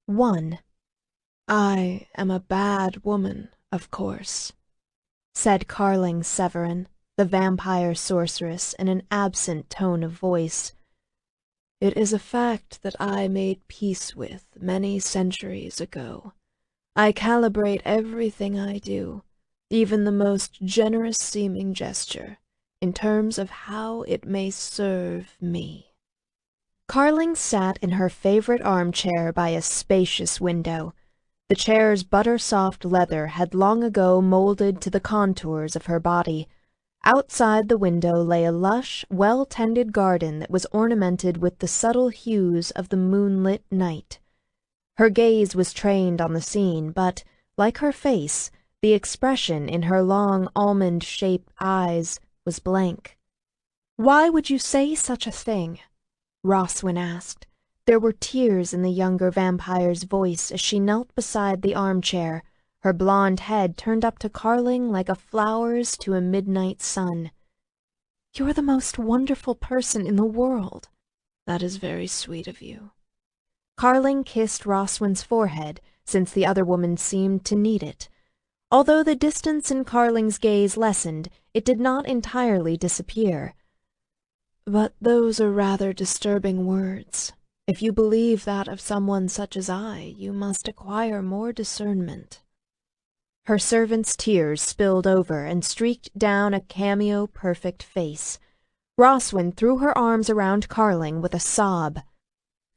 1. I am a bad woman, of course, said Carling Severin, the vampire sorceress, in an absent tone of voice. It is a fact that I made peace with many centuries ago. I calibrate everything I do, even the most generous-seeming gesture, in terms of how it may serve me. Carling sat in her favorite armchair by a spacious window. The chair's butter-soft leather had long ago molded to the contours of her body. Outside the window lay a lush, well-tended garden that was ornamented with the subtle hues of the moonlit night. Her gaze was trained on the scene, but, like her face, the expression in her long, almond-shaped eyes was blank. "Why would you say such a thing?" Roswin asked. There were tears in the younger vampire's voice as she knelt beside the armchair, her blonde head turned up to Carling like a flower's to a midnight sun. "You're the most wonderful person in the world." "That is very sweet of you." Carling kissed Roswin's forehead, since the other woman seemed to need it. Although the distance in Carling's gaze lessened, it did not entirely disappear. "But those are rather disturbing words. If you believe that of someone such as I, you must acquire more discernment." Her servant's tears spilled over and streaked down a cameo-perfect face. Roswin threw her arms around Carling with a sob.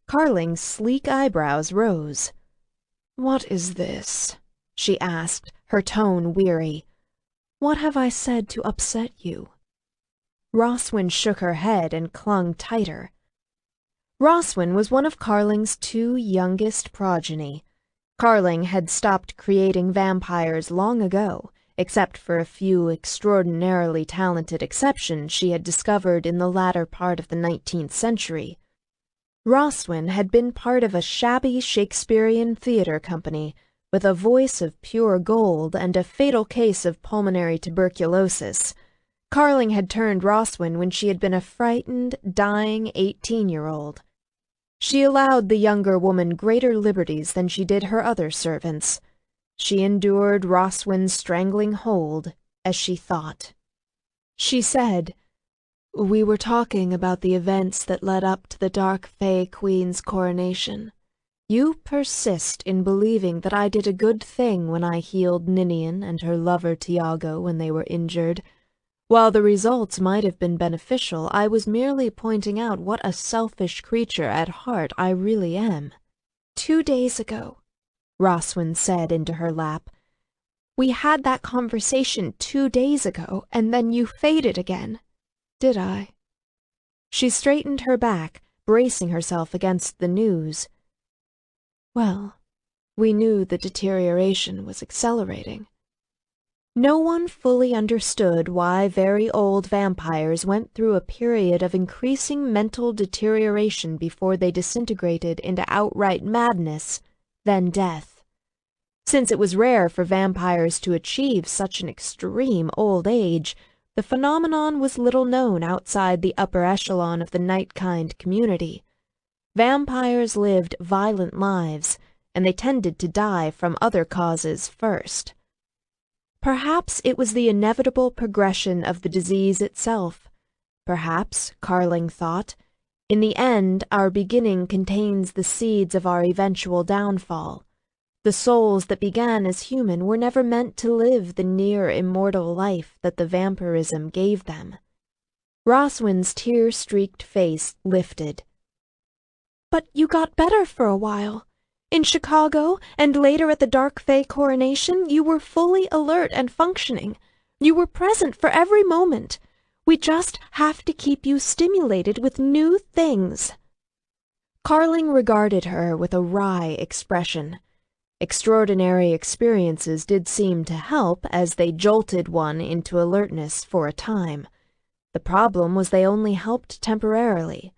Carling's sleek eyebrows rose. "What is this?" she asked, her tone weary. "What have I said to upset you?" Roswin shook her head and clung tighter. Roswin was one of Carling's two youngest progeny. Carling had stopped creating vampires long ago, except for a few extraordinarily talented exceptions she had discovered in the latter part of the 19th century. Roswin had been part of a shabby Shakespearean theater company, with a voice of pure gold and a fatal case of pulmonary tuberculosis. Carling had turned Roswin when she had been a frightened, dying 18-year-old. She allowed the younger woman greater liberties than she did her other servants. She endured Roswin's strangling hold, as she thought. She said, "We were talking about the events that led up to the Dark Fae Queen's coronation. You persist in believing that I did a good thing when I healed Ninian and her lover Tiago when they were injured. While the results might have been beneficial, I was merely pointing out what a selfish creature at heart I really am." 2 days ago, Roswin said into her lap. "We had that conversation 2 days ago, and then you faded again." "Did I?" She straightened her back, bracing herself against the news. "Well, we knew the deterioration was accelerating." No one fully understood why very old vampires went through a period of increasing mental deterioration before they disintegrated into outright madness, then death. Since it was rare for vampires to achieve such an extreme old age, the phenomenon was little known outside the upper echelon of the night-kind community. Vampires lived violent lives, and they tended to die from other causes first. Perhaps it was the inevitable progression of the disease itself. Perhaps, Carling thought, in the end our beginning contains the seeds of our eventual downfall. The souls that began as human were never meant to live the near-immortal life that the vampirism gave them. Roswin's tear-streaked face lifted. "But you got better for a while. In Chicago, and later at the Dark Fae coronation, you were fully alert and functioning. You were present for every moment. We just have to keep you stimulated with new things." Carling regarded her with a wry expression. Extraordinary experiences did seem to help, as they jolted one into alertness for a time. The problem was they only helped temporarily.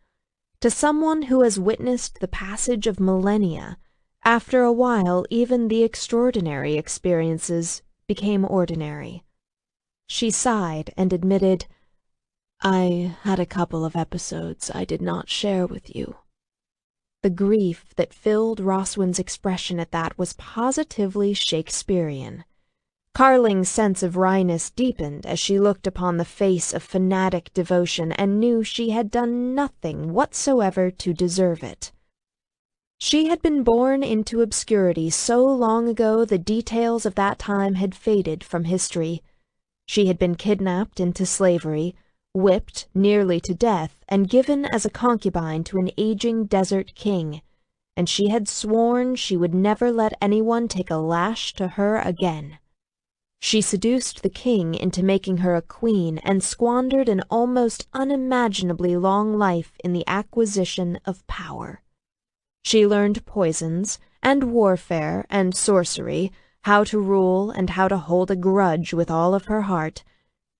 To someone who has witnessed the passage of millennia, after a while even the extraordinary experiences became ordinary. She sighed and admitted, "I had a couple of episodes I did not share with you." The grief that filled Roswyn's expression at that was positively Shakespearean. Carling's sense of wryness deepened as she looked upon the face of fanatic devotion and knew she had done nothing whatsoever to deserve it. She had been born into obscurity so long ago the details of that time had faded from history. She had been kidnapped into slavery, whipped nearly to death, and given as a concubine to an aging desert king, and she had sworn she would never let anyone take a lash to her again. She seduced the king into making her a queen and squandered an almost unimaginably long life in the acquisition of power. She learned poisons, and warfare, and sorcery, how to rule and how to hold a grudge with all of her heart,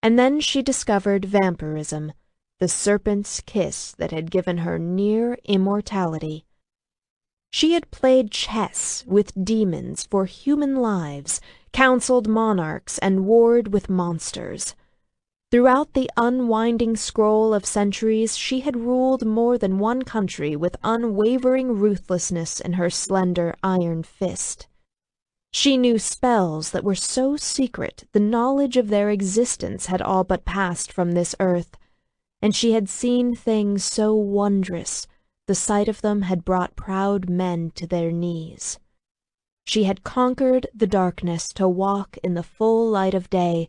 and then she discovered vampirism, the serpent's kiss that had given her near immortality. She had played chess with demons for human lives, counseled monarchs, and warred with monsters. Throughout the unwinding scroll of centuries, she had ruled more than one country with unwavering ruthlessness in her slender iron fist. She knew spells that were so secret the knowledge of their existence had all but passed from this earth, and she had seen things so wondrous the sight of them had brought proud men to their knees. She had conquered the darkness to walk in the full light of day,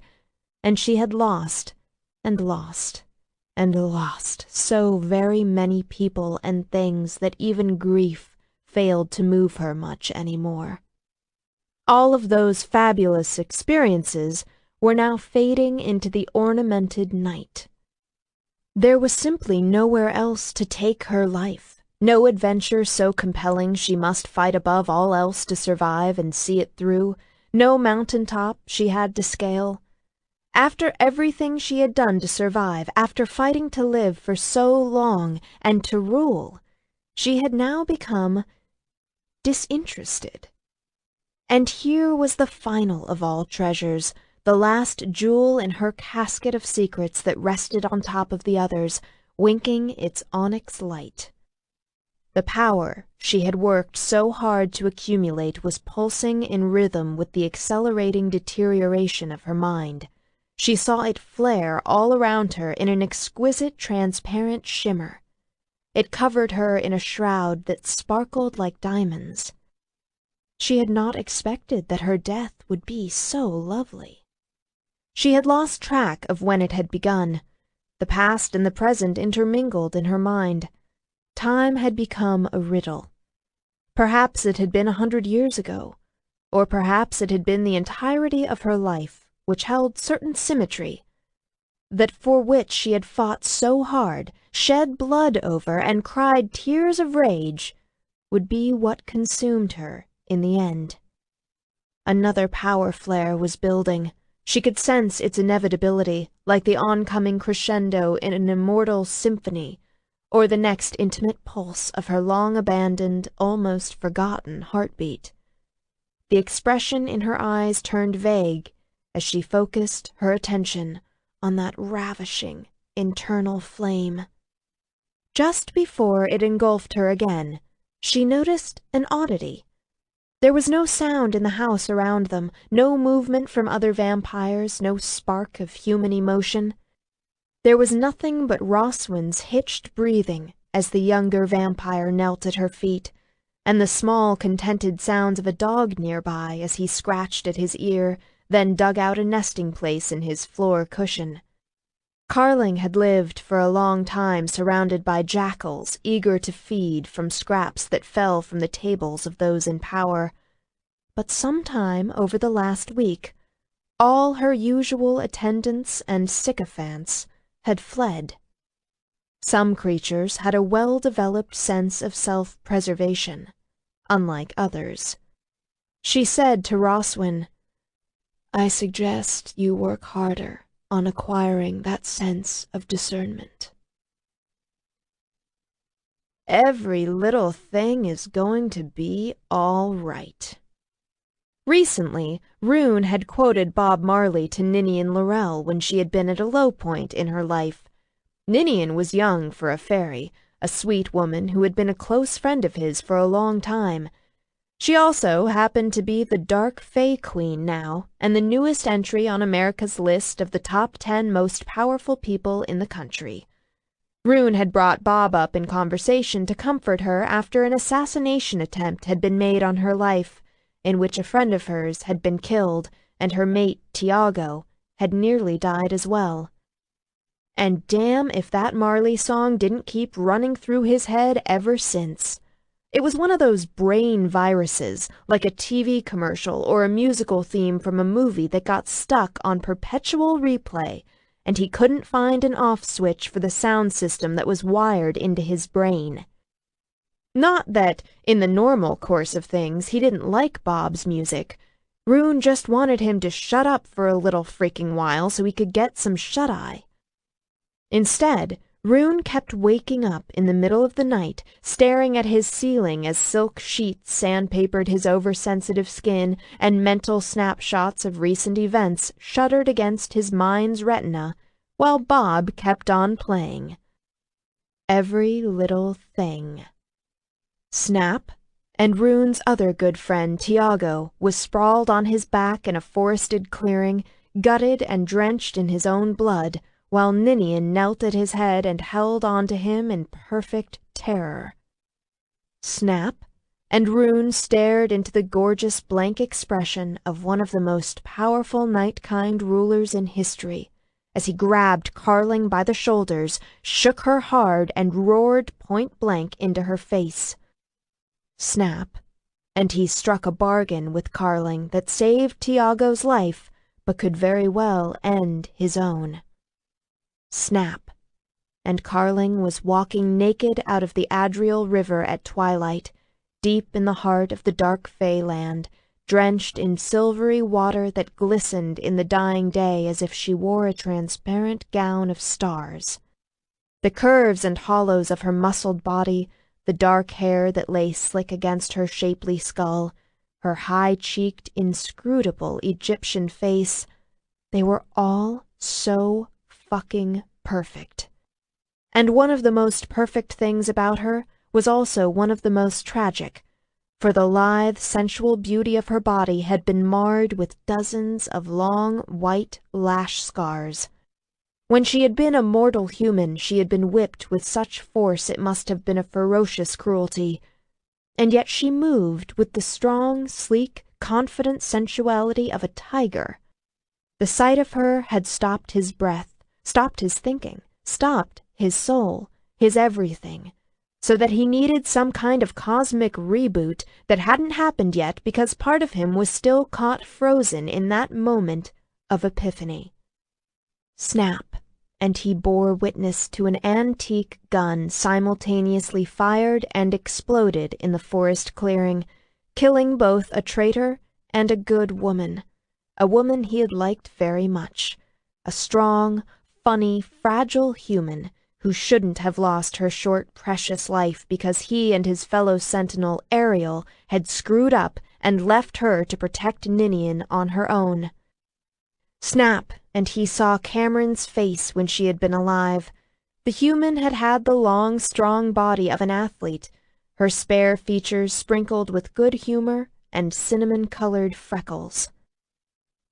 and she had lost, and lost, and lost so very many people and things that even grief failed to move her much any more. All of those fabulous experiences were now fading into the ornamented night. There was simply nowhere else to take her life, no adventure so compelling she must fight above all else to survive and see it through, no mountaintop she had to scale. After everything she had done to survive, after fighting to live for so long and to rule, she had now become disinterested. And here was the final of all treasures, the last jewel in her casket of secrets that rested on top of the others, winking its onyx light. The power she had worked so hard to accumulate was pulsing in rhythm with the accelerating deterioration of her mind. She saw it flare all around her in an exquisite transparent shimmer. It covered her in a shroud that sparkled like diamonds. She had not expected that her death would be so lovely. She had lost track of when it had begun. The past and the present intermingled in her mind. Time had become a riddle. Perhaps it had been 100 years ago, or perhaps it had been the entirety of her life, which held certain symmetry, that for which she had fought so hard, shed blood over, and cried tears of rage, would be what consumed her in the end. Another power flare was building. She could sense its inevitability, like the oncoming crescendo in an immortal symphony, or the next intimate pulse of her long-abandoned, almost forgotten heartbeat. The expression in her eyes turned vague as she focused her attention on that ravishing, internal flame. Just before it engulfed her again, she noticed an oddity. There was no sound in the house around them, no movement from other vampires, no spark of human emotion. There was nothing but Roswyn's hitched breathing as the younger vampire knelt at her feet, and the small, contented sounds of a dog nearby as he scratched at his ear, then dug out a nesting place in his floor cushion. Carling had lived for a long time surrounded by jackals eager to feed from scraps that fell from the tables of those in power. But sometime over the last week, all her usual attendants and sycophants had fled. Some creatures had a well-developed sense of self-preservation, unlike others. She said to Roswyn, "I suggest you work harder on acquiring that sense of discernment." Every little thing is going to be all right. Recently, Rune had quoted Bob Marley to Ninian Laurel when she had been at a low point in her life. Ninian was young for a fairy, a sweet woman who had been a close friend of his for a long time. She also happened to be the Dark Fae Queen now, and the newest entry on America's list of the top 10 most powerful people in the country. Rune had brought Bob up in conversation to comfort her after an assassination attempt had been made on her life, in which a friend of hers had been killed, and her mate, Tiago, had nearly died as well. And damn if that Marley song didn't keep running through his head ever since. It was one of those brain viruses, like a TV commercial or a musical theme from a movie that got stuck on perpetual replay, and he couldn't find an off switch for the sound system that was wired into his brain. Not that, in the normal course of things, he didn't like Bob's music. Rune just wanted him to shut up for a little freaking while so he could get some shut-eye. Instead, Rune kept waking up in the middle of the night, staring at his ceiling as silk sheets sandpapered his oversensitive skin and mental snapshots of recent events shuddered against his mind's retina, while Bob kept on playing. Every Little Thing. Snap, and Rune's other good friend, Tiago, was sprawled on his back in a forested clearing, gutted and drenched in his own blood, while Ninian knelt at his head and held on to him in perfect terror. Snap, and Rune stared into the gorgeous blank expression of one of the most powerful night-kind rulers in history, as he grabbed Carling by the shoulders, shook her hard, and roared point-blank into her face. Snap, and he struck a bargain with Carling that saved Tiago's life, but could very well end his own. Snap, and Carling was walking naked out of the Adriel River at twilight, deep in the heart of the dark Feyland, drenched in silvery water that glistened in the dying day as if she wore a transparent gown of stars. The curves and hollows of her muscled body, the dark hair that lay slick against her shapely skull, her high-cheeked, inscrutable Egyptian face, they were all so fucking perfect. And one of the most perfect things about her was also one of the most tragic, for the lithe, sensual beauty of her body had been marred with dozens of long, white lash scars. When she had been a mortal human, she had been whipped with such force it must have been a ferocious cruelty, and yet she moved with the strong, sleek, confident sensuality of a tiger. The sight of her had stopped his breath, stopped his thinking, stopped his soul, his everything, so that he needed some kind of cosmic reboot that hadn't happened yet because part of him was still caught frozen in that moment of epiphany. Snap, and he bore witness to an antique gun simultaneously fired and exploded in the forest clearing, killing both a traitor and a good woman, a woman he had liked very much, a strong, funny, fragile human who shouldn't have lost her short, precious life because he and his fellow sentinel, Ariel, had screwed up and left her to protect Ninian on her own. Snap, and he saw Cameron's face when she had been alive. The human had had the long, strong body of an athlete, her spare features sprinkled with good humor and cinnamon-colored freckles.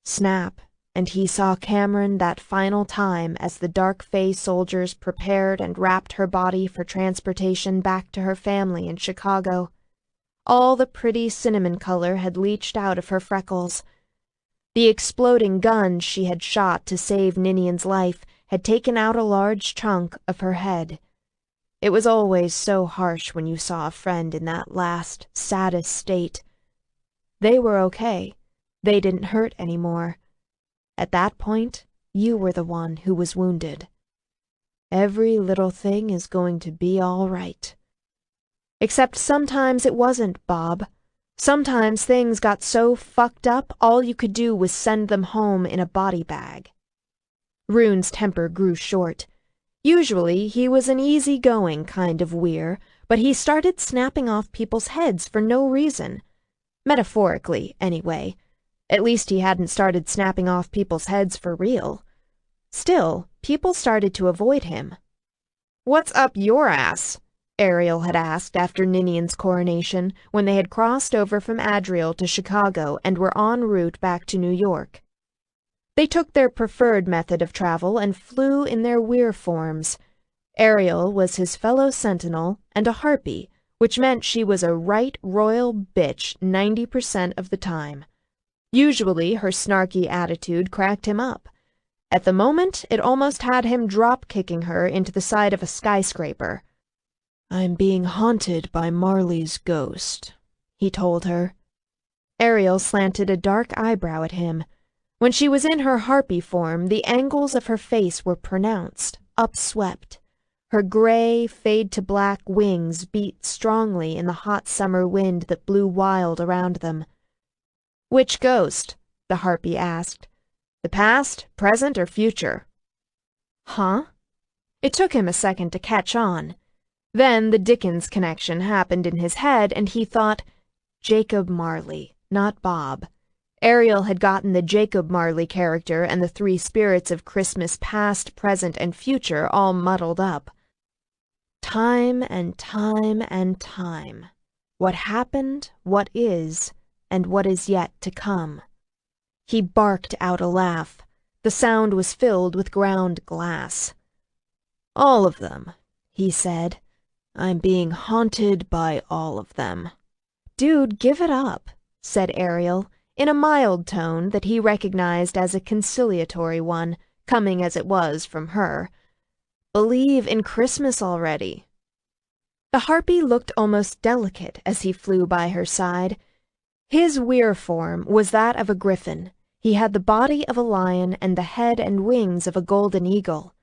Snap, and he saw Cameron that final time as the Dark Fae soldiers prepared and wrapped her body for transportation back to her family in Chicago. All the pretty cinnamon color had leached out of her freckles. The exploding gun she had shot to save Ninian's life had taken out a large chunk of her head. It was always so harsh when you saw a friend in that last, saddest state. They were okay. They didn't hurt anymore. At that point, you were the one who was wounded. Every little thing is going to be all right. Except sometimes it wasn't, Bob. Sometimes things got so fucked up all you could do was send them home in a body bag. Rune's temper grew short. Usually he was an easy-going kind of weir, but he started snapping off people's heads for no reason. Metaphorically, anyway. At least he hadn't started snapping off people's heads for real. Still, people started to avoid him. "What's up your ass?" Ariel had asked after Ninian's coronation, when they had crossed over from Adriel to Chicago and were en route back to New York. They took their preferred method of travel and flew in their weir forms. Ariel was his fellow sentinel and a harpy, which meant she was a right royal bitch 90% of the time. Usually her snarky attitude cracked him up. At the moment, it almost had him drop-kicking her into the side of a skyscraper. "I'm being haunted by Marley's ghost," he told her. Ariel slanted a dark eyebrow at him. When she was in her harpy form, the angles of her face were pronounced, upswept. Her gray, fade-to-black wings beat strongly in the hot summer wind that blew wild around them. "Which ghost?" the harpy asked. "The past, present, or future?" "Huh?" It took him a second to catch on. Then the Dickens connection happened in his head, and he thought, Jacob Marley, not Bob. Ariel had gotten the Jacob Marley character and the three spirits of Christmas past, present, and future all muddled up. Time and time and time. What happened, what is, and what is yet to come. He barked out a laugh. The sound was filled with ground glass. "All of them," he said. "I'm being haunted by all of them." "Dude, give it up," said Ariel, in a mild tone that he recognized as a conciliatory one, coming as it was from her. "Believe in Christmas already." The harpy looked almost delicate as he flew by her side. His weir form was that of a griffin. He had the body of a lion and the head and wings of a golden eagle.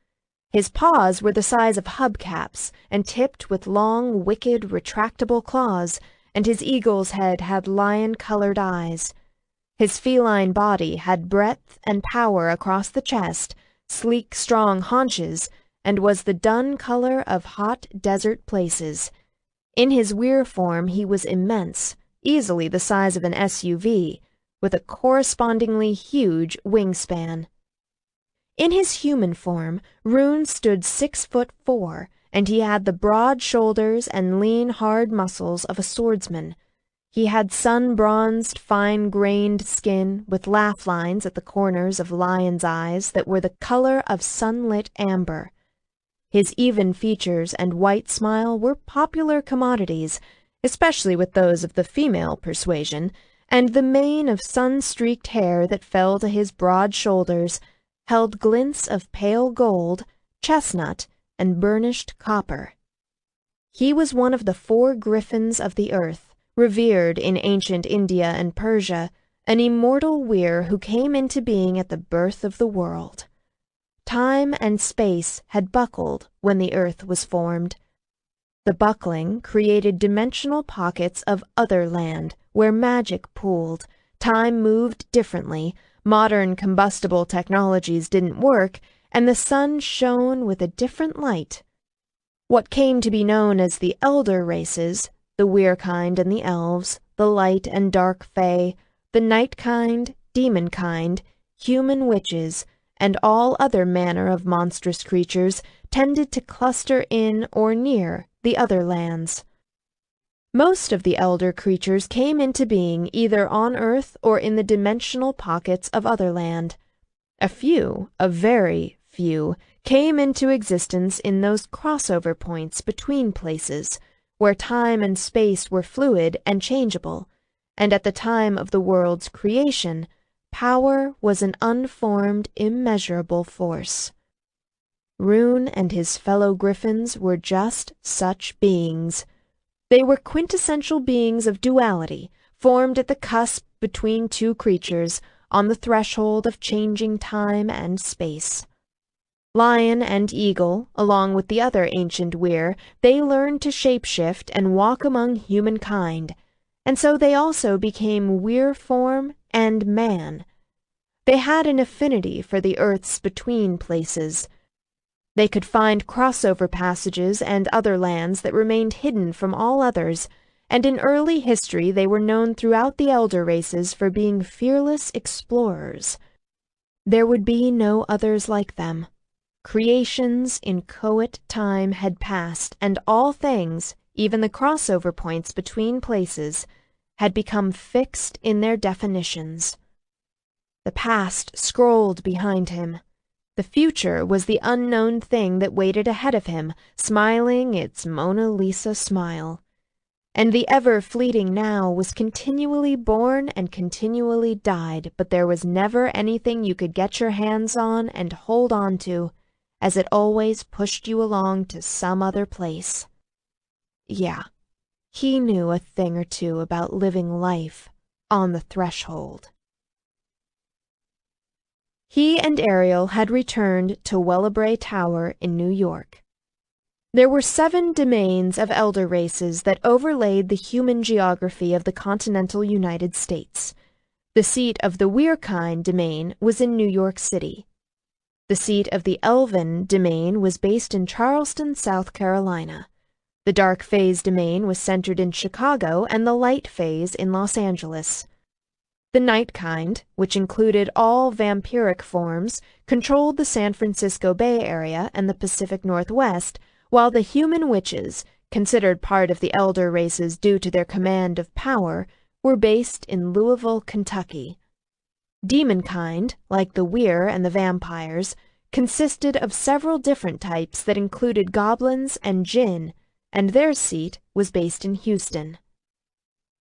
His paws were the size of hubcaps and tipped with long, wicked, retractable claws, and his eagle's head had lion-colored eyes. His feline body had breadth and power across the chest, sleek, strong haunches, and was the dun color of hot desert places. In his weir form he was immense, easily the size of an SUV, with a correspondingly huge wingspan. In his human form, Rune stood 6'4", and he had the broad shoulders and lean, hard muscles of a swordsman. He had sun-bronzed, fine-grained skin with laugh lines at the corners of lion's eyes that were the color of sunlit amber. His even features and white smile were popular commodities, especially with those of the female persuasion, and the mane of sun-streaked hair that fell to his broad shoulders held glints of pale gold, chestnut, and burnished copper. He was one of the 4 griffins of the earth, revered in ancient India and Persia, an immortal weir who came into being at the birth of the world. Time and space had buckled when the earth was formed. The buckling created dimensional pockets of other land where magic pooled, time moved differently, modern combustible technologies didn't work, and the sun shone with a different light. What came to be known as the elder races, the weir-kind and the elves, the light and dark fae, the night-kind, demon-kind, human witches, and all other manner of monstrous creatures, tended to cluster in or near the other lands. Most of the elder creatures came into being either on Earth or in the dimensional pockets of Otherland. A few, a very few, came into existence in those crossover points between places, where time and space were fluid and changeable, and at the time of the world's creation, power was an unformed, immeasurable force. Rune and his fellow griffins were just such beings. They were quintessential beings of duality, formed at the cusp between two creatures, on the threshold of changing time and space. Lion and eagle, along with the other ancient weir, they learned to shapeshift and walk among humankind, and so they also became weir form and man. They had an affinity for the earth's between places. They could find crossover passages and other lands that remained hidden from all others, and in early history they were known throughout the elder races for being fearless explorers. There would be no others like them. Creations in inchoate time had passed, and all things, even the crossover points between places, had become fixed in their definitions. The past scrolled behind him. The future was the unknown thing that waited ahead of him, smiling its Mona Lisa smile. And the ever-fleeting now was continually born and continually died, but there was never anything you could get your hands on and hold on to, as it always pushed you along to some other place. Yeah, he knew a thing or two about living life on the threshold. He and Ariel had returned to Wellebrae Tower in New York. There were 7 domains of elder races that overlaid the human geography of the continental United States. The seat of the Weirkind domain was in New York City. The seat of the Elven domain was based in Charleston, South Carolina. The Dark Phase domain was centered in Chicago and the Light Phase in Los Angeles. The Nightkind, which included all vampiric forms, controlled the San Francisco Bay Area and the Pacific Northwest, while the human witches, considered part of the elder races due to their command of power, were based in Louisville, Kentucky. Demonkind, like the Weir and the vampires, consisted of several different types that included goblins and jinn, and their seat was based in Houston.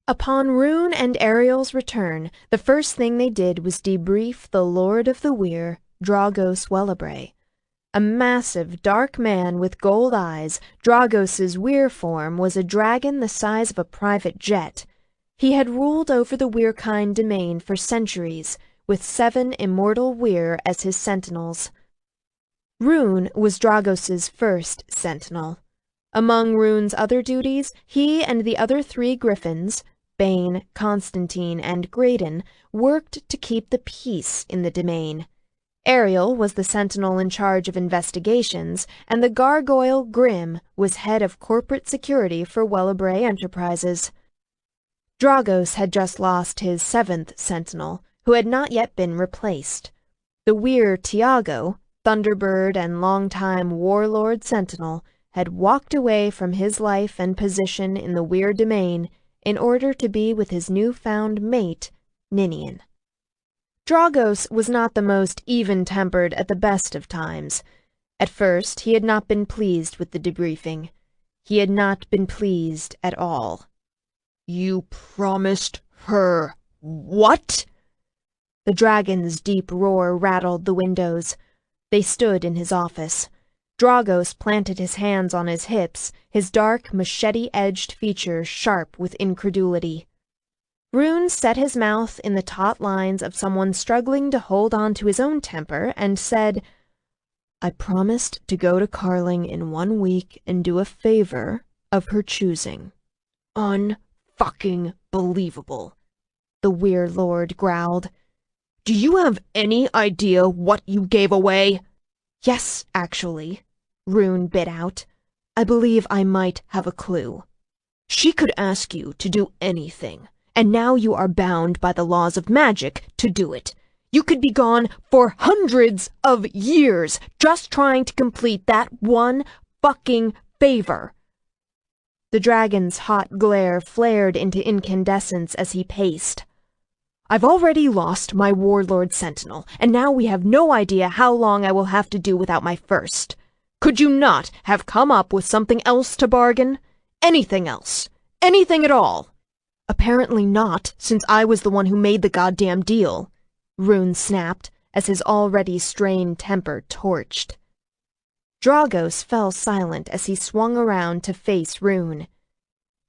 Upon Rune and Ariel's return, the first thing they did was debrief the Lord of the Weir, Dragos Wellebrae. A massive, dark man with gold eyes, Dragos's Weir form was a dragon the size of a private jet. He had ruled over the Weirkind domain for centuries, with 7 immortal Weir as his sentinels. Rune was Dragos's first sentinel. Among Rune's other duties, he and the other 3 griffins, Bane, Constantine, and Graydon, worked to keep the peace in the domain. Ariel was the sentinel in charge of investigations, and the gargoyle Grim was head of corporate security for Wellebrae Enterprises. Dragos had just lost his 7th sentinel, who had not yet been replaced. The Weir Tiago, Thunderbird and longtime warlord sentinel, had walked away from his life and position in the Weir domain in order to be with his newfound mate, Ninian. Dragos was not the most even-tempered at the best of times. At first, he had not been pleased with the debriefing. He had not been pleased at all. "You promised her what?" The dragon's deep roar rattled the windows. They stood in his office. Dragos planted his hands on his hips, his dark, machete-edged features sharp with incredulity. Rune set his mouth in the taut lines of someone struggling to hold on to his own temper and said, "I promised to go to Carling in 1 week and do a favor of her choosing." "Unfucking believable," the Weir Lord growled. "Do you have any idea what you gave away?" "Yes, actually," Rune bit out. "I believe I might have a clue." "She could ask you to do anything, and now you are bound by the laws of magic to do it. You could be gone for hundreds of years just trying to complete that one fucking favor." The dragon's hot glare flared into incandescence as he paced. "I've already lost my warlord sentinel, and now we have no idea how long I will have to do without my first. Could you not have come up with something else to bargain? Anything else? Anything at all?" "Apparently not, since I was the one who made the goddamn deal," Rune snapped, as his already strained temper torched. Dragos fell silent as he swung around to face Rune.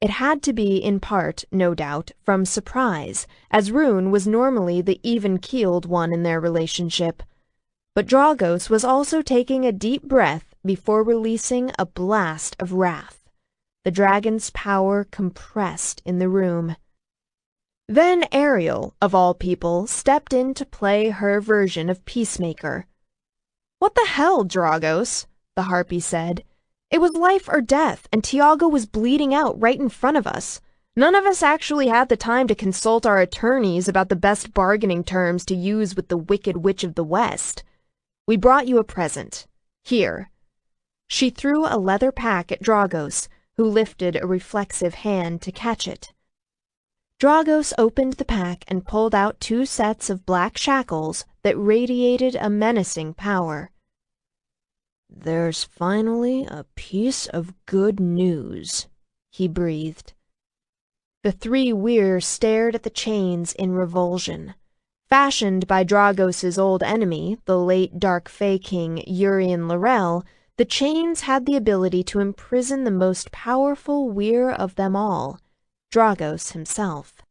It had to be in part, no doubt, from surprise, as Rune was normally the even-keeled one in their relationship. But Dragos was also taking a deep breath before releasing a blast of wrath. The dragon's power compressed in the room. Then Ariel, of all people, stepped in to play her version of Peacemaker. "What the hell, Dragos?" the Harpy said. "It was life or death, and Tiago was bleeding out right in front of us. None of us actually had the time to consult our attorneys about the best bargaining terms to use with the Wicked Witch of the West. We brought you a present. Here." She threw a leather pack at Dragos, who lifted a reflexive hand to catch it. Dragos opened the pack and pulled out 2 sets of black shackles that radiated a menacing power. "There's finally a piece of good news," he breathed. The 3 Weir stared at the chains in revulsion. Fashioned by Dragos's old enemy, the late Dark Fae King Urien Laurel, the chains had the ability to imprison the most powerful Weir of them all, Dragos himself.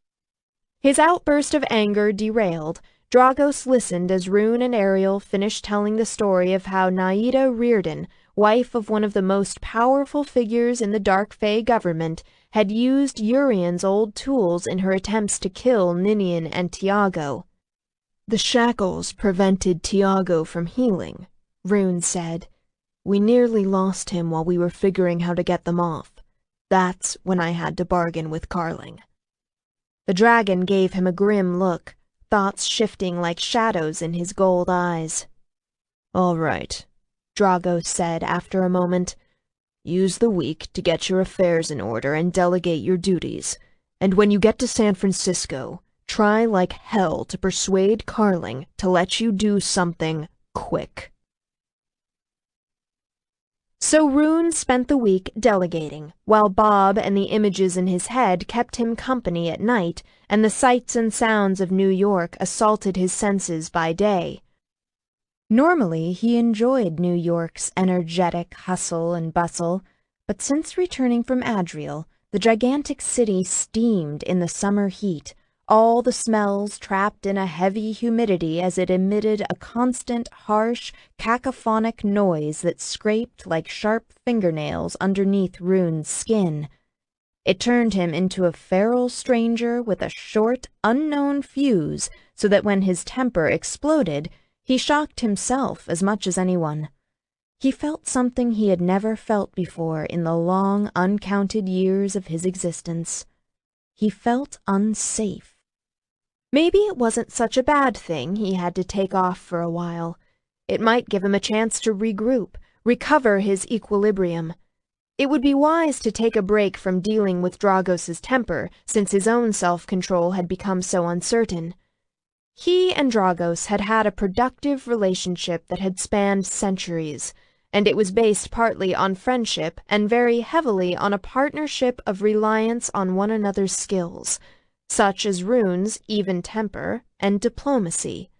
His outburst of anger derailed. Dragos listened as Rune and Ariel finished telling the story of how Naida Reardon, wife of one of the most powerful figures in the Dark Fae government, had used Urien's old tools in her attempts to kill Ninian and Tiago. "The shackles prevented Tiago from healing," Rune said. "We nearly lost him while we were figuring how to get them off. That's when I had to bargain with Carling." The dragon gave him a grim look, thoughts shifting like shadows in his gold eyes. "All right," Dragos said after a moment. "Use the week to get your affairs in order and delegate your duties. And when you get to San Francisco, try like hell to persuade Carling to let you do something quick." So Rune spent the week delegating, while Bob and the images in his head kept him company at night, and the sights and sounds of New York assaulted his senses by day. Normally, he enjoyed New York's energetic hustle and bustle, but since returning from Adriel, the gigantic city steamed in the summer heat, all the smells trapped in a heavy humidity as it emitted a constant, harsh, cacophonic noise that scraped like sharp fingernails underneath Rune's skin. It turned him into a feral stranger with a short, unknown fuse, so that when his temper exploded, he shocked himself as much as anyone. He felt something he had never felt before in the long, uncounted years of his existence. He felt unsafe. Maybe it wasn't such a bad thing he had to take off for a while. It might give him a chance to regroup, recover his equilibrium. It would be wise to take a break from dealing with Dragos's temper, since his own self-control had become so uncertain. He and Dragos had had a productive relationship that had spanned centuries, and it was based partly on friendship and very heavily on a partnership of reliance on one another's skills, such as Rune's even temper and diplomacy.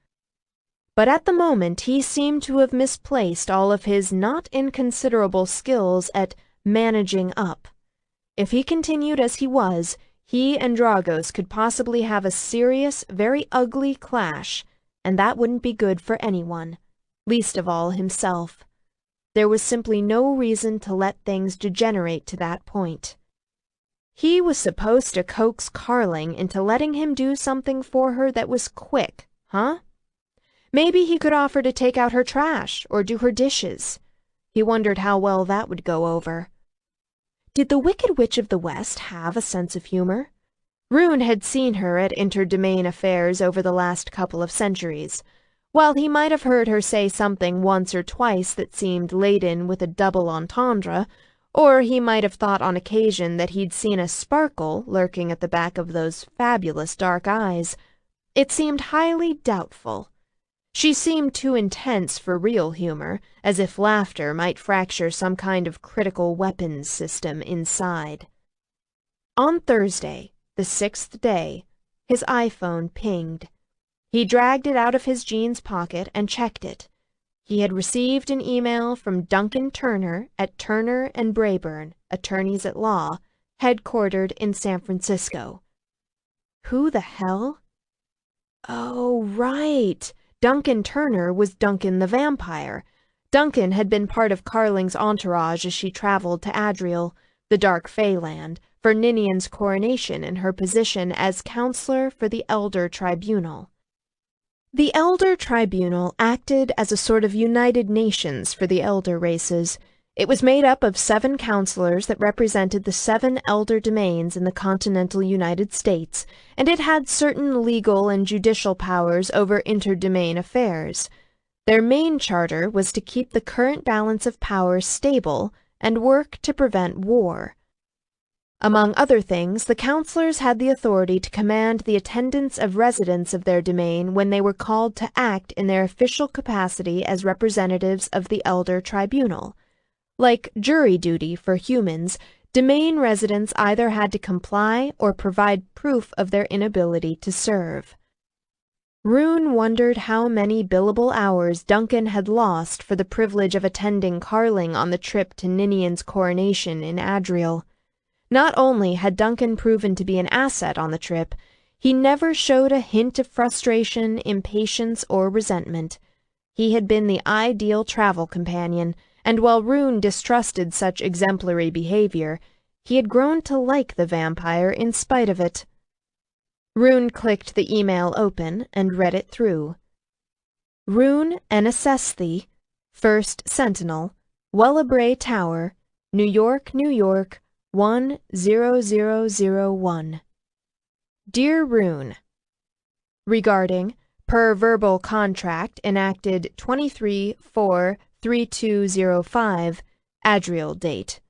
But at the moment he seemed to have misplaced all of his not inconsiderable skills at managing up. If he continued as he was, he and Dragos could possibly have a serious, very ugly clash, and that wouldn't be good for anyone, least of all himself. There was simply no reason to let things degenerate to that point. He was supposed to coax Carling into letting him do something for her that was quick, huh? Maybe he could offer to take out her trash or do her dishes. He wondered how well that would go over. Did the Wicked Witch of the West have a sense of humor? Rune had seen her at interdomain affairs over the last couple of centuries. While he might have heard her say something once or twice that seemed laden with a double entendre, or he might have thought on occasion that he'd seen a sparkle lurking at the back of those fabulous dark eyes, it seemed highly doubtful. She seemed too intense for real humor, as if laughter might fracture some kind of critical weapons system inside. On Thursday, the 6th day, his iPhone pinged. He dragged it out of his jeans pocket and checked it. He had received an email from Duncan Turner at Turner and Brayburn, attorneys at law, headquartered in San Francisco. Who the hell? Oh, right. Duncan Turner was Duncan the vampire. Duncan had been part of Carling's entourage as she traveled to Adriel, the Dark Faeland, for Ninian's coronation in her position as counselor for the Elder Tribunal. The Elder Tribunal acted as a sort of United Nations for the Elder races. It was made up of 7 counselors that represented the 7 elder domains in the continental United States, and it had certain legal and judicial powers over interdomain affairs. Their main charter was to keep the current balance of power stable and work to prevent war. Among other things, the councillors had the authority to command the attendance of residents of their domain when they were called to act in their official capacity as representatives of the elder tribunal. Like jury duty for humans, domain residents either had to comply or provide proof of their inability to serve. Rune wondered how many billable hours Duncan had lost for the privilege of attending Carling on the trip to Ninian's coronation in Adriel. Not only had Duncan proven to be an asset on the trip, he never showed a hint of frustration, impatience, or resentment. He had been the ideal travel companion, and while Rune distrusted such exemplary behavior, he had grown to like the vampire in spite of it. Rune clicked the email open and read it through. Rune Enesesthi, 1st Sentinel, Wellabray Tower, New York, New York, 10001. Dear Rune, regarding per verbal contract enacted 23/4/3205, Adriel date.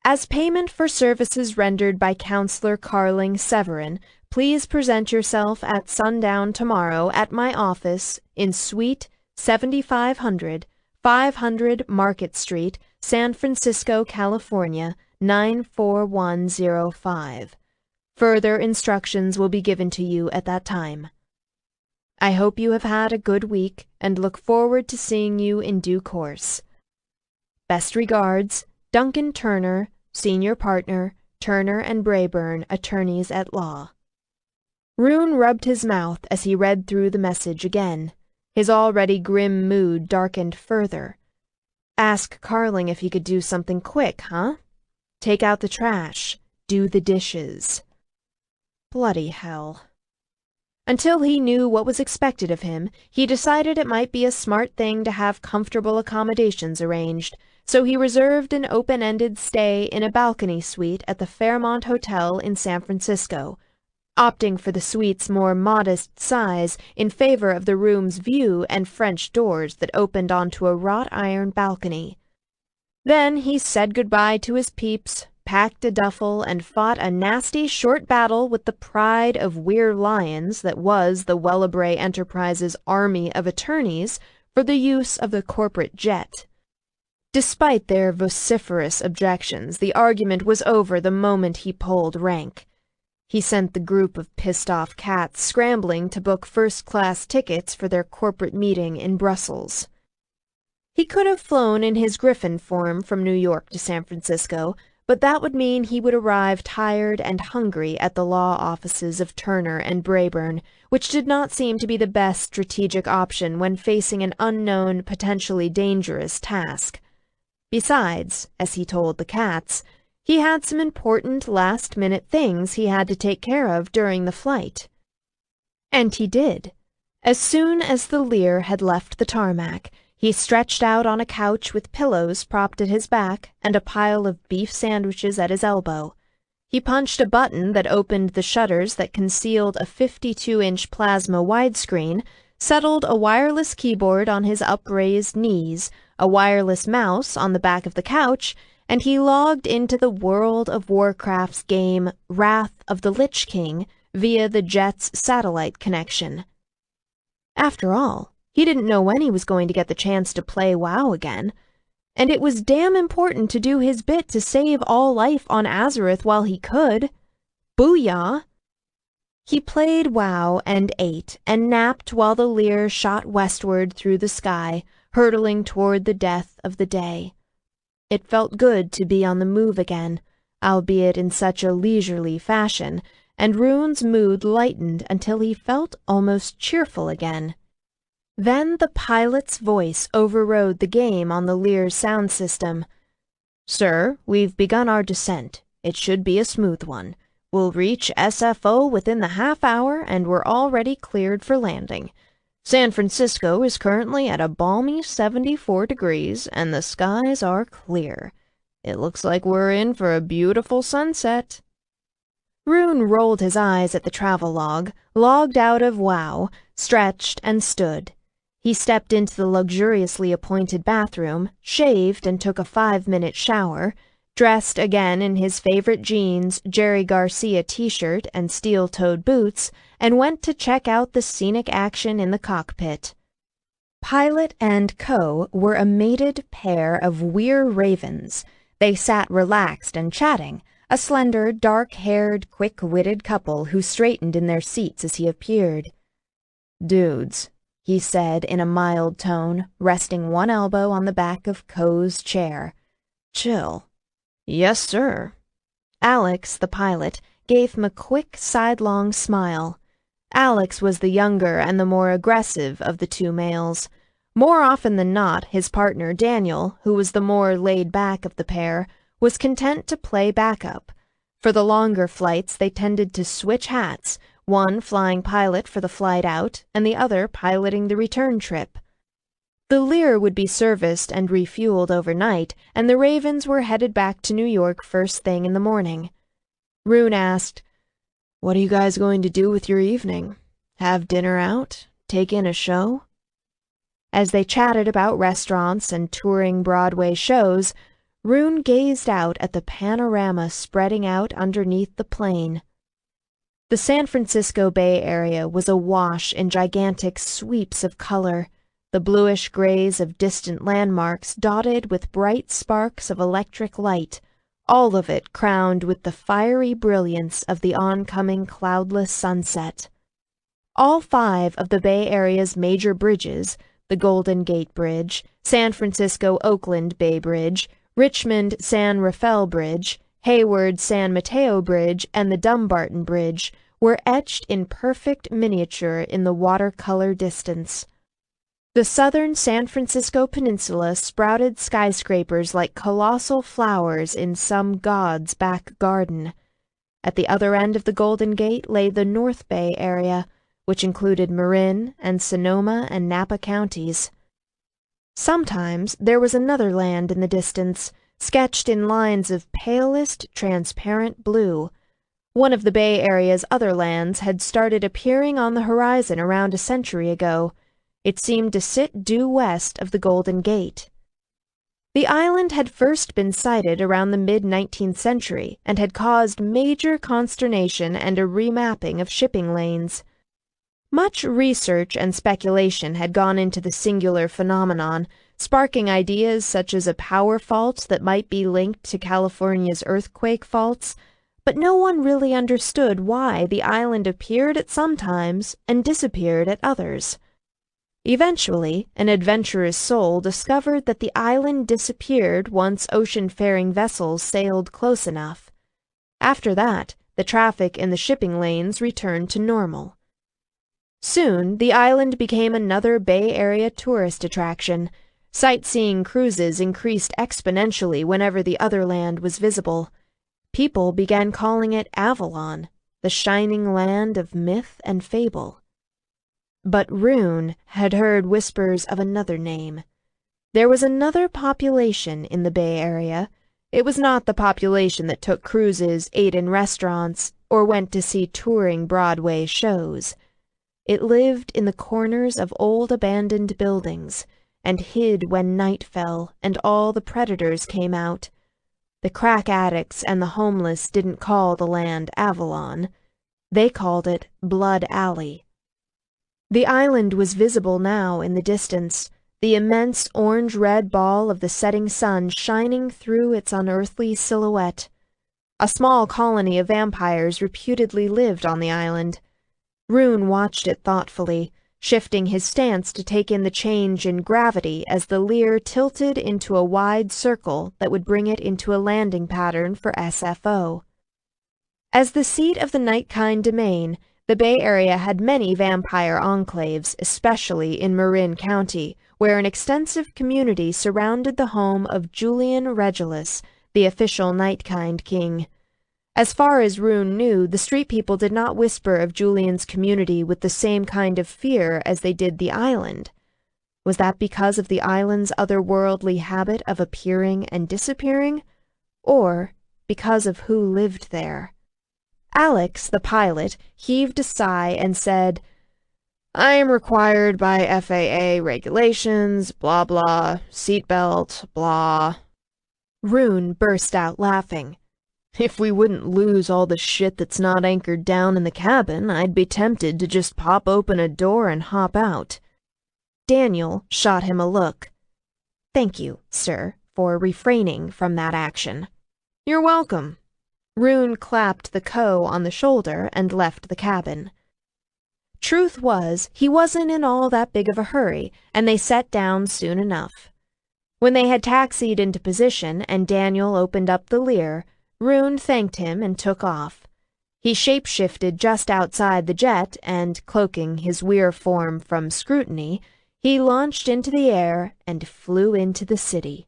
As payment for services rendered by Councillor Carling Severin, please present yourself at sundown tomorrow at my office in Suite 7500, 500 Market Street, San Francisco, California, 94105. Further instructions will be given to you at that time. I hope you have had a good week and look forward to seeing you in due course. Best regards, Duncan Turner, Senior Partner, Turner and Brayburn, Attorneys at Law. Rune rubbed his mouth as he read through the message again. His already grim mood darkened further. Ask Carling if he could do something quick, huh? Take out the trash. Do the dishes. Bloody hell. Until he knew what was expected of him, he decided it might be a smart thing to have comfortable accommodations arranged, so he reserved an open-ended stay in a balcony suite at the Fairmont Hotel in San Francisco, opting for the suite's more modest size in favor of the room's view and French doors that opened onto a wrought-iron balcony. Then he said goodbye to his peeps, packed a duffel, and fought a nasty short battle with the pride of Weir Lions that was the Wellabray Enterprises' army of attorneys for the use of the corporate jet. Despite their vociferous objections, the argument was over the moment he pulled rank. He sent the group of pissed-off cats scrambling to book first-class tickets for their corporate meeting in Brussels. He could have flown in his Griffin form from New York to San Francisco, but that would mean he would arrive tired and hungry at the law offices of Turner and Brayburn, which did not seem to be the best strategic option when facing an unknown, potentially dangerous task. Besides, as he told the cats, he had some important last-minute things he had to take care of during the flight. And he did. As soon as the Lear had left the tarmac, he stretched out on a couch with pillows propped at his back and a pile of beef sandwiches at his elbow. He punched a button that opened the shutters that concealed a 52-inch plasma widescreen, settled a wireless keyboard on his upraised knees, a wireless mouse on the back of the couch, and he logged into the World of Warcraft's game Wrath of the Lich King via the jet's satellite connection. After all, he didn't know when he was going to get the chance to play WoW again, and it was damn important to do his bit to save all life on Azeroth while he could. Booyah! He played WoW and ate and napped while the Lear shot westward through the sky, hurtling toward the death of the day. It felt good to be on the move again, albeit in such a leisurely fashion, and Rune's mood lightened until he felt almost cheerful again. Then the pilot's voice overrode the game on the Lear's sound system. "Sir, we've begun our descent. It should be a smooth one. We'll reach SFO within the half-hour, and we're already cleared for landing. San Francisco is currently at a balmy 74 degrees, and the skies are clear. It looks like we're in for a beautiful sunset." Rune rolled his eyes at the travelogue, logged out of WoW, stretched, and stood. He stepped into the luxuriously appointed bathroom, shaved and took a 5-minute shower, dressed again in his favorite jeans, Jerry Garcia t-shirt, and steel-toed boots, and went to check out the scenic action in the cockpit. Pilot and co were a mated pair of weir ravens. They sat relaxed and chatting, a slender, dark-haired, quick-witted couple who straightened in their seats as he appeared. "Dudes," he said in a mild tone, resting one elbow on the back of Co's chair. "Chill." "Yes, sir." Alex, the pilot, gave him a quick, sidelong smile. Alex was the younger and the more aggressive of the two males. More often than not, his partner, Daniel, who was the more laid-back of the pair, was content to play backup. For the longer flights, they tended to switch hats, one flying pilot for the flight out, and the other piloting the return trip. The Lear would be serviced and refueled overnight, and the Ravens were headed back to New York first thing in the morning. Rune asked, "What are you guys going to do with your evening? Have dinner out? Take in a show?" As they chatted about restaurants and touring Broadway shows, Rune gazed out at the panorama spreading out underneath the plane. The San Francisco Bay Area was awash in gigantic sweeps of color, the bluish grays of distant landmarks dotted with bright sparks of electric light, all of it crowned with the fiery brilliance of the oncoming cloudless sunset. All 5 of the Bay Area's major bridges, the Golden Gate Bridge, San Francisco-Oakland Bay Bridge, Richmond-San Rafael Bridge, Hayward-San Mateo Bridge, and the Dumbarton Bridge, were etched in perfect miniature in the watercolor distance. The southern San Francisco peninsula sprouted skyscrapers like colossal flowers in some god's back garden. At the other end of the Golden Gate lay the North Bay area, which included Marin and Sonoma and Napa counties. Sometimes there was another land in the distance, sketched in lines of palest, transparent blue. One of the Bay Area's other lands had started appearing on the horizon around a century ago. It seemed to sit due west of the Golden Gate. The island had first been sighted around the mid-19th century and had caused major consternation and a remapping of shipping lanes. Much research and speculation had gone into the singular phenomenon, sparking ideas such as a power fault that might be linked to California's earthquake faults, but no one really understood why the island appeared at some times and disappeared at others. Eventually, an adventurous soul discovered that the island disappeared once ocean-faring vessels sailed close enough. After that, the traffic in the shipping lanes returned to normal. Soon, the island became another Bay Area tourist attraction. Sightseeing cruises increased exponentially whenever the other land was visible. People began calling it Avalon, the shining land of myth and fable. But Rune had heard whispers of another name. There was another population in the Bay Area. It was not the population that took cruises, ate in restaurants, or went to see touring Broadway shows. It lived in the corners of old abandoned buildings, and hid when night fell and all the predators came out. The crack addicts and the homeless didn't call the land Avalon. They called it Blood Alley. The island was visible now in the distance, the immense orange-red ball of the setting sun shining through its unearthly silhouette. A small colony of vampires reputedly lived on the island. Rune watched it thoughtfully, shifting his stance to take in the change in gravity as the Lear tilted into a wide circle that would bring it into a landing pattern for SFO. As the seat of the Nightkind domain, the Bay Area had many vampire enclaves, especially in Marin County, where an extensive community surrounded the home of Julian Regulus, the official Nightkind king. As far as Rune knew, the street people did not whisper of Julian's community with the same kind of fear as they did the island. Was that because of the island's otherworldly habit of appearing and disappearing, or because of who lived there? Alex, the pilot, heaved a sigh and said, I am required by FAA regulations, blah blah, seatbelt, blah. Rune burst out laughing. If we wouldn't lose all the shit that's not anchored down in the cabin, I'd be tempted to just pop open a door and hop out. Daniel shot him a look. Thank you, sir, for refraining from that action. You're welcome. Rune clapped the co on the shoulder and left the cabin. Truth was, he wasn't in all that big of a hurry, and they set down soon enough. When they had taxied into position and Daniel opened up the Lear, Rune thanked him and took off. He shape-shifted just outside the jet and, cloaking his weir form from scrutiny, he launched into the air and flew into the city.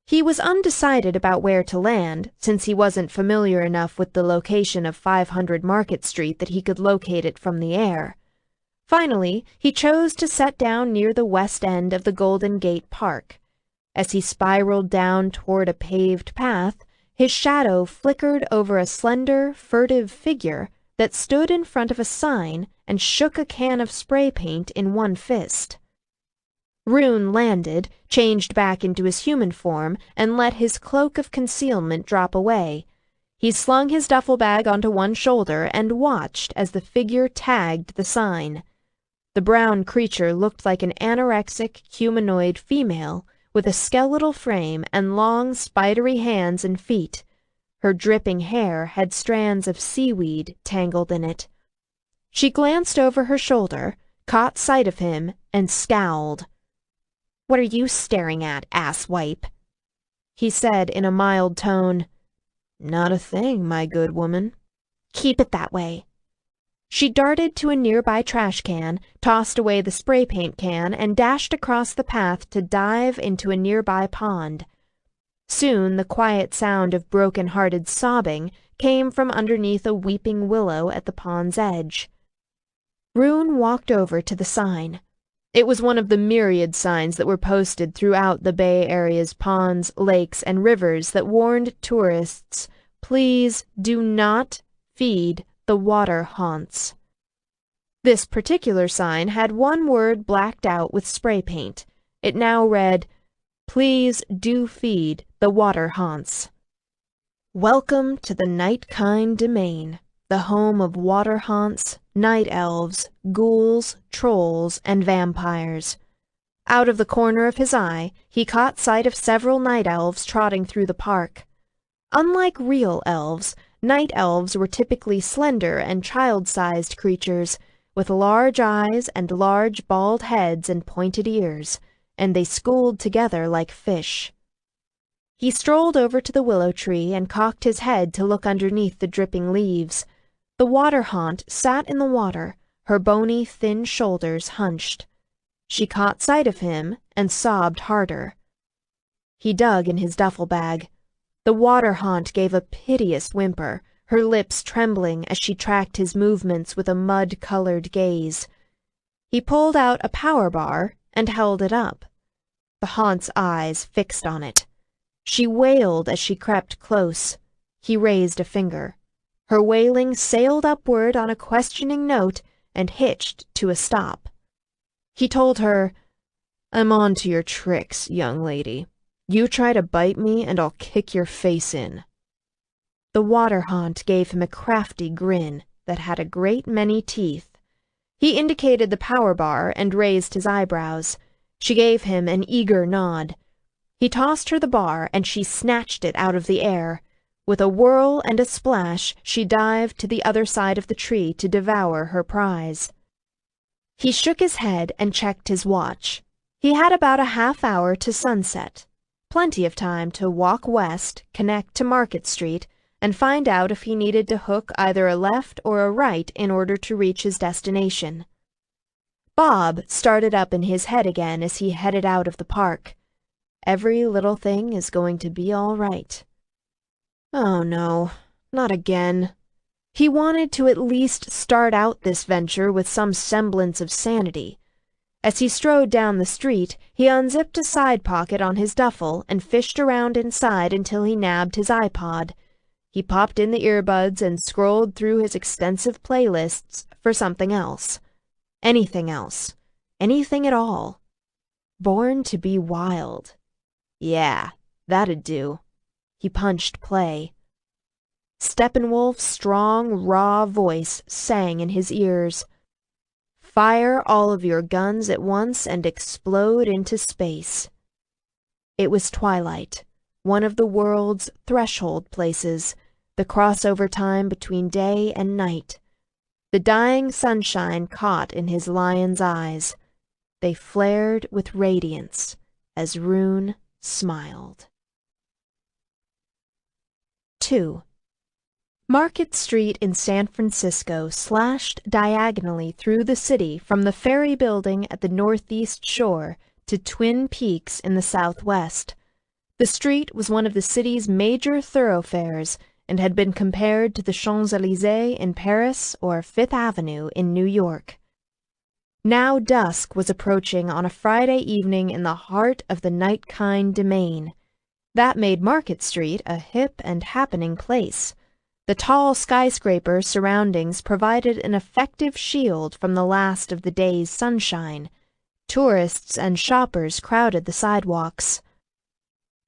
He was undecided about where to land, since he wasn't familiar enough with the location of 500 Market Street that he could locate it from the air. Finally, he chose to set down near the west end of the Golden Gate Park. As he spiraled down toward a paved path, his shadow flickered over a slender, furtive figure that stood in front of a sign and shook a can of spray paint in one fist. Rune landed, changed back into his human form, and let his cloak of concealment drop away. He slung his duffel bag onto one shoulder and watched as the figure tagged the sign. The brown creature looked like an anorexic, humanoid female with a skeletal frame and long, spidery hands and feet. Her dripping hair had strands of seaweed tangled in it. She glanced over her shoulder, caught sight of him, and scowled. "What are you staring at, asswipe?" He said in a mild tone, "Not a thing, my good woman." "Keep it that way." She darted to a nearby trash can, tossed away the spray paint can, and dashed across the path to dive into a nearby pond. Soon the quiet sound of broken-hearted sobbing came from underneath a weeping willow at the pond's edge. Rune walked over to the sign. It was one of the myriad signs that were posted throughout the Bay Area's ponds, lakes, and rivers that warned tourists, please do not feed the water haunts. This particular sign had one word blacked out with spray paint. It now read, "Please do feed the water haunts." Welcome to the Night-Kind Domain, the home of water haunts, night elves, ghouls, trolls, and vampires. Out of the corner of his eye, he caught sight of several night elves trotting through the park. Unlike real elves, night elves were typically slender and child-sized creatures, with large eyes and large bald heads and pointed ears, and they schooled together like fish. He strolled over to the willow tree and cocked his head to look underneath the dripping leaves. The water haunt sat in the water, her bony, thin shoulders hunched. She caught sight of him and sobbed harder. He dug in his duffel bag. The water haunt gave a piteous whimper, her lips trembling as she tracked his movements with a mud-colored gaze. He pulled out a power bar and held it up. The haunt's eyes fixed on it. She wailed as she crept close. He raised a finger. Her wailing sailed upward on a questioning note and hitched to a stop. He told her, "I'm on to your tricks, young lady. You try to bite me and I'll kick your face in." The water haunt gave him a crafty grin that had a great many teeth. He indicated the power bar and raised his eyebrows. She gave him an eager nod. He tossed her the bar and she snatched it out of the air. With a whirl and a splash, she dived to the other side of the tree to devour her prize. He shook his head and checked his watch. He had about a half-hour to sunset. Plenty of time to walk west, connect to Market Street, and find out if he needed to hook either a left or a right in order to reach his destination. Bob started up in his head again as he headed out of the park. Every little thing is going to be all right. Oh no, not again. He wanted to at least start out this venture with some semblance of sanity. As he strode down the street, he unzipped a side pocket on his duffel and fished around inside until he nabbed his iPod. He popped in the earbuds and scrolled through his extensive playlists for something else. Anything else. Anything at all. Born to be wild. Yeah, that'd do. He punched play. Steppenwolf's strong, raw voice sang in his ears. Fire all of your guns at once and explode into space. It was twilight, one of the world's threshold places, the crossover time between day and night. The dying sunshine caught in his lion's eyes. They flared with radiance as Rune smiled. 2. Market Street in San Francisco slashed diagonally through the city from the ferry building at the northeast shore to Twin Peaks in the southwest. The street was one of the city's major thoroughfares and had been compared to the Champs-Élysées in Paris or Fifth Avenue in New York. Now dusk was approaching on a Friday evening in the heart of the night-kind domain. That made Market Street a hip and happening place. The tall skyscraper surroundings provided an effective shield from the last of the day's sunshine. Tourists and shoppers crowded the sidewalks.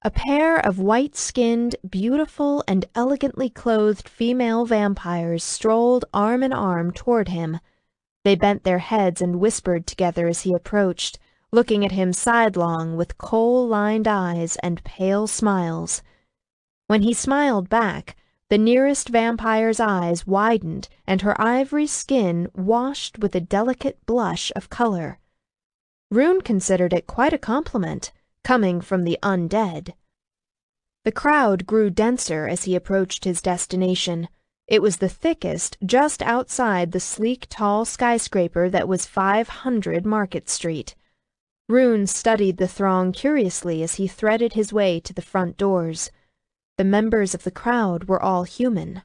A pair of white-skinned, beautiful, and elegantly clothed female vampires strolled arm in arm toward him. They bent their heads and whispered together as he approached, looking at him sidelong with coal-lined eyes and pale smiles. When he smiled back, the nearest vampire's eyes widened and her ivory skin washed with a delicate blush of color. Rune considered it quite a compliment, coming from the undead. The crowd grew denser as he approached his destination. It was the thickest just outside the sleek, tall skyscraper that was 500 Market Street. Rune studied the throng curiously as he threaded his way to the front doors. The members of the crowd were all human.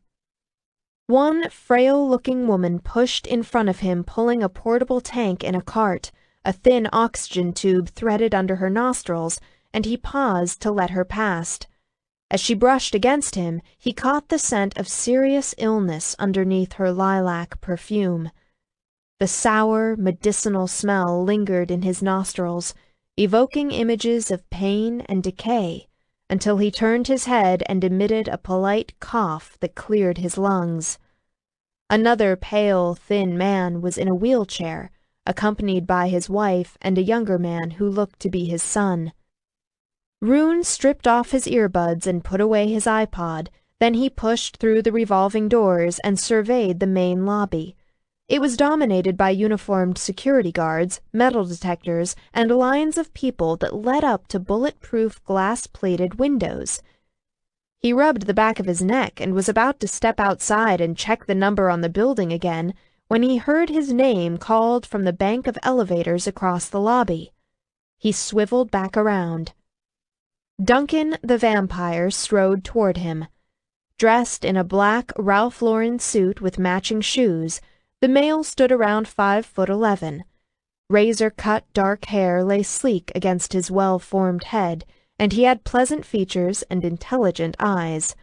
One frail-looking woman pushed in front of him, pulling a portable tank in a cart, a thin oxygen tube threaded under her nostrils, and he paused to let her past. As she brushed against him, he caught the scent of serious illness underneath her lilac perfume. The sour, medicinal smell lingered in his nostrils, evoking images of pain and decay, until he turned his head and emitted a polite cough that cleared his lungs. Another pale, thin man was in a wheelchair, accompanied by his wife and a younger man who looked to be his son. Rune stripped off his earbuds and put away his iPod, then he pushed through the revolving doors and surveyed the main lobby. It was dominated by uniformed security guards, metal detectors, and lines of people that led up to bulletproof glass-plated windows. He rubbed the back of his neck and was about to step outside and check the number on the building again when he heard his name called from the bank of elevators across the lobby. He swiveled back around. Duncan the vampire strode toward him. Dressed in a black Ralph Lauren suit with matching shoes, the male stood around 5'11". Razor-cut dark hair lay sleek against his well-formed head, and he had pleasant features and intelligent eyes.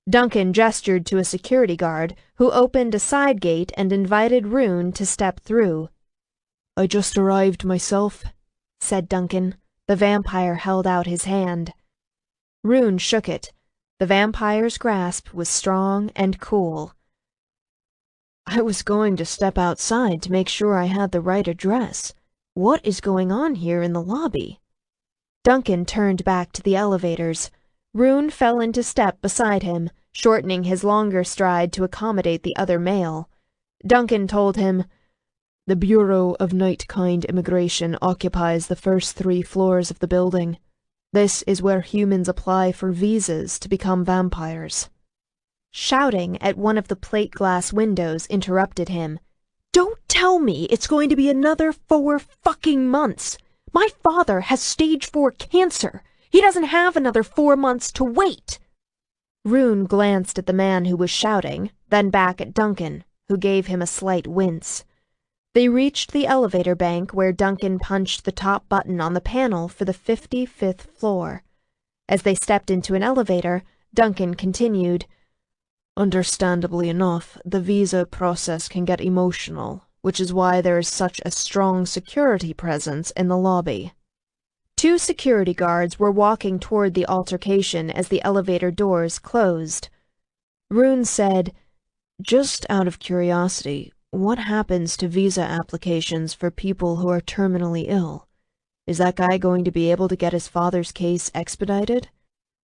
Duncan gestured to a security guard, who opened a side gate and invited Rune to step through. "I just arrived myself," said Duncan. The vampire held out his hand. Rune shook it. The vampire's grasp was strong and cool. "I was going to step outside to make sure I had the right address. What is going on here in the lobby?" Duncan turned back to the elevators. Rune fell into step beside him, shortening his longer stride to accommodate the other male. Duncan told him, "The Bureau of Night-Kind Immigration occupies the first 3 floors of the building. This is where humans apply for visas to become vampires." Shouting at one of the plate-glass windows interrupted him. "Don't tell me it's going to be another 4 fucking months! My father has stage 4 cancer! He doesn't have another 4 months to wait!" Rune glanced at the man who was shouting, then back at Duncan, who gave him a slight wince. They reached the elevator bank where Duncan punched the top button on the panel for the 55th floor. As they stepped into an elevator, Duncan continued, "Understandably enough, the visa process can get emotional. which is why there is such a strong security presence in the lobby. 2 security guards were walking toward the altercation as the elevator doors closed. Rune said, "Just out of curiosity, what happens to visa applications for people who are terminally ill? Is that guy going to be able to get his father's case expedited?"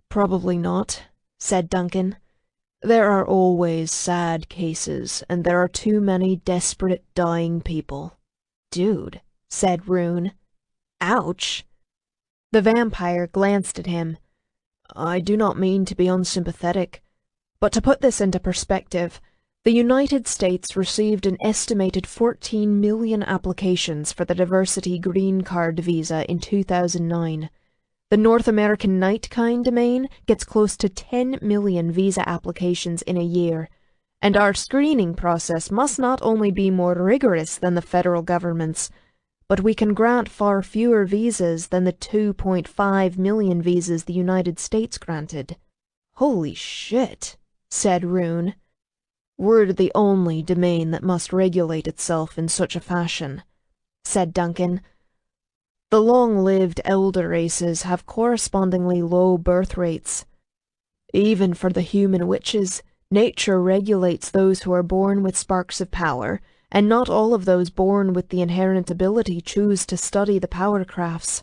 "Probably not," said Duncan. "There are always sad cases, and there are too many desperate dying people." "Dude," said Rune. "Ouch." The vampire glanced at him. "I do not mean to be unsympathetic, but to put this into perspective, the United States received an estimated 14 million applications for the Diversity Green Card visa in 2009. The North American Night-Kind domain gets close to 10 million visa applications in a year, and our screening process must not only be more rigorous than the federal government's, but we can grant far fewer visas than the 2.5 million visas the United States granted." "Holy shit," said Rune. "We're the only domain that must regulate itself in such a fashion," said Duncan. "The long-lived elder races have correspondingly low birth rates. Even for the human witches, nature regulates those who are born with sparks of power, and not all of those born with the inherent ability choose to study the power crafts.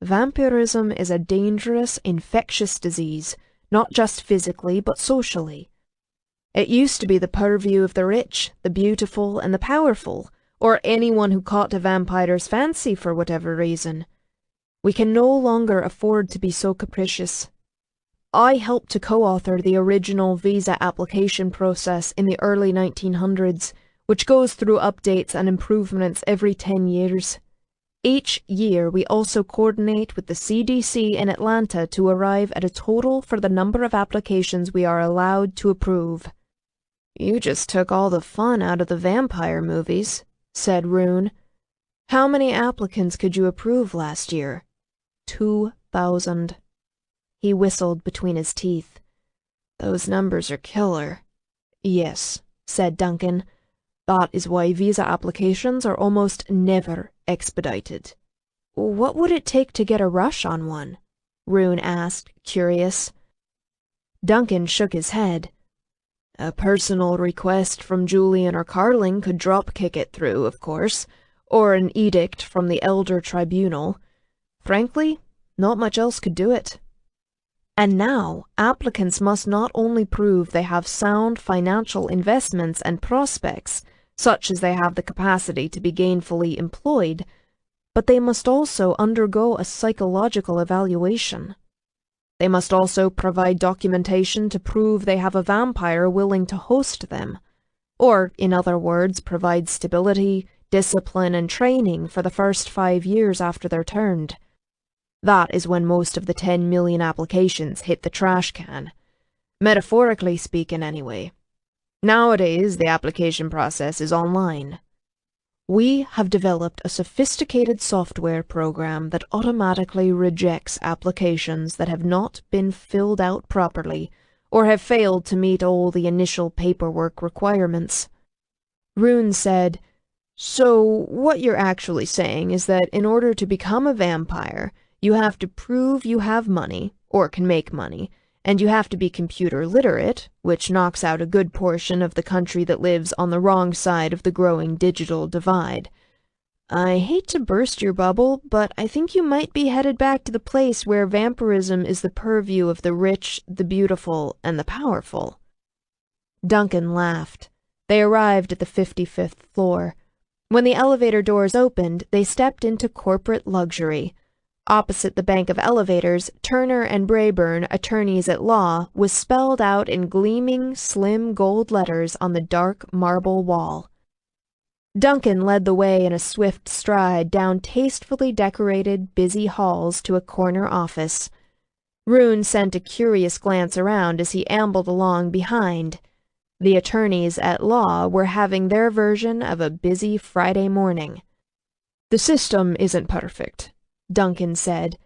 Vampirism is a dangerous, infectious disease, not just physically, but socially. It used to be the purview of the rich, the beautiful, and the powerful, or anyone who caught a vampire's fancy for whatever reason. We can no longer afford to be so capricious. I helped to co-author the original visa application process in the early 1900s, which goes through updates and improvements every 10 years. Each year we also coordinate with the CDC in Atlanta to arrive at a total for the number of applications we are allowed to approve." "You just took all the fun out of the vampire movies," said Rune. "How many applicants could you approve last year?" 2,000. He whistled between his teeth. "Those numbers are killer." "Yes," said Duncan. "That is why visa applications are almost never expedited." "What would it take to get a rush on one?" Rune asked, curious. Duncan shook his head. "A personal request from Julian or Carling could drop-kick it through, of course, or an edict from the Elder Tribunal. Frankly, not much else could do it." "And now, applicants must not only prove they have sound financial investments and prospects, such as they have the capacity to be gainfully employed, but they must also undergo a psychological evaluation. They must also provide documentation to prove they have a vampire willing to host them, or, in other words, provide stability, discipline, and training for the first 5 years after they're turned. That is when most of the 10 million applications hit the trash can. Metaphorically speaking, anyway. Nowadays, the application process is online. We have developed a sophisticated software program that automatically rejects applications that have not been filled out properly or have failed to meet all the initial paperwork requirements." Rune said, "So what you're actually saying is that in order to become a vampire, you have to prove you have money, or can make money, and you have to be computer literate, which knocks out a good portion of the country that lives on the wrong side of the growing digital divide. I hate to burst your bubble, but I think you might be headed back to the place where vampirism is the purview of the rich, the beautiful, and the powerful." Duncan laughed. They arrived at the 55th floor. When the elevator doors opened, they stepped into corporate luxury. Opposite the bank of elevators, Turner and Brayburn, attorneys at law, was spelled out in gleaming, slim gold letters on the dark marble wall. Duncan led the way in a swift stride down tastefully decorated, busy halls to a corner office. Rune sent a curious glance around as he ambled along behind. The attorneys at law were having their version of a busy Friday morning. "The system isn't perfect," Duncan said.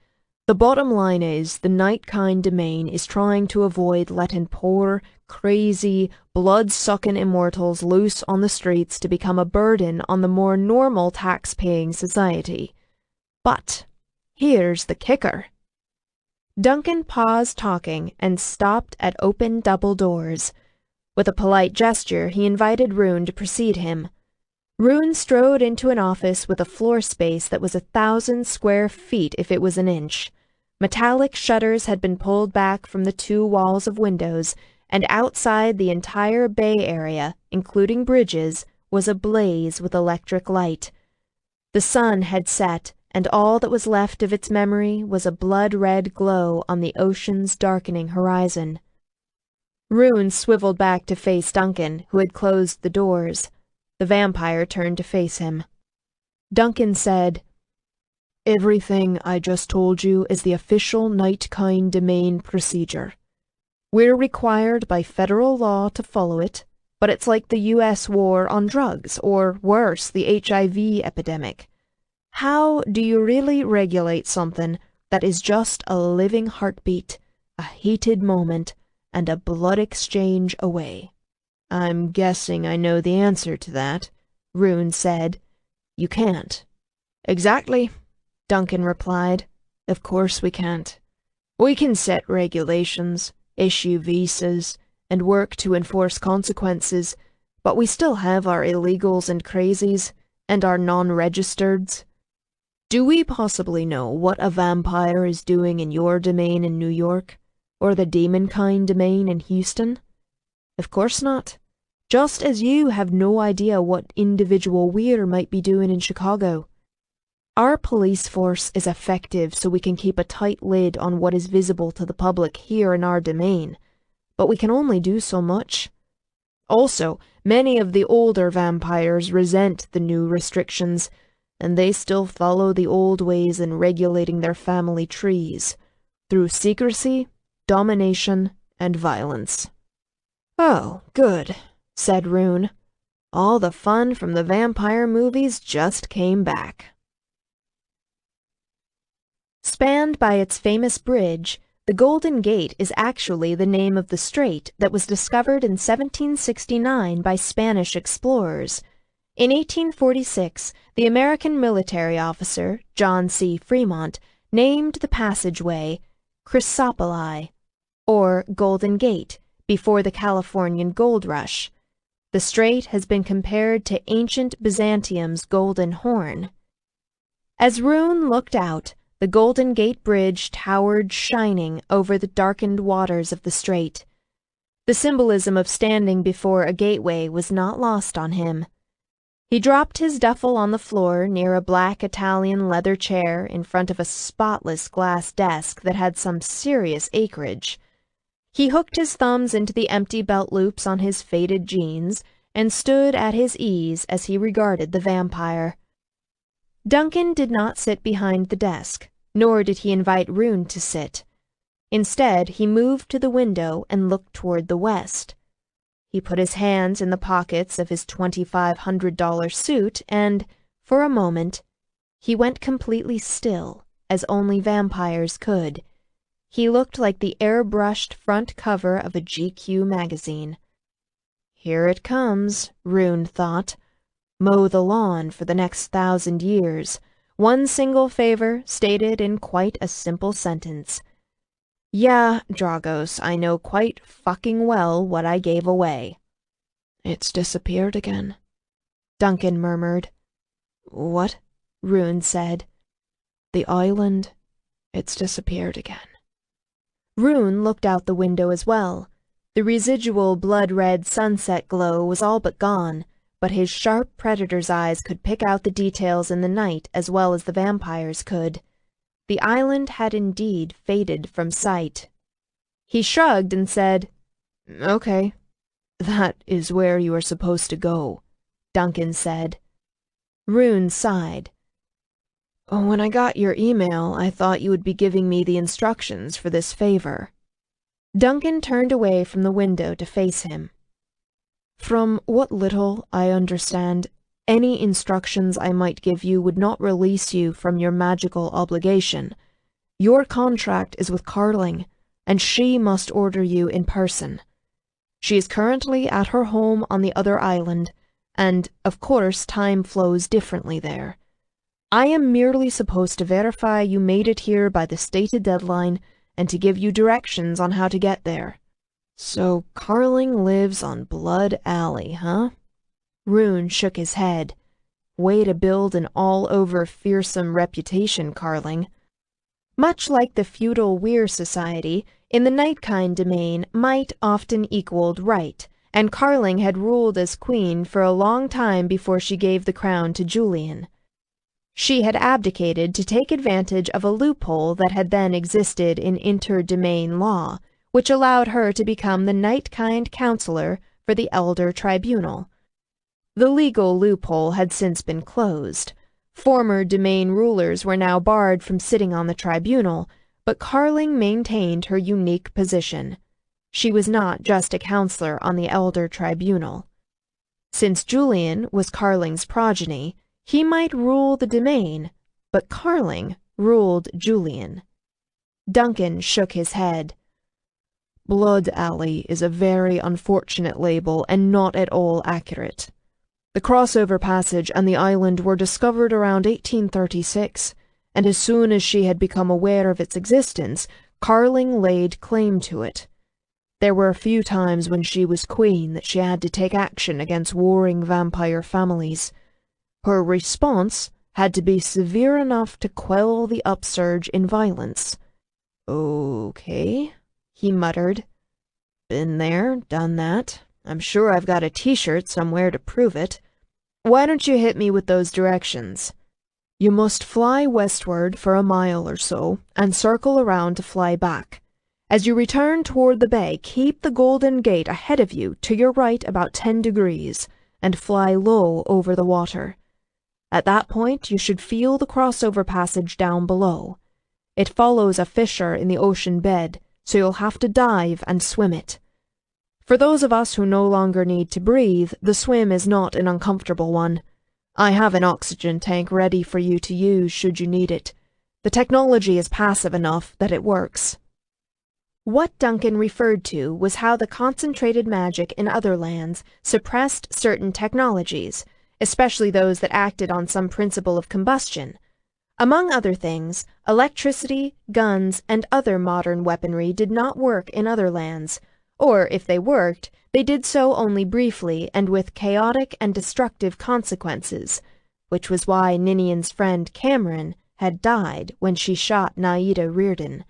The bottom line is the night-kind domain is trying to avoid letting poor, crazy, blood-sucking immortals loose on the streets to become a burden on the more normal tax-paying society. But here's the kicker. Duncan paused talking and stopped at open double doors. With a polite gesture, he invited Rune to precede him. Rune strode into an office with a floor space that was 1,000 square feet if it was an inch. Metallic shutters had been pulled back from the 2 walls of windows, and outside the entire bay area, including bridges, was ablaze with electric light. The sun had set, and all that was left of its memory was a blood-red glow on the ocean's darkening horizon. Rune swiveled back to face Duncan, who had closed the doors. The vampire turned to face him. Duncan said, "Everything I just told you is the official night-kind domain procedure. We're required by federal law to follow it, but it's like the U.S. war on drugs, or worse, the HIV epidemic. How do you really regulate something that is just a living heartbeat, a heated moment, and a blood exchange away?" "I'm guessing I know the answer to that," Rune said. "You can't." "Exactly," Duncan replied. "Of course we can't. We can set regulations, issue visas, and work to enforce consequences, but we still have our illegals and crazies, and our non-registereds. Do we possibly know what a vampire is doing in your domain in New York, or the demon-kind domain in Houston? Of course not. Just as you have no idea what individual weir might be doing in Chicago. Our police force is effective so we can keep a tight lid on what is visible to the public here in our domain, but we can only do so much. Also, many of the older vampires resent the new restrictions, and they still follow the old ways in regulating their family trees, through secrecy, domination, and violence." "Oh, good," said Rune. "All the fun from the vampire movies just came back." Spanned by its famous bridge, the Golden Gate is actually the name of the strait that was discovered in 1769 by Spanish explorers. In 1846, the American military officer, John C. Fremont, named the passageway Chrysopoli, or Golden Gate, before the Californian gold rush. The strait has been compared to ancient Byzantium's Golden Horn. As Rune looked out, the Golden Gate Bridge towered shining over the darkened waters of the strait. The symbolism of standing before a gateway was not lost on him. He dropped his duffel on the floor near a black Italian leather chair in front of a spotless glass desk that had some serious acreage. He hooked his thumbs into the empty belt loops on his faded jeans and stood at his ease as he regarded the vampire. Duncan did not sit behind the desk, nor did he invite Rune to sit. Instead, he moved to the window and looked toward the west. He put his hands in the pockets of his $2,500 suit and, for a moment, he went completely still, as only vampires could. He looked like the airbrushed front cover of a GQ magazine. "Here it comes," Rune thought. "Mow the lawn for the next 1,000 years. One single favor stated in quite a simple sentence. Yeah, Dragos, I know quite fucking well what I gave away." "It's disappeared again," Duncan murmured. "What?" Rune said. "The island, it's disappeared again." Rune looked out the window as well. The residual blood-red sunset glow was all but gone, but his sharp predator's eyes could pick out the details in the night as well as the vampires could. The island had indeed faded from sight. He shrugged and said, "Okay, that is where you are supposed to go," Duncan said. Rune sighed. "When I got your email, I thought you would be giving me the instructions for this favor." Duncan turned away from the window to face him. "From what little I understand, any instructions I might give you would not release you from your magical obligation. Your contract is with Carling, and she must order you in person. She is currently at her home on the other island, and, of course, time flows differently there. I am merely supposed to verify you made it here by the stated deadline and to give you directions on how to get there. So Carling lives on Blood Alley, huh? Rune shook his head. Way to build an all-over fearsome reputation, Carling. Much like the feudal Weir society, in the Nightkind domain, might often equaled right, and Carling had ruled as queen for a long time before she gave the crown to Julian. She had abdicated to take advantage of a loophole that had then existed in inter-domain law, which allowed her to become the Nightkind counselor for the Elder Tribunal. The legal loophole had since been closed. Former domain rulers were now barred from sitting on the tribunal, but Carling maintained her unique position. She was not just a counselor on the Elder Tribunal. Since Julian was Carling's progeny, he might rule the domain, but Carling ruled Julian. Duncan shook his head. Blood Alley is a very unfortunate label and not at all accurate. The crossover passage and the island were discovered around 1836, and as soon as she had become aware of its existence, Carling laid claim to it. There were a few times when she was queen that she had to take action against warring vampire families. Her response had to be severe enough to quell the upsurge in violence. Okay, he muttered. Been there, done that. I'm sure I've got a t-shirt somewhere to prove it. Why don't you hit me with those directions? You must fly westward for a mile or so, and circle around to fly back. As you return toward the bay, keep the Golden Gate ahead of you to your right about 10 degrees, and fly low over the water. At that point, you should feel the crossover passage down below. It follows a fissure in the ocean bed, so you'll have to dive and swim it. For those of us who no longer need to breathe, the swim is not an uncomfortable one. I have an oxygen tank ready for you to use should you need it. The technology is passive enough that it works. What Duncan referred to was how the concentrated magic in other lands suppressed certain technologies, especially those that acted on some principle of combustion. Among other things, electricity, guns, and other modern weaponry did not work in other lands, or if they worked, they did so only briefly and with chaotic and destructive consequences, which was why Ninian's friend Cameron had died when she shot Naida Reardon.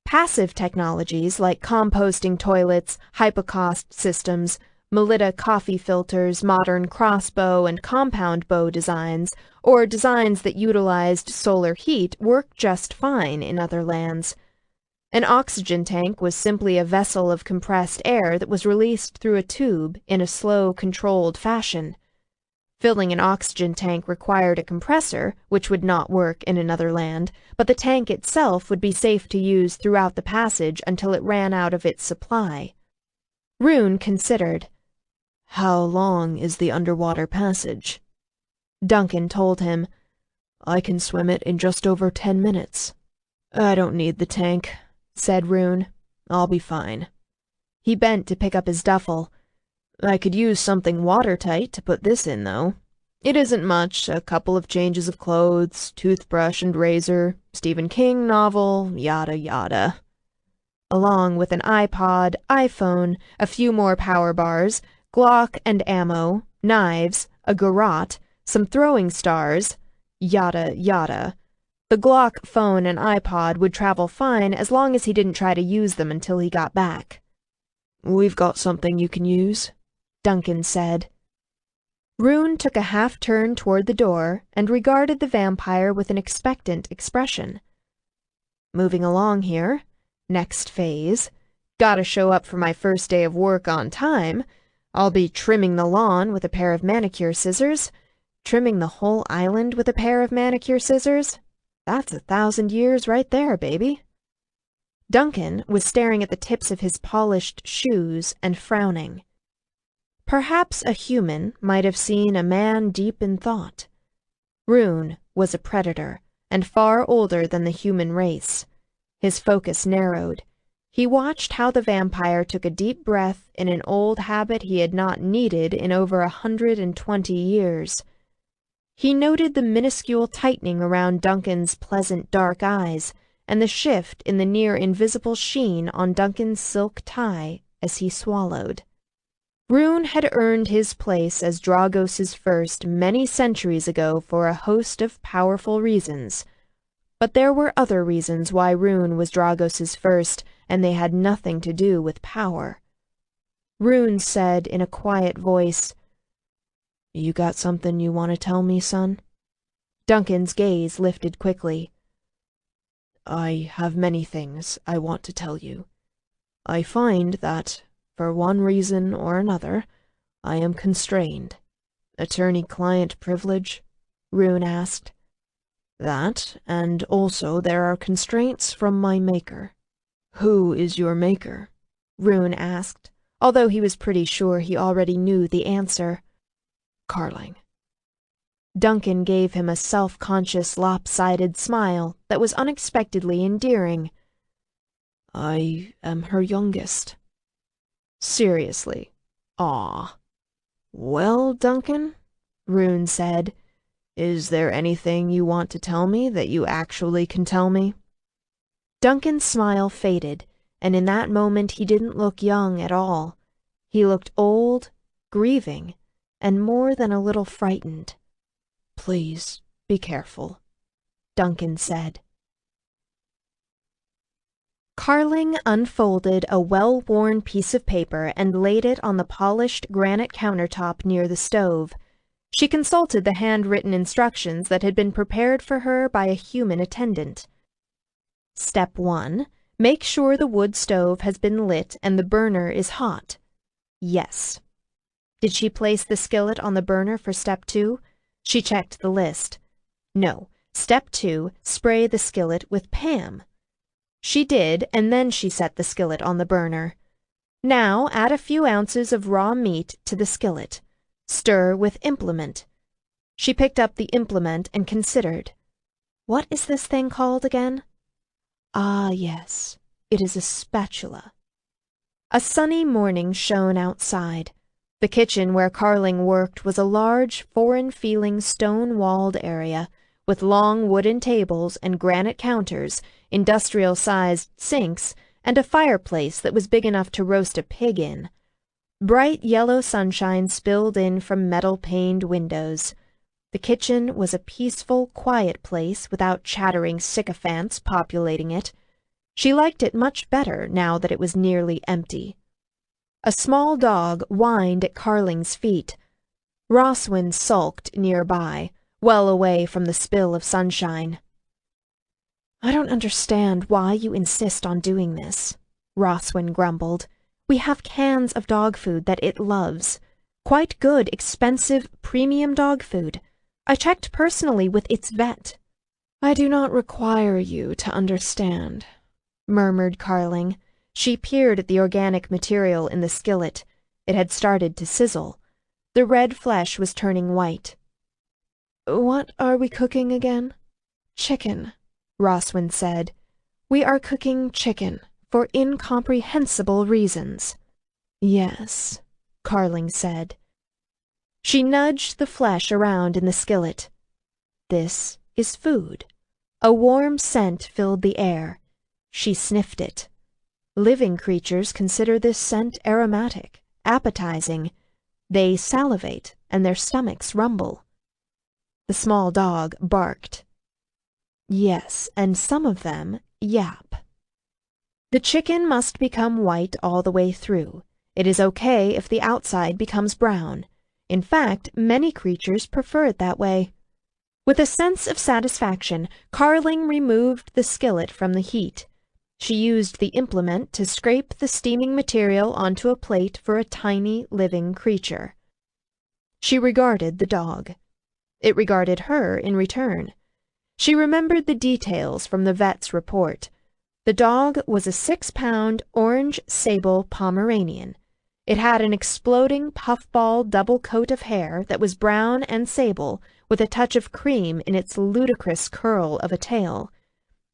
Passive technologies like composting toilets, hypocaust systems, Melita coffee filters, modern crossbow and compound bow designs, or designs that utilized solar heat worked just fine in other lands. An oxygen tank was simply a vessel of compressed air that was released through a tube in a slow, controlled fashion. Filling an oxygen tank required a compressor, which would not work in another land, but the tank itself would be safe to use throughout the passage until it ran out of its supply. Rune considered. How long is the underwater passage? Duncan told him, I can swim it in just over 10 minutes. I don't need the tank, said Rune. I'll be fine. He bent to pick up his duffel. I could use something watertight to put this in, though. It isn't much, a couple of changes of clothes, toothbrush and razor, Stephen King novel, yada yada. Along with an iPod, iPhone, a few more power bars, Glock and ammo, knives, a garrote, some throwing stars, yada yada. The Glock, phone, and iPod would travel fine as long as he didn't try to use them until he got back. We've got something you can use, Duncan said. Rune took a half-turn toward the door and regarded the vampire with an expectant expression. Moving along here. Next phase. Gotta show up for my first day of work on time. I'll be trimming the lawn with a pair of manicure scissors. Trimming the whole island with a pair of manicure scissors. That's 1,000 years right there, baby. Duncan was staring at the tips of his polished shoes and frowning. Perhaps a human might have seen a man deep in thought. Rune was a predator, and far older than the human race. His focus narrowed. He watched how the vampire took a deep breath in an old habit he had not needed in over 120 years. He noted the minuscule tightening around Duncan's pleasant dark eyes, and the shift in the near-invisible sheen on Duncan's silk tie as he swallowed. Rune had earned his place as Dragos's first many centuries ago for a host of powerful reasons. But there were other reasons why Rune was Dragos's first, and they had nothing to do with power. Rune said in a quiet voice, "You got something you want to tell me, son?" Duncan's gaze lifted quickly. "I have many things I want to tell you. I find that, for one reason or another, I am constrained." "Attorney-client privilege?" Rune asked. "That, and also there are constraints from my maker." "Who is your maker?" Rune asked, although he was pretty sure he already knew the answer. "Carling." Duncan gave him a self-conscious, lopsided smile that was unexpectedly endearing. "I am her youngest." "Seriously? Aw." "Well, Duncan," Rune said, "is there anything you want to tell me that you actually can tell me?" Duncan's smile faded, and in that moment he didn't look young at all. He looked old, grieving, and more than a little frightened. "Please, be careful," Duncan said. Carling unfolded a well-worn piece of paper and laid it on the polished granite countertop near the stove. She consulted the handwritten instructions that had been prepared for her by a human attendant. Step 1. Make sure the wood stove has been lit and the burner is hot. Yes. Did she place the skillet on the burner for Step 2? She checked the list. No. Step 2. Spray the skillet with Pam. She did, and then she set the skillet on the burner. Now add a few ounces of raw meat to the skillet. Stir with implement. She picked up the implement and considered. What is this thing called again? Ah, yes, it is a spatula. A sunny morning shone outside. The kitchen where Carling worked was a large, foreign-feeling stone-walled area, with long wooden tables and granite counters, industrial-sized sinks, and a fireplace that was big enough to roast a pig in. Bright yellow sunshine spilled in from metal-paned windows. The kitchen was a peaceful, quiet place without chattering sycophants populating it. She liked it much better now that it was nearly empty. A small dog whined at Carling's feet. Roswin sulked nearby, well away from the spill of sunshine. "I don't understand why you insist on doing this," Roswin grumbled. "We have cans of dog food that it loves. Quite good, expensive, premium dog food. I checked personally with its vet." "I do not require you to understand," murmured Carling. She peered at the organic material in the skillet. It had started to sizzle. The red flesh was turning white. "What are we cooking again?" "Chicken," Roswin said. "We are cooking chicken, for incomprehensible reasons." "Yes," Carling said. She nudged the flesh around in the skillet. "This is food." A warm scent filled the air. She sniffed it. Living creatures consider this scent aromatic, appetizing. They salivate, and their stomachs rumble. The small dog barked. Yes, and some of them yap. The chicken must become white all the way through. It is okay if the outside becomes brown. In fact, many creatures prefer it that way. With a sense of satisfaction, Carling removed the skillet from the heat. She used the implement to scrape the steaming material onto a plate for a tiny, living creature. She regarded the dog. It regarded her in return. She remembered the details from the vet's report. The dog was a 6-pound orange sable Pomeranian. It had an exploding puffball double coat of hair that was brown and sable, with a touch of cream in its ludicrous curl of a tail.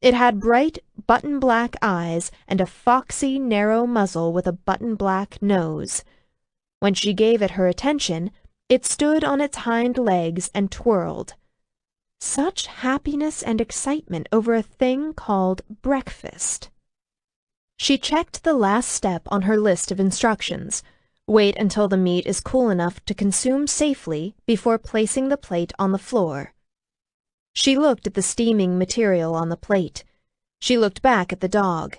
It had bright, button-black eyes and a foxy, narrow muzzle with a button-black nose. When she gave it her attention, it stood on its hind legs and twirled. Such happiness and excitement over a thing called breakfast. She checked the last step on her list of instructions. Wait until the meat is cool enough to consume safely before placing the plate on the floor. She looked at the steaming material on the plate. She looked back at the dog.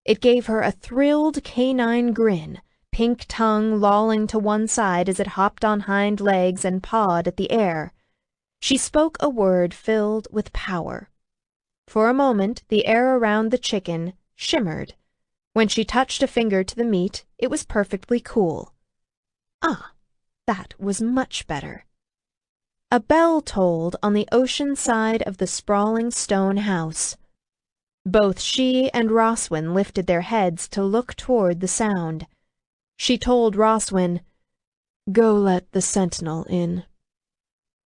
It gave her a thrilled canine grin, pink tongue lolling to one side as it hopped on hind legs and pawed at the air. She spoke a word filled with power. For a moment, the air around the chicken shimmered. When she touched a finger to the meat, it was perfectly cool. Ah, that was much better. A bell tolled on the ocean side of the sprawling stone house. Both she and Roswin lifted their heads to look toward the sound. She told Roswin, "Go let the sentinel in."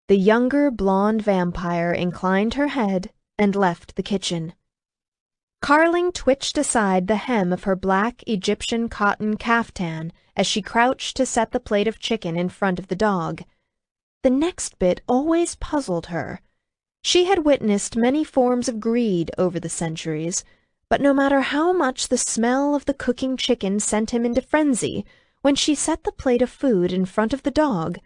The younger blonde vampire inclined her head and left the kitchen. Carling twitched aside the hem of her black Egyptian cotton caftan as she crouched to set the plate of chicken in front of the dog. The next bit always puzzled her. She had witnessed many forms of greed over the centuries, but no matter how much the smell of the cooking chicken sent him into frenzy, when she set the plate of food in front of the dog,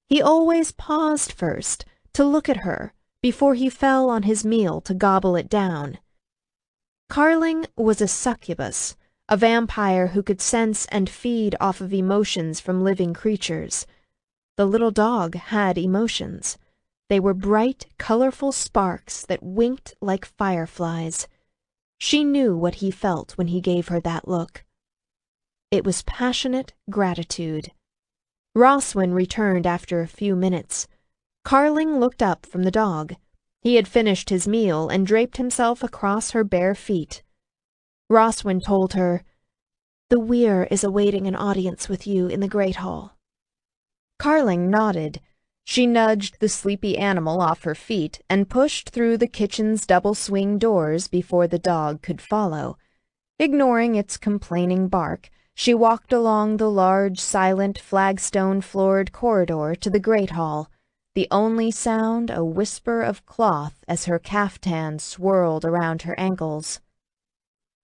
he always paused first to look at her before he fell on his meal to gobble it down. Carling was a succubus, a vampire who could sense and feed off of emotions from living creatures. The little dog had emotions. They were bright, colorful sparks that winked like fireflies. She knew what he felt when he gave her that look. It was passionate gratitude. Roswin returned after a few minutes. Carling looked up from the dog. He had finished his meal and draped himself across her bare feet. Roswin told her, "The weir is awaiting an audience with you in the great hall." Carling nodded. She nudged the sleepy animal off her feet and pushed through the kitchen's double swing doors before the dog could follow. Ignoring its complaining bark, she walked along the large, silent, flagstone-floored corridor to the great hall, the only sound a whisper of cloth as her caftan swirled around her ankles.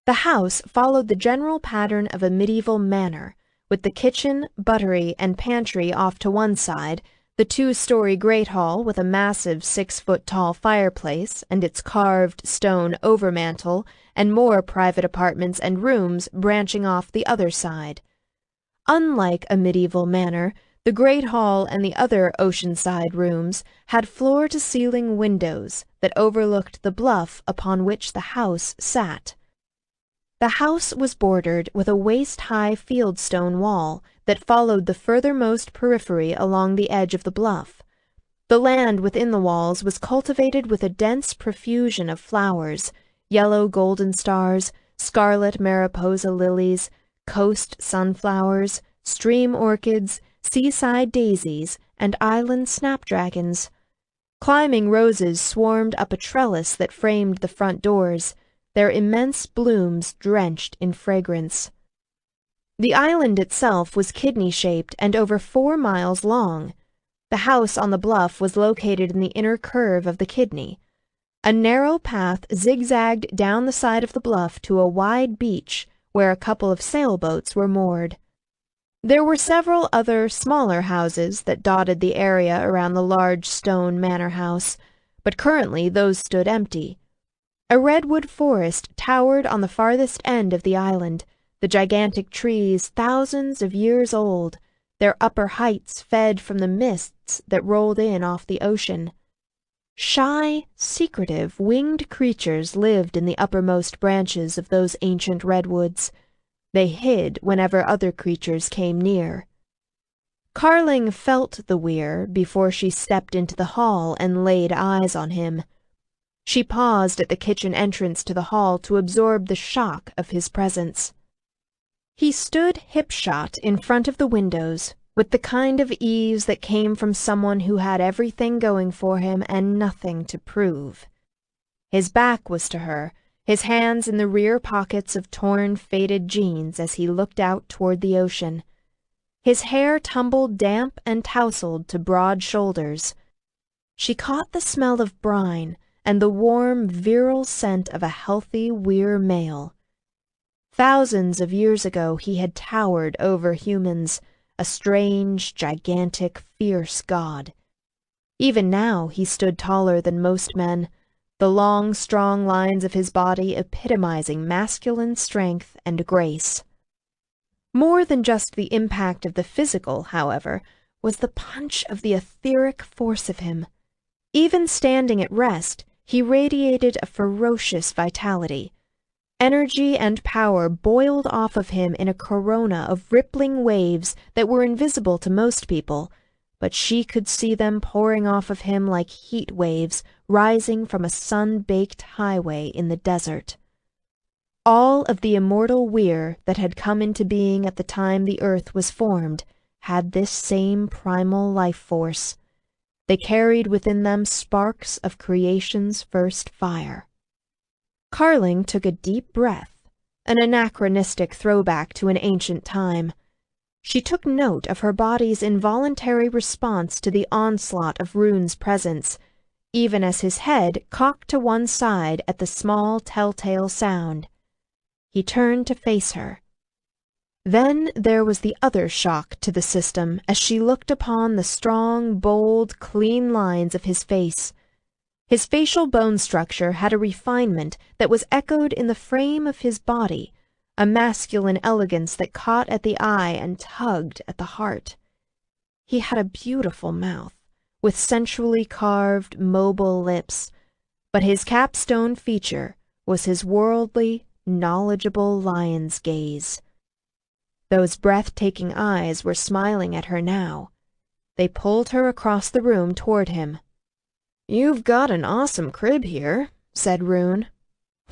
The house followed the general pattern of a medieval manor, with the kitchen, buttery, and pantry off to one side, the two-story great hall with a massive 6-foot-tall fireplace and its carved stone overmantel, and more private apartments and rooms branching off the other side. Unlike a medieval manor, the great hall and the other oceanside rooms had floor-to-ceiling windows that overlooked the bluff upon which the house sat. The house was bordered with a waist-high fieldstone wall that followed the furthermost periphery along the edge of the bluff. The land within the walls was cultivated with a dense profusion of flowers, yellow golden stars, scarlet mariposa lilies, coast sunflowers, stream orchids, seaside daisies, and island snapdragons. Climbing roses swarmed up a trellis that framed the front doors, their immense blooms drenched in fragrance. The island itself was kidney-shaped and over 4 miles long. The house on the bluff was located in the inner curve of the kidney. A narrow path zigzagged down the side of the bluff to a wide beach where a couple of sailboats were moored. There were several other smaller houses that dotted the area around the large stone manor house, but currently those stood empty. A redwood forest towered on the farthest end of the island, the gigantic trees thousands of years old, their upper heights fed from the mists that rolled in off the ocean. Shy, secretive, winged creatures lived in the uppermost branches of those ancient redwoods. They hid whenever other creatures came near. Carling felt the weir before she stepped into the hall and laid eyes on him. She paused at the kitchen entrance to the hall to absorb the shock of his presence. He stood hip-shot in front of the windows, with the kind of ease that came from someone who had everything going for him and nothing to prove. His back was to her, his hands in the rear pockets of torn, faded jeans as he looked out toward the ocean. His hair tumbled damp and tousled to broad shoulders. She caught the smell of brine and the warm, virile scent of a healthy, weir male. Thousands of years ago he had towered over humans, a strange, gigantic, fierce god. Even now he stood taller than most men, the long, strong lines of his body epitomizing masculine strength and grace. More than just the impact of the physical, however, was the punch of the etheric force of him. Even standing at rest, he radiated a ferocious vitality. Energy and power boiled off of him in a corona of rippling waves that were invisible to most people, but she could see them pouring off of him like heat waves rising from a sun-baked highway in the desert. All of the immortal weir that had come into being at the time the earth was formed had this same primal life force. They carried within them sparks of creation's first fire. Carling took a deep breath, an anachronistic throwback to an ancient time. She took note of her body's involuntary response to the onslaught of Rune's presence, even as his head cocked to one side at the small telltale sound. He turned to face her. Then there was the other shock to the system as she looked upon the strong, bold, clean lines of his face. His facial bone structure had a refinement that was echoed in the frame of his body, a masculine elegance that caught at the eye and tugged at the heart. He had a beautiful mouth, with sensually carved, mobile lips, but his capstone feature was his worldly, knowledgeable lion's gaze. Those breathtaking eyes were smiling at her now. They pulled her across the room toward him. "You've got an awesome crib here," said Rune.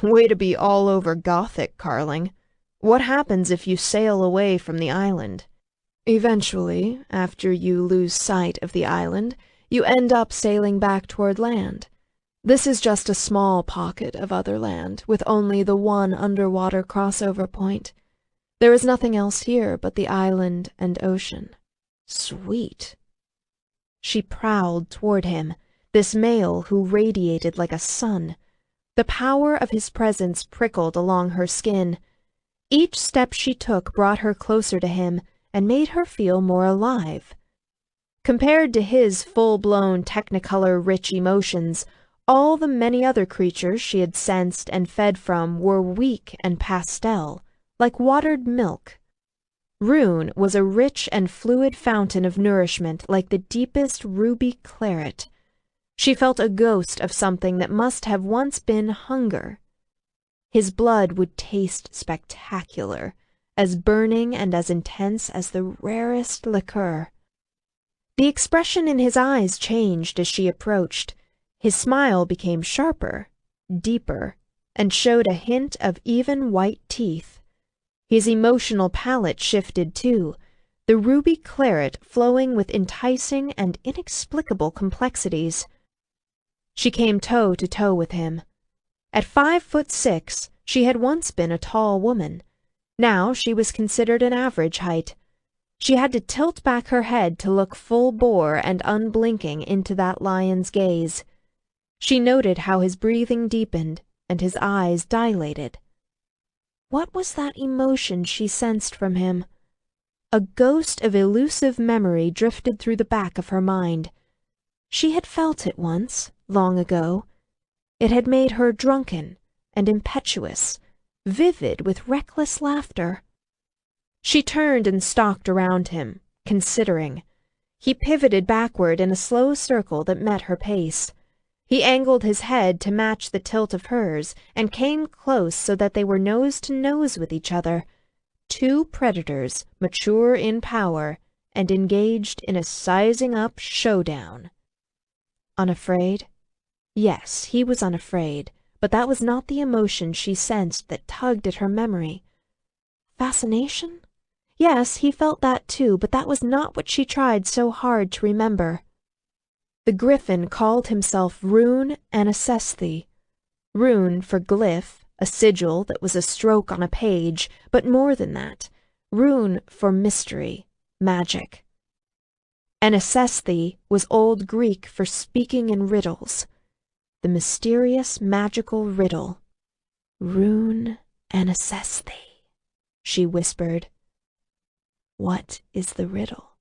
"Way to be all over Gothic, Carling. What happens if you sail away from the island?" "Eventually, after you lose sight of the island, you end up sailing back toward land. This is just a small pocket of other land, with only the one underwater crossover point. There is nothing else here but the island and ocean." "Sweet." She prowled toward him, this male who radiated like a sun. The power of his presence prickled along her skin. Each step she took brought her closer to him and made her feel more alive. Compared to his full-blown technicolor-rich emotions, all the many other creatures she had sensed and fed from were weak and pastel, like watered milk. Rune was a rich and fluid fountain of nourishment like the deepest ruby claret. She felt a ghost of something that must have once been hunger. His blood would taste spectacular, as burning and as intense as the rarest liqueur. The expression in his eyes changed as she approached. His smile became sharper, deeper, and showed a hint of even white teeth. His emotional palate shifted too, the ruby claret flowing with enticing and inexplicable complexities. She came toe to toe with him. At 5'6", she had once been a tall woman. Now she was considered an average height. She had to tilt back her head to look full bore and unblinking into that lion's gaze. She noted how his breathing deepened and his eyes dilated. What was that emotion she sensed from him? A ghost of elusive memory drifted through the back of her mind. She had felt it once, long ago. It had made her drunken and impetuous, vivid with reckless laughter. She turned and stalked around him, considering. He pivoted backward in a slow circle that met her pace. He angled his head to match the tilt of hers and came close so that they were nose to nose with each other. Two predators, mature in power, and engaged in a sizing-up showdown. Unafraid? Yes, he was unafraid, but that was not the emotion she sensed that tugged at her memory. Fascination? Yes, he felt that too, but that was not what she tried so hard to remember. The griffin called himself Rune Anasesthi. Rune for glyph, a sigil that was a stroke on a page, but more than that, rune for mystery, magic. Anasesthi was Old Greek for speaking in riddles. The mysterious magical riddle. Rune Anasesthi, she whispered. What is the riddle?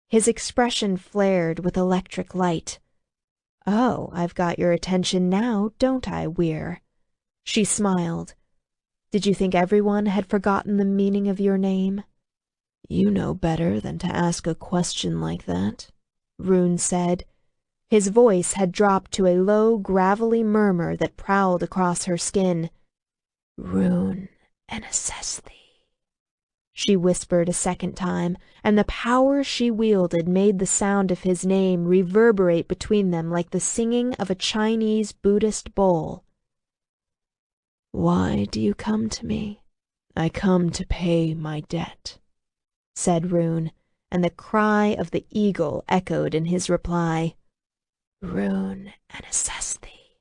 His expression flared with electric light. Oh, I've got your attention now, don't I, Weir? She smiled. Did you think everyone had forgotten the meaning of your name? You know better than to ask a question like that, Rune said. His voice had dropped to a low, gravelly murmur that prowled across her skin. Rune Anasesthi, she whispered a second time, and the power she wielded made the sound of his name reverberate between them like the singing of a Chinese Buddhist bowl. Why do you come to me? I come to pay my debt, said Rune, and the cry of the eagle echoed in his reply. Rune Anasesthi,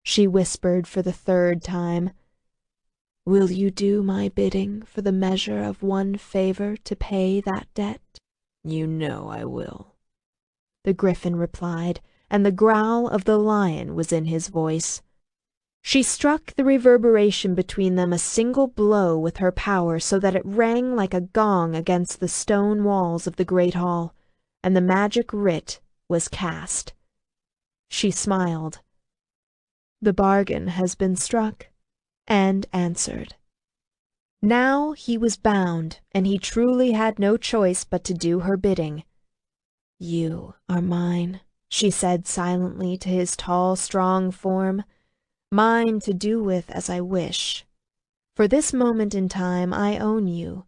she whispered for the third time. Will you do my bidding for the measure of one favor to pay that debt? You know I will, the griffin replied, and the growl of the lion was in his voice. She struck the reverberation between them a single blow with her power so that it rang like a gong against the stone walls of the great hall, and the magic writ was cast. She smiled. The bargain has been struck, and answered. Now he was bound, and he truly had no choice but to do her bidding. You are mine, she said silently to his tall, strong form. Mine to do with as I wish. For this moment in time I own you.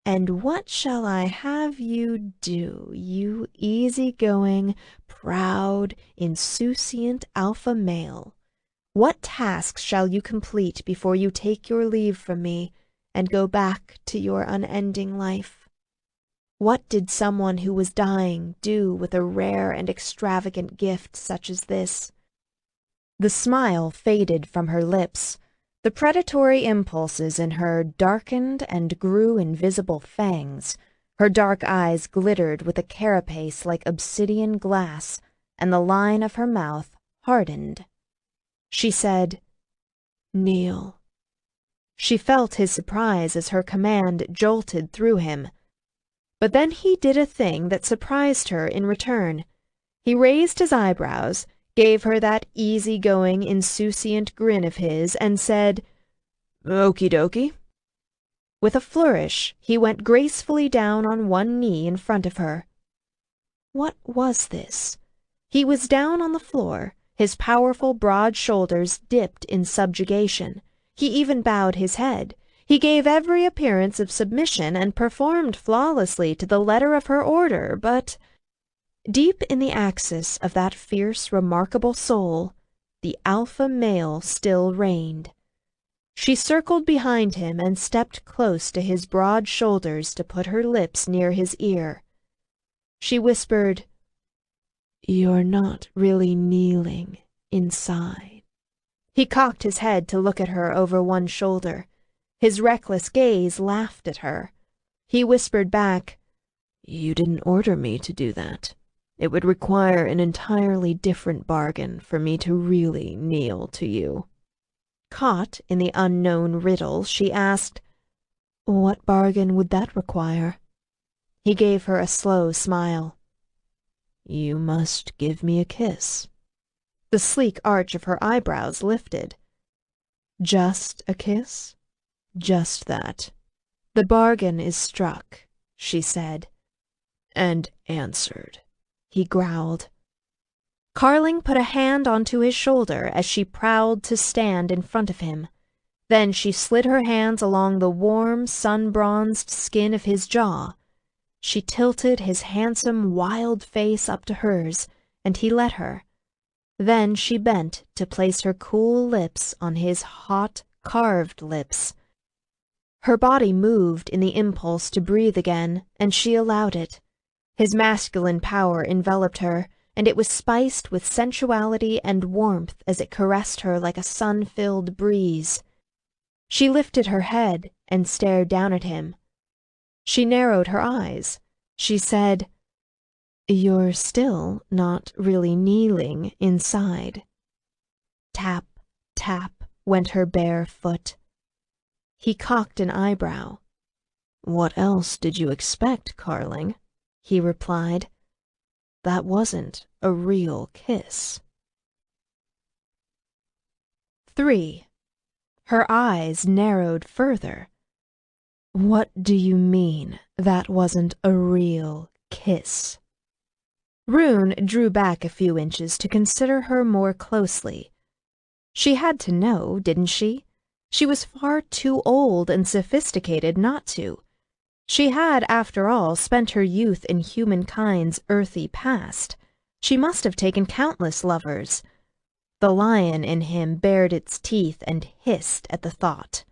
And what shall I have you do, you easy-going, proud, insouciant alpha male? What tasks shall you complete before you take your leave from me and go back to your unending life? What did someone who was dying do with a rare and extravagant gift such as this? The smile faded from her lips. The predatory impulses in her darkened and grew invisible fangs. Her dark eyes glittered with a carapace like obsidian glass, and the line of her mouth hardened. She said, Kneel. She felt his surprise as her command jolted through him. But then he did a thing that surprised her in return. He raised his eyebrows, gave her that easy-going, insouciant grin of his, and said, Okie dokie. With a flourish, he went gracefully down on one knee in front of her. What was this? He was down on the floor, his powerful broad shoulders dipped in subjugation. He even bowed his head. He gave every appearance of submission and performed flawlessly to the letter of her order, but deep in the axis of that fierce, remarkable soul, the alpha male still reigned. She circled behind him and stepped close to his broad shoulders to put her lips near his ear. She whispered, You're not really kneeling inside. He cocked his head to look at her over one shoulder. His reckless gaze laughed at her. He whispered back, You didn't order me to do that. It would require an entirely different bargain for me to really kneel to you. Caught in the unknown riddle, she asked, What bargain would that require? He gave her a slow smile. You must give me a kiss. The sleek arch of her eyebrows lifted. Just a kiss? Just that. The bargain is struck, she said. And answered, he growled. Carling put a hand onto his shoulder as she prowled to stand in front of him. Then she slid her hands along the warm, sun-bronzed skin of his jaw. She tilted his handsome, wild face up to hers, and he let her. Then she bent to place her cool lips on his hot, carved lips. Her body moved in the impulse to breathe again, and she allowed it. His masculine power enveloped her, and it was spiced with sensuality and warmth as it caressed her like a sun-filled breeze. She lifted her head and stared down at him. She narrowed her eyes. She said, "You're still not really kneeling inside." Tap, tap went her bare foot. He cocked an eyebrow. "What else did you expect, Carling?" he replied. "That wasn't a real kiss." 3. Her eyes narrowed further. "What do you mean, that wasn't a real kiss?" Rune drew back a few inches to consider her more closely. She had to know, didn't she? She was far too old and sophisticated not to. She had, after all, spent her youth in humankind's earthy past. She must have taken countless lovers. The lion in him bared its teeth and hissed at the thought.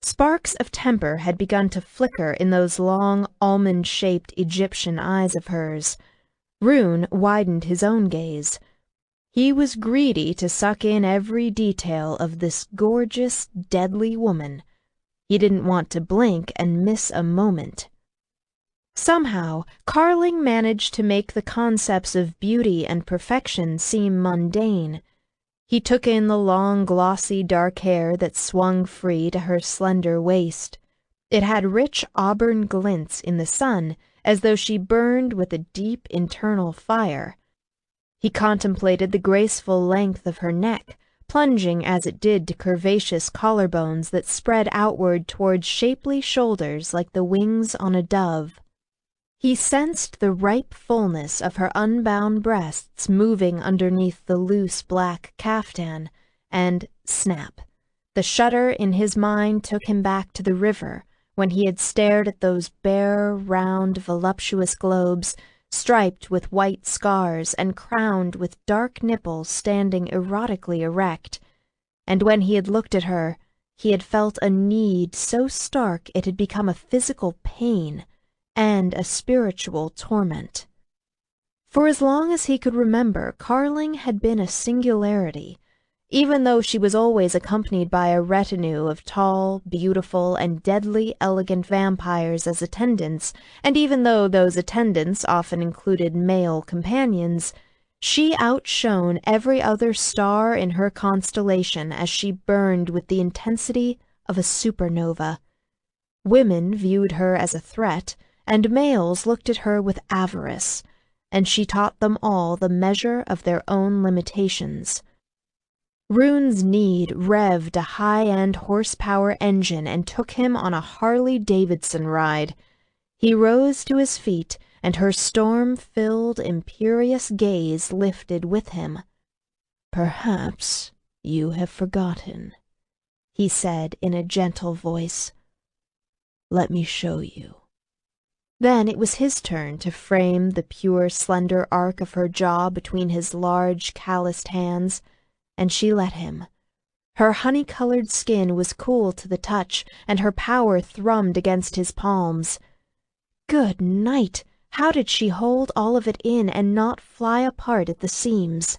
Sparks of temper had begun to flicker in those long, almond-shaped Egyptian eyes of hers. Rune widened his own gaze. He was greedy to suck in every detail of this gorgeous, deadly woman. He didn't want to blink and miss a moment. Somehow, Carling managed to make the concepts of beauty and perfection seem mundane. He took in the long, glossy, dark hair that swung free to her slender waist. It had rich auburn glints in the sun, as though she burned with a deep internal fire. He contemplated the graceful length of her neck, plunging as it did to curvaceous collarbones that spread outward towards shapely shoulders like the wings on a dove. He sensed the ripe fullness of her unbound breasts moving underneath the loose black caftan, and snap. The shudder in his mind took him back to the river, when he had stared at those bare, round, voluptuous globes, striped with white scars and crowned with dark nipples standing erotically erect, and when he had looked at her, he had felt a need so stark it had become a physical pain and a spiritual torment. For as long as he could remember, Carling had been a singularity, even though she was always accompanied by a retinue of tall, beautiful, and deadly elegant vampires as attendants, and even though those attendants often included male companions, she outshone every other star in her constellation as she burned with the intensity of a supernova. Women viewed her as a threat, and males looked at her with avarice, and she taught them all the measure of their own limitations. Rune's need revved a high-end horsepower engine and took him on a Harley-Davidson ride. He rose to his feet, and her storm-filled, imperious gaze lifted with him. "Perhaps you have forgotten," he said in a gentle voice. "Let me show you." Then it was his turn to frame the pure, slender arc of her jaw between his large, calloused hands, and she let him. Her honey-colored skin was cool to the touch, and her power thrummed against his palms. Good night! How did she hold all of it in and not fly apart at the seams?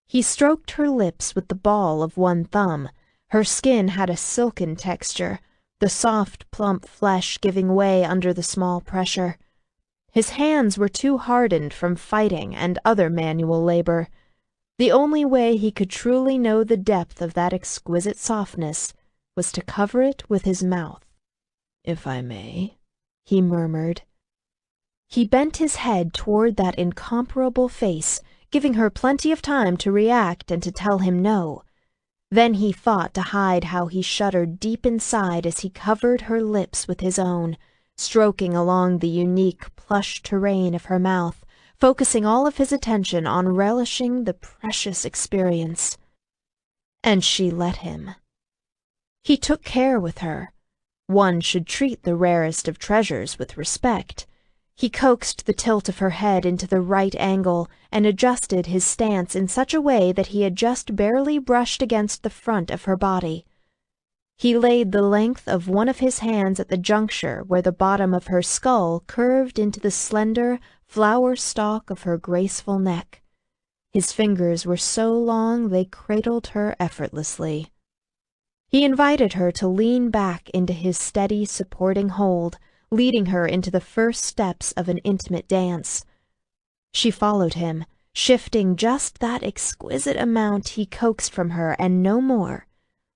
He stroked her lips with the ball of one thumb. Her skin had a silken texture, the soft, plump flesh giving way under the small pressure. His hands were too hardened from fighting and other manual labor. The only way he could truly know the depth of that exquisite softness was to cover it with his mouth. "If I may," he murmured. He bent his head toward that incomparable face, giving her plenty of time to react and to tell him no. Then he fought to hide how he shuddered deep inside as he covered her lips with his own, stroking along the unique plush terrain of her mouth, focusing all of his attention on relishing the precious experience. And she let him. He took care with her. One should treat the rarest of treasures with respect. He coaxed the tilt of her head into the right angle and adjusted his stance in such a way that he had just barely brushed against the front of her body. He laid the length of one of his hands at the juncture where the bottom of her skull curved into the slender flower stalk of her graceful neck. His fingers were so long they cradled her effortlessly. He invited her to lean back into his steady, supporting hold, leading her into the first steps of an intimate dance. She followed him, shifting just that exquisite amount he coaxed from her and no more,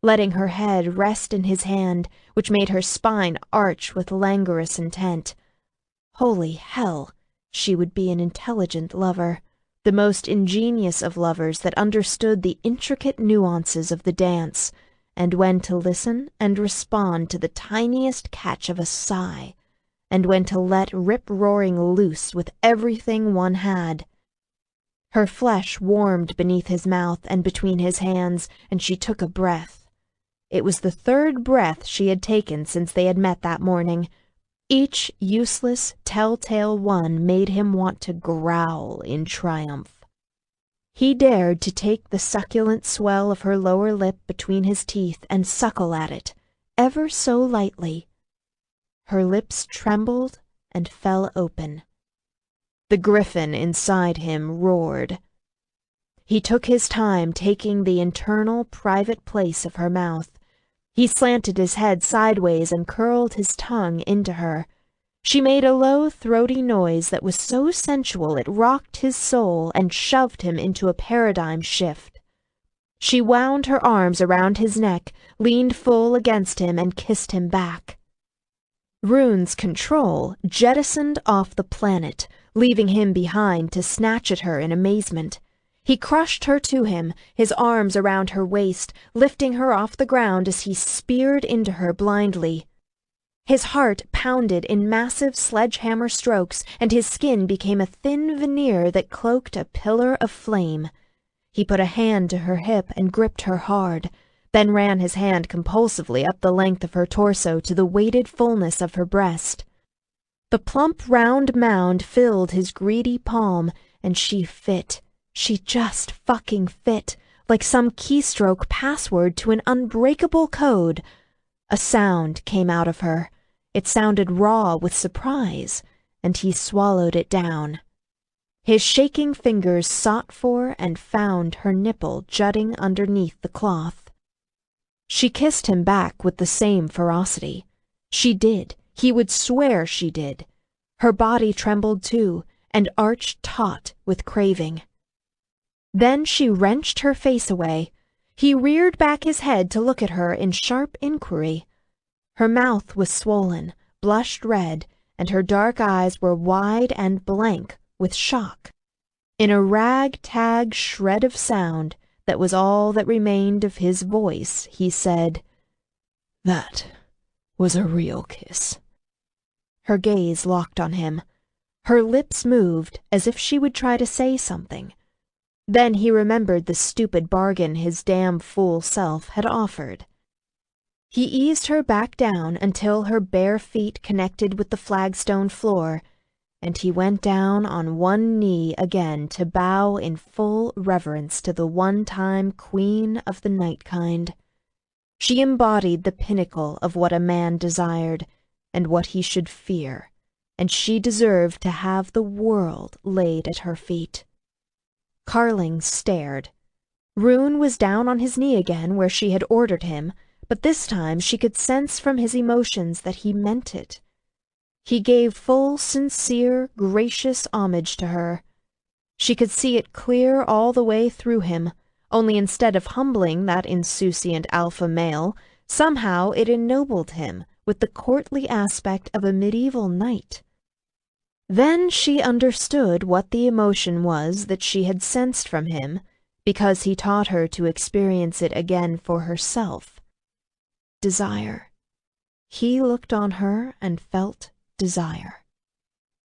letting her head rest in his hand, which made her spine arch with languorous intent. Holy hell, she would be an intelligent lover, the most ingenious of lovers that understood the intricate nuances of the dance, and when to listen and respond to the tiniest catch of a sigh, and when to let rip-roaring loose with everything one had. Her flesh warmed beneath his mouth and between his hands, and she took a breath. It was the third breath she had taken since they had met that morning. Each useless, telltale one made him want to growl in triumph. He dared to take the succulent swell of her lower lip between his teeth and suckle at it, ever so lightly. Her lips trembled and fell open. The griffin inside him roared. He took his time taking the internal, private place of her mouth. He slanted his head sideways and curled his tongue into her. She made a low, throaty noise that was so sensual it rocked his soul and shoved him into a paradigm shift. She wound her arms around his neck, leaned full against him, and kissed him back. Rune's control jettisoned off the planet, leaving him behind to snatch at her in amazement. He crushed her to him, his arms around her waist, lifting her off the ground as he speared into her blindly. His heart pounded in massive sledgehammer strokes, and his skin became a thin veneer that cloaked a pillar of flame. He put a hand to her hip and gripped her hard, then ran his hand compulsively up the length of her torso to the weighted fullness of her breast. The plump round mound filled his greedy palm, and she fit. She just fucking fit, like some keystroke password to an unbreakable code. A sound came out of her. It sounded raw with surprise, and he swallowed it down. His shaking fingers sought for and found her nipple jutting underneath the cloth. She kissed him back with the same ferocity. She did. He would swear she did. Her body trembled too, and arched taut with craving. Then she wrenched her face away. He reared back his head to look at her in sharp inquiry. Her mouth was swollen, blushed red, and her dark eyes were wide and blank with shock. In a rag-tag shred of sound that was all that remained of his voice, he said, "That was a real kiss." Her gaze locked on him. Her lips moved as if she would try to say something. Then he remembered the stupid bargain his damn fool self had offered. He eased her back down until her bare feet connected with the flagstone floor, and he went down on one knee again to bow in full reverence to the one-time queen of the night kind. She embodied the pinnacle of what a man desired, and what he should fear, and she deserved to have the world laid at her feet. Carling stared. Rune was down on his knee again where she had ordered him, but this time she could sense from his emotions that he meant it. He gave full, sincere, gracious homage to her. She could see it clear all the way through him, only instead of humbling that insouciant alpha male, somehow it ennobled him with the courtly aspect of a medieval knight. Then she understood what the emotion was that she had sensed from him, because he taught her to experience it again for herself. Desire. He looked on her and felt desire.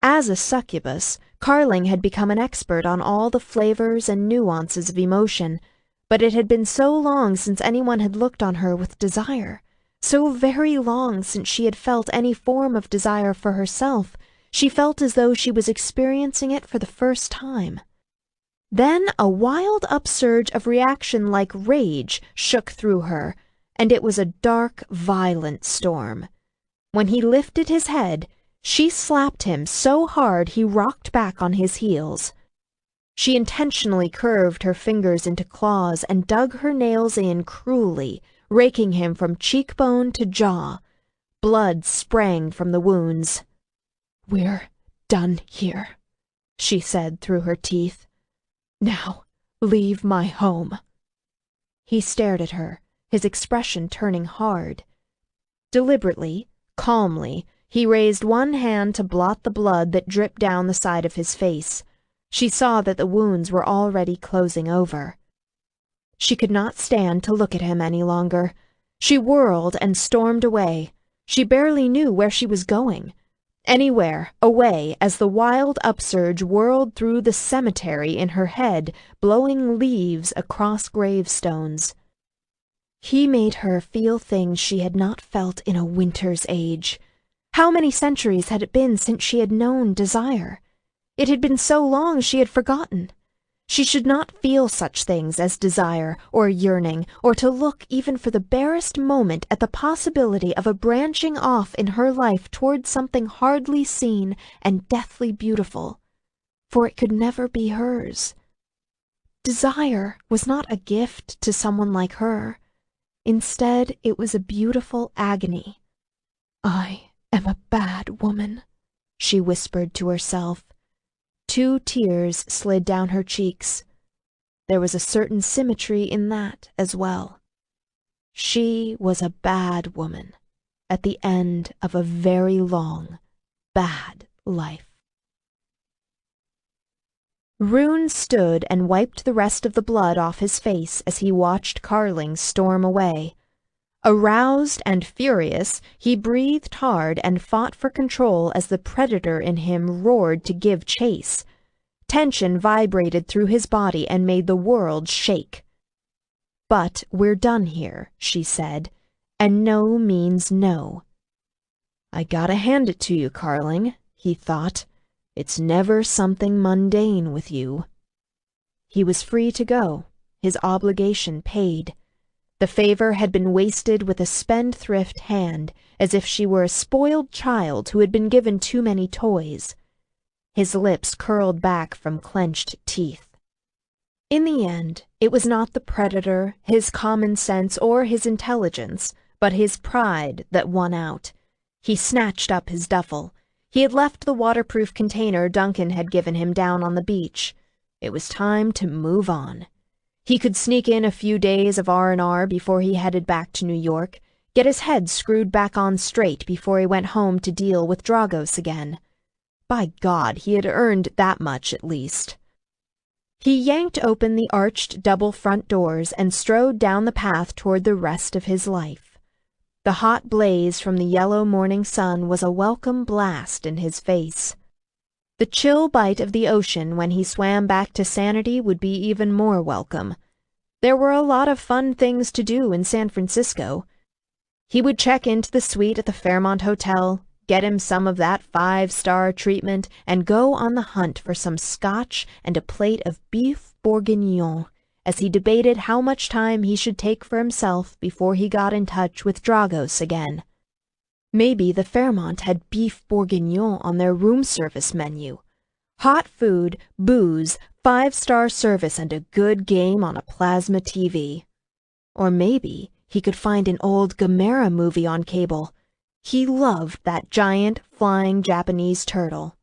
As a succubus, Carling had become an expert on all the flavors and nuances of emotion, but it had been so long since anyone had looked on her with desire, so very long since she had felt any form of desire for herself. She felt as though she was experiencing it for the first time. Then a wild upsurge of reaction like rage shook through her, and it was a dark, violent storm. When he lifted his head, she slapped him so hard he rocked back on his heels. She intentionally curved her fingers into claws and dug her nails in cruelly, raking him from cheekbone to jaw. Blood sprang from the wounds. "We're done here," she said through her teeth. "Now, leave my home." He stared at her, his expression turning hard. Deliberately, calmly, he raised one hand to blot the blood that dripped down the side of his face. She saw that the wounds were already closing over. She could not stand to look at him any longer. She whirled and stormed away. She barely knew where she was going. Anywhere, away, as the wild upsurge whirled through the cemetery in her head, blowing leaves across gravestones. He made her feel things she had not felt in a winter's age. How many centuries had it been since she had known desire? It had been so long she had forgotten. She should not feel such things as desire or yearning, or to look even for the barest moment at the possibility of a branching off in her life toward something hardly seen and deathly beautiful, for it could never be hers. Desire was not a gift to someone like her. Instead, it was a beautiful agony. "I am a bad woman," she whispered to herself. 2 tears slid down her cheeks. There was a certain symmetry in that as well. She was a bad woman, at the end of a very long, bad life. Rune stood and wiped the rest of the blood off his face as he watched Carling storm away. Aroused and furious, he breathed hard and fought for control as the predator in him roared to give chase. Tension vibrated through his body and made the world shake. "But we're done here," she said, and no means no. "I gotta hand it to you, Carling," he thought. "It's never something mundane with you." He was free to go, his obligation paid. The favor had been wasted with a spendthrift hand, as if she were a spoiled child who had been given too many toys. His lips curled back from clenched teeth. In the end, it was not the predator, his common sense, or his intelligence, but his pride that won out. He snatched up his duffel. He had left the waterproof container Duncan had given him down on the beach. It was time to move on. He could sneak in a few days of R&R before he headed back to New York, get his head screwed back on straight before he went home to deal with Dragos again. By God, he had earned that much at least. He yanked open the arched double front doors and strode down the path toward the rest of his life. The hot blaze from the yellow morning sun was a welcome blast in his face. The chill bite of the ocean when he swam back to sanity would be even more welcome. There were a lot of fun things to do in San Francisco. He would check into the suite at the Fairmont Hotel, get him some of that 5-star treatment, and go on the hunt for some scotch and a plate of beef bourguignon, as he debated how much time he should take for himself before he got in touch with Dragos again. Maybe the Fairmont had beef bourguignon on their room service menu. Hot food, booze, 5-star service, and a good game on a plasma TV. Or maybe he could find an old Gamera movie on cable. He loved that giant, flying Japanese turtle.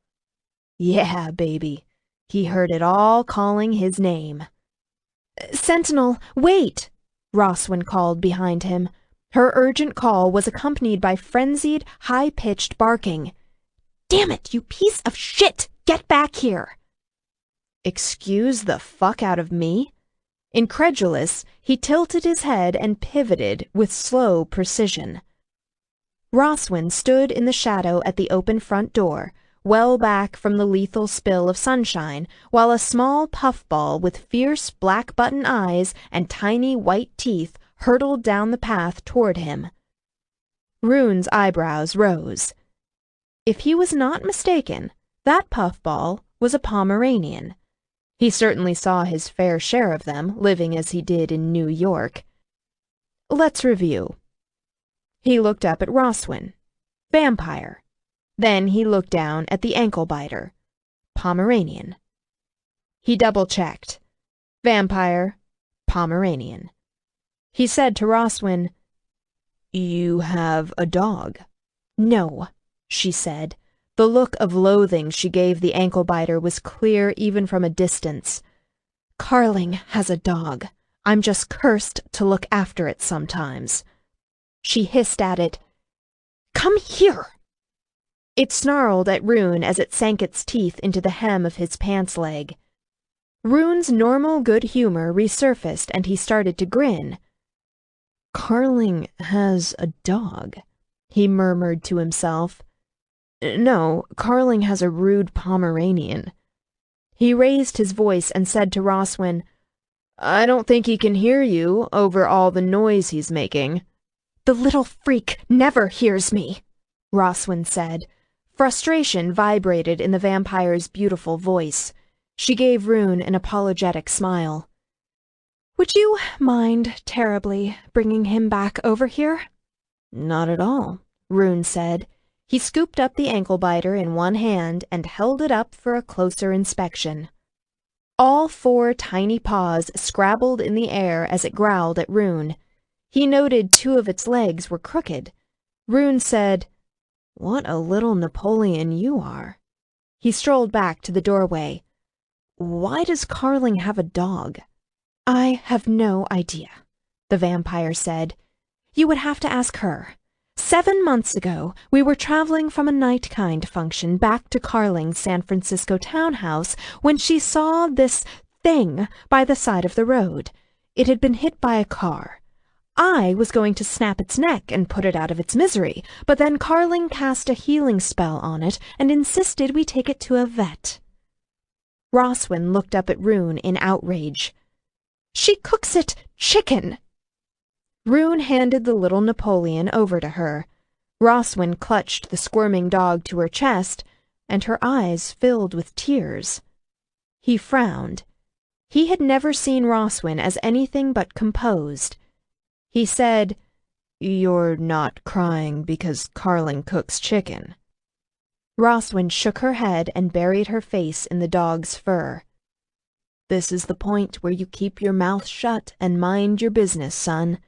Yeah, baby. He heard it all calling his name. "Sentinel, wait!" Roswin called behind him. Her urgent call was accompanied by frenzied, high-pitched barking. "Damn it, you piece of shit! Get back here!" Excuse the fuck out of me? Incredulous, he tilted his head and pivoted with slow precision. Roswin stood in the shadow at the open front door, well back from the lethal spill of sunshine, while a small puffball with fierce black button eyes and tiny white teeth hurtled down the path toward him. Rune's eyebrows rose. If he was not mistaken, that puffball was a Pomeranian. He certainly saw his fair share of them, living as he did in New York. let's review. He looked up at Roswin. Vampire. Then he looked down at the ankle-biter. Pomeranian. He double-checked. Vampire, Pomeranian. He said to Roswin, "You have a dog?" "No," she said. The look of loathing she gave the ankle-biter was clear even from a distance. "Carling has a dog. I'm just cursed to look after it sometimes." She hissed at it, "Come here!" It snarled at Rune as it sank its teeth into the hem of his pants leg. Rune's normal good humor resurfaced and he started to grin. "Carling has a dog," he murmured to himself. "No, Carling has a rude Pomeranian." He raised his voice and said to Roswin, "I don't think he can hear you over all the noise he's making." "The little freak never hears me," Roswin said. Frustration vibrated in the vampire's beautiful voice. She gave Rune an apologetic smile. "Would you mind terribly bringing him back over here?" "Not at all," Rune said. He scooped up the ankle-biter in one hand and held it up for a closer inspection. All 4 tiny paws scrabbled in the air as it growled at Rune. He noted 2 of its legs were crooked. Rune said, "What a little Napoleon you are." He strolled back to the doorway. "Why does Carling have a dog?" "I have no idea," the vampire said. "You would have to ask her. 7 months ago, we were traveling from a night-kind function back to Carling's San Francisco townhouse when she saw this thing by the side of the road. It had been hit by a car. I was going to snap its neck and put it out of its misery, but then Carling cast a healing spell on it and insisted we take it to a vet." Roswin looked up at Rune in outrage. "She cooks it chicken!" Rune handed the little Napoleon over to her. Roswin clutched the squirming dog to her chest, and her eyes filled with tears. He frowned. He had never seen Roswin as anything but composed. He said, "You're not crying because Carling cooks chicken." Roswin shook her head and buried her face in the dog's fur. "This is the point where you keep your mouth shut and mind your business, son.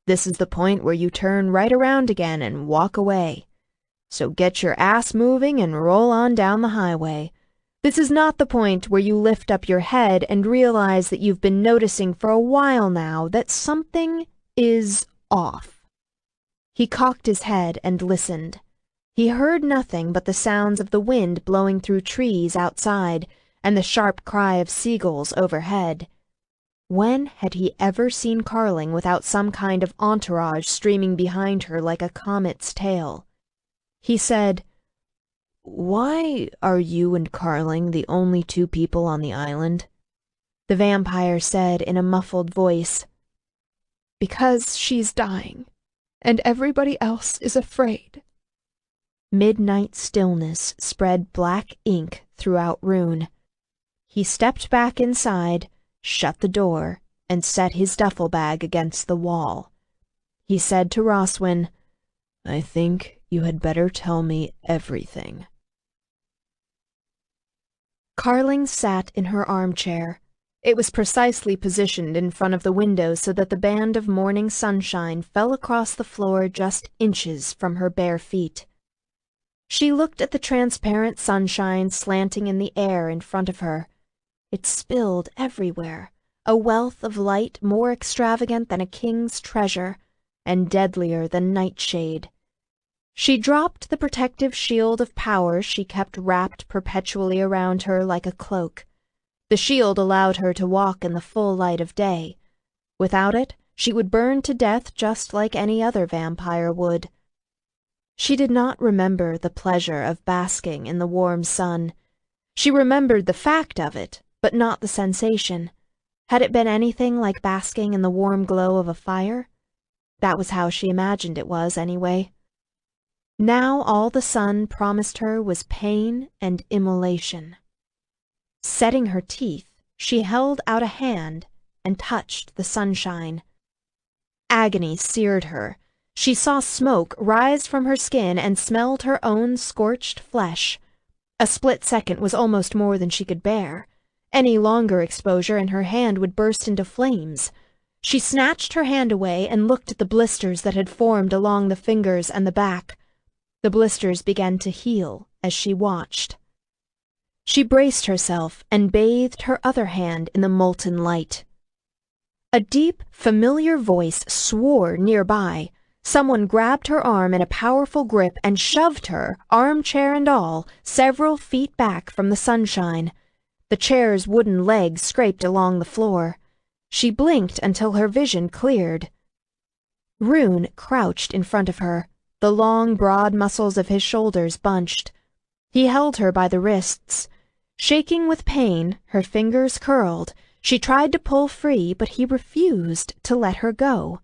This is the point where you turn right around again and walk away. So get your ass moving and roll on down the highway. This is not the point where you lift up your head and realize that you've been noticing for a while now that something is off." He cocked his head and listened. He heard nothing but the sounds of the wind blowing through trees outside and the sharp cry of seagulls overhead. When had he ever seen Carling without some kind of entourage streaming behind her like a comet's tail? He said, "Why are you and Carling the only 2 people on the island?" The vampire said in a muffled voice, "Because she's dying, and everybody else is afraid." Midnight stillness spread black ink throughout Rune. He stepped back inside, shut the door, and set his duffel bag against the wall. He said to Roswin, "I think you had better tell me everything." Carling sat in her armchair. It was precisely positioned in front of the window so that the band of morning sunshine fell across the floor just inches from her bare feet. She looked at the transparent sunshine slanting in the air in front of her. It spilled everywhere, a wealth of light more extravagant than a king's treasure, and deadlier than nightshade. She dropped the protective shield of power she kept wrapped perpetually around her like a cloak. The shield allowed her to walk in the full light of day. Without it, she would burn to death just like any other vampire would. She did not remember the pleasure of basking in the warm sun. She remembered the fact of it, but not the sensation. Had it been anything like basking in the warm glow of a fire? That was how she imagined it was, anyway. Now all the sun promised her was pain and immolation. Setting her teeth, she held out a hand and touched the sunshine. Agony seared her. She saw smoke rise from her skin and smelled her own scorched flesh. A split second was almost more than she could bear. Any longer exposure and her hand would burst into flames. She snatched her hand away and looked at the blisters that had formed along the fingers and the back. The blisters began to heal as she watched. She braced herself and bathed her other hand in the molten light. A deep, familiar voice swore nearby. Someone grabbed her arm in a powerful grip and shoved her, armchair and all, several feet back from the sunshine. The chair's wooden legs scraped along the floor. She blinked until her vision cleared. Rune crouched in front of her, the long, broad muscles of his shoulders bunched. He held her by the wrists. Shaking with pain, her fingers curled. She tried to pull free, but he refused to let her go.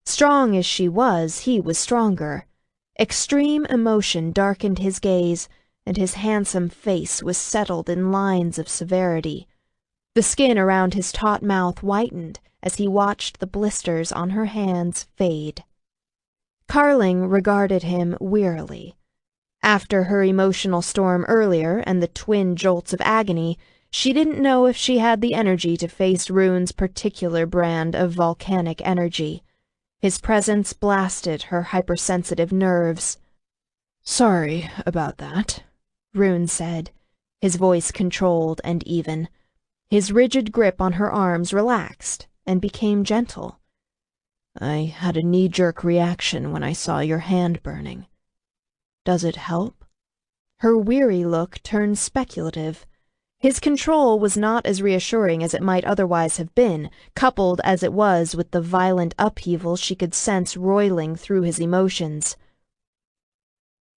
Strong as she was, he was stronger. Extreme emotion darkened his gaze, and his handsome face was settled in lines of severity. The skin around his taut mouth whitened as he watched the blisters on her hands fade. Carling regarded him wearily. After her emotional storm earlier and the twin jolts of agony, she didn't know if she had the energy to face Rune's particular brand of volcanic energy. His presence blasted her hypersensitive nerves. "Sorry about that," Rune said, his voice controlled and even. His rigid grip on her arms relaxed and became gentle. "I had a knee-jerk reaction when I saw your hand burning. Does it help?" Her weary look turned speculative. His control was not as reassuring as it might otherwise have been, coupled as it was with the violent upheaval she could sense roiling through his emotions.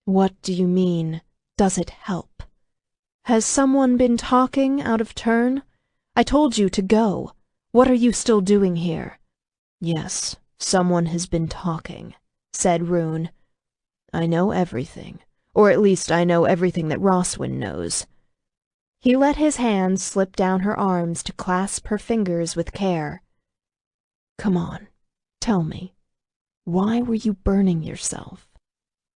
"What do you mean, does it help? Has someone been talking out of turn? I told you to go. What are you still doing here?" "Yes, someone has been talking," said Rune. "I know everything, or at least I know everything that Roswyn knows." He let his hands slip down her arms to clasp her fingers with care. "Come on, tell me. Why were you burning yourself?"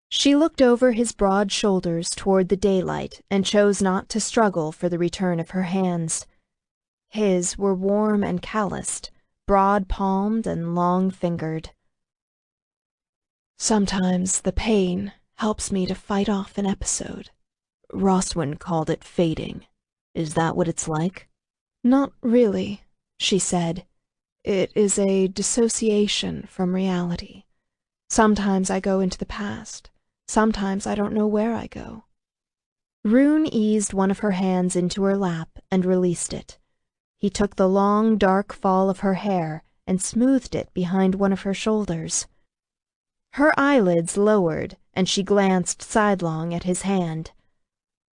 She looked over his broad shoulders toward the daylight and chose not to struggle for the return of her hands. His were warm and calloused, broad-palmed and long-fingered. "Sometimes the pain helps me to fight off an episode. Roswyn called it fading. Is that what it's like?" "Not really," she said. "It is a dissociation from reality. Sometimes I go into the past. Sometimes I don't know where I go." Rune eased one of her hands into her lap and released it. He took the long, dark fall of her hair and smoothed it behind one of her shoulders. Her eyelids lowered, and she glanced sidelong at his hand.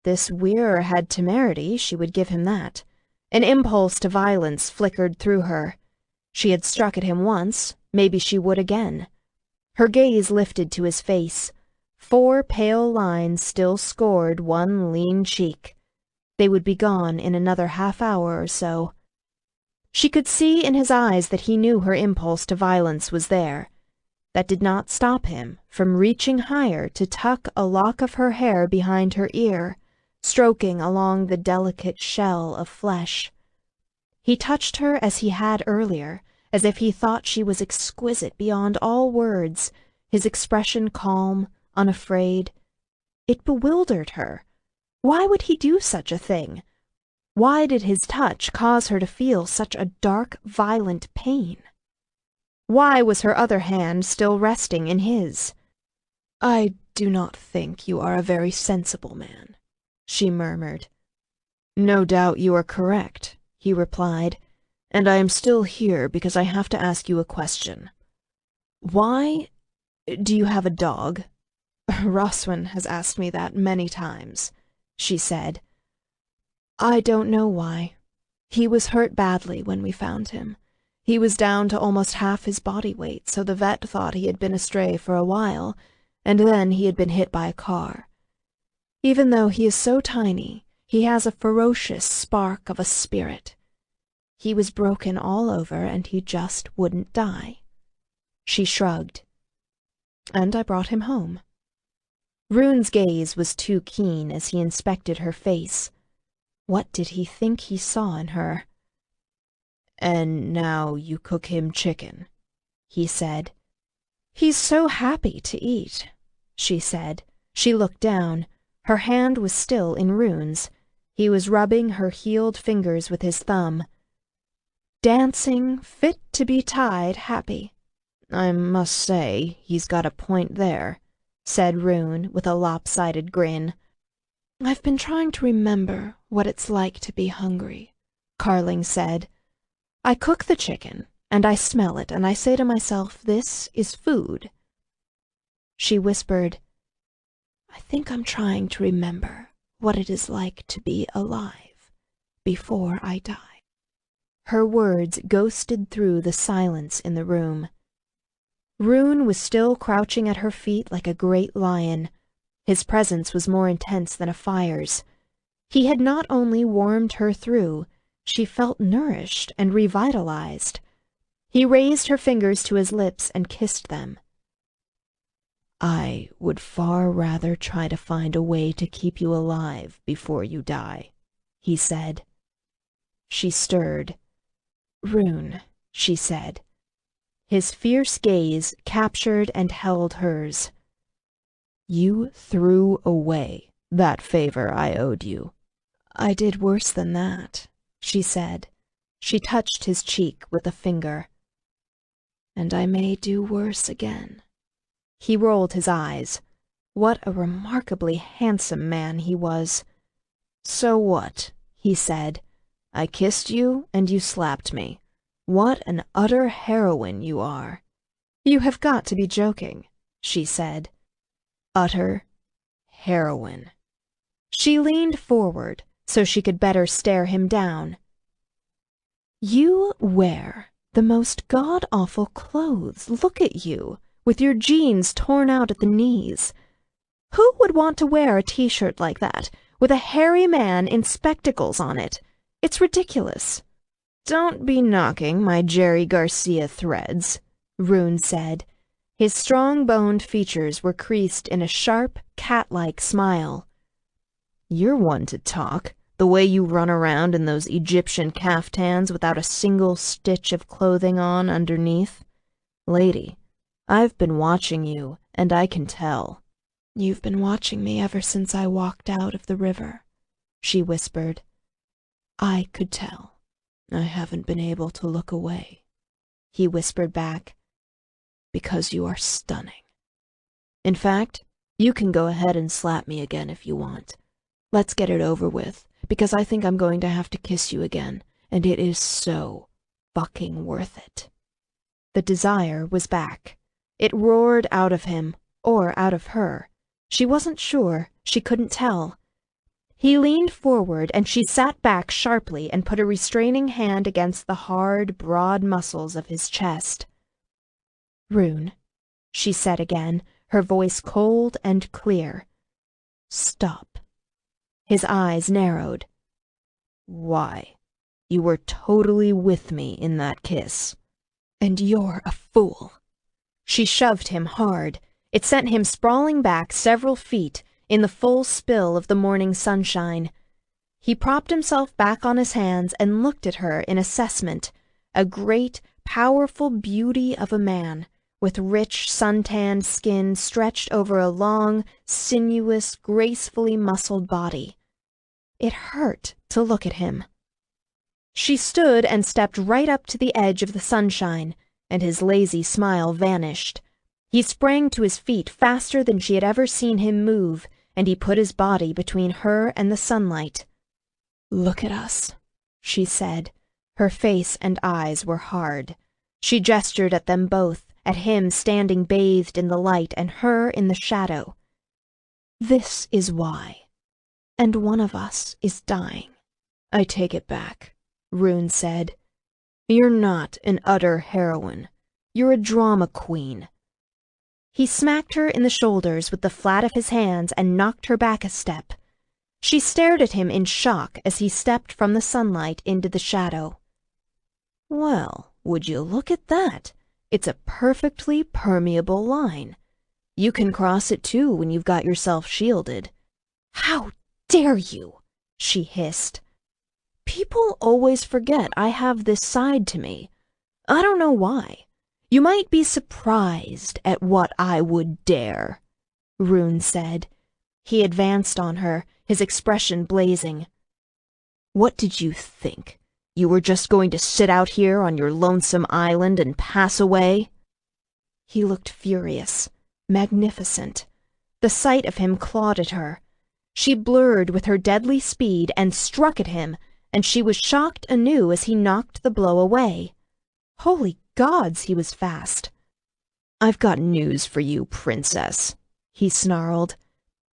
This wearer had temerity, she would give him that. An impulse to violence flickered through her. She had struck at him once, maybe she would again. Her gaze lifted to his face. 4 pale lines still scored one lean cheek. They would be gone in another half-hour or so. She could see in his eyes that he knew her impulse to violence was there. That did not stop him from reaching higher to tuck a lock of her hair behind her ear, stroking along the delicate shell of flesh. He touched her as he had earlier, as if he thought she was exquisite beyond all words, his expression calm, unafraid. It bewildered her. Why would he do such a thing? Why did his touch cause her to feel such a dark, violent pain? Why was her other hand still resting in his? "I do not think you are a very sensible man," she murmured. "No doubt you are correct," he replied, "and I am still here because I have to ask you a question. Why do you have a dog?" "Roswyn has asked me that many times," she said. "I don't know why. He was hurt badly when we found him. He was down to almost half his body weight, so the vet thought he had been astray for a while, and then he had been hit by a car. Even though he is so tiny, he has a ferocious spark of a spirit. He was broken all over, and he just wouldn't die. She shrugged. And I brought him home. Rune's gaze was too keen as he inspected her face. What did he think he saw in her? And now you cook him chicken, he said. He's so happy to eat, she said. She looked down. Her hand was still in Rune's. He was rubbing her healed fingers with his thumb. Dancing, fit to be tied, happy. I must say, he's got a point there, said Rune with a lopsided grin. I've been trying to remember what it's like to be hungry, Carling said. I cook the chicken, and I smell it, and I say to myself, this is food. She whispered, I think I'm trying to remember what it is like to be alive before I die. Her words ghosted through the silence in the room. Rune was still crouching at her feet like a great lion. His presence was more intense than a fire's. He had not only warmed her through, she felt nourished and revitalized. He raised her fingers to his lips and kissed them. I would far rather try to find a way to keep you alive before you die, he said. She stirred. Rune, she said. His fierce gaze captured and held hers. You threw away that favor I owed you. I did worse than that, she said. She touched his cheek with a finger. And I may do worse again. He rolled his eyes. What a remarkably handsome man he was. So what? He said. I kissed you and you slapped me. What an utter heroine you are. You have got to be joking, she said. Utter heroine. She leaned forward so she could better stare him down. You wear the most god-awful clothes. Look at you, with your jeans torn out at the knees. Who would want to wear a t-shirt like that, with a hairy man in spectacles on it? It's ridiculous. Don't be knocking my Jerry Garcia threads, Rune said. His strong-boned features were creased in a sharp, cat-like smile. You're one to talk, the way you run around in those Egyptian caftans without a single stitch of clothing on underneath. Lady, I've been watching you, and I can tell. You've been watching me ever since I walked out of the river, she whispered. I could tell. I haven't been able to look away, he whispered back, because you are stunning. In fact, you can go ahead and slap me again if you want. Let's get it over with, because I think I'm going to have to kiss you again, and it is so fucking worth it. The desire was back. It roared out of him, or out of her. She wasn't sure, she couldn't tell. He leaned forward, and she sat back sharply and put a restraining hand against the hard, broad muscles of his chest. Rune, she said again, her voice cold and clear. Stop. His eyes narrowed. Why? You were totally with me in that kiss. And you're a fool. She shoved him hard. It sent him sprawling back several feet in the full spill of the morning sunshine. He propped himself back on his hands and looked at her in assessment, a great, powerful beauty of a man, with rich, sun-tanned skin stretched over a long, sinuous, gracefully muscled body. It hurt to look at him. She stood and stepped right up to the edge of the sunshine, and his lazy smile vanished. He sprang to his feet faster than she had ever seen him move, and he put his body between her and the sunlight. Look at us, she said. Her face and eyes were hard. She gestured at them both, at him standing bathed in the light and her in the shadow. This is why. And one of us is dying. I take it back, Rune said. You're not an utter heroine. You're a drama queen. He smacked her in the shoulders with the flat of his hands and knocked her back a step. She stared at him in shock as he stepped from the sunlight into the shadow. Well, would you look at that? It's a perfectly permeable line. You can cross it too when you've got yourself shielded." "How dare you?" she hissed. "People always forget I have this side to me. I don't know why. You might be surprised at what I would dare," Rune said. He advanced on her, his expression blazing. "What did you think? You were just going to sit out here on your lonesome island and pass away?" He looked furious, magnificent. The sight of him clawed at her. She blurred with her deadly speed and struck at him, and she was shocked anew as he knocked the blow away. Holy gods, he was fast. "I've got news for you, princess," he snarled.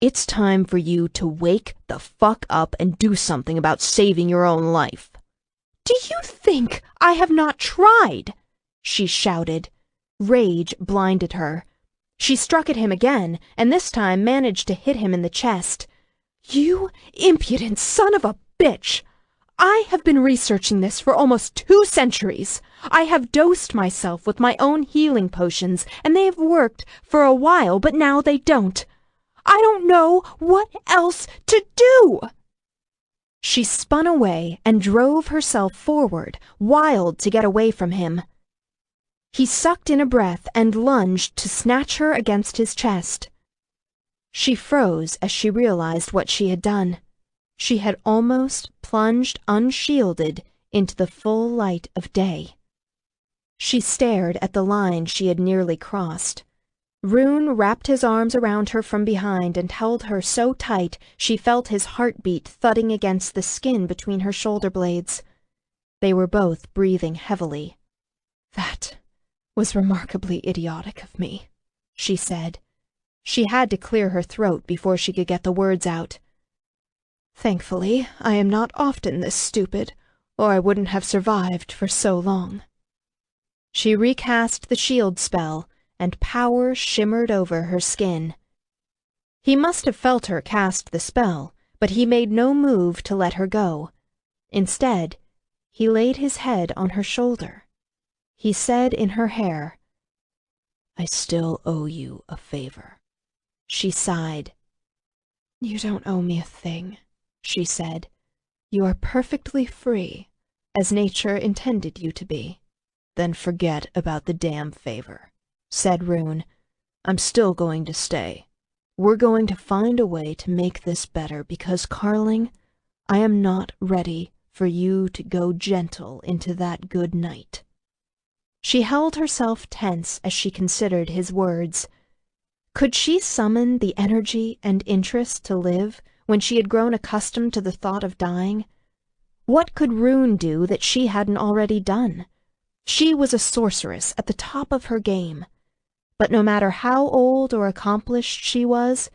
"It's time for you to wake the fuck up and do something about saving your own life." "Do you think I have not tried?" she shouted. Rage blinded her. She struck at him again, and this time managed to hit him in the chest. "You impudent son of a bitch! I have been researching this for almost 2 centuries. I have dosed myself with my own healing potions, and they have worked for a while, but now they don't. I don't know what else to do." She spun away and drove herself forward, wild to get away from him. He sucked in a breath and lunged to snatch her against his chest. She froze as she realized what she had done. She had almost plunged unshielded into the full light of day. She stared at the line she had nearly crossed. Rune wrapped his arms around her from behind and held her so tight she felt his heartbeat thudding against the skin between her shoulder blades. They were both breathing heavily. "That was remarkably idiotic of me," she said. She had to clear her throat before she could get the words out. "Thankfully, I am not often this stupid, or I wouldn't have survived for so long." She recast the shield spell, and power shimmered over her skin. He must have felt her cast the spell, but he made no move to let her go. Instead, he laid his head on her shoulder. He said in her hair, "I still owe you a favor." She sighed. "You don't owe me a thing," she said. "You are perfectly free, as nature intended you to be." "Then forget about the damn favor," said Rune. "I'm still going to stay. We're going to find a way to make this better because, Carling, I am not ready for you to go gentle into that good night." She held herself tense as she considered his words. Could she summon the energy and interest to live when she had grown accustomed to the thought of dying? What could Rune do that she hadn't already done? She was a sorceress at the top of her game. But no matter how old or accomplished she was,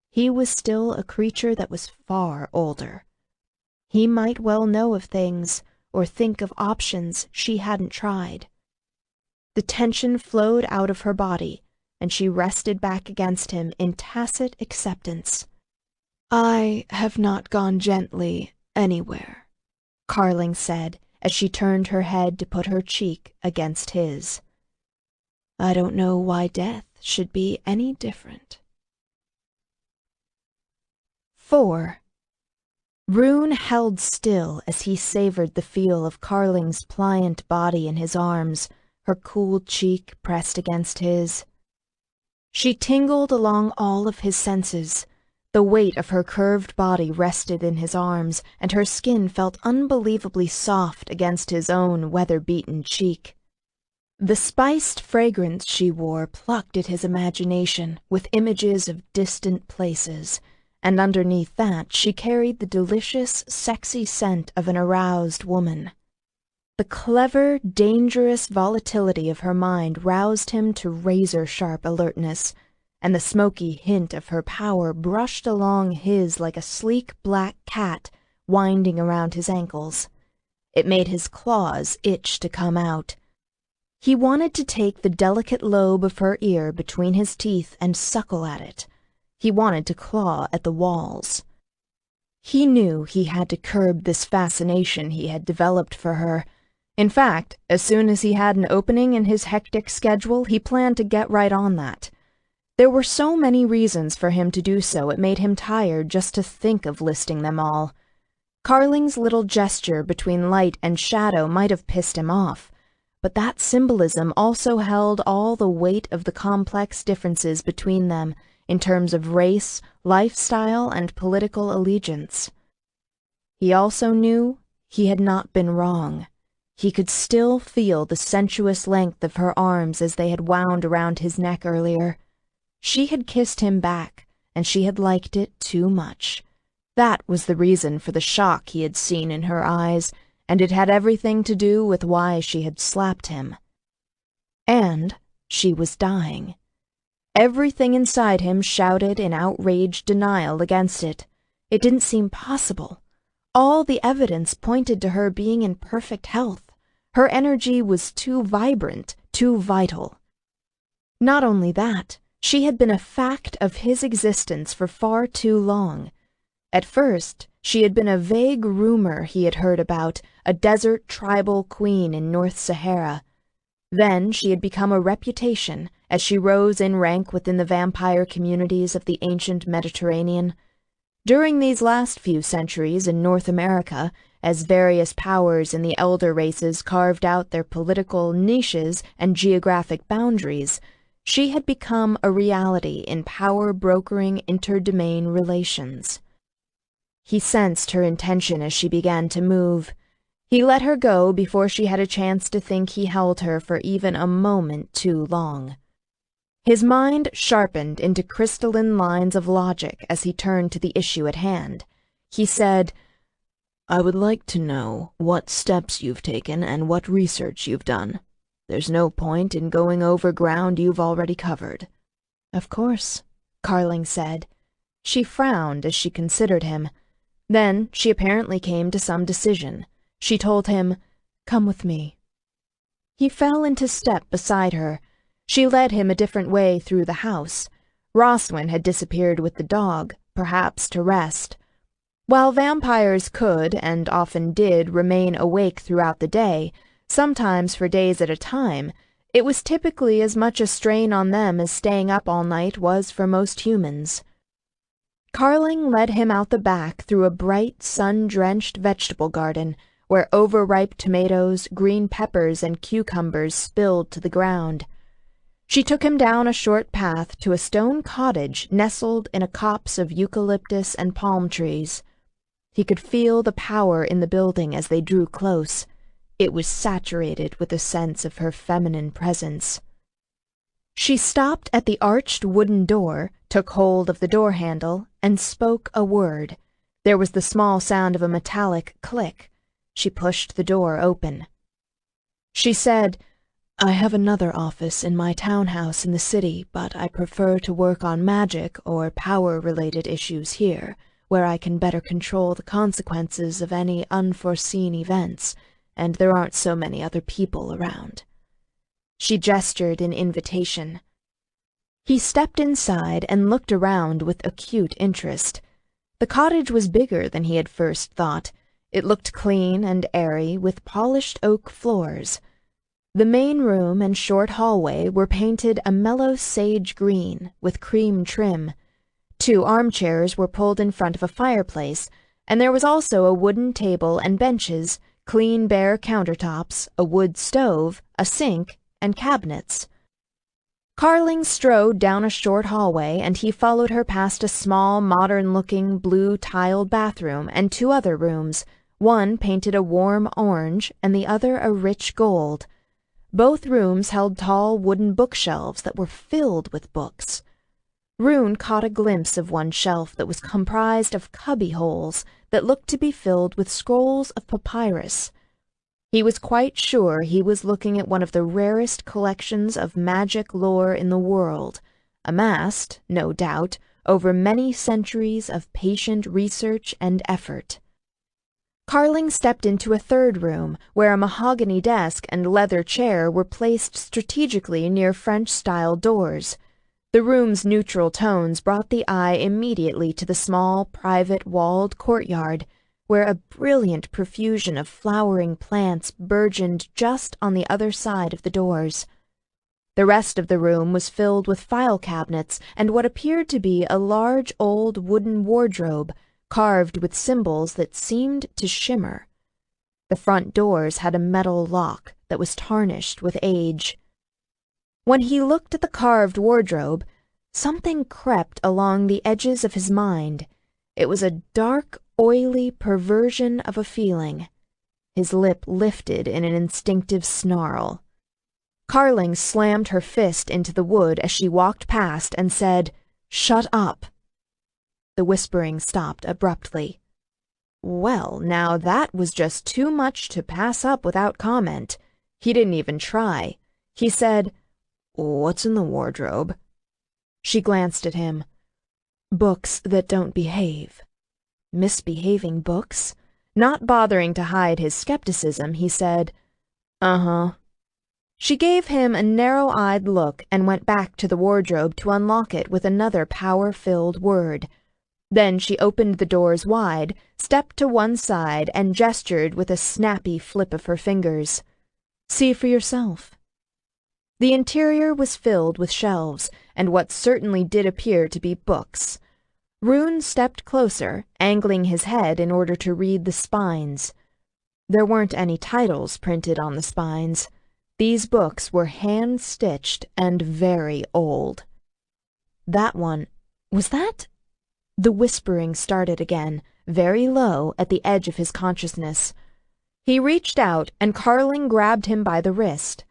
he was still a creature that was far older. He might well know of things or think of options she hadn't tried. The tension flowed out of her body, and she rested back against him in tacit acceptance. "I have not gone gently anywhere," Carling said as she turned her head to put her cheek against his. "I don't know why death should be any different." 4. Rune held still as he savored the feel of Carling's pliant body in his arms, her cool cheek pressed against his. She tingled along all of his senses. The weight of her curved body rested in his arms, and her skin felt unbelievably soft against his own weather-beaten cheek. The spiced fragrance she wore plucked at his imagination with images of distant places, and underneath that she carried the delicious, sexy scent of an aroused woman. The clever, dangerous volatility of her mind roused him to razor-sharp alertness, and the smoky hint of her power brushed along his like a sleek black cat winding around his ankles. It made his claws itch to come out. He wanted to take the delicate lobe of her ear between his teeth and suckle at it. He wanted to claw at the walls. He knew he had to curb this fascination he had developed for her. In fact, as soon as he had an opening in his hectic schedule, he planned to get right on that. There were so many reasons for him to do so, it made him tired just to think of listing them all. Carling's little gesture between light and shadow might have pissed him off, but that symbolism also held all the weight of the complex differences between them in terms of race, lifestyle, and political allegiance. He also knew he had not been wrong. He could still feel the sensuous length of her arms as they had wound around his neck earlier. She had kissed him back, and she had liked it too much. That was the reason for the shock he had seen in her eyes, and it had everything to do with why she had slapped him. And she was dying. Everything inside him shouted in outraged denial against it. It didn't seem possible. All the evidence pointed to her being in perfect health. Her energy was too vibrant, too vital. Not only that, she had been a fact of his existence for far too long. At first, she had been a vague rumor he had heard about, a desert tribal queen in North Sahara. Then she had become a reputation as she rose in rank within the vampire communities of the ancient Mediterranean. During these last few centuries in North America, as various powers in the elder races carved out their political niches and geographic boundaries, she had become a reality in power-brokering inter-domain relations. He sensed her intention as she began to move. He let her go before she had a chance to think he held her for even a moment too long. His mind sharpened into crystalline lines of logic as he turned to the issue at hand. He said, "I would like to know what steps you've taken and what research you've done. There's no point in going over ground you've already covered." "Of course," Carling said. She frowned as she considered him. Then she apparently came to some decision. She told him, "Come with me." He fell into step beside her. She led him a different way through the house. Roswin had disappeared with the dog, perhaps to rest. While vampires could, and often did, remain awake throughout the day, sometimes for days at a time, it was typically as much a strain on them as staying up all night was for most humans. Carling led him out the back through a bright, sun-drenched vegetable garden, where overripe tomatoes, green peppers, and cucumbers spilled to the ground. She took him down a short path to a stone cottage nestled in a copse of eucalyptus and palm trees. He could feel the power in the building as they drew close. It was saturated with a sense of her feminine presence. She stopped at the arched wooden door, took hold of the door handle, and spoke a word. There was the small sound of a metallic click. She pushed the door open. She said, "I have another office in my townhouse in the city, but I prefer to work on magic or power-related issues here, where I can better control the consequences of any unforeseen events, and there aren't so many other people around." She gestured in invitation. He stepped inside and looked around with acute interest. The cottage was bigger than he had first thought. It looked clean and airy, with polished oak floors. The main room and short hallway were painted a mellow sage green, with cream trim. 2 armchairs were pulled in front of a fireplace, and there was also a wooden table and benches, clean bare countertops, a wood stove, a sink, and cabinets. Carling strode down a short hallway, and he followed her past a small, modern-looking, blue-tiled bathroom and 2 other rooms, one painted a warm orange and the other a rich gold. Both rooms held tall wooden bookshelves that were filled with books. Rune caught a glimpse of one shelf that was comprised of cubby holes that looked to be filled with scrolls of papyrus. He was quite sure he was looking at one of the rarest collections of magic lore in the world, amassed, no doubt, over many centuries of patient research and effort. Carling stepped into a 3rd room, where a mahogany desk and leather chair were placed strategically near French-style doors. The room's neutral tones brought the eye immediately to the small, private, walled courtyard. where a brilliant profusion of flowering plants burgeoned just on the other side of the doors. The rest of the room was filled with file cabinets and what appeared to be a large old wooden wardrobe carved with symbols that seemed to shimmer. The front doors had a metal lock that was tarnished with age. When he looked at the carved wardrobe, something crept along the edges of his mind. It was a dark, oily perversion of a feeling. His lip lifted in an instinctive snarl. Carling slammed her fist into the wood as she walked past and said, "Shut up." The whispering stopped abruptly. Well, now that was just too much to pass up without comment. He didn't even try. He said, "What's in the wardrobe?" She glanced at him. "Books that don't behave." Misbehaving books? Not bothering to hide his skepticism, he said, "Uh-huh." She gave him a narrow-eyed look and went back to the wardrobe to unlock it with another power-filled word. Then she opened the doors wide, stepped to one side, and gestured with a snappy flip of her fingers. "See for yourself." The interior was filled with shelves, and what certainly did appear to be books. Rune stepped closer, angling his head in order to read the spines. There weren't any titles printed on the spines. These books were hand-stitched and very old. That one, was that? The whispering started again, very low at the edge of his consciousness. He reached out, and Carling grabbed him by the wrist.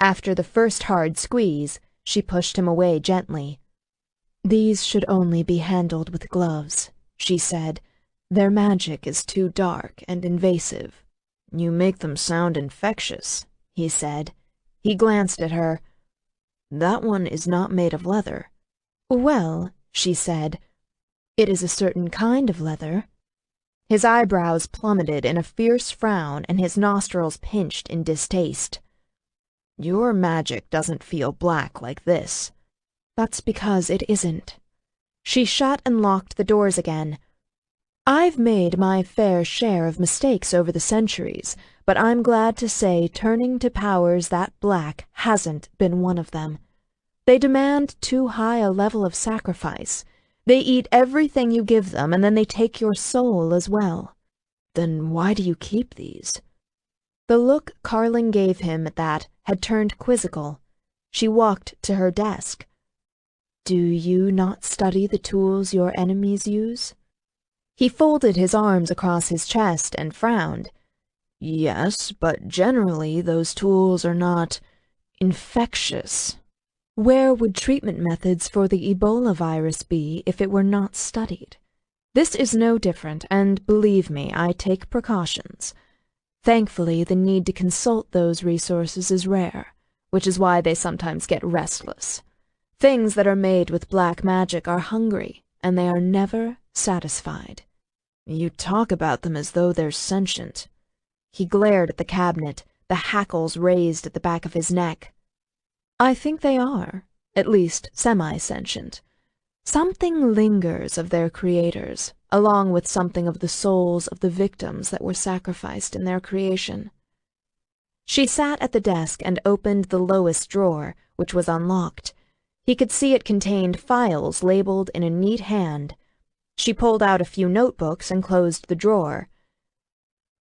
After the first hard squeeze, she pushed him away gently. "These should only be handled with gloves," she said. "Their magic is too dark and invasive." "You make them sound infectious," he said. He glanced at her. "That one is not made of leather." "Well," she said, "it is a certain kind of leather." His eyebrows plummeted in a fierce frown and his nostrils pinched in distaste. "Your magic doesn't feel black like this." "That's because it isn't." She shut and locked the doors again. "I've made my fair share of mistakes over the centuries, but I'm glad to say turning to powers that black hasn't been one of them. They demand too high a level of sacrifice. They eat everything you give them, and then they take your soul as well." "Then why do you keep these?" The look Carling gave him at that had turned quizzical. She walked to her desk. "Do you not study the tools your enemies use?" He folded his arms across his chest and frowned. "Yes, but generally those tools are not infectious." Where would treatment methods for the Ebola virus be if it were not studied? This is no different, and believe me, I take precautions. Thankfully, the need to consult those resources is rare, which is why they sometimes get restless. Things that are made with black magic are hungry, and they are never satisfied. "You talk about them as though they're sentient." He glared at the cabinet, the hackles raised at the back of his neck. "I think they are, at least semi-sentient. Something lingers of their creators, along with something of the souls of the victims that were sacrificed in their creation." She sat at the desk and opened the lowest drawer, which was unlocked. He could see it contained files labeled in a neat hand. She pulled out a few notebooks and closed the drawer.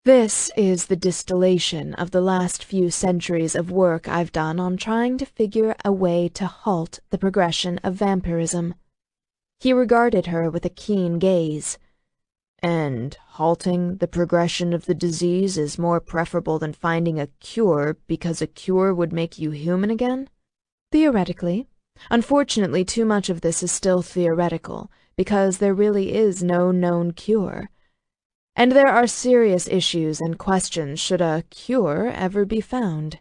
"This is the distillation of the last few centuries of work I've done on trying to figure a way to halt the progression of vampirism." He regarded her with a keen gaze. "And halting the progression of the disease is more preferable than finding a cure because a cure would make you human again?" "Theoretically. Unfortunately, too much of this is still theoretical, because there really is no known cure. And there are serious issues and questions should a cure ever be found."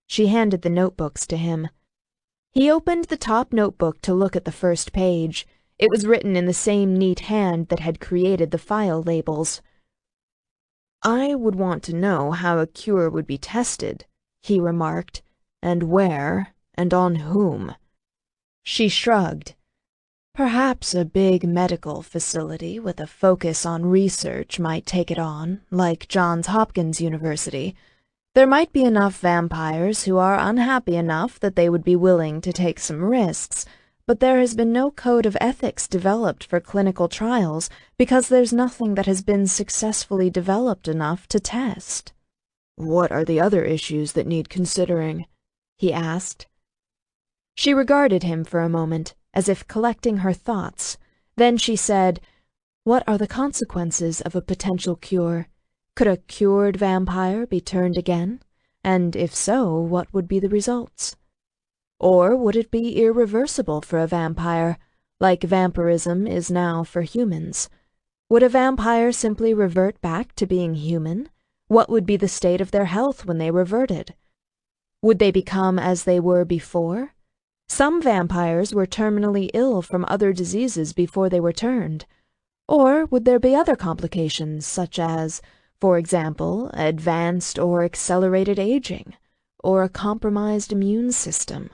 She handed the notebooks to him. He opened the top notebook to look at the first page. It was written in the same neat hand that had created the file labels. "I would want to know how a cure would be tested," he remarked, "and where, and on whom." She shrugged. Perhaps a big medical facility with a focus on research might take it on, like Johns Hopkins University. There might be enough vampires who are unhappy enough that they would be willing to take some risks, but there has been no code of ethics developed for clinical trials because there's nothing that has been successfully developed enough to test. "What are the other issues that need considering?" he asked. She regarded him for a moment, as if collecting her thoughts. Then she said, "What are the consequences of a potential cure? Could a cured vampire be turned again? And if so, what would be the results? Or would it be irreversible for a vampire, like vampirism is now for humans? Would a vampire simply revert back to being human? What would be the state of their health when they reverted? Would they become as they were before? Some vampires were terminally ill from other diseases before they were turned. Or would there be other complications, such as, for example, advanced or accelerated aging, or a compromised immune system?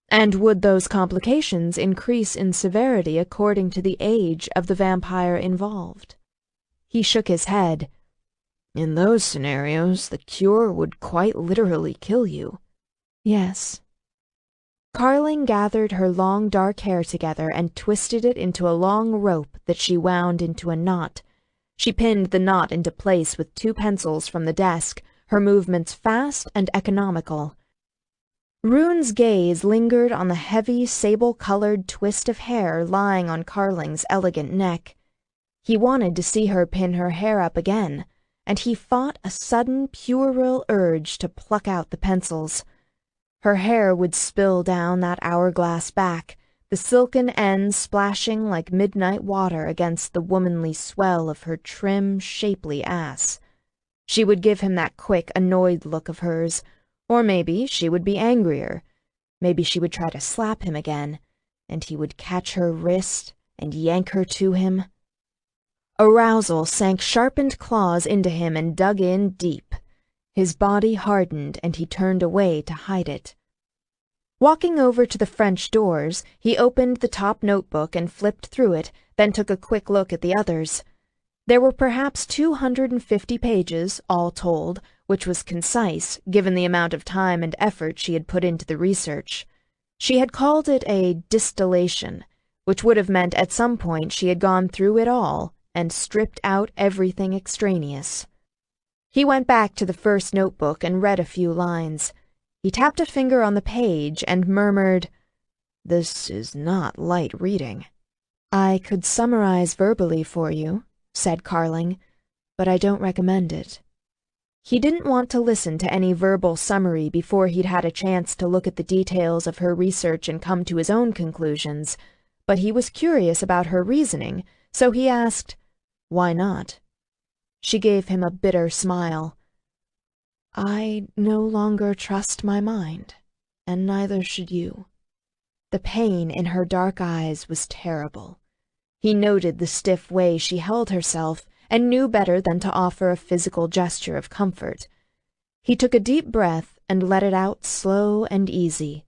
And would those complications increase in severity according to the age of the vampire involved?" He shook his head. "In those scenarios, the cure would quite literally kill you." "Yes." Carling gathered her long dark hair together and twisted it into a long rope that she wound into a knot. She pinned the knot into place with 2 pencils from the desk, her movements fast and economical. Rune's gaze lingered on the heavy, sable-colored twist of hair lying on Carling's elegant neck. He wanted to see her pin her hair up again, and he fought a sudden puerile urge to pluck out the pencils. Her hair would spill down that hourglass back, the silken ends splashing like midnight water against the womanly swell of her trim, shapely ass. She would give him that quick, annoyed look of hers, or maybe she would be angrier. Maybe she would try to slap him again, and he would catch her wrist and yank her to him. Arousal sank sharpened claws into him and dug in deep. His body hardened, and he turned away to hide it. Walking over to the French doors, he opened the top notebook and flipped through it, then took a quick look at the others. There were perhaps 250 pages, all told, which was concise, given the amount of time and effort she had put into the research. She had called it a distillation, which would have meant at some point she had gone through it all and stripped out everything extraneous. He went back to the first notebook and read a few lines. He tapped a finger on the page and murmured, "This is not light reading." "I could summarize verbally for you," said Carling, "but I don't recommend it." He didn't want to listen to any verbal summary before he'd had a chance to look at the details of her research and come to his own conclusions, but he was curious about her reasoning, so he asked, "Why not?" She gave him a bitter smile. "I no longer trust my mind, and neither should you." The pain in her dark eyes was terrible. He noted the stiff way she held herself and knew better than to offer a physical gesture of comfort. He took a deep breath and let it out slow and easy.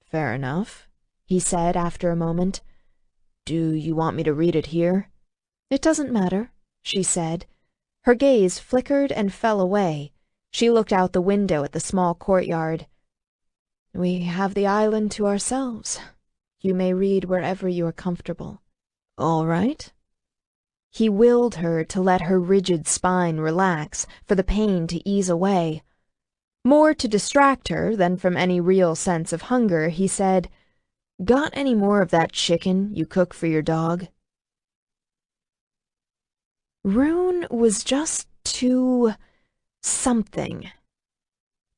"Fair enough," he said after a moment. "Do you want me to read it here?" "It doesn't matter," she said. Her gaze flickered and fell away. She looked out the window at the small courtyard. "We have the island to ourselves. You may read wherever you are comfortable." "All right." He willed her to let her rigid spine relax, for the pain to ease away. More to distract her than from any real sense of hunger, he said, "Got any more of that chicken you cook for your dog?" Rune was just too something.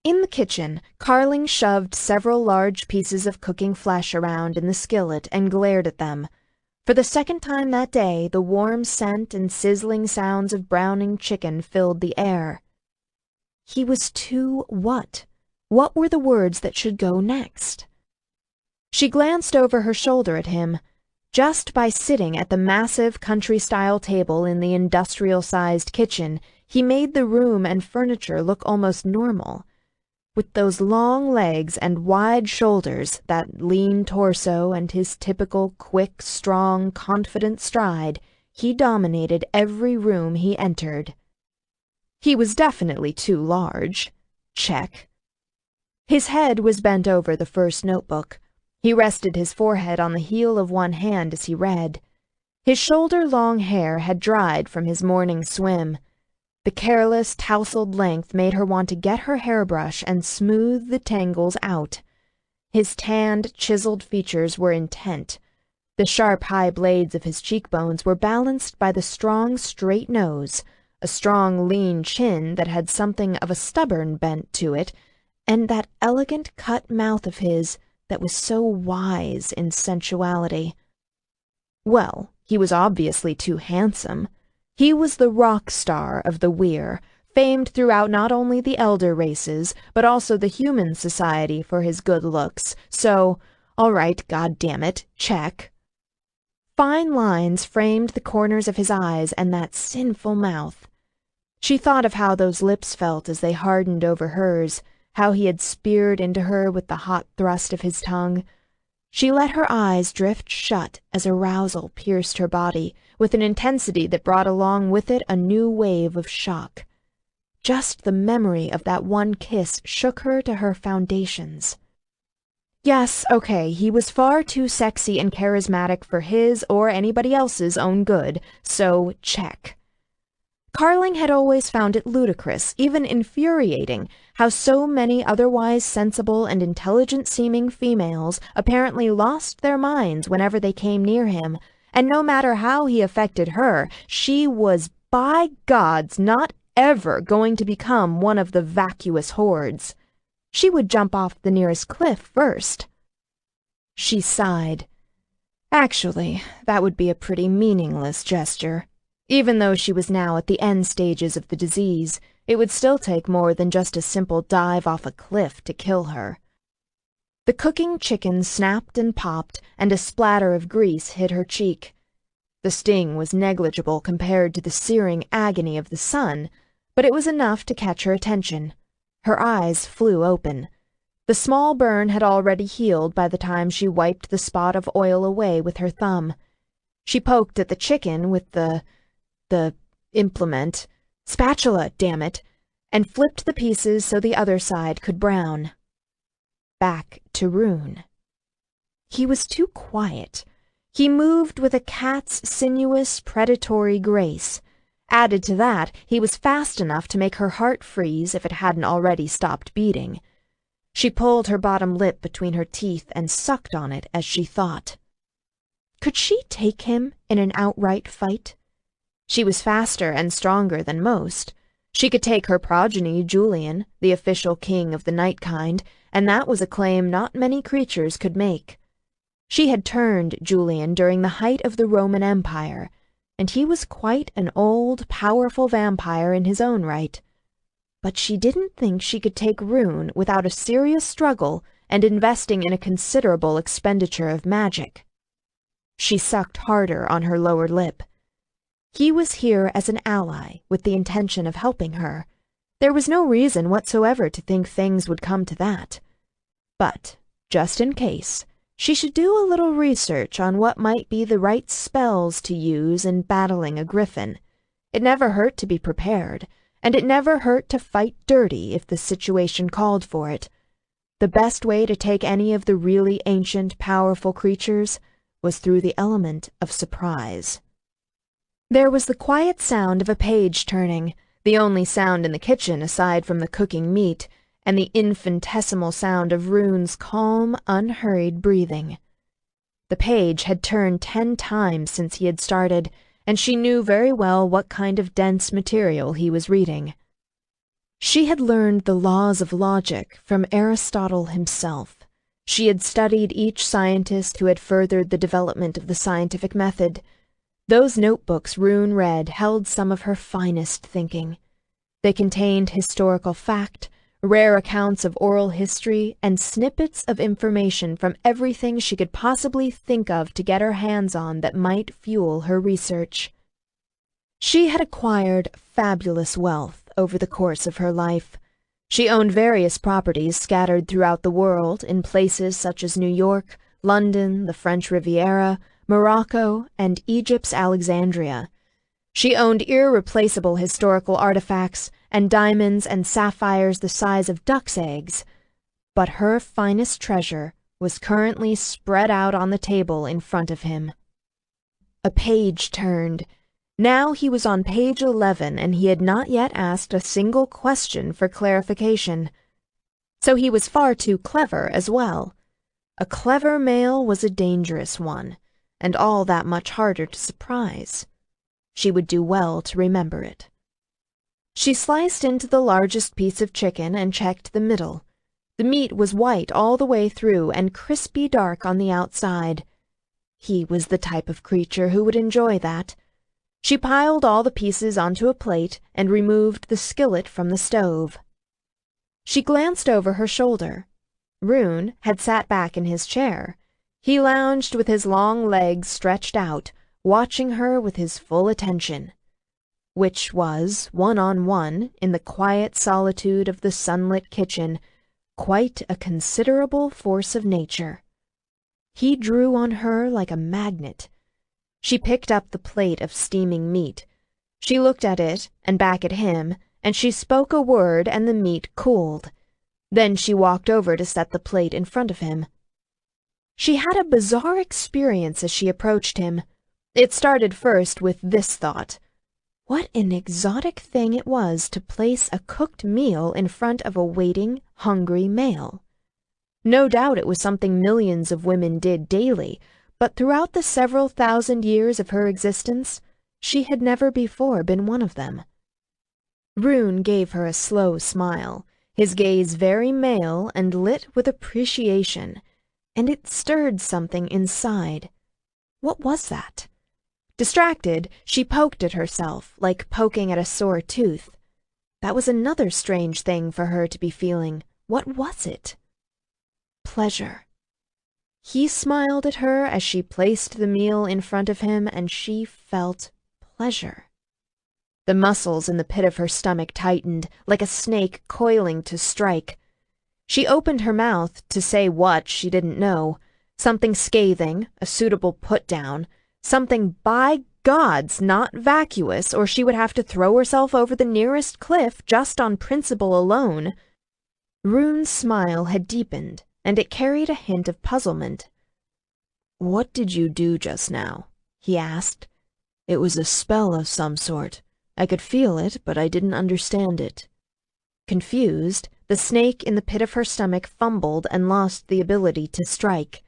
In the kitchen, Carling shoved several large pieces of cooking flesh around in the skillet and glared at them. For the second time that day, the warm scent and sizzling sounds of browning chicken filled the air. He was too what? What were the words that should go next? She glanced over her shoulder at him. Just by sitting at the massive country-style table in the industrial-sized kitchen, he made the room and furniture look almost normal. With those long legs and wide shoulders, that lean torso, and his typical quick, strong, confident stride, he dominated every room he entered. He was definitely too large. Check. His head was bent over the first notebook. He rested his forehead on the heel of one hand as he read. His shoulder-long hair had dried from his morning swim. The careless, tousled length made her want to get her hairbrush and smooth the tangles out. His tanned, chiseled features were intent. The sharp, high blades of his cheekbones were balanced by the strong, straight nose, a strong, lean chin that had something of a stubborn bent to it, and that elegant cut mouth of his that was so wise in sensuality. Well, he was obviously too handsome. He was the rock star of the Weir, famed throughout not only the elder races, but also the human society for his good looks, so, all right, goddammit, check. Fine lines framed the corners of his eyes and that sinful mouth. She thought of how those lips felt as they hardened over hers, how he had speared into her with the hot thrust of his tongue. She let her eyes drift shut as arousal pierced her body, with an intensity that brought along with it a new wave of shock. Just the memory of that one kiss shook her to her foundations. Yes, okay, he was far too sexy and charismatic for his or anybody else's own good, so check. Carling had always found it ludicrous, even infuriating, how so many otherwise sensible and intelligent-seeming females apparently lost their minds whenever they came near him, and no matter how he affected her, she was, by gods, not ever going to become one of the vacuous hordes. She would jump off the nearest cliff first. She sighed. Actually, that would be a pretty meaningless gesture. Even though she was now at the end stages of the disease, it would still take more than just a simple dive off a cliff to kill her. The cooking chicken snapped and popped, and a splatter of grease hit her cheek. The sting was negligible compared to the searing agony of the sun, but it was enough to catch her attention. Her eyes flew open. The small burn had already healed by the time she wiped the spot of oil away with her thumb. She poked at the chicken with the implement, spatula, damn it, and flipped the pieces so the other side could brown. Back to Rune. He was too quiet. He moved with a cat's sinuous, predatory grace. Added to that, he was fast enough to make her heart freeze if it hadn't already stopped beating. She pulled her bottom lip between her teeth and sucked on it as she thought. Could she take him in an outright fight? She was faster and stronger than most. She could take her progeny, Julian, the official king of the night kind, and that was a claim not many creatures could make. She had turned Julian during the height of the Roman Empire, and he was quite an old, powerful vampire in his own right. But she didn't think she could take Rune without a serious struggle and investing in a considerable expenditure of magic. She sucked harder on her lower lip. He was here as an ally, with the intention of helping her. There was no reason whatsoever to think things would come to that. But, just in case, she should do a little research on what might be the right spells to use in battling a griffin. It never hurt to be prepared, and it never hurt to fight dirty if the situation called for it. The best way to take any of the really ancient, powerful creatures was through the element of surprise. There was the quiet sound of a page turning, the only sound in the kitchen aside from the cooking meat, and the infinitesimal sound of Rune's calm, unhurried breathing. The page had turned 10 times since he had started, and she knew very well what kind of dense material he was reading. She had learned the laws of logic from Aristotle himself. She had studied each scientist who had furthered the development of the scientific method. Those notebooks Rune read held some of her finest thinking. They contained historical fact, rare accounts of oral history, and snippets of information from everything she could possibly think of to get her hands on that might fuel her research. She had acquired fabulous wealth over the course of her life. She owned various properties scattered throughout the world in places such as New York, London, the French Riviera, Morocco, and Egypt's Alexandria. She owned irreplaceable historical artifacts and diamonds and sapphires the size of duck's eggs, but her finest treasure was currently spread out on the table in front of him. A page turned. Now he was on page 11, and he had not yet asked a single question for clarification. So he was far too clever as well. A clever male was a dangerous one, and all that much harder to surprise. She would do well to remember it. She sliced into the largest piece of chicken and checked the middle. The meat was white all the way through and crispy dark on the outside. He was the type of creature who would enjoy that. She piled all the pieces onto a plate and removed the skillet from the stove. She glanced over her shoulder. Rune had sat back in his chair. He lounged with his long legs stretched out, watching her with his full attention, which was, one-on-one, in the quiet solitude of the sunlit kitchen, quite a considerable force of nature. He drew on her like a magnet. She picked up the plate of steaming meat. She looked at it and back at him, and she spoke a word and the meat cooled. Then she walked over to set the plate in front of him. She had a bizarre experience as she approached him. It started first with this thought: what an exotic thing it was to place a cooked meal in front of a waiting, hungry male. No doubt it was something millions of women did daily, but throughout the several thousand years of her existence, she had never before been one of them. Rune gave her a slow smile, his gaze very male and lit with appreciation, and it stirred something inside. What was that? Distracted, she poked at herself, like poking at a sore tooth. That was another strange thing for her to be feeling. What was it? Pleasure. He smiled at her as she placed the meal in front of him, and she felt pleasure. The muscles in the pit of her stomach tightened, like a snake coiling to strike. She opened her mouth to say what she didn't know, something scathing, a suitable put-down, something by gods not vacuous, or she would have to throw herself over the nearest cliff just on principle alone. Rune's smile had deepened, and it carried a hint of puzzlement. "What did you do just now?" he asked. "It was a spell of some sort. I could feel it, but I didn't understand it." Confused, the snake in the pit of her stomach fumbled and lost the ability to strike.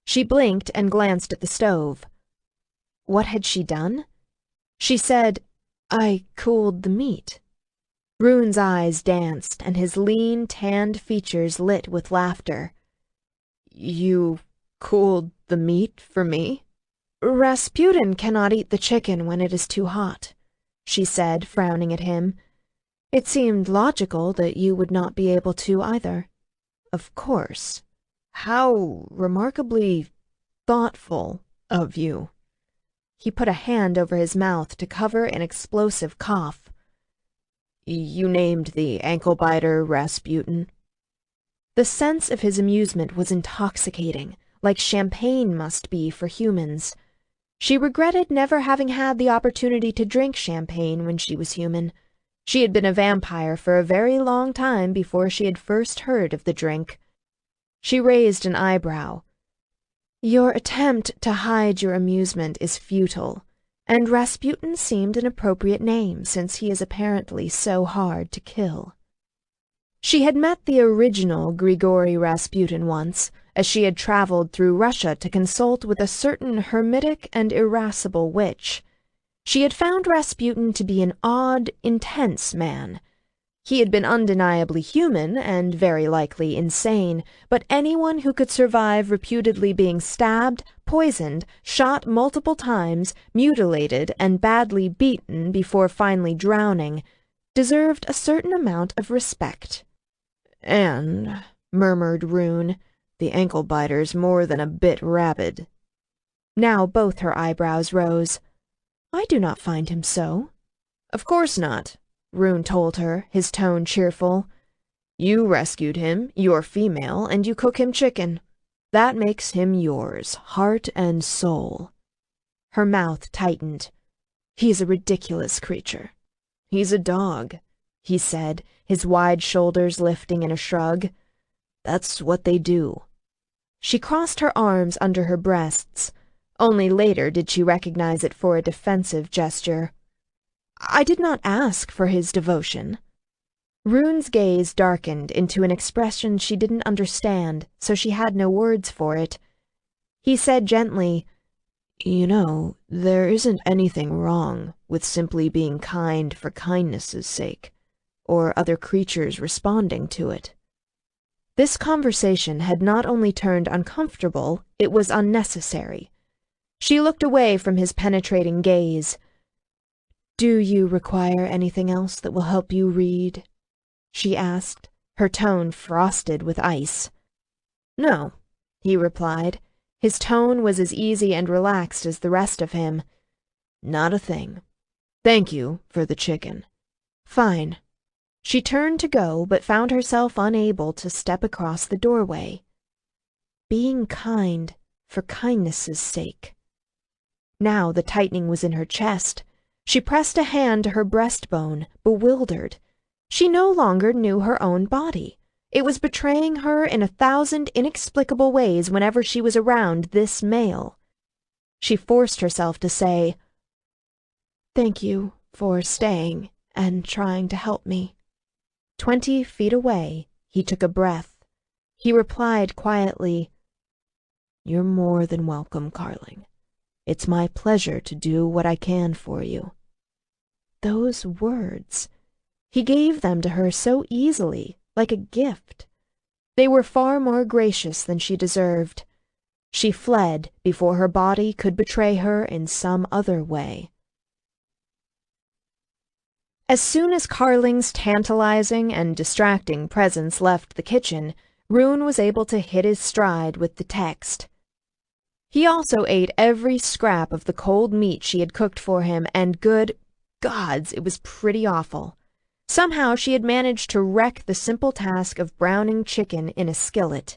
She blinked and glanced at the stove. What had she done? She said, "I cooled the meat." Rune's eyes danced, and his lean, tanned features lit with laughter. "You cooled the meat for me?" "Rasputin cannot eat the chicken when it is too hot," she said, frowning at him. "It seemed logical that you would not be able to either." "Of course. How remarkably thoughtful of you." He put a hand over his mouth to cover an explosive cough. "You named the ankle-biter Rasputin?" The sense of his amusement was intoxicating, like champagne must be for humans. She regretted never having had the opportunity to drink champagne when she was human. She had been a vampire for a very long time before she had first heard of the drink. She raised an eyebrow. "Your attempt to hide your amusement is futile, and Rasputin seemed an appropriate name since he is apparently so hard to kill." She had met the original Grigory Rasputin once, as she had traveled through Russia to consult with a certain hermetic and irascible witch. She had found Rasputin to be an odd, intense man. He had been undeniably human and very likely insane, but anyone who could survive reputedly being stabbed, poisoned, shot multiple times, mutilated, and badly beaten before finally drowning deserved a certain amount of respect. "And," murmured Rune, "the ankle-biter's more than a bit rabid." Now both her eyebrows rose. "I do not find him so." "Of course not," Rune told her, his tone cheerful. You rescued him, you're female, and you cook him chicken. That makes him yours, heart and soul." Her mouth tightened. "He's a ridiculous creature." "He's a dog," he said, his wide shoulders lifting in a shrug. "That's what they do." She crossed her arms under her breasts. Only later did she recognize it for a defensive gesture. "I did not ask for his devotion." Rune's gaze darkened into an expression she didn't understand, so she had no words for it. He said gently, "You know, there isn't anything wrong with simply being kind for kindness's sake, or other creatures responding to it." This conversation had not only turned uncomfortable, it was unnecessary. She looked away from his penetrating gaze. "Do you require anything else that will help you read?" she asked, her tone frosted with ice. "No," he replied. His tone was as easy and relaxed as the rest of him. "Not a thing. Thank you for the chicken." "Fine." She turned to go, but found herself unable to step across the doorway. Being kind for kindness's sake. Now the tightening was in her chest. She pressed a hand to her breastbone, bewildered. She no longer knew her own body. It was betraying her in 1,000 inexplicable ways whenever she was around this male. She forced herself to say, "Thank you for staying and trying to help me." 20 feet away, he took a breath. He replied quietly, "You're more than welcome, Carling. It's my pleasure to do what I can for you." Those words. He gave them to her so easily, like a gift. They were far more gracious than she deserved. She fled before her body could betray her in some other way. As soon as Carling's tantalizing and distracting presence left the kitchen, Rune was able to hit his stride with the text. He also ate every scrap of the cold meat she had cooked for him, and good gods, it was pretty awful. Somehow she had managed to wreck the simple task of browning chicken in a skillet.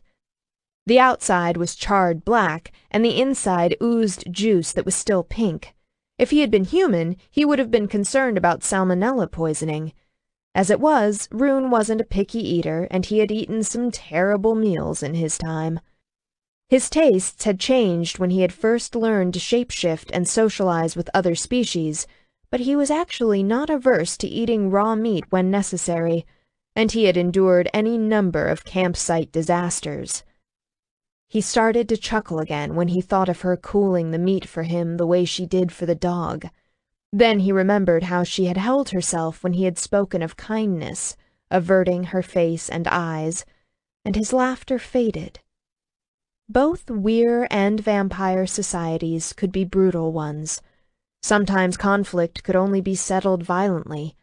The outside was charred black, and the inside oozed juice that was still pink. If he had been human, he would have been concerned about salmonella poisoning. As it was, Rune wasn't a picky eater, and he had eaten some terrible meals in his time. His tastes had changed when he had first learned to shapeshift and socialize with other species, but he was actually not averse to eating raw meat when necessary, and he had endured any number of campsite disasters. He started to chuckle again when he thought of her cooling the meat for him the way she did for the dog. Then he remembered how she had held herself when he had spoken of kindness, averting her face and eyes, and his laughter faded. Both Weir and vampire societies could be brutal ones. Sometimes conflict could only be settled violently.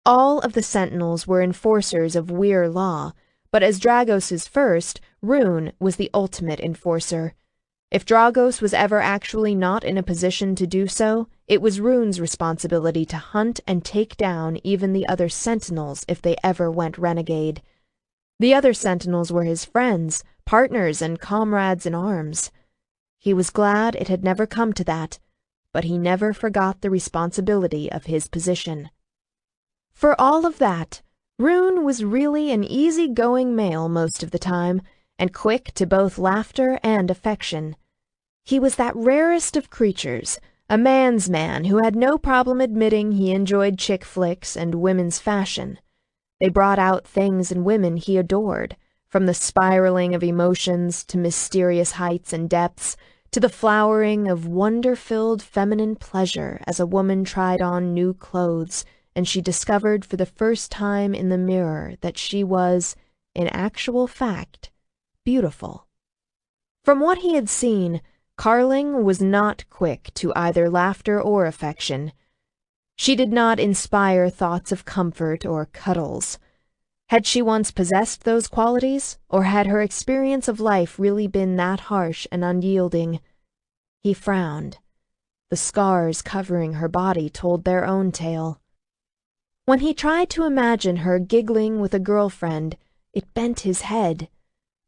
All of the Sentinels were enforcers of Weir law, but as Dragos's first, Rune was the ultimate enforcer. If Dragos was ever actually not in a position to do so, it was Rune's responsibility to hunt and take down even the other Sentinels if they ever went renegade. The other Sentinels were his friends, partners, and comrades in arms. He was glad it had never come to that, but he never forgot the responsibility of his position. For all of that, Rune was really an easy-going male most of the time, and quick to both laughter and affection. He was that rarest of creatures, a man's man who had no problem admitting he enjoyed chick flicks and women's fashion. They brought out things in women he adored, from the spiraling of emotions to mysterious heights and depths, to the flowering of wonder-filled feminine pleasure as a woman tried on new clothes and she discovered for the first time in the mirror that she was, in actual fact, beautiful. From what he had seen, Carling was not quick to either laughter or affection. She did not inspire thoughts of comfort or cuddles. Had she once possessed those qualities, or had her experience of life really been that harsh and unyielding? He frowned. The scars covering her body told their own tale. When he tried to imagine her giggling with a girlfriend, It bent his head.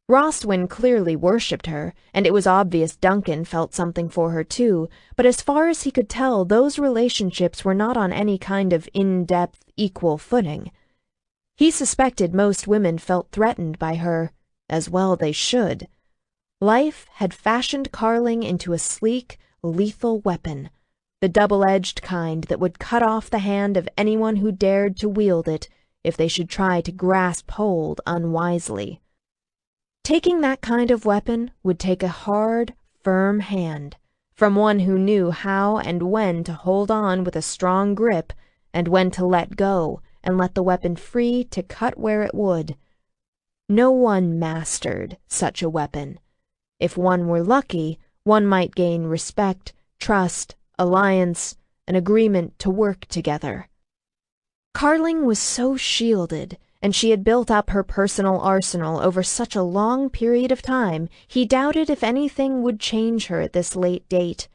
Rostwin clearly worshipped her, and it was obvious Duncan felt something for her too, but as far as he could tell, those relationships were not on any kind of in-depth, equal footing. He suspected most women felt threatened by her, as well they should. Life had fashioned Carling into a sleek, lethal weapon, the double-edged kind that would cut off the hand of anyone who dared to wield it if they should try to grasp hold unwisely. Taking that kind of weapon would take a hard, firm hand, from one who knew how and when to hold on with a strong grip and when to let go and let the weapon free to cut where it would. No one mastered such a weapon. If one were lucky, one might gain respect, trust, alliance, an agreement to work together. Carling was so shielded, and she had built up her personal arsenal over such a long period of time, he doubted if anything would change her at this late date.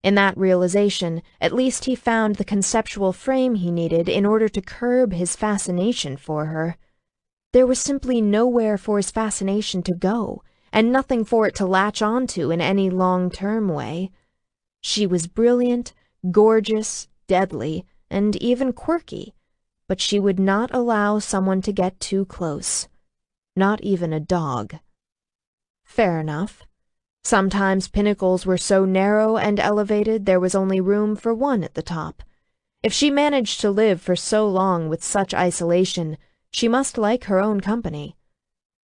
In that realization, at least he found the conceptual frame he needed in order to curb his fascination for her. There was simply nowhere for his fascination to go, and nothing for it to latch onto in any long-term way. She was brilliant, gorgeous, deadly, and even quirky, but she would not allow someone to get too close. Not even a dog. Fair enough. Sometimes pinnacles were so narrow and elevated there was only room for one at the top. If she managed to live for so long with such isolation, she must like her own company.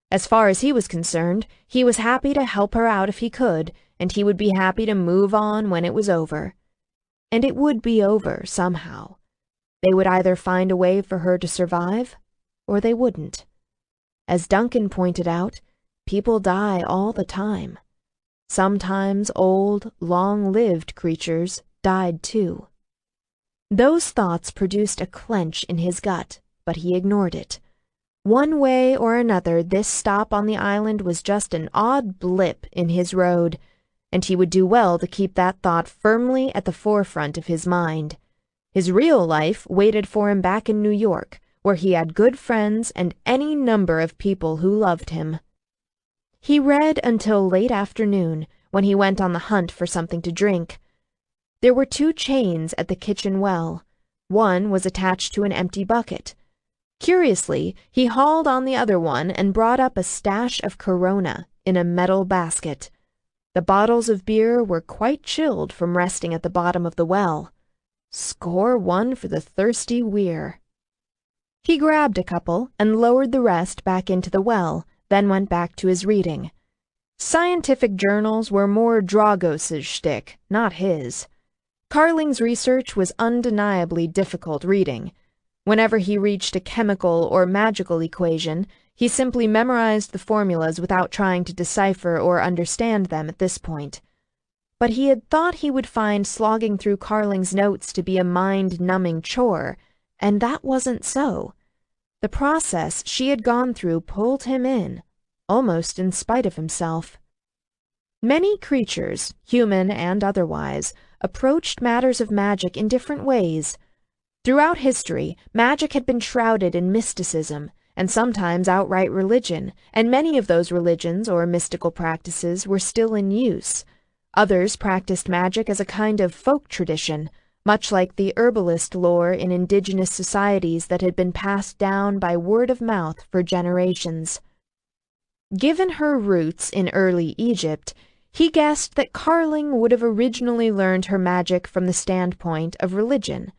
As far as he was concerned, he was happy to help her out if he could, and he would be happy to move on when it was over. And it would be over somehow. They would either find a way for her to survive, or they wouldn't. As Duncan pointed out, people die all the time. Sometimes old, long-lived creatures died too. Those thoughts produced a clench in his gut, but he ignored it. One way or another, this stop on the island was just an odd blip in his road, and he would do well to keep that thought firmly at the forefront of his mind. His real life waited for him back in New York, where he had good friends and any number of people who loved him. He read until late afternoon, when he went on the hunt for something to drink. There were 2 chains at the kitchen well. One was attached to an empty bucket. Curiously, he hauled on the other one and brought up a stash of Corona in a metal basket. The bottles of beer were quite chilled from resting at the bottom of the well. Score one for the thirsty weir. He grabbed a couple and lowered the rest back into the well, then went back to his reading. Scientific journals were more Dragos's shtick, not his. Carling's research was undeniably difficult reading. Whenever he reached a chemical or magical equation, he simply memorized the formulas without trying to decipher or understand them at this point. But he had thought he would find slogging through Carling's notes to be a mind-numbing chore, and that wasn't so. The process she had gone through pulled him in, almost in spite of himself. Many creatures, human and otherwise, approached matters of magic in different ways. Throughout history, magic had been shrouded in mysticism, and sometimes outright religion, and many of those religions or mystical practices were still in use. Others practiced magic as a kind of folk tradition, much like the herbalist lore in indigenous societies that had been passed down by word of mouth for generations. Given her roots in early Egypt, he guessed that Carling would have originally learned her magic from the standpoint of religion.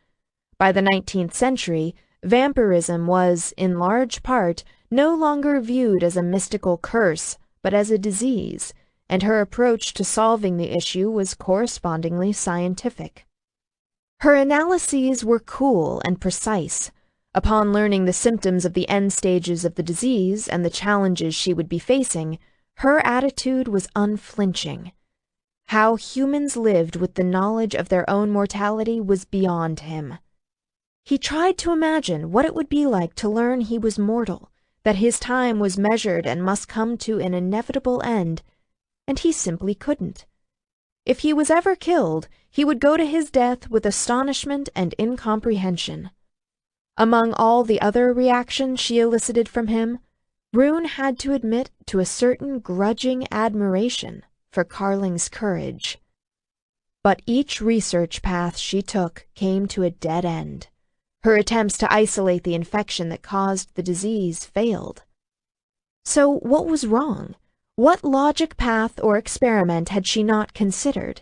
By the 19th century, vampirism was, in large part, no longer viewed as a mystical curse, but as a disease, and her approach to solving the issue was correspondingly scientific. Her analyses were cool and precise. Upon learning the symptoms of the end stages of the disease and the challenges she would be facing, her attitude was unflinching. How humans lived with the knowledge of their own mortality was beyond him. He tried to imagine what it would be like to learn he was mortal, that his time was measured and must come to an inevitable end, and he simply couldn't. If he was ever killed, he would go to his death with astonishment and incomprehension. Among all the other reactions she elicited from him, Rune had to admit to a certain grudging admiration for Carling's courage. But each research path she took came to a dead end. Her attempts to isolate the infection that caused the disease failed. So what was wrong? What logic path or experiment had she not considered?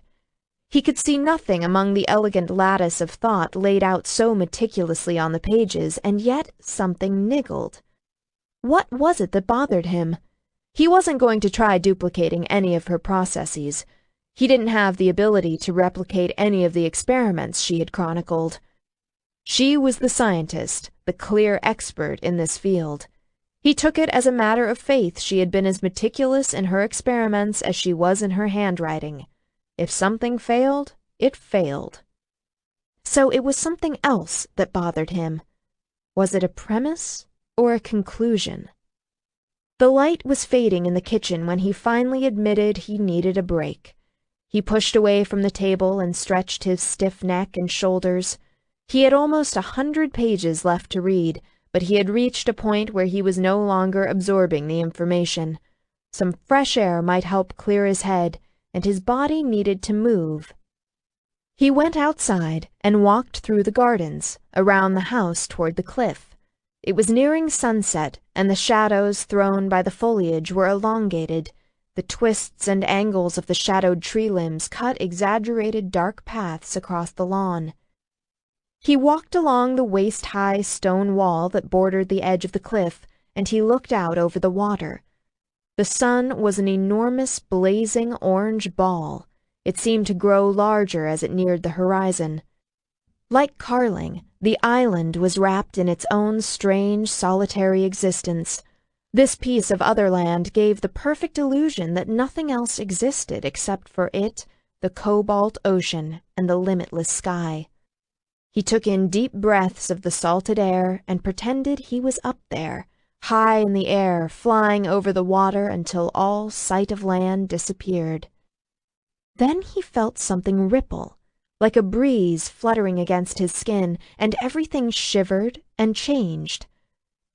He could see nothing among the elegant lattice of thought laid out so meticulously on the pages, and yet something niggled. What was it that bothered him? He wasn't going to try duplicating any of her processes. He didn't have the ability to replicate any of the experiments she had chronicled. She was the scientist, the clear expert in this field. He took it as a matter of faith she had been as meticulous in her experiments as she was in her handwriting. If something failed, it failed. So it was something else that bothered him. Was it a premise or a conclusion? The light was fading in the kitchen when he finally admitted he needed a break. He pushed away from the table and stretched his stiff neck and shoulders. He had almost 100 pages left to read, but he had reached a point where he was no longer absorbing the information. Some fresh air might help clear his head, and his body needed to move. He went outside and walked through the gardens, around the house toward the cliff. It was nearing sunset, and the shadows thrown by the foliage were elongated. The twists and angles of the shadowed tree limbs cut exaggerated dark paths across the lawn. He walked along the waist-high stone wall that bordered the edge of the cliff, and he looked out over the water. The sun was an enormous blazing orange ball. It seemed to grow larger as it neared the horizon. Like Carling, the island was wrapped in its own strange, solitary existence. This piece of other land gave the perfect illusion that nothing else existed except for it, the cobalt ocean, and the limitless sky. He took in deep breaths of the salted air and pretended he was up there, high in the air, flying over the water until all sight of land disappeared. Then he felt something ripple, like a breeze fluttering against his skin, and everything shivered and changed.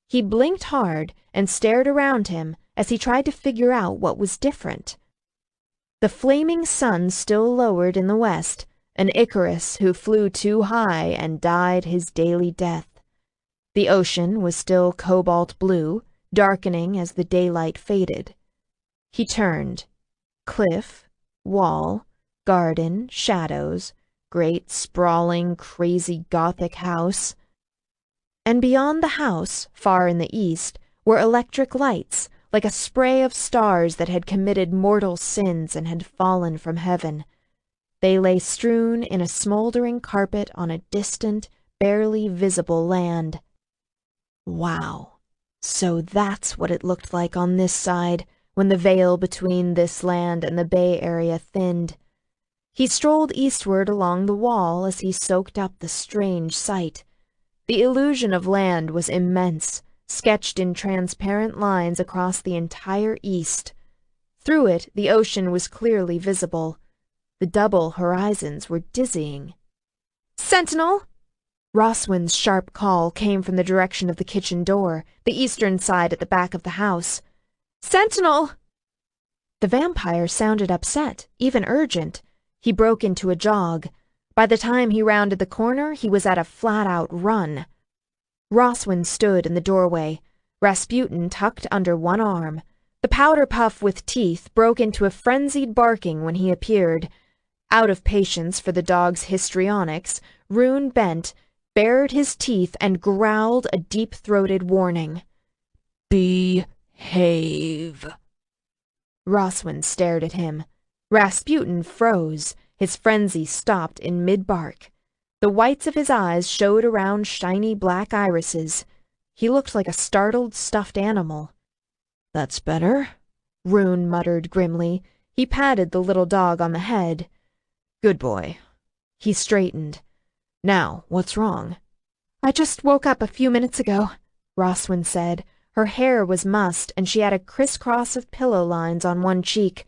He blinked hard and stared around him as he tried to figure out what was different. The flaming sun still lowered in the west, an Icarus who flew too high and died his daily death. The ocean was still cobalt blue, darkening as the daylight faded. He turned. Cliff, wall, garden, shadows, great sprawling, crazy Gothic house. And beyond the house, far in the east, were electric lights, like a spray of stars that had committed mortal sins and had fallen from heaven. They lay strewn in a smoldering carpet on a distant, barely visible land. Wow, so that's what it looked like on this side, when the veil between this land and the Bay Area thinned. He strolled eastward along the wall as he soaked up the strange sight. The illusion of land was immense, sketched in transparent lines across the entire east. Through it, the ocean was clearly visible. The double horizons were dizzying. "Sentinel!" Roswyn's sharp call came from the direction of the kitchen door, the eastern side at the back of the house. "Sentinel!" The vampire sounded upset, even urgent. He broke into a jog. By the time he rounded the corner, he was at a flat-out run. Roswyn stood in the doorway, Rasputin tucked under one arm. The powder puff with teeth broke into a frenzied barking when he appeared. Out of patience for the dog's histrionics, Rune bent, bared his teeth, and growled a deep-throated warning. "Behave." Roswyn stared at him. Rasputin froze. His frenzy stopped in mid-bark. The whites of his eyes showed around shiny black irises. He looked like a startled stuffed animal. "That's better," Rune muttered grimly. He patted the little dog on the head. "Good boy." He straightened. "Now, what's wrong?" "I just woke up a few minutes ago," Roswyn said. Her hair was mussed, and she had a crisscross of pillow lines on one cheek.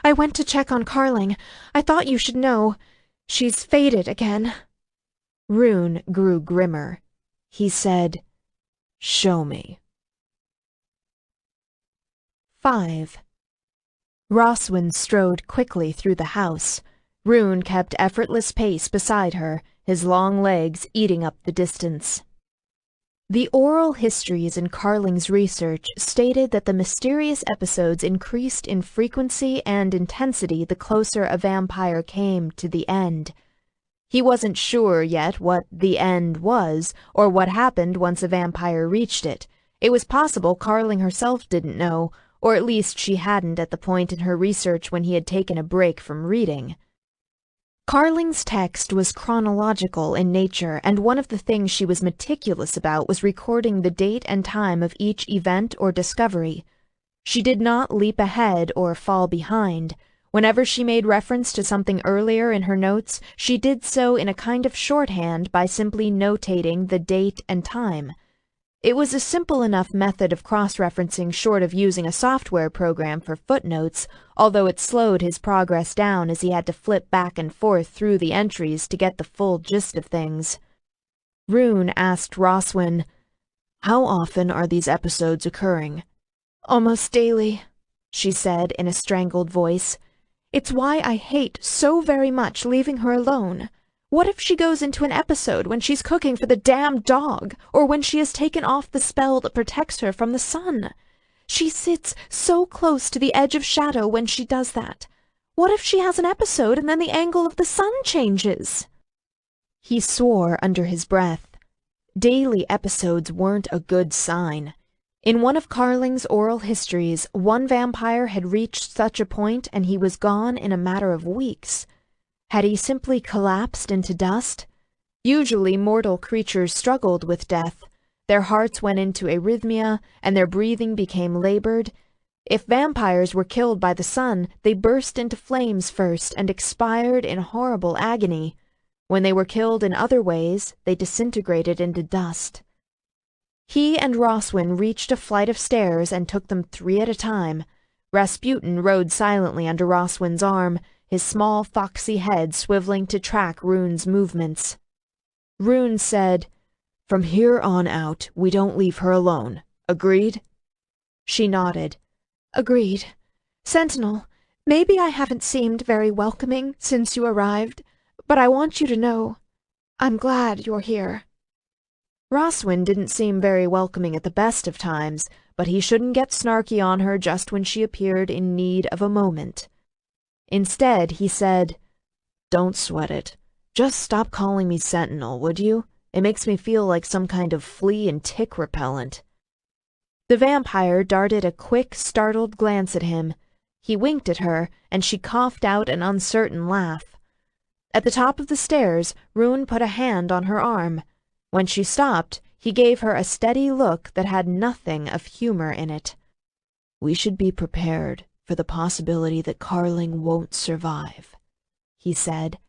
"I went to check on Carling. I thought you should know. She's faded again." Rune grew grimmer. He said, "Show me." 5. Roswin strode quickly through the house. Rune kept effortless pace beside her, his long legs eating up the distance. The oral histories in Carling's research stated that the mysterious episodes increased in frequency and intensity the closer a vampire came to the end. He wasn't sure yet what the end was, or what happened once a vampire reached it. It was possible Carling herself didn't know, or at least she hadn't at the point in her research when he had taken a break from reading. Carling's text was chronological in nature, and one of the things she was meticulous about was recording the date and time of each event or discovery. She did not leap ahead or fall behind. Whenever she made reference to something earlier in her notes, she did so in a kind of shorthand by simply notating the date and time. It was a simple enough method of cross-referencing short of using a software program for footnotes, although it slowed his progress down as he had to flip back and forth through the entries to get the full gist of things. Rune asked Roswin, "How often are these episodes occurring?" "Almost daily," she said in a strangled voice. "It's why I hate so very much leaving her alone. What if she goes into an episode when she's cooking for the damn dog, or when she has taken off the spell that protects her from the sun? She sits so close to the edge of shadow when she does that. What if she has an episode and then the angle of the sun changes?" He swore under his breath. Daily episodes weren't a good sign. In one of Carling's oral histories, one vampire had reached such a point and he was gone in a matter of weeks. Had he simply collapsed into dust? Usually mortal creatures struggled with death. Their hearts went into arrhythmia, and their breathing became labored. If vampires were killed by the sun, they burst into flames first and expired in horrible agony. When they were killed in other ways, they disintegrated into dust. He and Roswin reached a flight of stairs and took them 3 at a time. Rasputin rode silently under Roswin's arm, his small foxy head swiveling to track Rune's movements. Rune said, "From here on out, we don't leave her alone. Agreed?" She nodded. "Agreed. Sentinel, maybe I haven't seemed very welcoming since you arrived, but I want you to know, I'm glad you're here." Roswin didn't seem very welcoming at the best of times, but he shouldn't get snarky on her just when she appeared in need of a moment. Instead, he said, "Don't sweat it. Just stop calling me Sentinel, would you? It makes me feel like some kind of flea and tick repellent." The vampire darted a quick, startled glance at him. He winked at her, and she coughed out an uncertain laugh. At the top of the stairs, Rune put a hand on her arm. When she stopped, he gave her a steady look that had nothing of humor in it. "We should be prepared for the possibility that Carling won't survive," he said.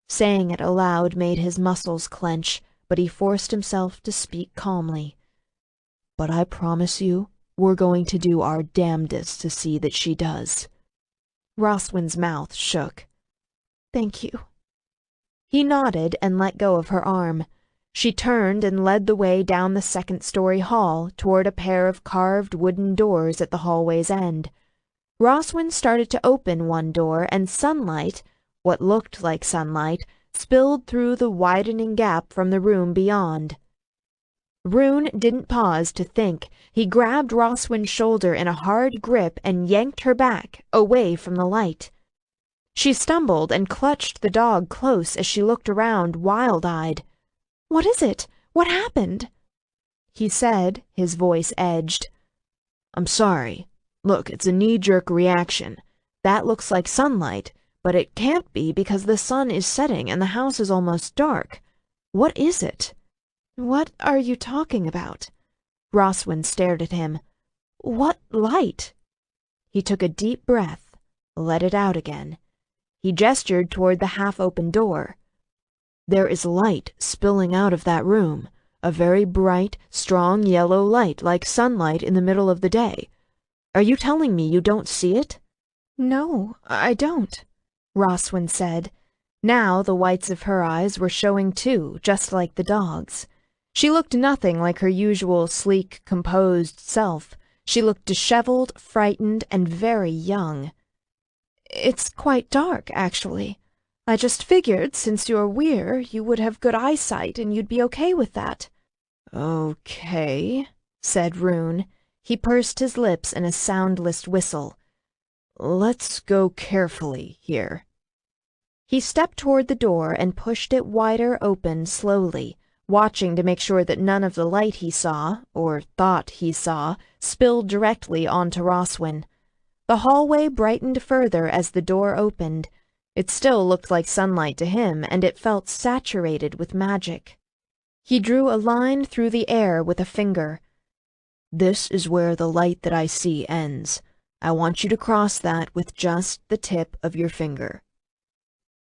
Saying it aloud made his muscles clench, but he forced himself to speak calmly. "But I promise you, we're going to do our damnedest to see that she does." Roswin's mouth shook. "Thank you." He nodded and let go of her arm. She turned and led the way down the second-story hall toward a pair of carved wooden doors at the hallway's end. Roswin started to open one door, and sunlight, what looked like sunlight, spilled through the widening gap from the room beyond. Rune didn't pause to think. He grabbed Roswin's shoulder in a hard grip and yanked her back, away from the light. She stumbled and clutched the dog close as she looked around, wild-eyed. "What is it? What happened?" He said, his voice edged. "I'm sorry. Look, it's a knee-jerk reaction. That looks like sunlight, but it can't be because the sun is setting and the house is almost dark. What is it?" "What are you talking about?" Roswin stared at him. "What light?" He took a deep breath, let it out again. He gestured toward the half-open door. "There is light spilling out of that room, a very bright, strong yellow light like sunlight in the middle of the day. Are you telling me you don't see it?" "No, I don't," Roswin said. Now the whites of her eyes were showing too, just like the dog's. She looked nothing like her usual sleek, composed self. She looked disheveled, frightened, and very young. "It's quite dark, actually. I just figured since you're Weir, you would have good eyesight and you'd be okay with that." "Okay," said Rune. He pursed his lips in a soundless whistle. "Let's go carefully here." He stepped toward the door and pushed it wider open slowly, watching to make sure that none of the light he saw, or thought he saw, spilled directly onto Roswyn. The hallway brightened further as the door opened. It still looked like sunlight to him, and it felt saturated with magic. He drew a line through the air with a finger. "This is where the light that I see ends. I want you to cross that with just the tip of your finger."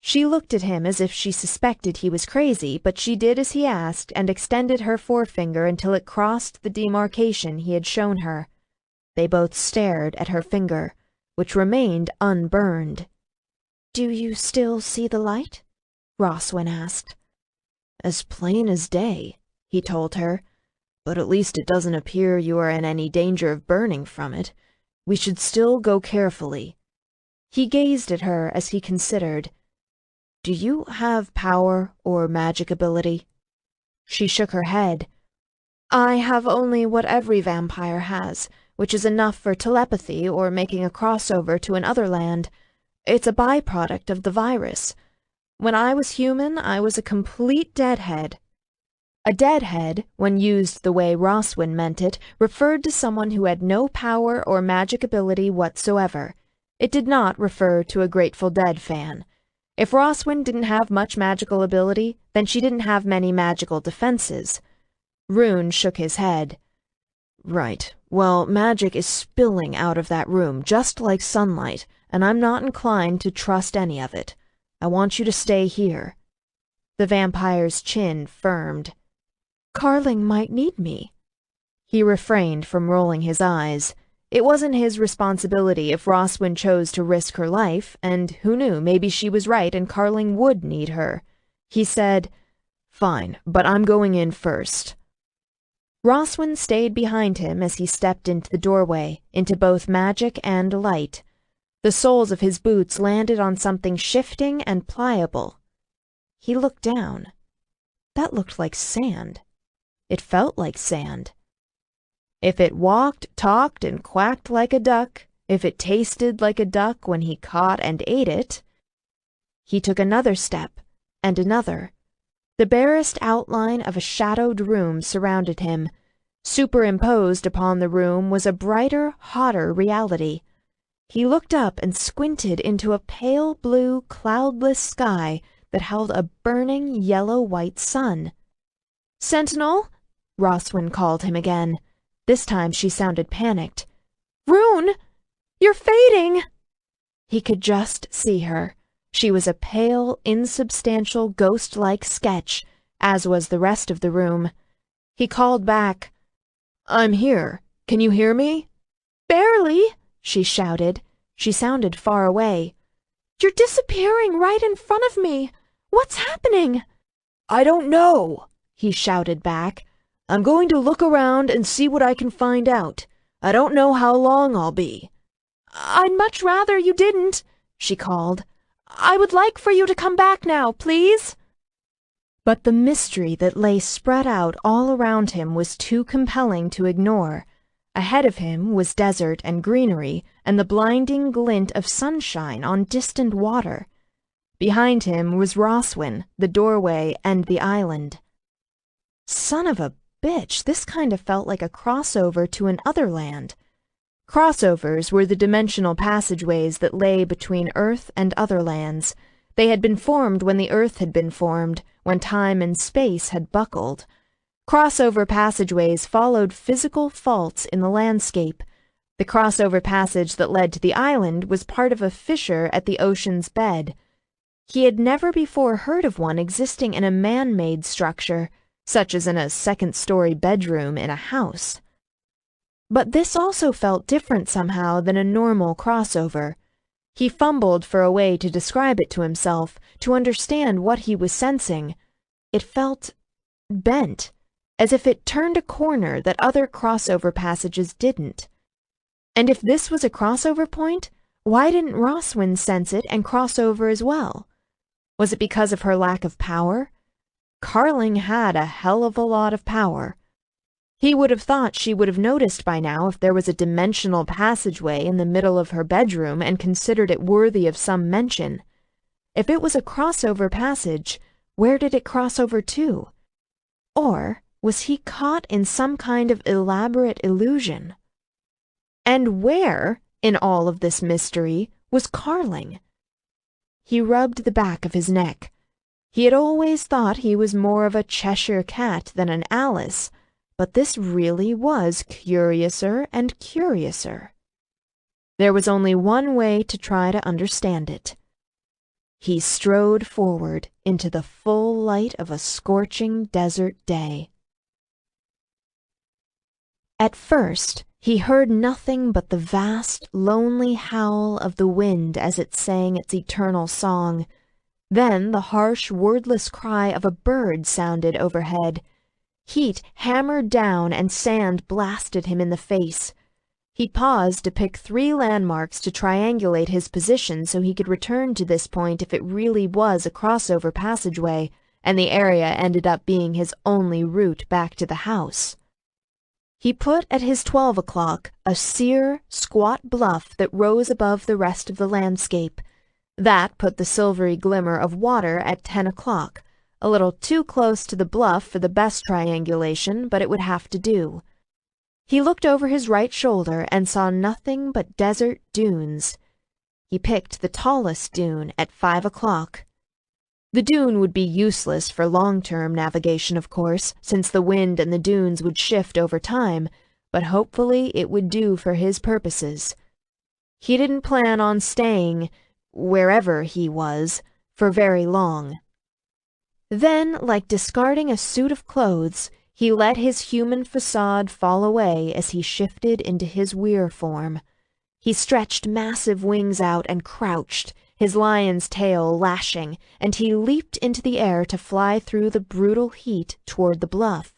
She looked at him as if she suspected he was crazy, but she did as he asked and extended her forefinger until it crossed the demarcation he had shown her. They both stared at her finger, which remained unburned. "Do you still see the light?" Roswyn asked. "As plain as day," he told her, "but at least it doesn't appear you are in any danger of burning from it. We should still go carefully." He gazed at her as he considered. "Do you have power or magic ability?" She shook her head. "I have only what every vampire has, which is enough for telepathy or making a crossover to another land. It's a byproduct of the virus. When I was human, I was a complete deadhead." A deadhead, when used the way Roswyn meant it, referred to someone who had no power or magic ability whatsoever. It did not refer to a Grateful Dead fan. If Roswyn didn't have much magical ability, then she didn't have many magical defenses. Rune shook his head. "Right. Well, magic is spilling out of that room, just like sunlight, and I'm not inclined to trust any of it. I want you to stay here." The vampire's chin firmed. "Carling might need me." He refrained from rolling his eyes. It wasn't his responsibility if Roswyn chose to risk her life, and who knew, maybe she was right and Carling would need her. He said, "Fine, but I'm going in first." Roswyn stayed behind him as he stepped into the doorway, into both magic and light. The soles of his boots landed on something shifting and pliable. He looked down. That looked like sand. It felt like sand. If it walked, talked, and quacked like a duck, if it tasted like a duck when he caught and ate it. He took another step, and another. The barest outline of a shadowed room surrounded him. Superimposed upon the room was a brighter, hotter reality. He looked up and squinted into a pale blue, cloudless sky that held a burning yellow-white sun. "Sentinel?" Roswyn called him again. This time she sounded panicked. "Rune! You're fading!" He could just see her. She was a pale, insubstantial, ghost-like sketch, as was the rest of the room. He called back, "I'm here. Can you hear me?" "Barely," she shouted. She sounded far away. "You're disappearing right in front of me. What's happening?" "I don't know," he shouted back. "I'm going to look around and see what I can find out. I don't know how long I'll be." "I'd much rather you didn't," she called. "I would like for you to come back now, please." But the mystery that lay spread out all around him was too compelling to ignore. Ahead of him was desert and greenery and the blinding glint of sunshine on distant water. Behind him was Roswyn, the doorway, and the island. Son of a bitch, this kind of felt like a crossover to an otherland. Crossovers were the dimensional passageways that lay between Earth and other lands. They had been formed when the Earth had been formed, when time and space had buckled. Crossover passageways followed physical faults in the landscape. The crossover passage that led to the island was part of a fissure at the ocean's bed. He had never before heard of one existing in a man-made structure, such as in a second-story bedroom in a house. But this also felt different somehow than a normal crossover. He fumbled for a way to describe it to himself, to understand what he was sensing. It felt bent, as if it turned a corner that other crossover passages didn't. And if this was a crossover point, why didn't Roswin sense it and cross over as well? Was it because of her lack of power? Carling had a hell of a lot of power. He would have thought she would have noticed by now if there was a dimensional passageway in the middle of her bedroom and considered it worthy of some mention. If it was a crossover passage, where did it cross over to? Or was he caught in some kind of elaborate illusion? And where, in all of this mystery, was Carling? He rubbed the back of his neck. He had always thought he was more of a Cheshire cat than an Alice, but this really was curiouser and curiouser. There was only one way to try to understand it. He strode forward into the full light of a scorching desert day. At first, he heard nothing but the vast, lonely howl of the wind as it sang its eternal song. Then the harsh, wordless cry of a bird sounded overhead. Heat hammered down and sand blasted him in the face. He paused to pick 3 landmarks to triangulate his position so he could return to this point if it really was a crossover passageway, and the area ended up being his only route back to the house. He put at his 12 o'clock a sere, squat bluff that rose above the rest of the landscape. That put the silvery glimmer of water at 10 o'clock, a little too close to the bluff for the best triangulation, but it would have to do. He looked over his right shoulder and saw nothing but desert dunes. He picked the tallest dune at 5 o'clock. The dune would be useless for long-term navigation, of course, since the wind and the dunes would shift over time, but hopefully it would do for his purposes. He didn't plan on staying, wherever he was, for very long. Then, like discarding a suit of clothes, he let his human facade fall away as he shifted into his weir form. He stretched massive wings out and crouched, his lion's tail lashing, and he leaped into the air to fly through the brutal heat toward the bluff.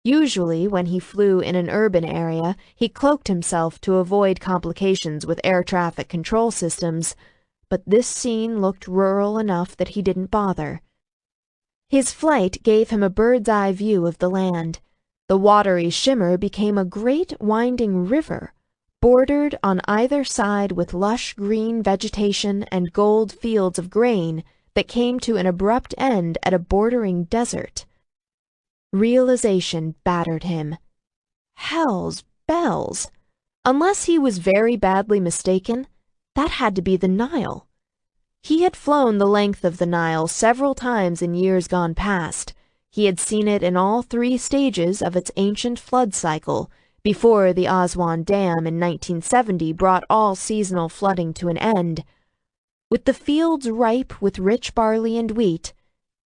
Usually, when he flew in an urban area, he cloaked himself to avoid complications with air traffic control systems, but this scene looked rural enough that he didn't bother. His flight gave him a bird's-eye view of the land. The watery shimmer became a great winding river, bordered on either side with lush green vegetation and gold fields of grain that came to an abrupt end at a bordering desert. Realization battered him. Hell's bells! Unless he was very badly mistaken, that had to be the Nile. He had flown the length of the Nile several times in years gone past. He had seen it in all 3 stages of its ancient flood cycle, before the Aswan Dam in 1970 brought all seasonal flooding to an end. With the fields ripe with rich barley and wheat,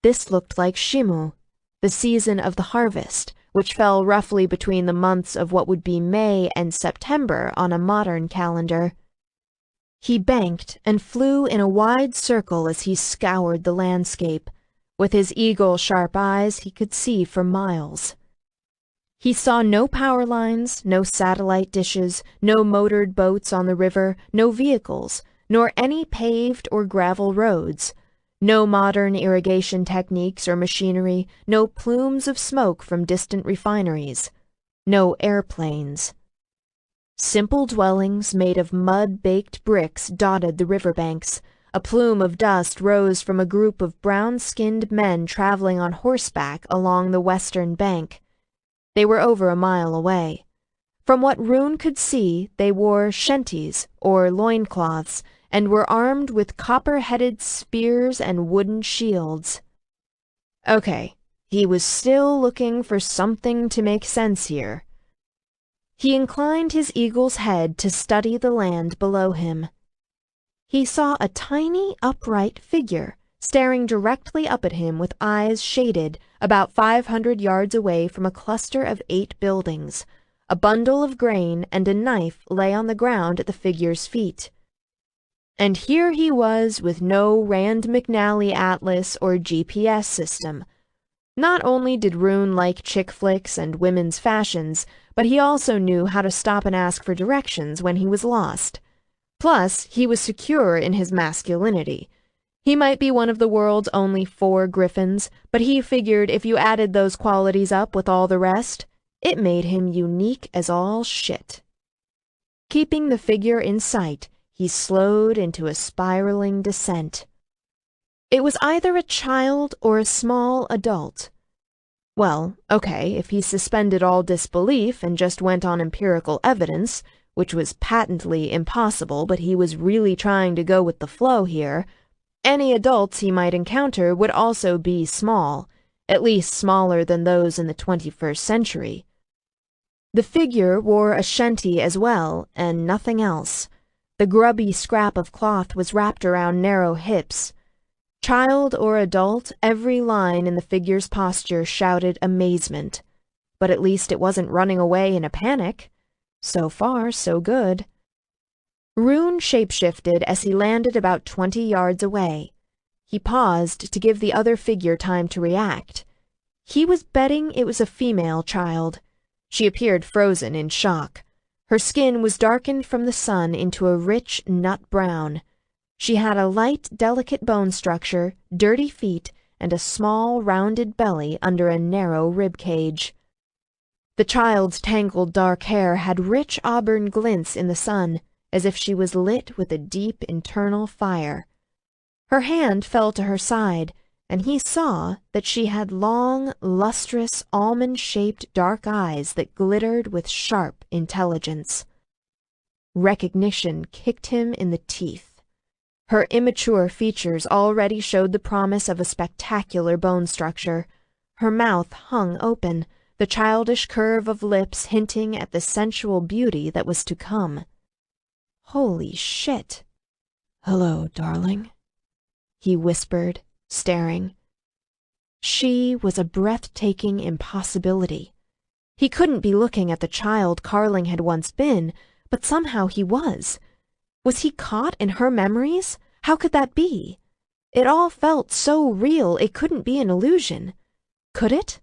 this looked like Shimu, the season of the harvest, which fell roughly between the months of what would be May and September on a modern calendar. He banked and flew in a wide circle as he scoured the landscape. With his eagle-sharp eyes, he could see for miles. He saw no power lines, no satellite dishes, no motored boats on the river, no vehicles, nor any paved or gravel roads, no modern irrigation techniques or machinery, no plumes of smoke from distant refineries, no airplanes. Simple dwellings made of mud-baked bricks dotted the riverbanks. A plume of dust rose from a group of brown-skinned men traveling on horseback along the western bank. They were over a mile away. From what Rune could see, they wore shenties, or loincloths, and were armed with copper-headed spears and wooden shields. Okay, he was still looking for something to make sense here. He inclined his eagle's head to study the land below him. He saw a tiny, upright figure, staring directly up at him with eyes shaded, about 500 yards away from a cluster of 8 buildings. A bundle of grain and a knife lay on the ground at the figure's feet. And here he was with no Rand McNally atlas or GPS system. Not only did Rune like chick flicks and women's fashions, but he also knew how to stop and ask for directions when he was lost. Plus, he was secure in his masculinity. He might be one of the world's only 4 griffins, but he figured if you added those qualities up with all the rest, it made him unique as all shit. Keeping the figure in sight, he slowed into a spiraling descent. It was either a child or a small adult. Well, okay, if he suspended all disbelief and just went on empirical evidence, which was patently impossible, but he was really trying to go with the flow here, any adults he might encounter would also be small, at least smaller than those in the 21st century. The figure wore a shenty as well, and nothing else. The grubby scrap of cloth was wrapped around narrow hips. Child or adult, every line in the figure's posture shouted amazement. But at least it wasn't running away in a panic. So far, so good. Rune shapeshifted as he landed about 20 yards away. He paused to give the other figure time to react. He was betting it was a female child. She appeared frozen in shock. Her skin was darkened from the sun into a rich nut brown. She had a light, delicate bone structure, dirty feet, and a small, rounded belly under a narrow rib cage. The child's tangled dark hair had rich auburn glints in the sun, as if she was lit with a deep internal fire. Her hand fell to her side, and he saw that she had long, lustrous, almond-shaped dark eyes that glittered with sharp intelligence. Recognition kicked him in the teeth. Her immature features already showed the promise of a spectacular bone structure. Her mouth hung open, the childish curve of lips hinting at the sensual beauty that was to come. Holy shit. "Hello, darling," he whispered, staring. She was a breathtaking impossibility. He couldn't be looking at the child Carling had once been, but somehow he was. Was he caught in her memories? How could that be? It all felt so real it couldn't be an illusion. Could it?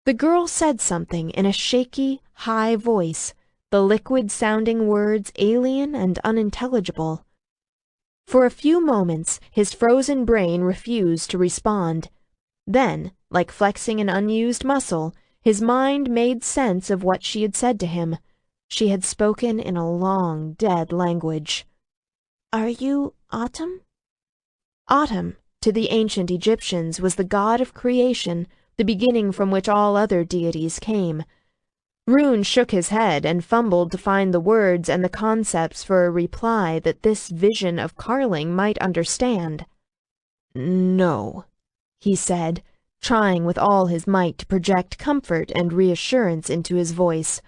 The girl said something in a shaky, high voice, the liquid-sounding words alien and unintelligible. For a few moments, his frozen brain refused to respond. Then, like flexing an unused muscle, his mind made sense of what she had said to him. She had spoken in a long, dead language. "Are you Autumn?" Autumn, to the ancient Egyptians, was the god of creation, the beginning from which all other deities came. Rune shook his head and fumbled to find the words and the concepts for a reply that this vision of Carling might understand. "No," he said, trying with all his might to project comfort and reassurance into his voice.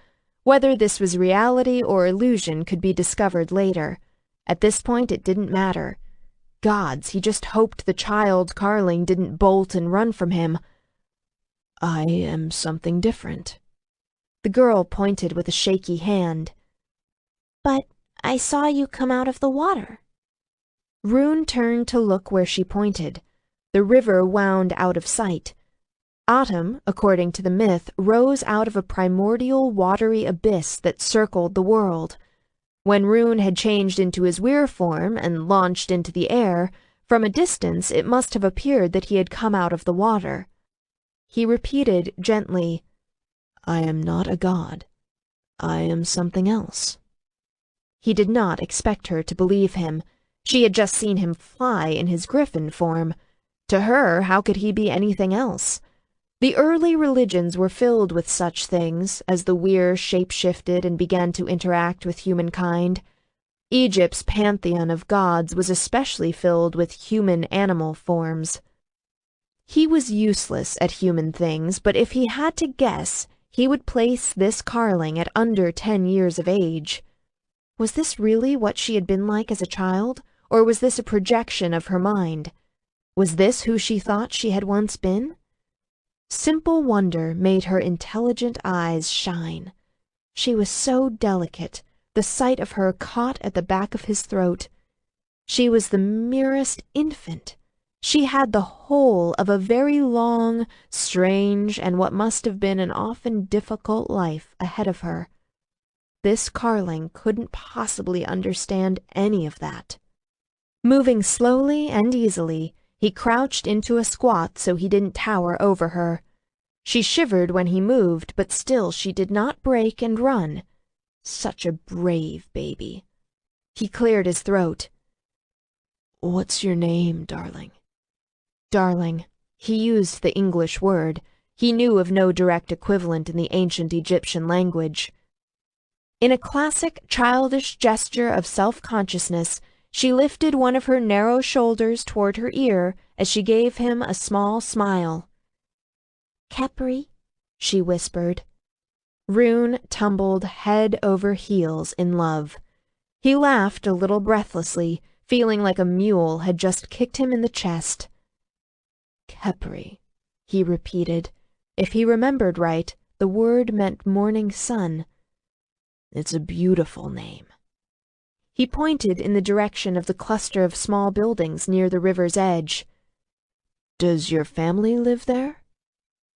Whether this was reality or illusion could be discovered later. At this point it didn't matter. Gods, he just hoped the child Carling didn't bolt and run from him. "I am something different." The girl pointed with a shaky hand. "But I saw you come out of the water." Rune turned to look where she pointed. The river wound out of sight. Autumn, according to the myth, rose out of a primordial watery abyss that circled the world. When Rune had changed into his weir form and launched into the air, from a distance it must have appeared that he had come out of the water. He repeated gently, "I am not a god. I am something else." He did not expect her to believe him. She had just seen him fly in his griffin form. To her, how could he be anything else? The early religions were filled with such things, as the weir shape-shifted and began to interact with humankind. Egypt's pantheon of gods was especially filled with human animal forms. He was useless at human things, but if he had to guess, he would place this Carling at under 10 years of age. Was this really what she had been like as a child, or was this a projection of her mind? Was this who she thought she had once been? Simple wonder made her intelligent eyes shine. She was so delicate, the sight of her caught at the back of his throat. She was the merest infant. She had the whole of a very long, strange, and what must have been an often difficult life ahead of her. This Carling couldn't possibly understand any of that. Moving slowly and easily, he crouched into a squat so he didn't tower over her. She shivered when he moved, but still she did not break and run. Such a brave baby. He cleared his throat. "What's your name, darling?" Darling. He used the English word. He knew of no direct equivalent in the ancient Egyptian language. In a classic childish gesture of self-consciousness, she lifted one of her narrow shoulders toward her ear as she gave him a small smile. "Khepri," she whispered. Rune tumbled head over heels in love. He laughed a little breathlessly, feeling like a mule had just kicked him in the chest. "Khepri," he repeated. If he remembered right, the word meant morning sun. "It's a beautiful name." He pointed in the direction of the cluster of small buildings near the river's edge. "Does your family live there?"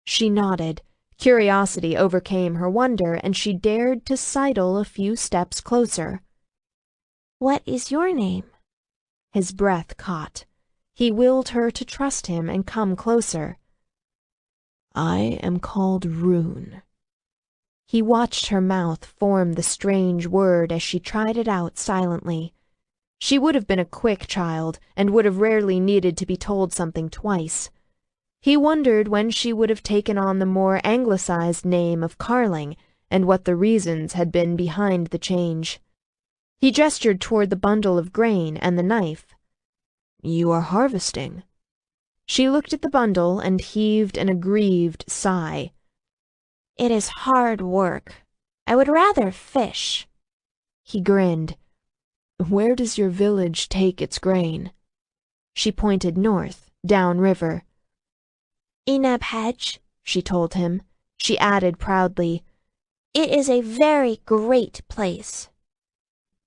She nodded. Curiosity overcame her wonder, and she dared to sidle a few steps closer. "What is your name?" His breath caught. He willed her to trust him and come closer. "I am called Rune." He watched her mouth form the strange word as she tried it out silently. She would have been a quick child and would have rarely needed to be told something twice. He wondered when she would have taken on the more anglicized name of Carling and what the reasons had been behind the change. He gestured toward the bundle of grain and the knife. "You are harvesting." She looked at the bundle and heaved an aggrieved sigh. "It is hard work. I would rather fish." He grinned. "Where does your village take its grain?" She pointed north, downriver. "Inab Hedge," she told him. She added proudly, "It is a very great place."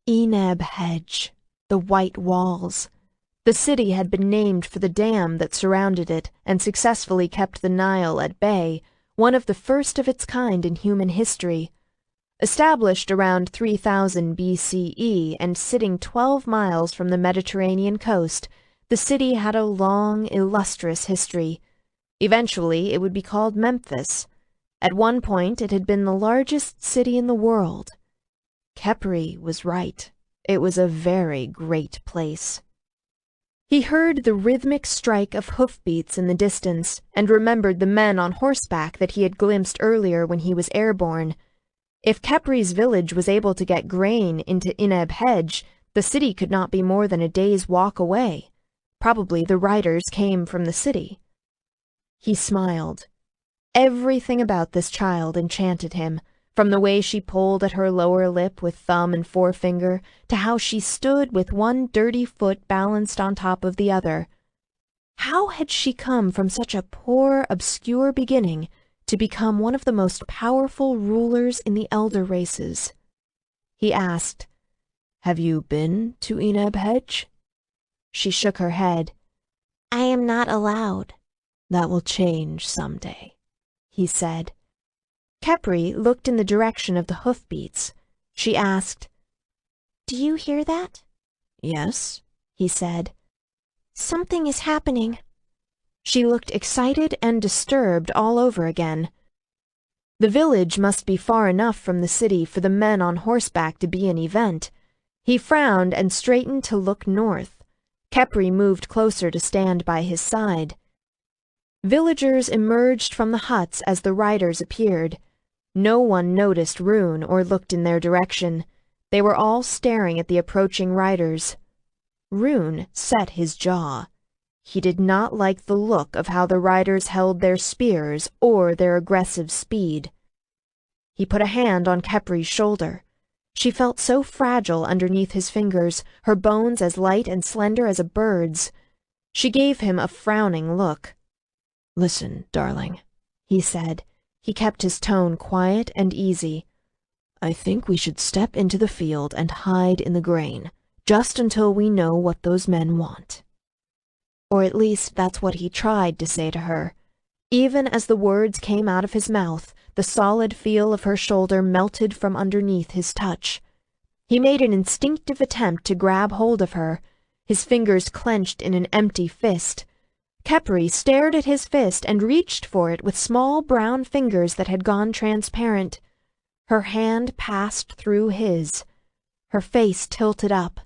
Inab Hedge, the white walls. The city had been named for the dam that surrounded it and successfully kept the Nile at bay, one of the first of its kind in human history. Established around 3000 BCE and sitting 12 miles from the Mediterranean coast, the city had a long, illustrious history. Eventually, it would be called Memphis. At one point, it had been the largest city in the world. Khepri was right. It was a very great place. He heard the rhythmic strike of hoofbeats in the distance and remembered the men on horseback that he had glimpsed earlier when he was airborne. If Khepri's village was able to get grain into Ineb Hedge, the city could not be more than a day's walk away. Probably the riders came from the city. He smiled. Everything about this child enchanted him, from the way she pulled at her lower lip with thumb and forefinger to how she stood with one dirty foot balanced on top of the other. How had she come from such a poor, obscure beginning to become one of the most powerful rulers in the elder races? He asked, "Have you been to Ineb Hedge?" She shook her head. "I am not allowed." "That will change someday," he said. Khepri looked in the direction of the hoofbeats. She asked, "Do you hear that?" "Yes," he said. "Something is happening." She looked excited and disturbed all over again. The village must be far enough from the city for the men on horseback to be an event. He frowned and straightened to look north. Khepri moved closer to stand by his side. Villagers emerged from the huts as the riders appeared. No one noticed Rune or looked in their direction. They were all staring at the approaching riders. Rune set his jaw. He did not like the look of how the riders held their spears or their aggressive speed. He put a hand on Khepri's shoulder. She felt so fragile underneath his fingers, her bones as light and slender as a bird's. She gave him a frowning look. "Listen, darling," he said. He kept his tone quiet and easy. "I think we should step into the field and hide in the grain, just until we know what those men want." Or at least that's what he tried to say to her. Even as the words came out of his mouth, the solid feel of her shoulder melted from underneath his touch. He made an instinctive attempt to grab hold of her, his fingers clenched in an empty fist. Khepri stared at his fist and reached for it with small brown fingers that had gone transparent. Her hand passed through his. Her face tilted up.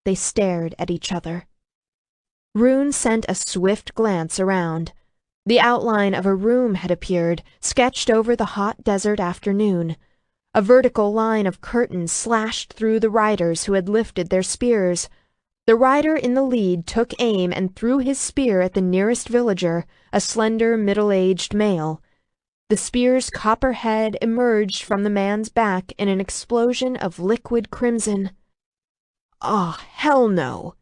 They stared at each other. Rune sent a swift glance around. The outline of a room had appeared, sketched over the hot desert afternoon. A vertical line of curtains slashed through the riders who had lifted their spears. The rider in the lead took aim and threw his spear at the nearest villager, a slender, middle-aged male. The spear's copper head emerged from the man's back in an explosion of liquid crimson. "Ah, hell no!"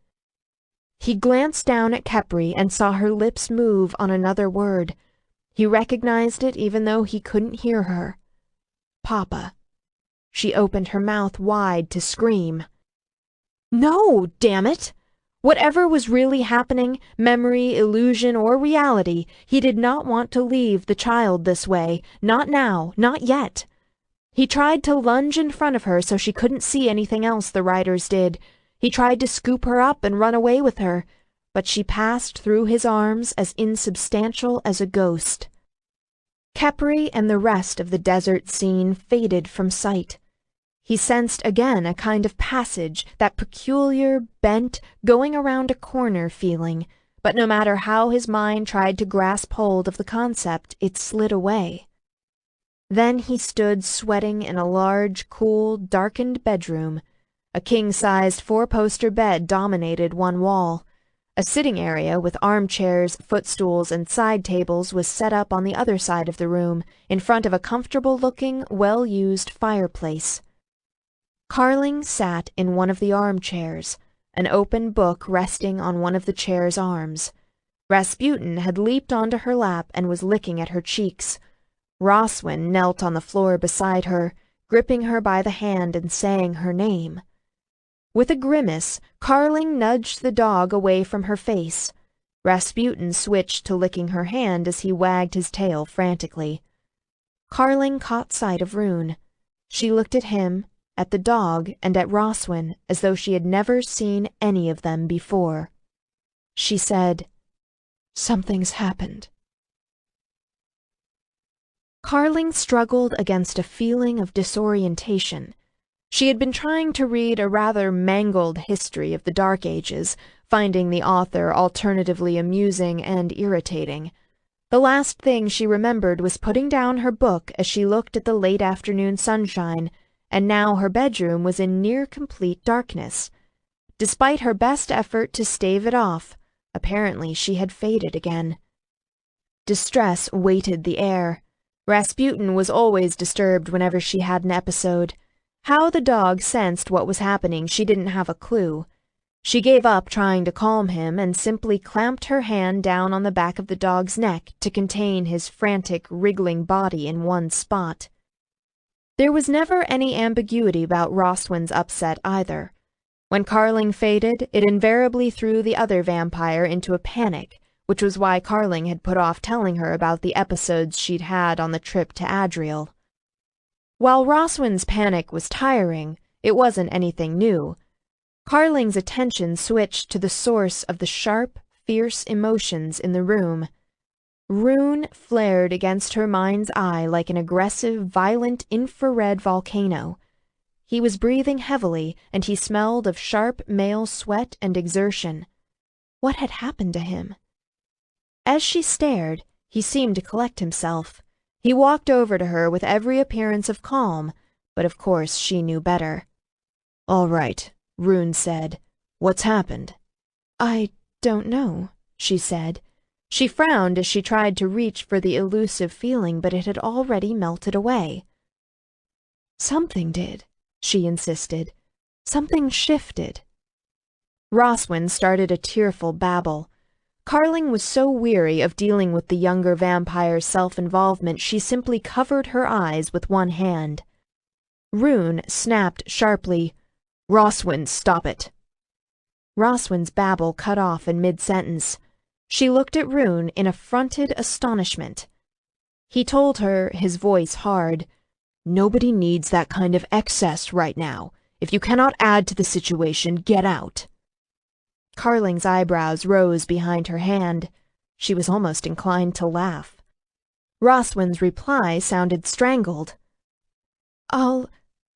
He glanced down at Khepri and saw her lips move on another word. He recognized it even though he couldn't hear her. Papa. She opened her mouth wide to scream. No, damn it! Whatever was really happening, memory, illusion, or reality, he did not want to leave the child this way. Not now, not yet. He tried to lunge in front of her so she couldn't see anything else the riders did. He tried to scoop her up and run away with her, but she passed through his arms as insubstantial as a ghost. Khepri and the rest of the desert scene faded from sight. He sensed again a kind of passage, that peculiar, bent, going around a corner feeling, but no matter how his mind tried to grasp hold of the concept, it slid away. Then he stood sweating in a large, cool, darkened bedroom. A king-sized four-poster bed dominated one wall. A sitting area with armchairs, footstools, and side tables was set up on the other side of the room, in front of a comfortable-looking, well-used fireplace. Carling sat in one of the armchairs, an open book resting on one of the chair's arms. Rasputin had leaped onto her lap and was licking at her cheeks. Roswin knelt on the floor beside her, gripping her by the hand and saying her name. With a grimace, Carling nudged the dog away from her face. Rasputin switched to licking her hand as he wagged his tail frantically. Carling caught sight of Rune. She looked at him, at the dog, and at Roswin as though she had never seen any of them before. She said, "Something's happened." Carling struggled against a feeling of disorientation. She had been trying to read a rather mangled history of the Dark Ages, finding the author alternatively amusing and irritating. The last thing she remembered was putting down her book as she looked at the late afternoon sunshine, and now her bedroom was in near-complete darkness. Despite her best effort to stave it off, apparently she had faded again. Distress weighted the air. Rasputin was always disturbed whenever she had an episode. How the dog sensed what was happening, she didn't have a clue. She gave up trying to calm him and simply clamped her hand down on the back of the dog's neck to contain his frantic, wriggling body in one spot. There was never any ambiguity about Roswin's upset either. When Carling faded, it invariably threw the other vampire into a panic, which was why Carling had put off telling her about the episodes she'd had on the trip to Adriel. While Roswin's panic was tiring, it wasn't anything new. Carling's attention switched to the source of the sharp, fierce emotions in the room. Rune flared against her mind's eye like an aggressive, violent infrared volcano. He was breathing heavily, and he smelled of sharp male sweat and exertion. What had happened to him? As she stared, he seemed to collect himself. He walked over to her with every appearance of calm, but of course she knew better. "All right," Rune said. "What's happened?" "I don't know," she said. She frowned as she tried to reach for the elusive feeling, but it had already melted away. "Something did," she insisted. "Something shifted." Roswin started a tearful babble. Carling was so weary of dealing with the younger vampire's self-involvement she simply covered her eyes with one hand. Rune snapped sharply, "Roswin, stop it!" Roswyn's babble cut off in mid-sentence. She looked at Rune in affronted astonishment. He told her, his voice hard, "Nobody needs that kind of excess right now. If you cannot add to the situation, get out." Carling's eyebrows rose behind her hand. She was almost inclined to laugh. Roswyn's reply sounded strangled. "I'll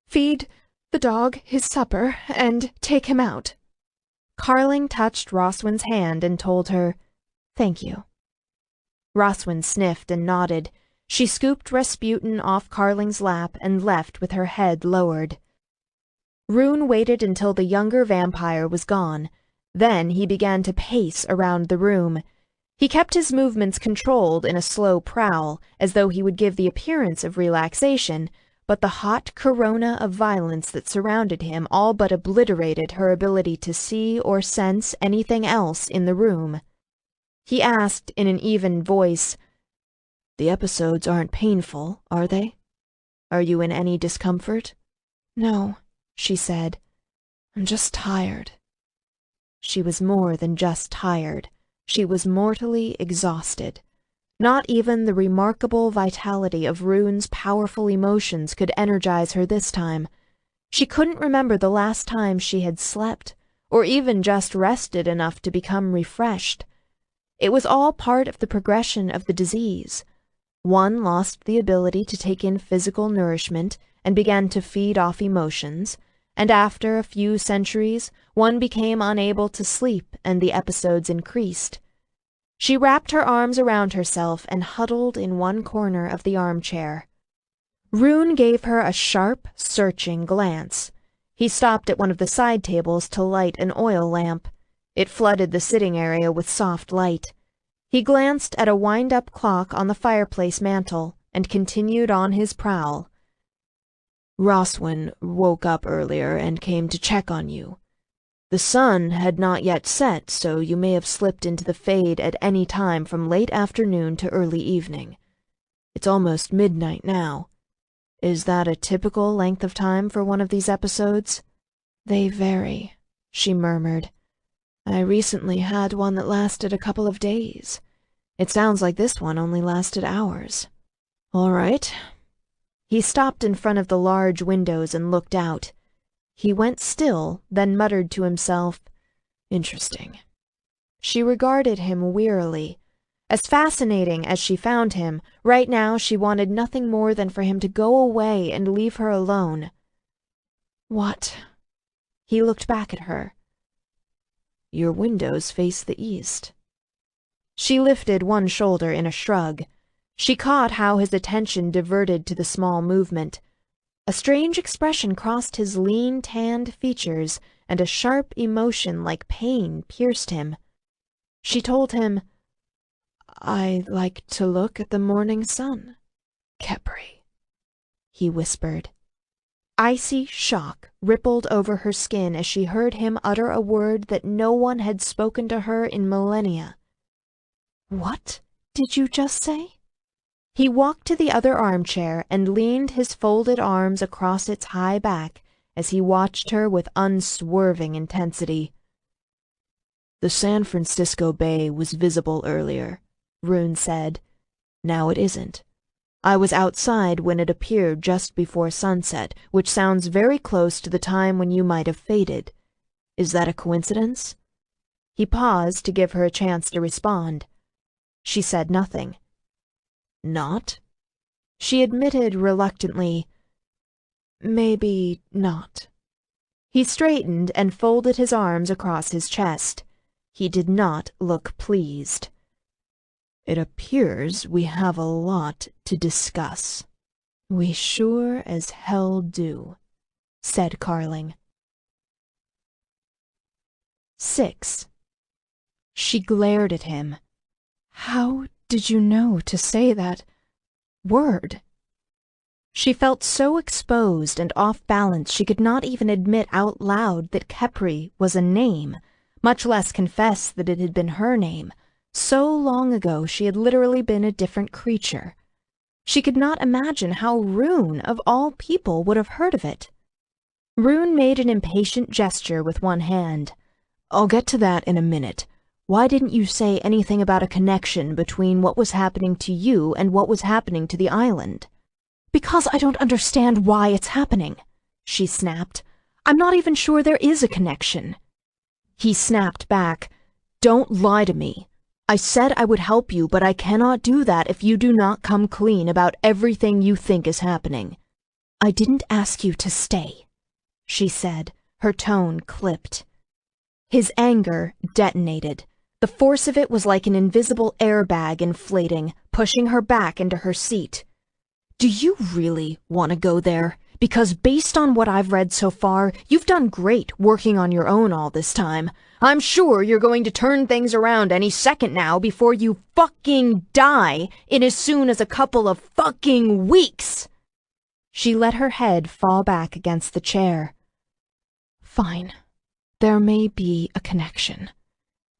feed the dog his supper and take him out." Carling touched Roswyn's hand and told her, "Thank you." Roswyn sniffed and nodded. She scooped Rasputin off Carling's lap and left with her head lowered. Rune waited until the younger vampire was gone. Then he began to pace around the room. He kept his movements controlled in a slow prowl, as though he would give the appearance of relaxation, but the hot corona of violence that surrounded him all but obliterated her ability to see or sense anything else in the room. He asked in an even voice, "The episodes aren't painful, are they? Are you in any discomfort?" "No," she said. "I'm just tired." She was more than just tired. She was mortally exhausted. Not even the remarkable vitality of Rune's powerful emotions could energize her this time. She couldn't remember the last time she had slept, or even just rested enough to become refreshed. It was all part of the progression of the disease. One lost the ability to take in physical nourishment and began to feed off emotions, and after a few centuries, one became unable to sleep and the episodes increased. She wrapped her arms around herself and huddled in one corner of the armchair. Rune gave her a sharp, searching glance. He stopped at one of the side tables to light an oil lamp. It flooded the sitting area with soft light. He glanced at a wind-up clock on the fireplace mantel and continued on his prowl. "Roswyn woke up earlier and came to check on you. The sun had not yet set, so you may have slipped into the fade at any time from late afternoon to early evening. It's almost midnight now. Is that a typical length of time for one of these episodes?" "They vary," she murmured. "I recently had one that lasted a couple of days. It sounds like this one only lasted hours." "All right." He stopped in front of the large windows and looked out. He went still, then muttered to himself, "Interesting." She regarded him wearily. As fascinating as she found him, right now she wanted nothing more than for him to go away and leave her alone. "What?" He looked back at her. "Your windows face the east." She lifted one shoulder in a shrug. She caught how his attention diverted to the small movement. A strange expression crossed his lean, tanned features, and a sharp emotion like pain pierced him. She told him, "I like to look at the morning sun, Khepri," he whispered. Icy shock rippled over her skin as she heard him utter a word that no one had spoken to her in millennia. "What did you just say?" He walked to the other armchair and leaned his folded arms across its high back as he watched her with unswerving intensity. "The San Francisco Bay was visible earlier," Rune said. "Now it isn't. I was outside when it appeared just before sunset, which sounds very close to the time when you might have faded. Is that a coincidence?" He paused to give her a chance to respond. She said nothing. "Not?" She admitted reluctantly, "Maybe not." He straightened and folded his arms across his chest. He did not look pleased. "It appears we have a lot to discuss." "We sure as hell do," said Carling. 6. She glared at him. "How did you know to say that word?" She felt so exposed and off balance she could not even admit out loud that Khepri was a name, much less confess that it had been her name. So long ago she had literally been a different creature. She could not imagine how Rune, of all people, would have heard of it. Rune made an impatient gesture with one hand. I'll get to that in a minute. Why didn't you say anything about a connection between what was happening to you and what was happening to the island? Because I don't understand why it's happening, she snapped. I'm not even sure there is a connection. He snapped back, Don't lie to me. I said I would help you, but I cannot do that if you do not come clean about everything you think is happening. I didn't ask you to stay, she said, her tone clipped. His anger detonated. The force of it was like an invisible airbag inflating, pushing her back into her seat. Do you really want to go there? Because based on what I've read so far, you've done great working on your own all this time. I'm sure you're going to turn things around any second now before you fucking die in as soon as a couple of fucking weeks. She let her head fall back against the chair. Fine. There may be a connection.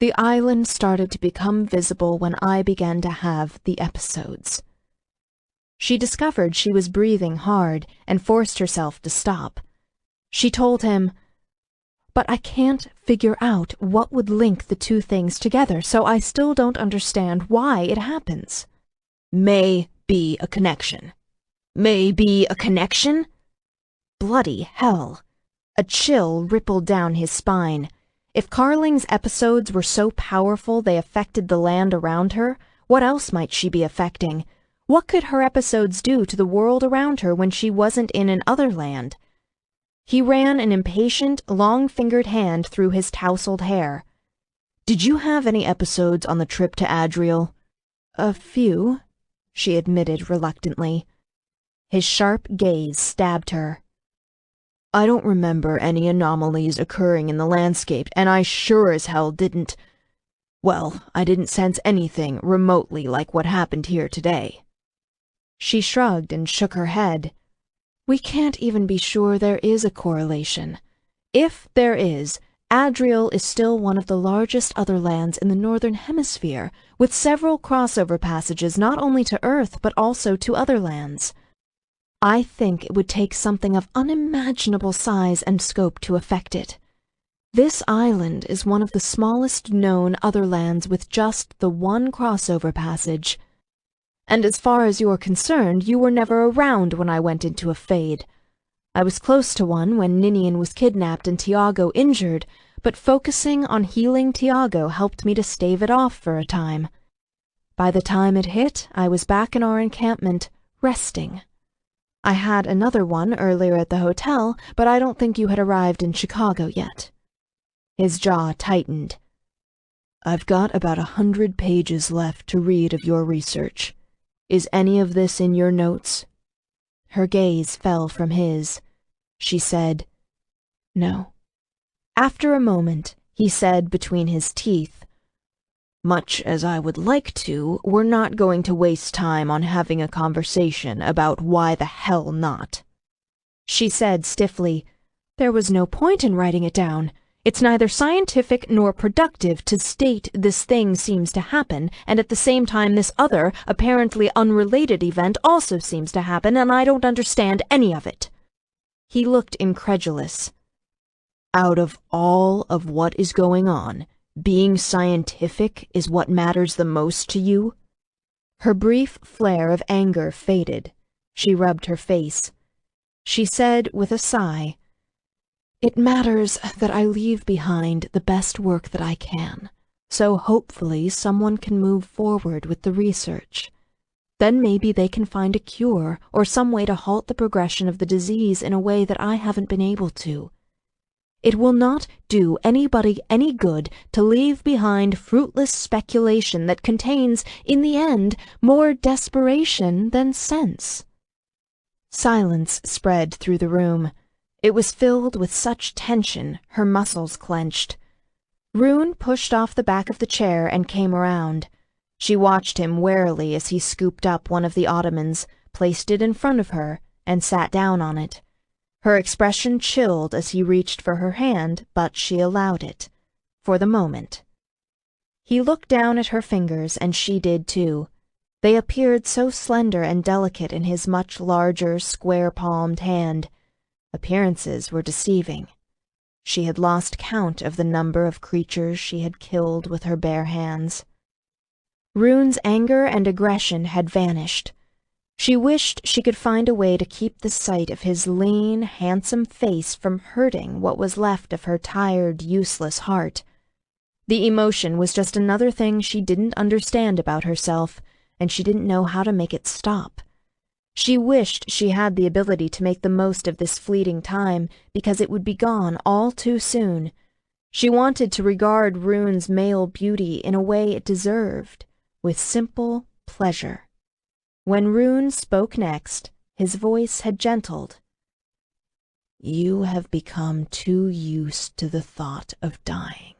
The island started to become visible when I began to have the episodes. She discovered she was breathing hard and forced herself to stop. She told him, But I can't figure out what would link the two things together, so I still don't understand why it happens. May be a connection. May be a connection? Bloody hell. A chill rippled down his spine. If Carling's episodes were so powerful they affected the land around her, what else might she be affecting? What could her episodes do to the world around her when she wasn't in an other land? He ran an impatient, long-fingered hand through his tousled hair. Did you have any episodes on the trip to Adriel? A few, she admitted reluctantly. His sharp gaze stabbed her. I don't remember any anomalies occurring in the landscape, and I sure as hell didn't. Well, I didn't sense anything remotely like what happened here today. She shrugged and shook her head. We can't even be sure there is a correlation. If there is, Adriel is still one of the largest other lands in the Northern Hemisphere, with several crossover passages not only to Earth but also to other lands. I think it would take something of unimaginable size and scope to affect it. This island is one of the smallest known other lands with just the one crossover passage. And as far as you're concerned, you were never around when I went into a fade. I was close to one when Ninian was kidnapped and Tiago injured, but focusing on healing Tiago helped me to stave it off for a time. By the time it hit, I was back in our encampment, resting. I had another one earlier at the hotel, but I don't think you had arrived in Chicago yet. His jaw tightened. I've got about 100 pages left to read of your research. Is any of this in your notes? Her gaze fell from his. She said, No. After a moment, he said between his teeth, Much as I would like to, we're not going to waste time on having a conversation about why the hell not. She said stiffly, There was no point in writing it down. It's neither scientific nor productive to state this thing seems to happen, and at the same time this other, apparently unrelated event also seems to happen, and I don't understand any of it. He looked incredulous. Out of all of what is going on, being scientific is what matters the most to you? Her brief flare of anger faded. She rubbed her face. She said with a sigh, It matters that I leave behind the best work that I can, so hopefully someone can move forward with the research. Then maybe they can find a cure or some way to halt the progression of the disease in a way that I haven't been able to. It will not do anybody any good to leave behind fruitless speculation that contains, in the end, more desperation than sense. Silence spread through the room. It was filled with such tension, her muscles clenched. Rune pushed off the back of the chair and came around. She watched him warily as he scooped up one of the ottomans, placed it in front of her, and sat down on it. Her expression chilled as he reached for her hand, but she allowed it, for the moment. He looked down at her fingers, and she did too. They appeared so slender and delicate in his much larger, square-palmed hand. Appearances were deceiving. She had lost count of the number of creatures she had killed with her bare hands. Rune's anger and aggression had vanished. She wished she could find a way to keep the sight of his lean, handsome face from hurting what was left of her tired, useless heart. The emotion was just another thing she didn't understand about herself, and she didn't know how to make it stop. She wished she had the ability to make the most of this fleeting time, because it would be gone all too soon. She wanted to regard Rune's male beauty in a way it deserved, with simple pleasure. When Rune spoke next, his voice had gentled. "You have become too used to the thought of dying."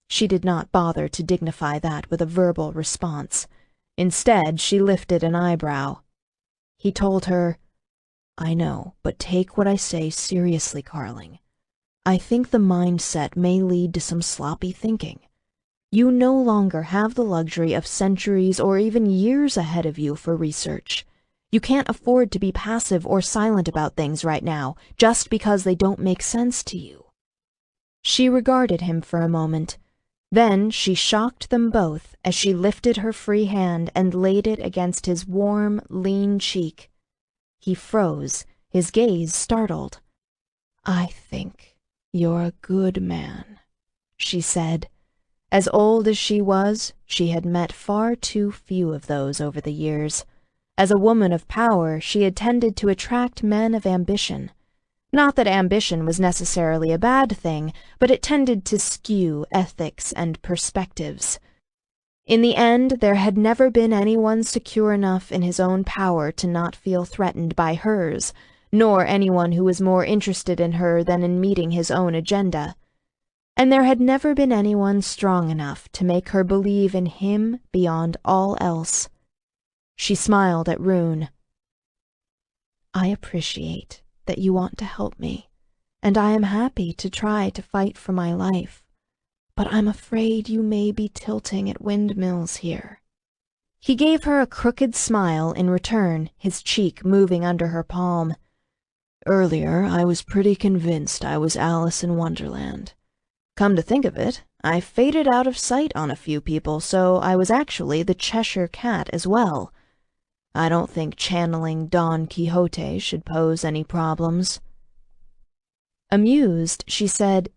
She did not bother to dignify that with a verbal response. Instead, she lifted an eyebrow. He told her, "I know, but take what I say seriously, Carling. I think the mindset may lead to some sloppy thinking. You no longer have the luxury of centuries or even years ahead of you for research. You can't afford to be passive or silent about things right now, just because they don't make sense to you." She regarded him for a moment. Then she shocked them both as she lifted her free hand and laid it against his warm, lean cheek. He froze, his gaze startled. "I think you're a good man," she said. As old as she was, she had met far too few of those over the years. As a woman of power, she had tended to attract men of ambition. Not that ambition was necessarily a bad thing, but it tended to skew ethics and perspectives. In the end, there had never been anyone secure enough in his own power to not feel threatened by hers, nor anyone who was more interested in her than in meeting his own agenda. And there had never been anyone strong enough to make her believe in him beyond all else. She smiled at Rune. "I appreciate that you want to help me, and I am happy to try to fight for my life, but I'm afraid you may be tilting at windmills here." He gave her a crooked smile in return, his cheek moving under her palm. "Earlier, I was pretty convinced I was Alice in Wonderland. Come to think of it, I faded out of sight on a few people, so I was actually the Cheshire Cat as well. I don't think channeling Don Quixote should pose any problems." Amused, she said,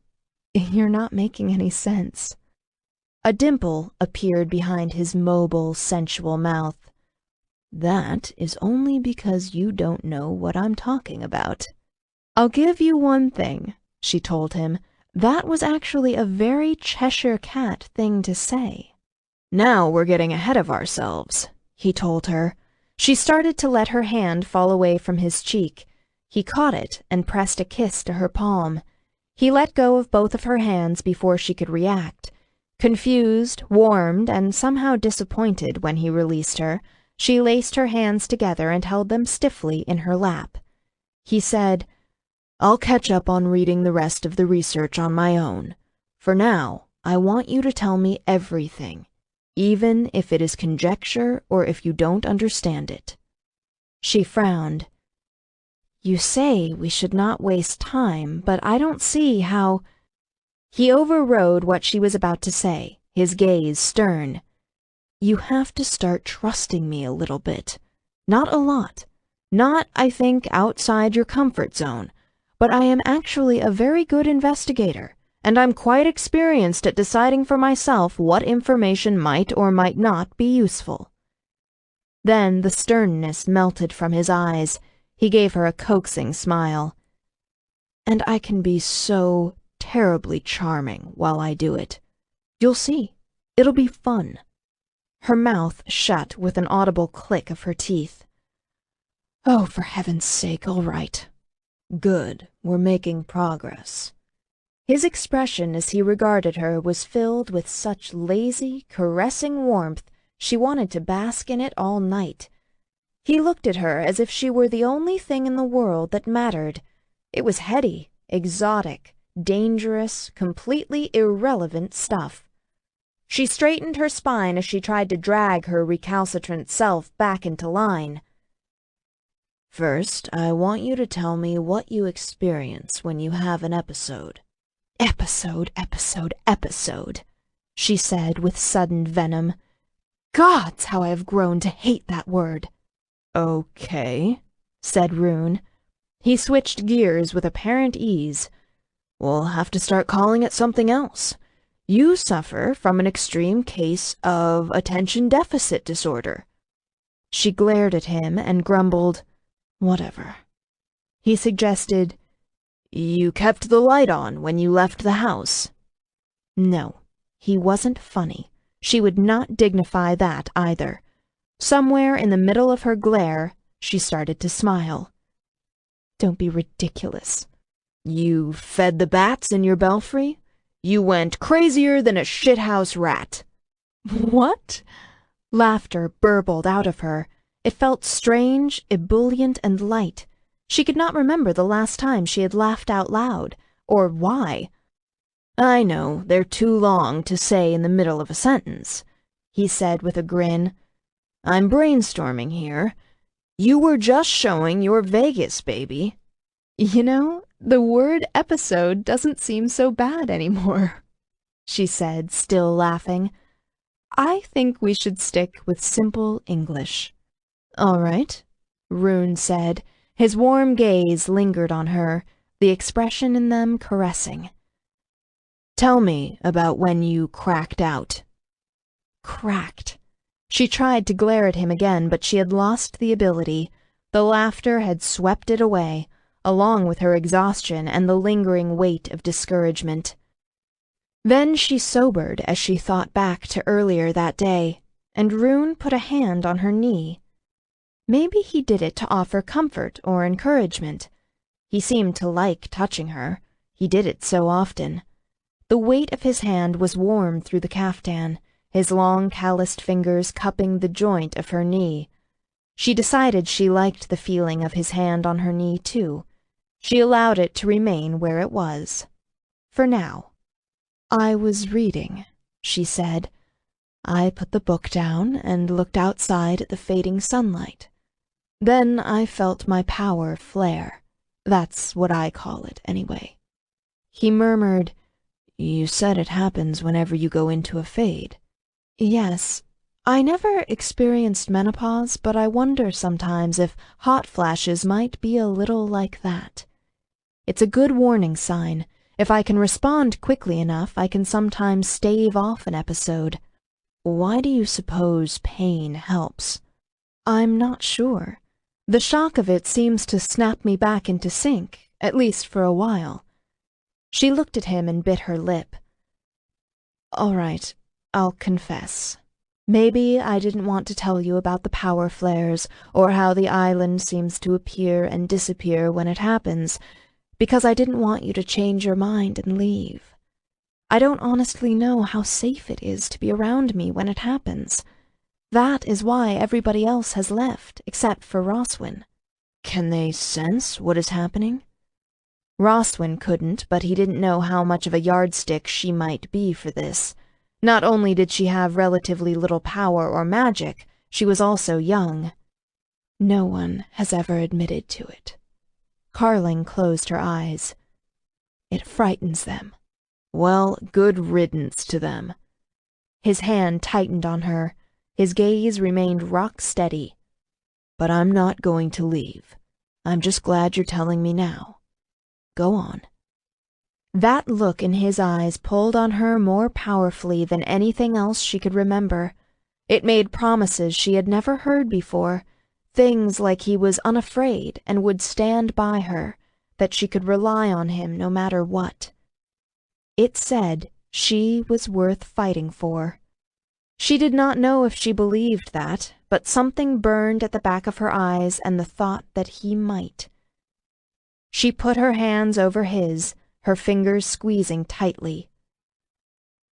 "You're not making any sense." A dimple appeared behind his mobile, sensual mouth. "That is only because you don't know what I'm talking about." "I'll give you one thing," she told him. "That was actually a very Cheshire Cat thing to say." "Now we're getting ahead of ourselves," he told her. She started to let her hand fall away from his cheek. He caught it and pressed a kiss to her palm. He let go of both of her hands before she could react. Confused, warmed, and somehow disappointed when he released her, she laced her hands together and held them stiffly in her lap. He said, "I'll catch up on reading the rest of the research on my own. For now, I want you to tell me everything, even if it is conjecture or if you don't understand it." She frowned. "You say we should not waste time, but I don't see how—" He overrode what she was about to say, his gaze stern. "You have to start trusting me a little bit. Not a lot. Not, I think, outside your comfort zone. But I am actually a very good investigator, and I'm quite experienced at deciding for myself what information might or might not be useful." Then the sternness melted from his eyes. He gave her a coaxing smile. "And I can be so terribly charming while I do it. You'll see. It'll be fun." Her mouth shut with an audible click of her teeth. "Oh, for heaven's sake, all right. Good, we're making progress." His expression as he regarded her was filled with such lazy, caressing warmth she wanted to bask in it all night. He looked at her as if she were the only thing in the world that mattered. It was heady, exotic, dangerous, completely irrelevant stuff. She straightened her spine as she tried to drag her recalcitrant self back into line. "First, I want you to tell me what you experience when you have an episode," Episode, episode, episode, she said with sudden venom. Gods, how I have grown to hate that word. Okay, said Rune. He switched gears with apparent ease. We'll have to start calling it something else. You suffer from an extreme case of attention deficit disorder. She glared at him and grumbled, whatever. He suggested, you kept the light on when you left the house. No, he wasn't funny. She would not dignify that either. Somewhere in the middle of her glare, she started to smile. Don't be ridiculous. You fed the bats in your belfry? You went crazier than a shithouse rat. What? Laughter burbled out of her. It felt strange, ebullient, and light. She could not remember the last time she had laughed out loud, or why. I know, they're too long to say in the middle of a sentence, he said with a grin. I'm brainstorming here. You were just showing your Vegas, baby. You know, the word episode doesn't seem so bad anymore, she said, still laughing. I think we should stick with simple English. All right, Rune said. His warm gaze lingered on her, the expression in them caressing. Tell me about when you cracked out. Cracked. She tried to glare at him again, but she had lost the ability. The laughter had swept it away, along with her exhaustion and the lingering weight of discouragement. Then she sobered as she thought back to earlier that day, and Rune put a hand on her knee. Maybe he did it to offer comfort or encouragement. He seemed to like touching her. He did it so often. The weight of his hand was warm through the caftan, his long calloused fingers cupping the joint of her knee. She decided she liked the feeling of his hand on her knee, too. She allowed it to remain where it was. For now. I was reading, she said. I put the book down and looked outside at the fading sunlight. Then I felt my power flare. That's what I call it, anyway. He murmured, You said it happens whenever you go into a fade. Yes, I never experienced menopause, but I wonder sometimes if hot flashes might be a little like that. It's a good warning sign. If I can respond quickly enough, I can sometimes stave off an episode. Why do you suppose pain helps? I'm not sure. The shock of it seems to snap me back into sync, at least for a while. She looked at him and bit her lip. All right, I'll confess. Maybe I didn't want to tell you about the power flares, or how the island seems to appear and disappear when it happens, because I didn't want you to change your mind and leave. I don't honestly know how safe it is to be around me when it happens. That is why everybody else has left, except for Roswin. Can they sense what is happening? Roswin couldn't, but he didn't know how much of a yardstick she might be for this. Not only did she have relatively little power or magic, she was also young. No one has ever admitted to it. Carling closed her eyes. It frightens them. Well, good riddance to them. His hand tightened on her. His gaze remained rock steady. But I'm not going to leave. I'm just glad you're telling me now. Go on. That look in his eyes pulled on her more powerfully than anything else she could remember. It made promises she had never heard before, things like he was unafraid and would stand by her, that she could rely on him no matter what. It said she was worth fighting for. She did not know if she believed that, but something burned at the back of her eyes and the thought that he might. She put her hands over his, her fingers squeezing tightly.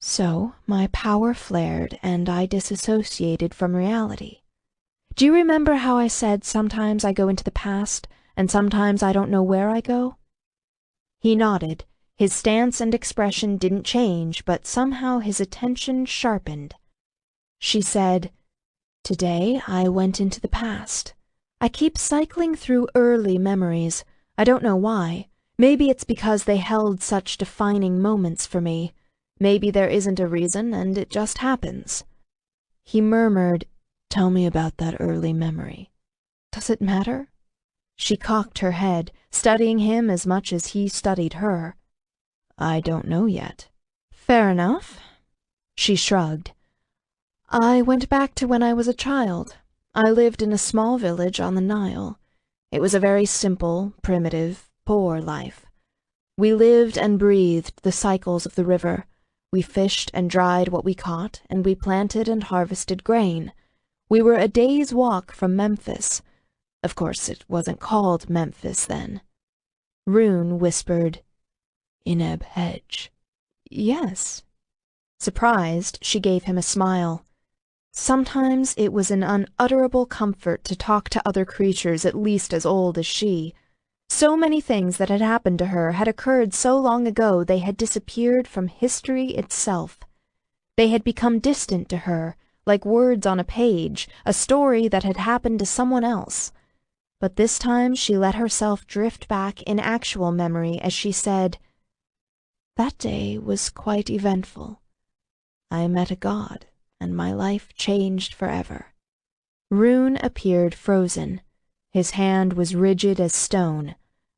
So my power flared and I disassociated from reality. Do you remember how I said sometimes I go into the past and sometimes I don't know where I go? He nodded. His stance and expression didn't change, but somehow his attention sharpened. She said, Today I went into the past. I keep cycling through early memories. I don't know why. Maybe it's because they held such defining moments for me. Maybe there isn't a reason and it just happens." He murmured, "Tell me about that early memory." "Does it matter?" She cocked her head, studying him as much as he studied her. "I don't know yet." "Fair enough." She shrugged. "I went back to when I was a child. I lived in a small village on the Nile. It was a very simple, primitive, poor life. We lived and breathed the cycles of the river. We fished and dried what we caught, and we planted and harvested grain. We were a day's walk from Memphis. Of course, it wasn't called Memphis then." Rune whispered, "Ineb Hedge." "Yes." Surprised, she gave him a smile. Sometimes it was an unutterable comfort to talk to other creatures at least as old as she. So many things that had happened to her had occurred so long ago they had disappeared from history itself. They had become distant to her, like words on a page, a story that had happened to someone else. But this time she let herself drift back in actual memory as she said, "That day was quite eventful. I met a god, and my life changed forever." Rune appeared frozen. His hand was rigid as stone.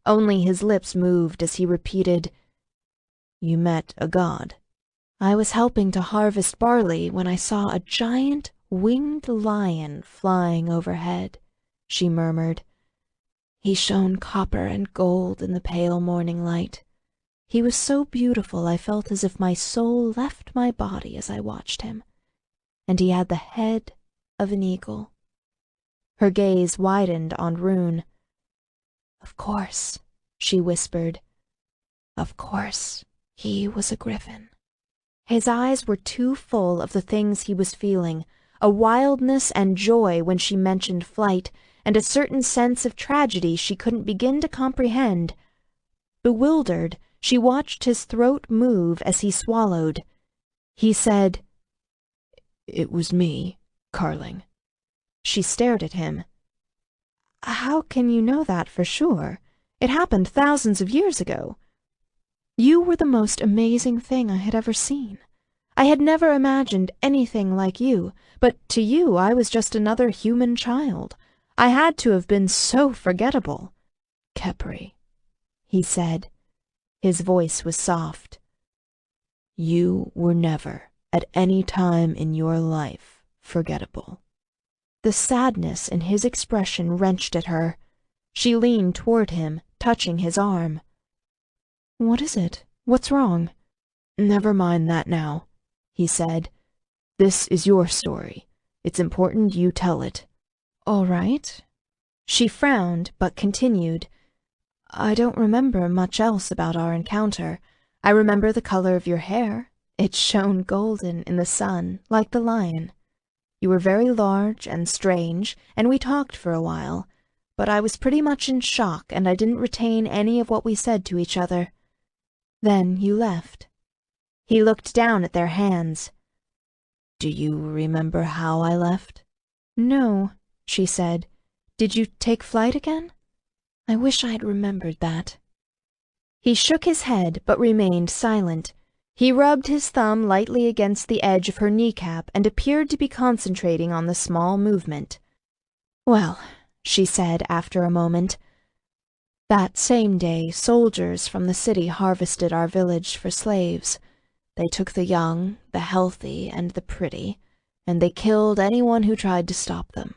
Only his lips moved as he repeated, "You met a god." "I was helping to harvest barley when I saw a giant winged lion flying overhead," she murmured. "He shone copper and gold in the pale morning light. He was so beautiful I felt as if my soul left my body as I watched him. And he had the head of an eagle." Her gaze widened on Rune. "Of course," she whispered. "Of course, he was a griffin." His eyes were too full of the things he was feeling, a wildness and joy when she mentioned flight, and a certain sense of tragedy she couldn't begin to comprehend. Bewildered, she watched his throat move as he swallowed. He said, "It was me, Carling." She stared at him. "How can you know that for sure? It happened thousands of years ago." "You were the most amazing thing I had ever seen. I had never imagined anything like you, but to you I was just another human child. I had to have been so forgettable." "Khepri," he said. His voice was soft. "You were never, at any time in your life, forgettable." The sadness in his expression wrenched at her. She leaned toward him, touching his arm. "What is it? What's wrong?" "Never mind that now," he said. "This is your story. It's important you tell it." "All right." She frowned, but continued. "I don't remember much else about our encounter. I remember the color of your hair. It shone golden in the sun, like the lion. You were very large and strange, and we talked for a while, but I was pretty much in shock and I didn't retain any of what we said to each other. Then you left." He looked down at their hands. "Do you remember how I left?" "No," she said. "Did you take flight again?" "I wish I had remembered that." He shook his head but remained silent. He rubbed his thumb lightly against the edge of her kneecap and appeared to be concentrating on the small movement. "Well," she said after a moment, "that same day soldiers from the city harvested our village for slaves. They took the young, the healthy, and the pretty, and they killed anyone who tried to stop them.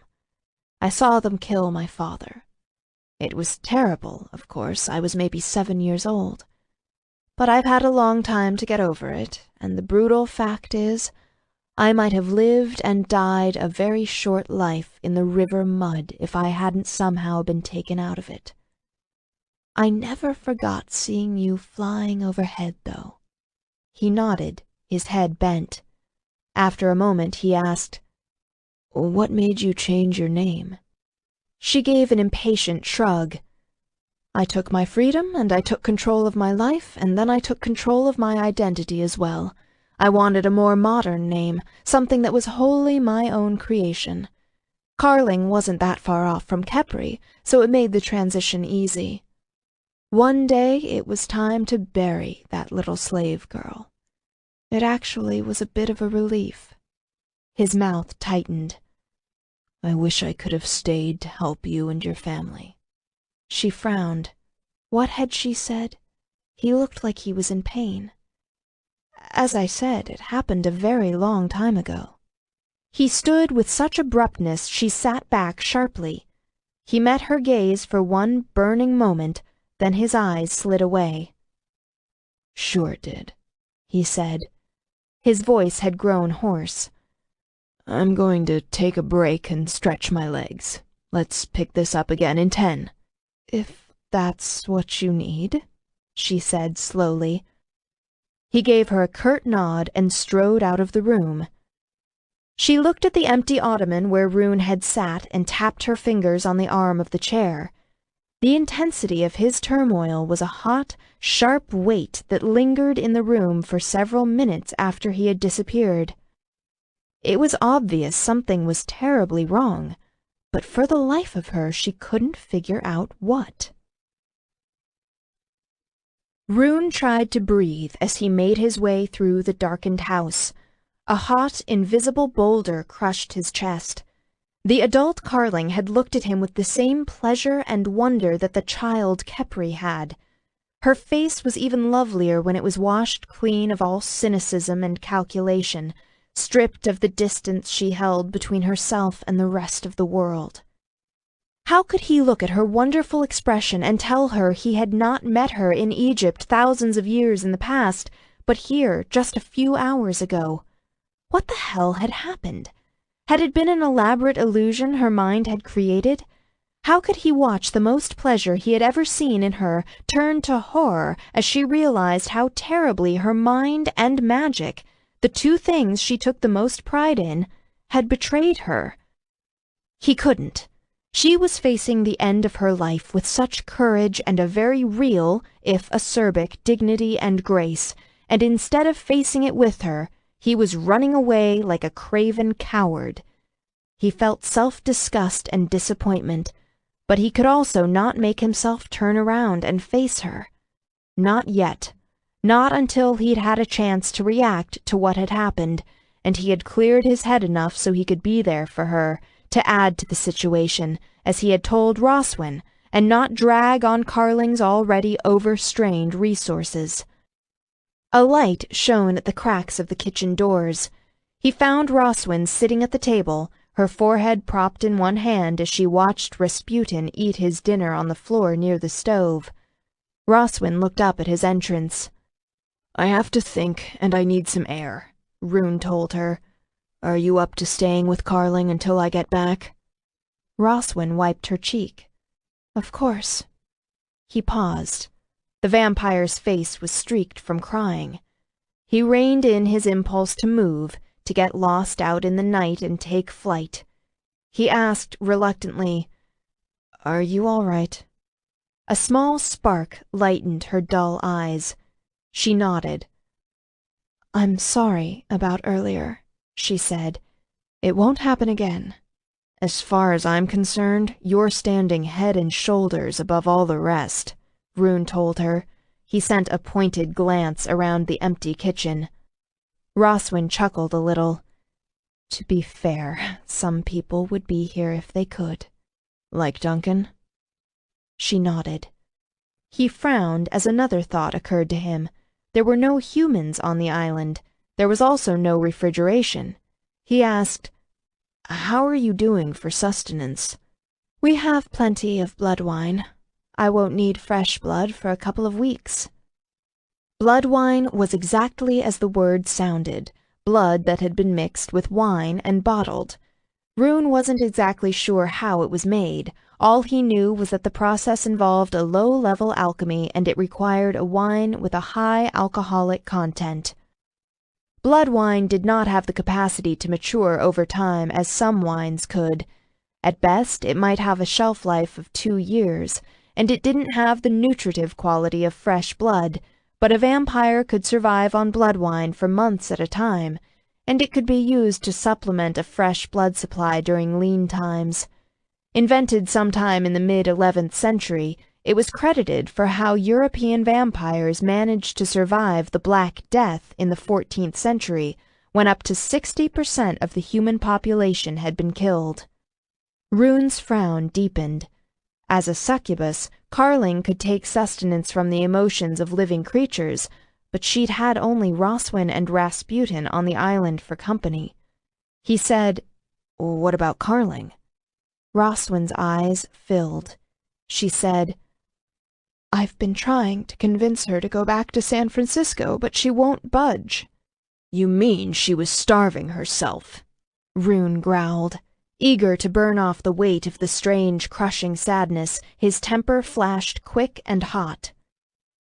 I saw them kill my father. It was terrible, of course. I was maybe 7 years old. But I've had a long time to get over it, and the brutal fact is, I might have lived and died a very short life in the river mud if I hadn't somehow been taken out of it. I never forgot seeing you flying overhead, though." He nodded, his head bent. After a moment, he asked, "What made you change your name?" She gave an impatient shrug. "I took my freedom, and I took control of my life, and then I took control of my identity as well. I wanted a more modern name, something that was wholly my own creation. Carling wasn't that far off from Khepri, so it made the transition easy." One day it was time to bury that little slave girl. It actually was a bit of a relief. His mouth tightened. I wish I could have stayed to help you and your family. She frowned. What had she said? He looked like he was in pain. As I said, it happened a very long time ago. He stood with such abruptness she sat back sharply. He met her gaze for one burning moment, then his eyes slid away. Sure it did, he said. His voice had grown hoarse. I'm going to take a break and stretch my legs. Let's pick this up again in 10. If that's what you need, she said slowly. He gave her a curt nod and strode out of the room. She looked at the empty ottoman where Rune had sat and tapped her fingers on the arm of the chair. The intensity of his turmoil was a hot, sharp weight that lingered in the room for several minutes after he had disappeared. It was obvious something was terribly wrong, but for the life of her she couldn't figure out what. Rune tried to breathe as he made his way through the darkened house. A hot, invisible boulder crushed his chest. The adult Carling had looked at him with the same pleasure and wonder that the child Kepri had. Her face was even lovelier when it was washed clean of all cynicism and calculation, stripped of the distance she held between herself and the rest of the world. How could he look at her wonderful expression and tell her he had not met her in Egypt thousands of years in the past, but here just a few hours ago? What the hell had happened? Had it been an elaborate illusion her mind had created? How could he watch the most pleasure he had ever seen in her turn to horror as she realized how terribly her mind and magic, the two things she took the most pride in, had betrayed her? He couldn't. She was facing the end of her life with such courage and a very real, if acerbic, dignity and grace, and instead of facing it with her, he was running away like a craven coward. He felt self-disgust and disappointment, but he could also not make himself turn around and face her. Not yet. Not until he'd had a chance to react to what had happened, and he had cleared his head enough so he could be there for her, to add to the situation, as he had told Roswyn, and not drag on Carling's already overstrained resources. A light shone at the cracks of the kitchen doors. He found Roswyn sitting at the table, her forehead propped in one hand as she watched Rasputin eat his dinner on the floor near the stove. Roswyn looked up at his entrance. I have to think, and I need some air, Rune told her. Are you up to staying with Carling until I get back? Roswyn wiped her cheek. Of course. He paused. The vampire's face was streaked from crying. He reined in his impulse to move, to get lost out in the night and take flight. He asked reluctantly, Are you all right? A small spark lightened her dull eyes. She nodded. I'm sorry about earlier, she said. It won't happen again. As far as I'm concerned, you're standing head and shoulders above all the rest, Rune told her. He sent a pointed glance around the empty kitchen. Roswyn chuckled a little. To be fair, some people would be here if they could. Like Duncan? She nodded. He frowned as another thought occurred to him. There were no humans on the island. There was also no refrigeration. He asked, How are you doing for sustenance? We have plenty of blood wine. I won't need fresh blood for a couple of weeks. Blood wine was exactly as the word sounded, blood that had been mixed with wine and bottled. Rune wasn't exactly sure how it was made. All he knew was that the process involved a low-level alchemy and it required a wine with a high alcoholic content. Blood wine did not have the capacity to mature over time as some wines could. At best, it might have a shelf life of 2 years, and it didn't have the nutritive quality of fresh blood, but a vampire could survive on blood wine for months at a time, and it could be used to supplement a fresh blood supply during lean times. Invented sometime in the mid-11th century, It was credited for how European vampires managed to survive the Black Death in the 14th century, when up to 60% of the human population had been killed. Rune's frown deepened. As a succubus, Carling could take sustenance from the emotions of living creatures, but she'd had only Roswin and Rasputin on the island for company. He said, "What about Carling?" Roswin's eyes filled. She said, "I've been trying to convince her to go back to San Francisco, but she won't budge." "You mean she was starving herself?" Rune growled. Eager to burn off the weight of the strange, crushing sadness, his temper flashed quick and hot.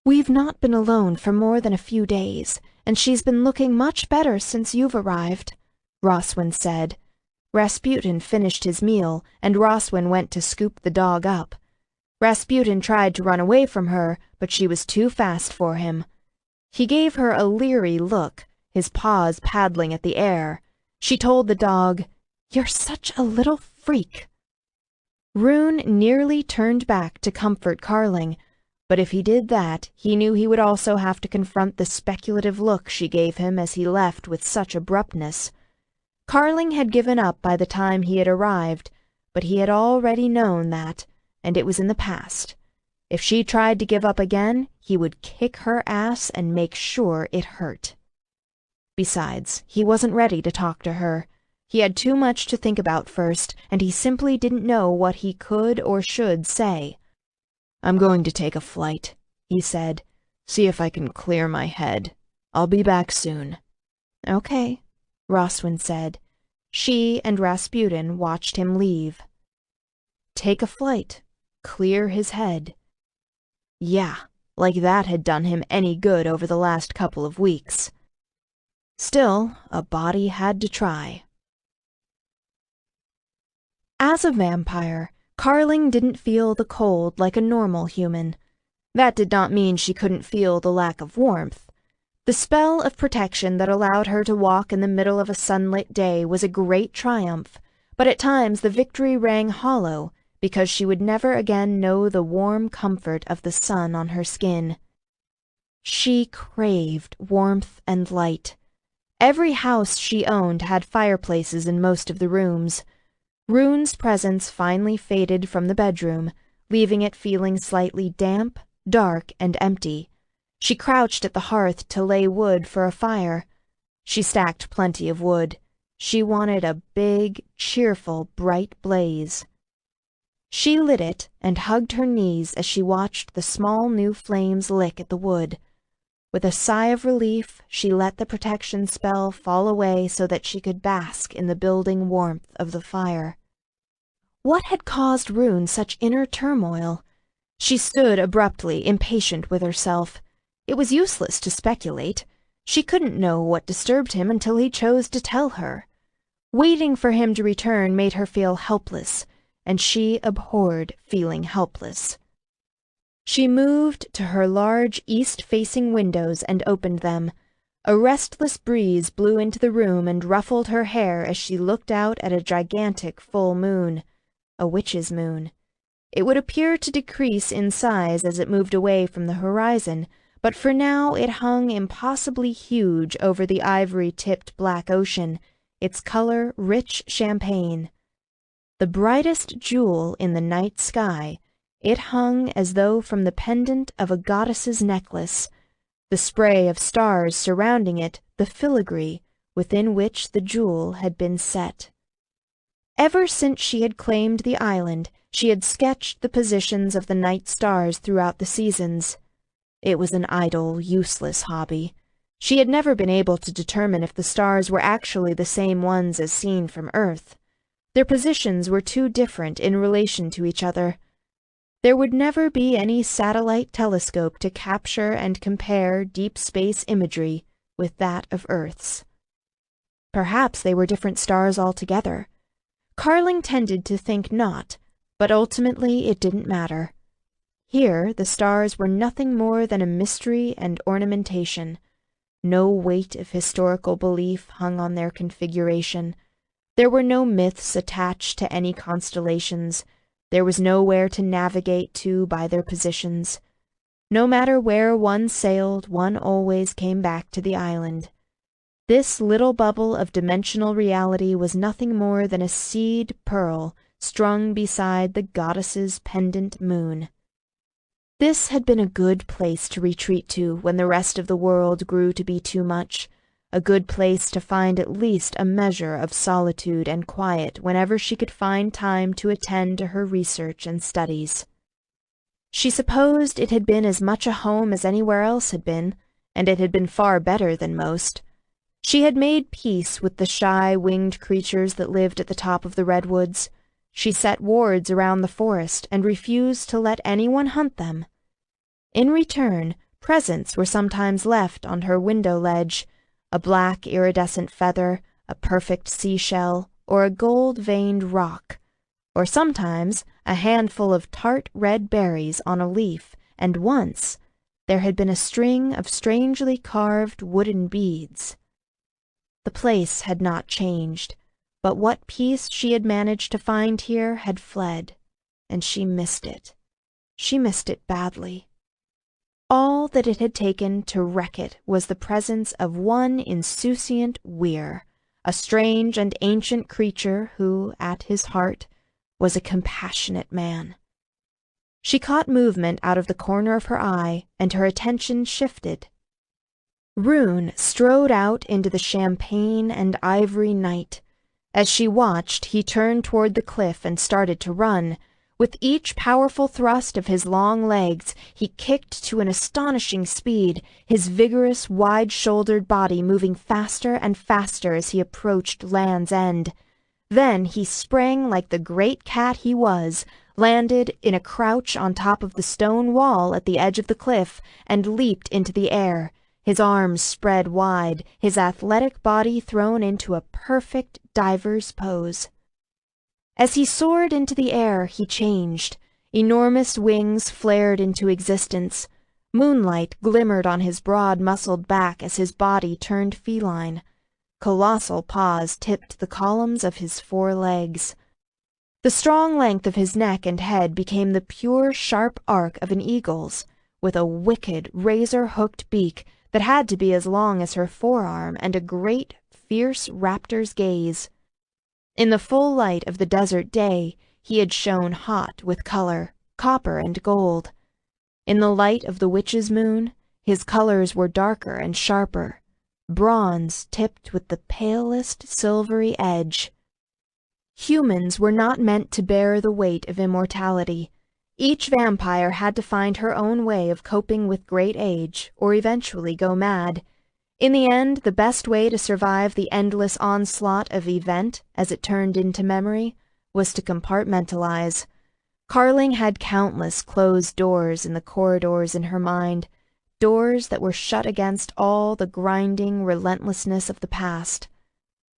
"We've not been alone for more than a few days, and she's been looking much better since you've arrived," Roswin said. Rasputin finished his meal, and Roswin went to scoop the dog up. Rasputin tried to run away from her, but she was too fast for him. He gave her a leery look, his paws paddling at the air. She told the dog, "You're such a little freak." Rune nearly turned back to comfort Carling, but if he did that, he knew he would also have to confront the speculative look she gave him as he left with such abruptness. Carling had given up by the time he had arrived, but he had already known that, and it was in the past. If she tried to give up again, he would kick her ass and make sure it hurt. Besides, he wasn't ready to talk to her. He had too much to think about first, and he simply didn't know what he could or should say. "I'm going to take a flight," he said. "See if I can clear my head. I'll be back soon." "Okay," Roswin said. She and Rasputin watched him leave. Take a flight. Clear his head. Yeah, like that had done him any good over the last couple of weeks. Still, a body had to try. As a vampire, Carling didn't feel the cold like a normal human. That did not mean she couldn't feel the lack of warmth. The spell of protection that allowed her to walk in the middle of a sunlit day was a great triumph, but at times the victory rang hollow because she would never again know the warm comfort of the sun on her skin. She craved warmth and light. Every house she owned had fireplaces in most of the rooms. Rune's presence finally faded from the bedroom, leaving it feeling slightly damp, dark, and empty. She crouched at the hearth to lay wood for a fire. She stacked plenty of wood. She wanted a big, cheerful, bright blaze. She lit it and hugged her knees as she watched the small new flames lick at the wood. With a sigh of relief, she let the protection spell fall away so that she could bask in the building warmth of the fire. What had caused Rune such inner turmoil? She stood abruptly, impatient with herself. It was useless to speculate. She couldn't know what disturbed him until he chose to tell her. Waiting for him to return made her feel helpless, and she abhorred feeling helpless. She moved to her large east-facing windows and opened them. A restless breeze blew into the room and ruffled her hair as she looked out at a gigantic full moon, a witch's moon. It would appear to decrease in size as it moved away from the horizon, but for now it hung impossibly huge over the ivory-tipped black ocean, its color rich champagne. The brightest jewel in the night sky, it hung as though from the pendant of a goddess's necklace, the spray of stars surrounding it the filigree within which the jewel had been set. Ever since she had claimed the island, she had sketched the positions of the night stars throughout the seasons. It was an idle, useless hobby. She had never been able to determine if the stars were actually the same ones as seen from Earth. Their positions were too different in relation to each other. There would never be any satellite telescope to capture and compare deep space imagery with that of Earth's. Perhaps they were different stars altogether. Carling tended to think not, but ultimately it didn't matter. Here the stars were nothing more than a mystery and ornamentation. No weight of historical belief hung on their configuration. There were no myths attached to any constellations. There was nowhere to navigate to by their positions. No matter where one sailed, one always came back to the island. This little bubble of dimensional reality was nothing more than a seed pearl strung beside the goddess's pendant moon. This had been a good place to retreat to when the rest of the world grew to be too much, a good place to find at least a measure of solitude and quiet whenever she could find time to attend to her research and studies. She supposed it had been as much a home as anywhere else had been, and it had been far better than most. She had made peace with the shy, winged creatures that lived at the top of the redwoods. She set wards around the forest and refused to let anyone hunt them. In return, presents were sometimes left on her window ledge, a black iridescent feather, a perfect seashell, or a gold-veined rock, or sometimes a handful of tart red berries on a leaf, and once there had been a string of strangely carved wooden beads. The place had not changed, but what peace she had managed to find here had fled, and she missed it. She missed it badly. All that it had taken to wreck it was the presence of one insouciant Weir, a strange and ancient creature who, at his heart, was a compassionate man. She caught movement out of the corner of her eye, and her attention shifted. Rune strode out into the champagne and ivory night. As she watched, he turned toward the cliff and started to run. With each powerful thrust of his long legs, he kicked to an astonishing speed, his vigorous, wide-shouldered body moving faster and faster as he approached Land's End. Then he sprang like the great cat he was, landed in a crouch on top of the stone wall at the edge of the cliff, and leaped into the air, his arms spread wide, his athletic body thrown into a perfect diver's pose. As he soared into the air, he changed. Enormous wings flared into existence. Moonlight glimmered on his broad-muscled back as his body turned feline. Colossal paws tipped the columns of his 4 legs. The strong length of his neck and head became the pure, sharp arc of an eagle's, with a wicked, razor-hooked beak that had to be as long as her forearm, and a great, fierce raptor's gaze. In the full light of the desert day, he had shone hot with color, copper and gold. In the light of the witch's moon, his colors were darker and sharper, bronze tipped with the palest silvery edge. Humans were not meant to bear the weight of immortality. Each vampire had to find her own way of coping with great age, or eventually go mad. In the end, the best way to survive the endless onslaught of event, as it turned into memory, was to compartmentalize. Carling had countless closed doors in the corridors in her mind, doors that were shut against all the grinding relentlessness of the past.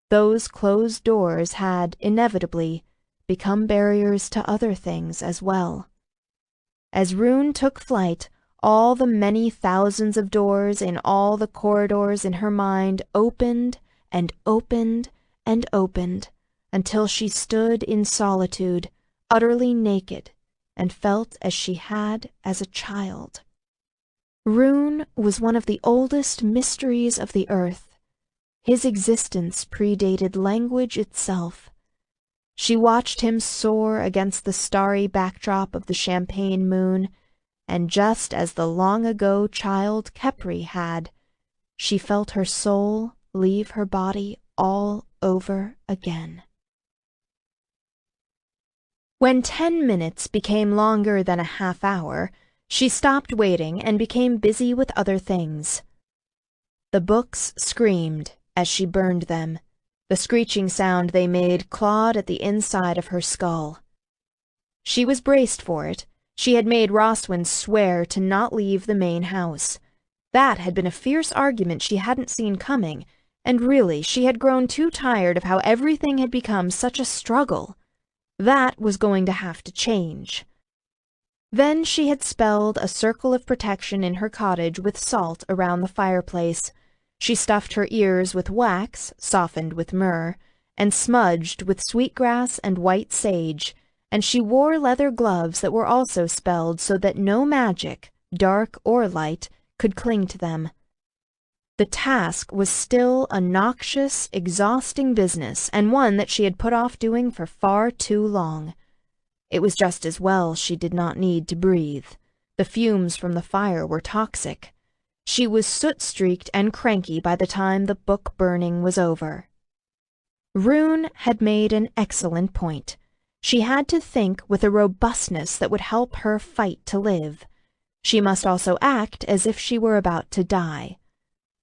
Those closed doors had, inevitably, become barriers to other things as well. As Rune took flight, all the many thousands of doors in all the corridors in her mind opened and opened and opened, until she stood in solitude, utterly naked, and felt as she had as a child. Rune was one of the oldest mysteries of the earth. His existence predated language itself. She watched him soar against the starry backdrop of the champagne moon, and just as the long-ago child Kepri had, she felt her soul leave her body all over again. When 10 minutes became longer than a half-hour, she stopped waiting and became busy with other things. The books screamed as she burned them. The screeching sound they made clawed at the inside of her skull. She was braced for it. She had made Roswin swear to not leave the main house. That had been a fierce argument she hadn't seen coming, and really she had grown too tired of how everything had become such a struggle. That was going to have to change. Then she had spelled a circle of protection in her cottage with salt around the fireplace. She stuffed her ears with wax, softened with myrrh, and smudged with sweetgrass and white sage, and she wore leather gloves that were also spelled so that no magic, dark or light, could cling to them. The task was still a noxious, exhausting business, and one that she had put off doing for far too long. It was just as well she did not need to breathe. The fumes from the fire were toxic. She was soot-streaked and cranky by the time the book burning was over. Rune had made an excellent point. She had to think with a robustness that would help her fight to live. She must also act as if she were about to die.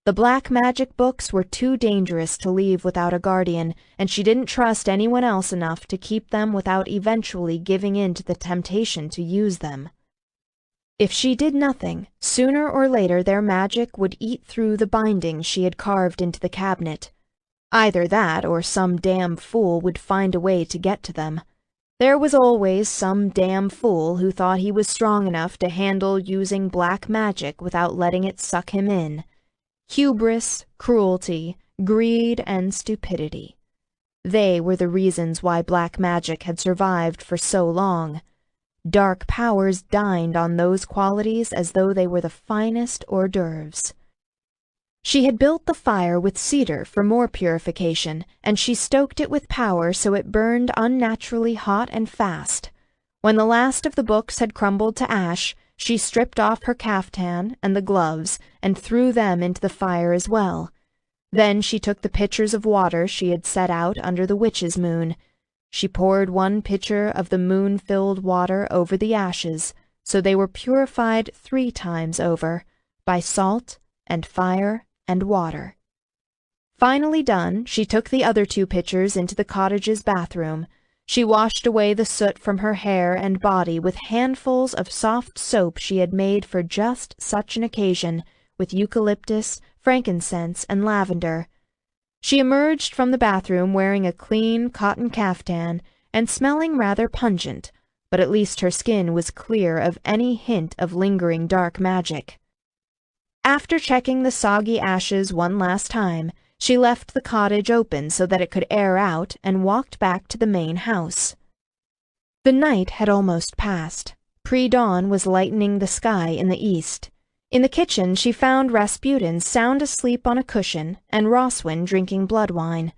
The black magic books were too dangerous to leave without a guardian, and she didn't trust anyone else enough to keep them without eventually giving in to the temptation to use them. If she did nothing, sooner or later their magic would eat through the bindings she had carved into the cabinet. Either that or some damn fool would find a way to get to them. There was always some damn fool who thought he was strong enough to handle using black magic without letting it suck him in. Hubris, cruelty, greed, and stupidity. They were the reasons why black magic had survived for so long. Dark powers dined on those qualities as though they were the finest hors d'oeuvres. She had built the fire with cedar for more purification, and she stoked it with power so it burned unnaturally hot and fast. When the last of the books had crumbled to ash, she stripped off her caftan and the gloves and threw them into the fire as well. Then she took the pitchers of water she had set out under the witch's moon. She poured one pitcher of the moon-filled water over the ashes, so they were purified 3 times over, by salt and fire and water. Finally done, she took the other 2 pitchers into the cottage's bathroom. She washed away the soot from her hair and body with handfuls of soft soap she had made for just such an occasion, with eucalyptus, frankincense, and lavender. She emerged from the bathroom wearing a clean cotton caftan and smelling rather pungent, but at least her skin was clear of any hint of lingering dark magic. After checking the soggy ashes one last time, she left the cottage open so that it could air out and walked back to the main house. The night had almost passed. Pre-dawn was lightening the sky in the east. In the kitchen she found Rasputin sound asleep on a cushion and Roswin drinking blood wine.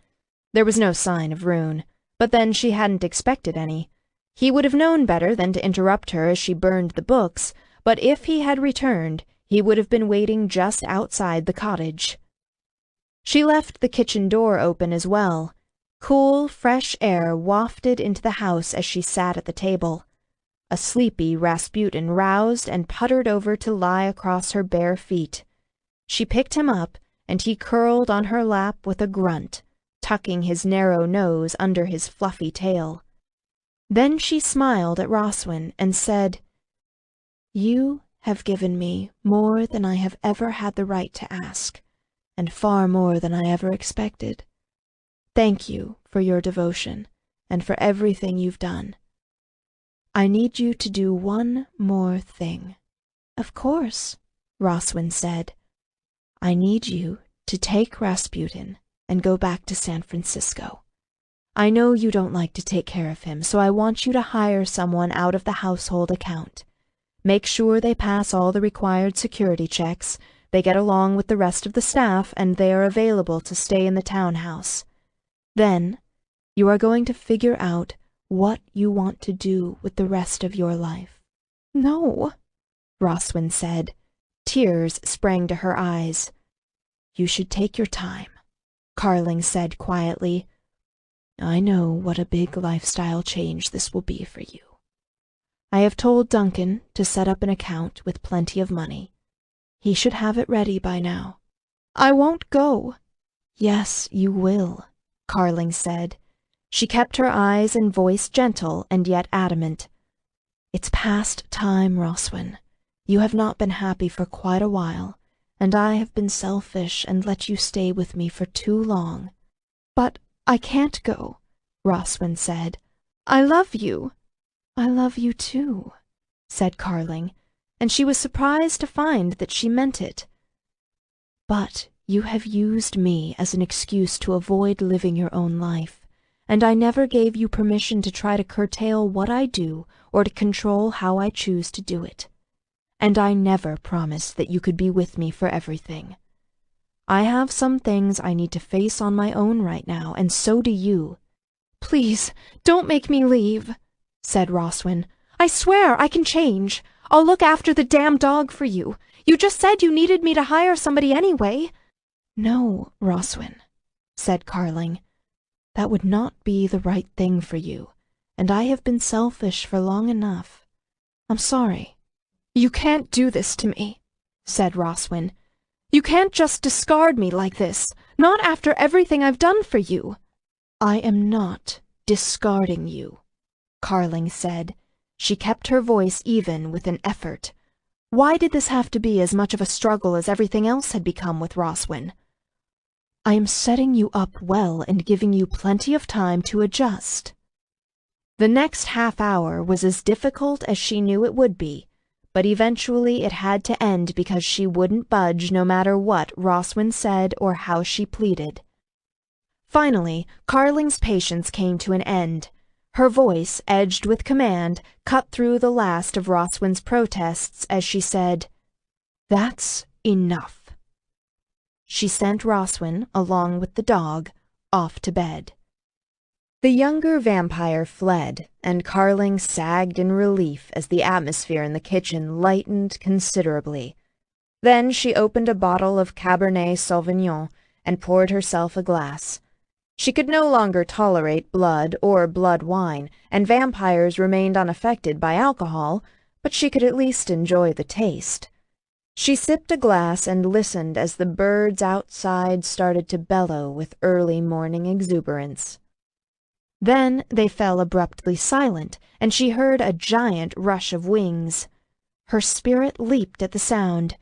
There was no sign of Rune, but then she hadn't expected any. He would have known better than to interrupt her as she burned the books, but if he had returned, he would have been waiting just outside the cottage. She left the kitchen door open as well. Cool, fresh air wafted into the house as she sat at the table. A sleepy Rasputin roused and puttered over to lie across her bare feet. She picked him up, and he curled on her lap with a grunt, tucking his narrow nose under his fluffy tail. Then she smiled at Roswin and said, "You have given me more than I have ever had the right to ask, and far more than I ever expected. Thank you for your devotion and for everything you've done. I need you to do one more thing." "Of course," Roswin said. "I need you to take Rasputin and go back to San Francisco. I know you don't like to take care of him, so I want you to hire someone out of the household account. Make sure they pass all the required security checks, they get along with the rest of the staff, and they are available to stay in the townhouse. Then, you are going to figure out what you want to do with the rest of your life." "No," Roswin said. Tears sprang to her eyes. "You should take your time," Carling said quietly. "I know what a big lifestyle change this will be for you. I have told Duncan to set up an account with plenty of money. He should have it ready by now." "I won't go." "Yes, you will," Carling said. She kept her eyes and voice gentle and yet adamant. "It's past time, Roswin. You have not been happy for quite a while, and I have been selfish and let you stay with me for too long." "But I can't go," Roswin said. "I love you." "I love you too," said Carling, and she was surprised to find that she meant it. "But you have used me as an excuse to avoid living your own life, and I never gave you permission to try to curtail what I do or to control how I choose to do it. And I never promised that you could be with me for everything. I have some things I need to face on my own right now, and so do you. Please, don't make me leave, said Roswin. I swear I can change. I'll look after the damn dog for you. You just said you needed me to hire somebody anyway. No, Roswin, said Carling. That would not be the right thing for you, and I have been selfish for long enough. I'm sorry. You can't do this to me, said Roswin. You can't just discard me like this, not after everything I've done for you. I am not discarding you, Carling said. She kept her voice even with an effort. Why did this have to be as much of a struggle as everything else had become with Roswin? I am setting you up well and giving you plenty of time to adjust. The next half hour was as difficult as she knew it would be, but eventually it had to end because she wouldn't budge no matter what Roswin said or how she pleaded. Finally, Carling's patience came to an end. Her voice, edged with command, cut through the last of Roswin's protests as she said, "That's enough." She sent Roswin, along with the dog, off to bed. The younger vampire fled, and Carling sagged in relief as the atmosphere in the kitchen lightened considerably. Then she opened a bottle of Cabernet Sauvignon and poured herself a glass. She could no longer tolerate blood or blood wine, and vampires remained unaffected by alcohol, but she could at least enjoy the taste. She sipped a glass and listened as the birds outside started to bellow with early morning exuberance. Then they fell abruptly silent, and she heard a giant rush of wings. Her spirit leaped at the sound.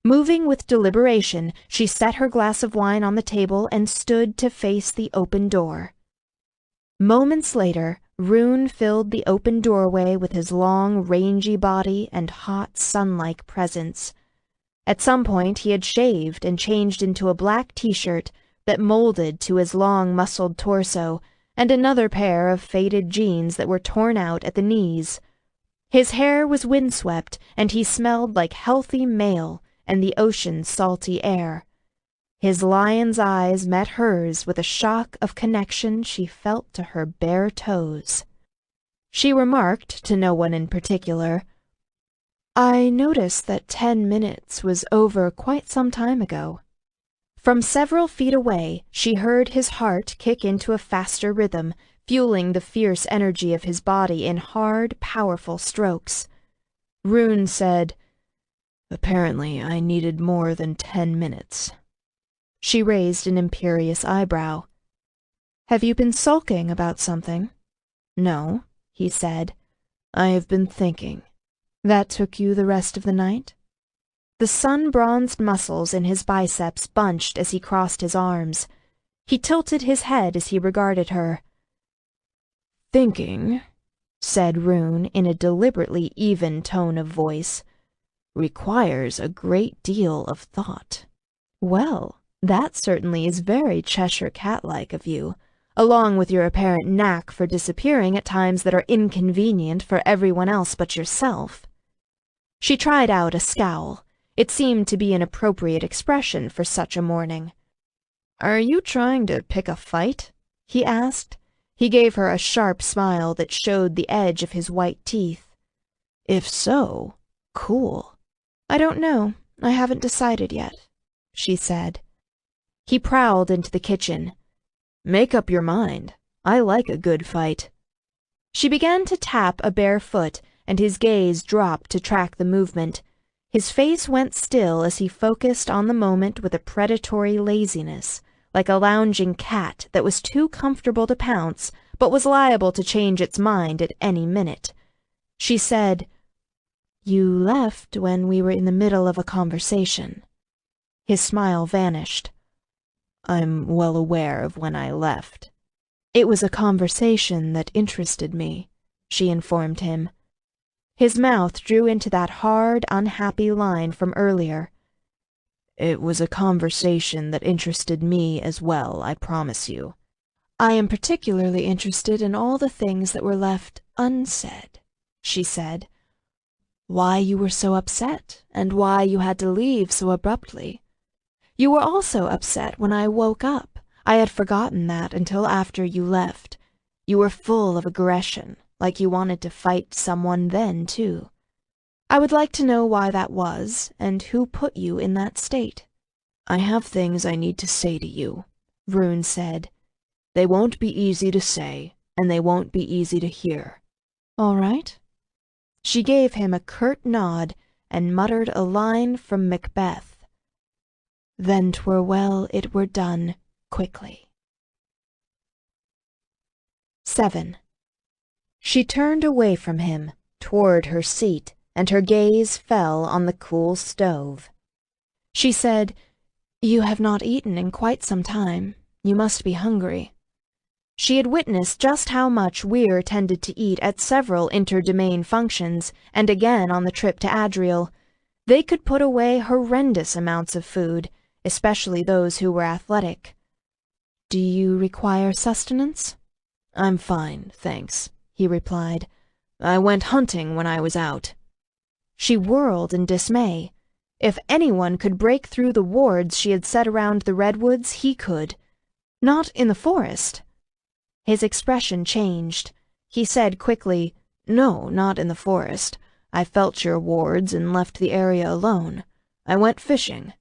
Moving with deliberation, she set her glass of wine on the table and stood to face the open door. Moments later, Rune filled the open doorway with his long, rangy body and hot, sun-like presence. At some point he had shaved and changed into a black t-shirt that molded to his long, muscled torso, and another pair of faded jeans that were torn out at the knees. His hair was windswept, and he smelled like healthy male and the ocean's salty air. His lion's eyes met hers with a shock of connection she felt to her bare toes. She remarked to no one in particular, "I noticed that 10 minutes was over quite some time ago." From several feet away, she heard his heart kick into a faster rhythm, fueling the fierce energy of his body in hard, powerful strokes. Rune said, "Apparently I needed more than 10 minutes. She raised an imperious eyebrow. "Have you been sulking about something?" "No," he said. "I have been thinking." "That took you the rest of the night?" The sun-bronzed muscles in his biceps bunched as he crossed his arms. He tilted his head as he regarded her. "Thinking," said Rune in a deliberately even tone of voice, "requires a great deal of thought." "Well, that certainly is very Cheshire cat-like of you, along with your apparent knack for disappearing at times that are inconvenient for everyone else but yourself." She tried out a scowl. It seemed to be an appropriate expression for such a morning. "Are you trying to pick a fight?" he asked. He gave her a sharp smile that showed the edge of his white teeth. "If so, cool." "I don't know. I haven't decided yet," she said. He prowled into the kitchen. "Make up your mind. I like a good fight." She began to tap a bare foot, and his gaze dropped to track the movement. His face went still as he focused on the moment with a predatory laziness, like a lounging cat that was too comfortable to pounce, but was liable to change its mind at any minute. She said, "You left when we were in the middle of a conversation." His smile vanished. "I'm well aware of when I left." "It was a conversation that interested me," she informed him. His mouth drew into that hard, unhappy line from earlier. "It was a conversation that interested me as well, I promise you. I am particularly interested in all the things that were left unsaid, she said. Why you were so upset, and why you had to leave so abruptly. You were also upset when I woke up. I had forgotten that until after you left. You were full of aggression, like you wanted to fight someone then, too. I would like to know why that was, and who put you in that state. I have things I need to say to you, Rune said. They won't be easy to say, and they won't be easy to hear. All right? She gave him a curt nod and muttered a line from Macbeth. Then 'twere well it were done quickly. 7. She turned away from him, toward her seat, and her gaze fell on the cool stove. She said, You have not eaten in quite some time. You must be hungry. She had witnessed just how much Weir tended to eat at several inter-domain functions, and again on the trip to Adriel. They could put away horrendous amounts of food, especially those who were athletic. Do you require sustenance? I'm fine, thanks, he replied. I went hunting when I was out. She whirled in dismay. If anyone could break through the wards she had set around the redwoods, he could. Not in the forest. His expression changed. He said quickly, No, not in the forest. I felt your wards and left the area alone. I went fishing.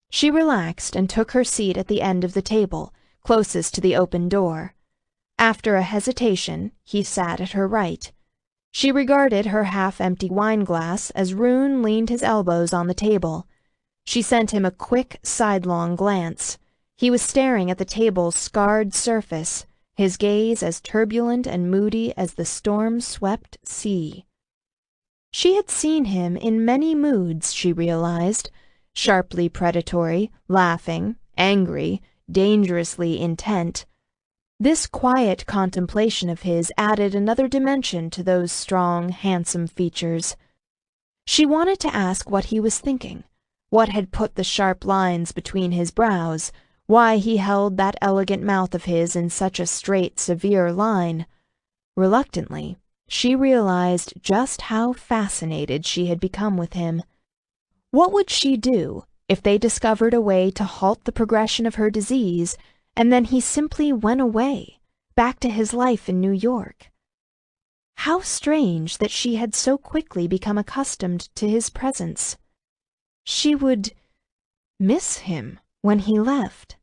She relaxed and took her seat at the end of the table, closest to the open door. After a hesitation, he sat at her right. She regarded her half-empty wine-glass as Rune leaned his elbows on the table. She sent him a quick, sidelong glance. He was staring at the table's scarred surface, his gaze as turbulent and moody as the storm-swept sea. She had seen him in many moods, she realized, sharply predatory, laughing, angry, dangerously intent. This quiet contemplation of his added another dimension to those strong, handsome features. She wanted to ask what he was thinking, what had put the sharp lines between his brows, why he held that elegant mouth of his in such a straight, severe line. Reluctantly, she realized just how fascinated she had become with him. What would she do if they discovered a way to halt the progression of her disease, and then he simply went away, back to his life in New York? How strange that she had so quickly become accustomed to his presence. She would miss him when he left.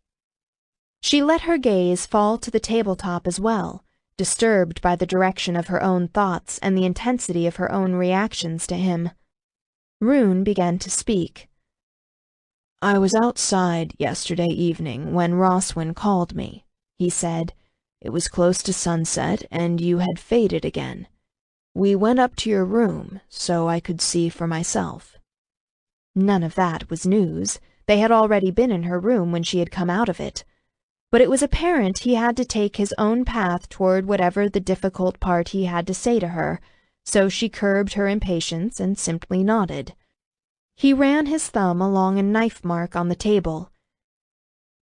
She let her gaze fall to the tabletop as well, disturbed by the direction of her own thoughts and the intensity of her own reactions to him. Rune began to speak. I was outside yesterday evening when Roswin called me, he said. It was close to sunset, and you had faded again. We went up to your room, so I could see for myself. None of that was news. They had already been in her room when she had come out of it. But it was apparent he had to take his own path toward whatever the difficult part he had to say to her, so she curbed her impatience and simply nodded. He ran his thumb along a knife mark on the table.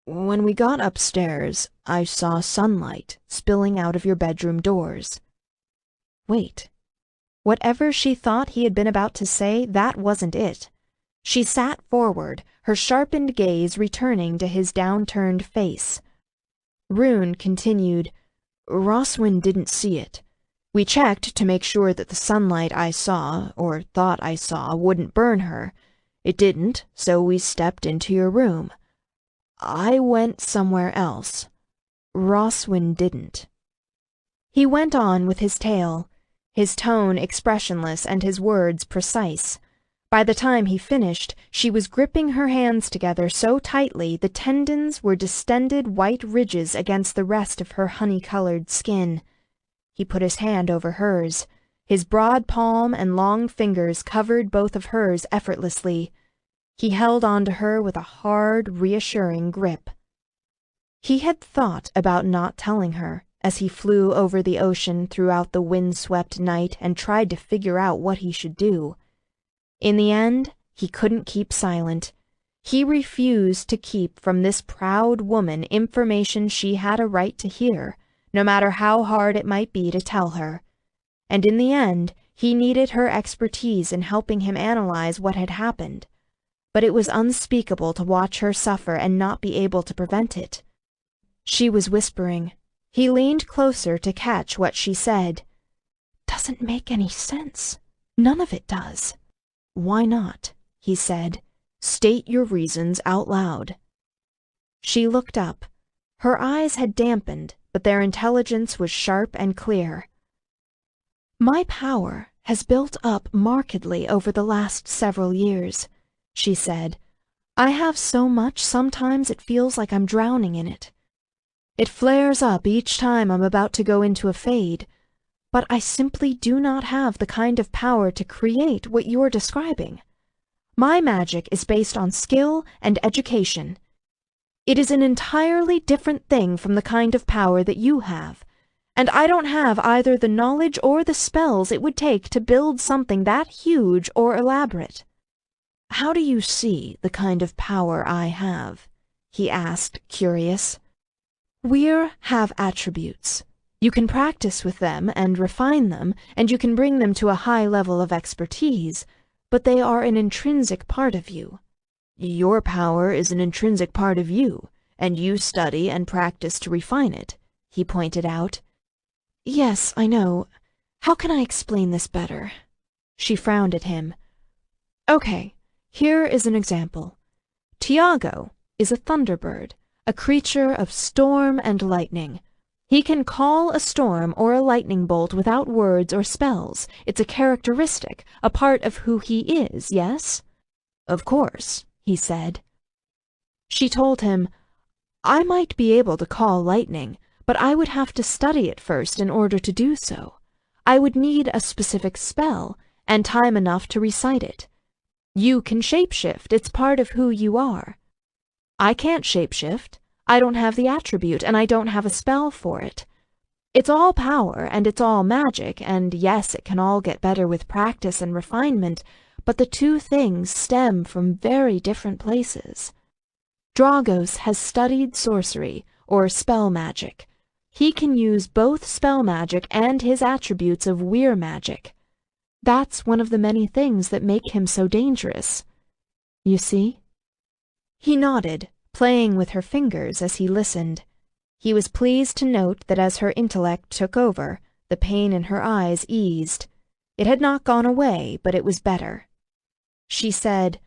When we got upstairs, I saw sunlight spilling out of your bedroom doors. Wait. Whatever she thought he had been about to say, that wasn't it. She sat forward, her sharpened gaze returning to his downturned face. Rune continued, Roswin didn't see it. We checked to make sure that the sunlight I saw, or thought I saw, wouldn't burn her. It didn't, so we stepped into your room. I went somewhere else. Roswin didn't. He went on with his tale, his tone expressionless and his words precise. By the time he finished, she was gripping her hands together so tightly the tendons were distended white ridges against the rest of her honey-colored skin. He put his hand over hers. His broad palm and long fingers covered both of hers effortlessly. He held on to her with a hard, reassuring grip. He had thought about not telling her as he flew over the ocean throughout the wind-swept night and tried to figure out what he should do. In the end, he couldn't keep silent. He refused to keep from this proud woman information she had a right to hear, no matter how hard it might be to tell her. And in the end, he needed her expertise in helping him analyze what had happened. But it was unspeakable to watch her suffer and not be able to prevent it. She was whispering. He leaned closer to catch what she said. "Doesn't make any sense. None of it does." "Why not?" he said. "State your reasons out loud." She looked up. Her eyes had dampened, but their intelligence was sharp and clear. "My power has built up markedly over the last several years," she said. "I have so much sometimes it feels like I'm drowning in it. It flares up each time I'm about to go into a fade, but I simply do not have the kind of power to create what you're describing. My magic is based on skill and education. It is an entirely different thing from the kind of power that you have, and I don't have either the knowledge or the spells it would take to build something that huge or elaborate." "How do you see the kind of power I have?" he asked, curious. "We have attributes. You can practice with them and refine them, and you can bring them to a high level of expertise, but they are an intrinsic part of you." "Your power is an intrinsic part of you, and you study and practice to refine it," he pointed out. "Yes, I know. How can I explain this better?" She frowned at him. "Okay, here is an example. Tiago is a thunderbird, a creature of storm and lightning. He can call a storm or a lightning bolt without words or spells. It's a characteristic, a part of who he is, yes?" "Of course," he said. She told him, "I might be able to call lightning, but I would have to study it first in order to do so. I would need a specific spell, and time enough to recite it. You can shapeshift, it's part of who you are. I can't shapeshift. I don't have the attribute, and I don't have a spell for it. It's all power, and it's all magic, and yes, it can all get better with practice and refinement, but the two things stem from very different places. Dragos has studied sorcery, or spell magic. He can use both spell magic and his attributes of weir magic. That's one of the many things that make him so dangerous. You see?" He nodded, playing with her fingers as he listened. He was pleased to note that as her intellect took over, the pain in her eyes eased. It had not gone away, but it was better. She said,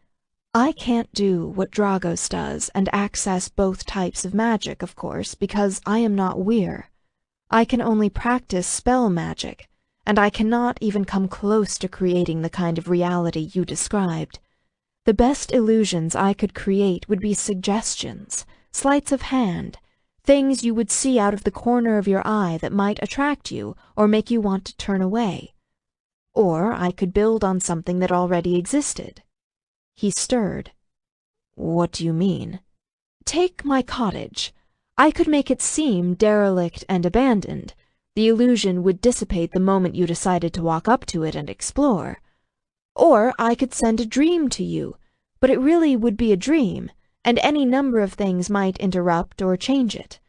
"I can't do what Dragos does and access both types of magic, of course, because I am not weir. I can only practice spell magic, and I cannot even come close to creating the kind of reality you described. The best illusions I could create would be suggestions, sleights of hand, things you would see out of the corner of your eye that might attract you or make you want to turn away. Or I could build on something that already existed." He stirred. "What do you mean?" "Take my cottage. I could make it seem derelict and abandoned. The illusion would dissipate the moment you decided to walk up to it and explore. Or I could send a dream to you, but it really would be a dream, and any number of things might interrupt or change it.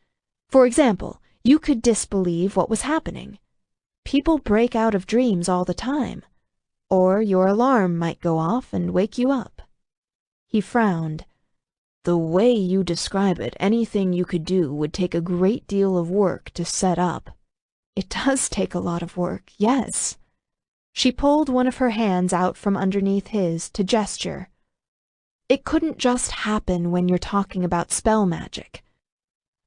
For example, you could disbelieve what was happening. People break out of dreams all the time. Or your alarm might go off and wake you up." He frowned. "The way you describe it, anything you could do would take a great deal of work to set up." "It does take a lot of work, yes." She pulled one of her hands out from underneath his to gesture. "It couldn't just happen when you're talking about spell magic.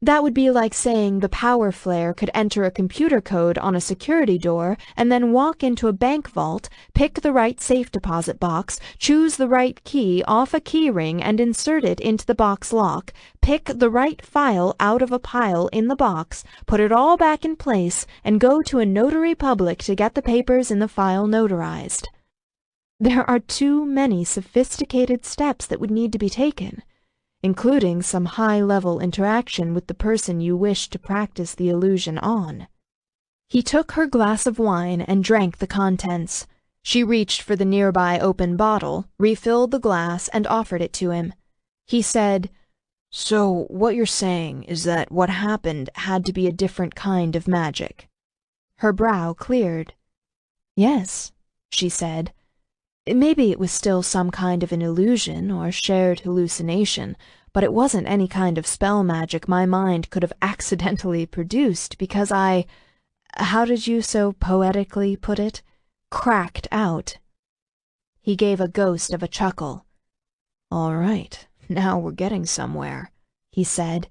That would be like saying the power flare could enter a computer code on a security door and then walk into a bank vault, pick the right safe deposit box, choose the right key off a key ring and insert it into the box lock, pick the right file out of a pile in the box, put it all back in place, and go to a notary public to get the papers in the file notarized. There are too many sophisticated steps that would need to be taken, including some high-level interaction with the person you wish to practice the illusion on." He took her glass of wine and drank the contents. She reached for the nearby open bottle, refilled the glass, and offered it to him. He said, "So what you're saying is that what happened had to be a different kind of magic." Her brow cleared. "Yes," she said. "Maybe it was still some kind of an illusion or shared hallucination, but it wasn't any kind of spell magic my mind could have accidentally produced because how did you so poetically put it? Cracked out." He gave a ghost of a chuckle. "All right, now we're getting somewhere," he said.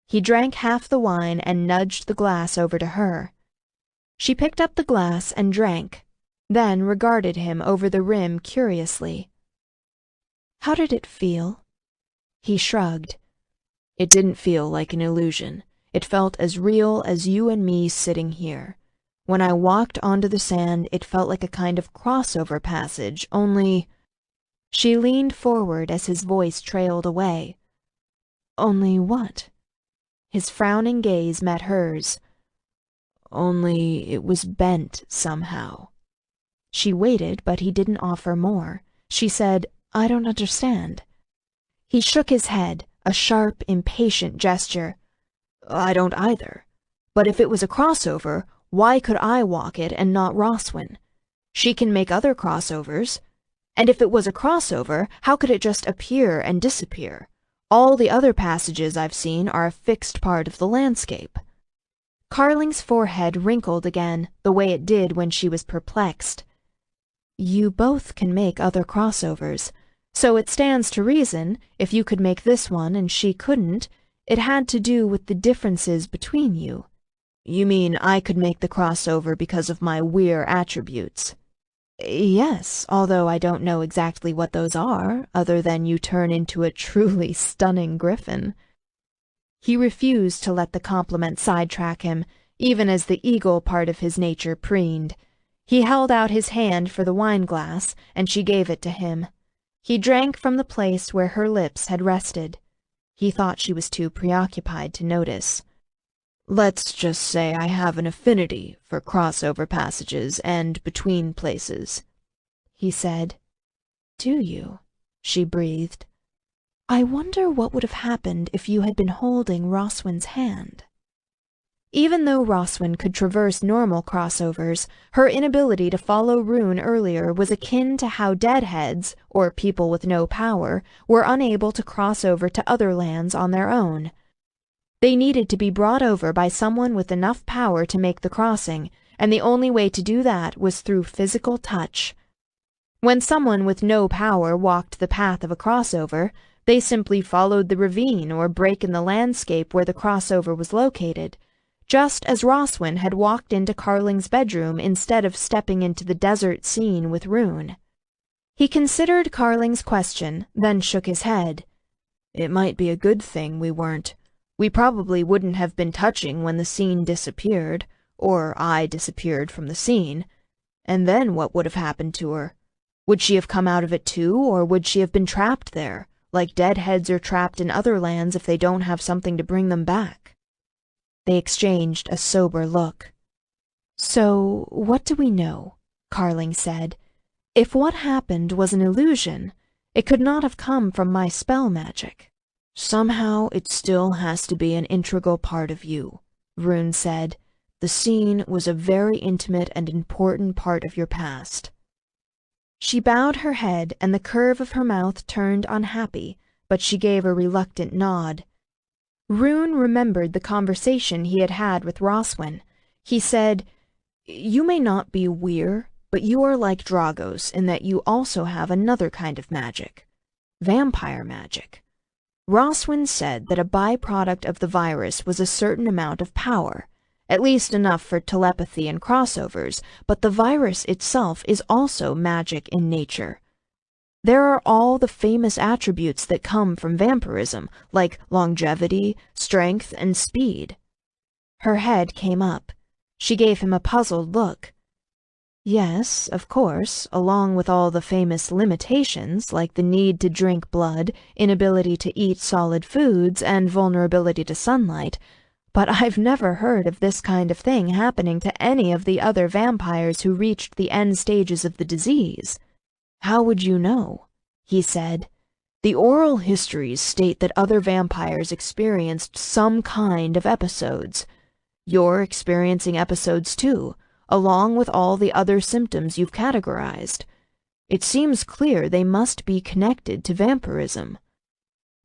He drank half the wine and nudged the glass over to her. She picked up the glass and drank, then regarded him over the rim curiously. "How did it feel?" He shrugged. "It didn't feel like an illusion. It felt as real as you and me sitting here. When I walked onto the sand, it felt like a kind of crossover passage, only—" She leaned forward as his voice trailed away. "Only what?" His frowning gaze met hers. "Only it was bent somehow." She waited, but he didn't offer more. She said, "I don't understand." He shook his head, a sharp, impatient gesture. "I don't either. But if it was a crossover, why could I walk it and not Roswin? She can make other crossovers. And if it was a crossover, how could it just appear and disappear? All the other passages I've seen are a fixed part of the landscape." Carling's forehead wrinkled again, the way it did when she was perplexed. "You both can make other crossovers, so it stands to reason, if you could make this one and she couldn't, it had to do with the differences between you." "You mean I could make the crossover because of my weir attributes?" "Yes, although I don't know exactly what those are, other than you turn into a truly stunning griffin." He refused to let the compliment sidetrack him, even as the eagle part of his nature preened. He held out his hand for the wine-glass, and she gave it to him. He drank from the place where her lips had rested. He thought she was too preoccupied to notice. "Let's just say I have an affinity for crossover passages and between places," he said. "Do you?" she breathed. "I wonder what would have happened if you had been holding Roswin's hand." Even though Roswin could traverse normal crossovers, her inability to follow Rune earlier was akin to how deadheads, or people with no power, were unable to cross over to other lands on their own. They needed to be brought over by someone with enough power to make the crossing, and the only way to do that was through physical touch. When someone with no power walked the path of a crossover, they simply followed the ravine or break in the landscape where the crossover was located, just as Roswin had walked into Carling's bedroom instead of stepping into the desert scene with Rune. He considered Carling's question, then shook his head. "It might be a good thing we weren't. We probably wouldn't have been touching when the scene disappeared, or I disappeared from the scene. And then what would have happened to her? Would she have come out of it too, or would she have been trapped there, like deadheads are trapped in other lands if they don't have something to bring them back?" They exchanged a sober look. "So, what do we know?" Carling said. "If what happened was an illusion, it could not have come from my spell magic." "Somehow it still has to be an integral part of you," Rune said. "The scene was a very intimate and important part of your past." She bowed her head and the curve of her mouth turned unhappy, but she gave a reluctant nod. Rune remembered the conversation he had had with Roswin. He said, "You may not be weir, but you are like Dragos in that you also have another kind of magic. Vampire magic. Roswin said that a byproduct of the virus was a certain amount of power, at least enough for telepathy and crossovers, but the virus itself is also magic in nature. There are all the famous attributes that come from vampirism, like longevity, strength, and speed." Her head came up. She gave him a puzzled look. "Yes, of course, along with all the famous limitations, like the need to drink blood, inability to eat solid foods, and vulnerability to sunlight. But I've never heard of this kind of thing happening to any of the other vampires who reached the end stages of the disease." "How would you know?" he said. The oral histories state that other vampires experienced some kind of episodes. You're experiencing episodes too, along with all the other symptoms you've categorized. It seems clear they must be connected to vampirism.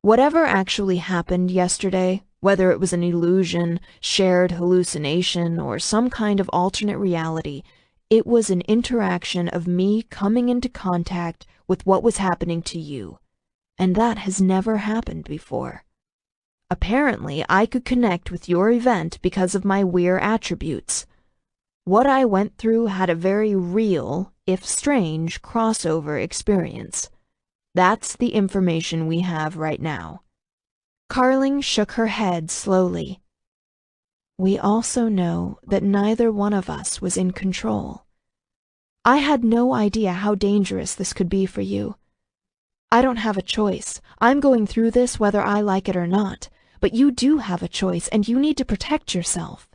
Whatever actually happened yesterday, whether it was an illusion, shared hallucination, or some kind of alternate reality, it was an interaction of me coming into contact with what was happening to you, and that has never happened before. Apparently, I could connect with your event because of my weir attributes. What I went through had a very real, if strange, crossover experience. That's the information we have right now. Carling shook her head slowly. We also know that neither one of us was in control. I had no idea how dangerous this could be for you. I don't have a choice. I'm going through this whether I like it or not, but you do have a choice and you need to protect yourself.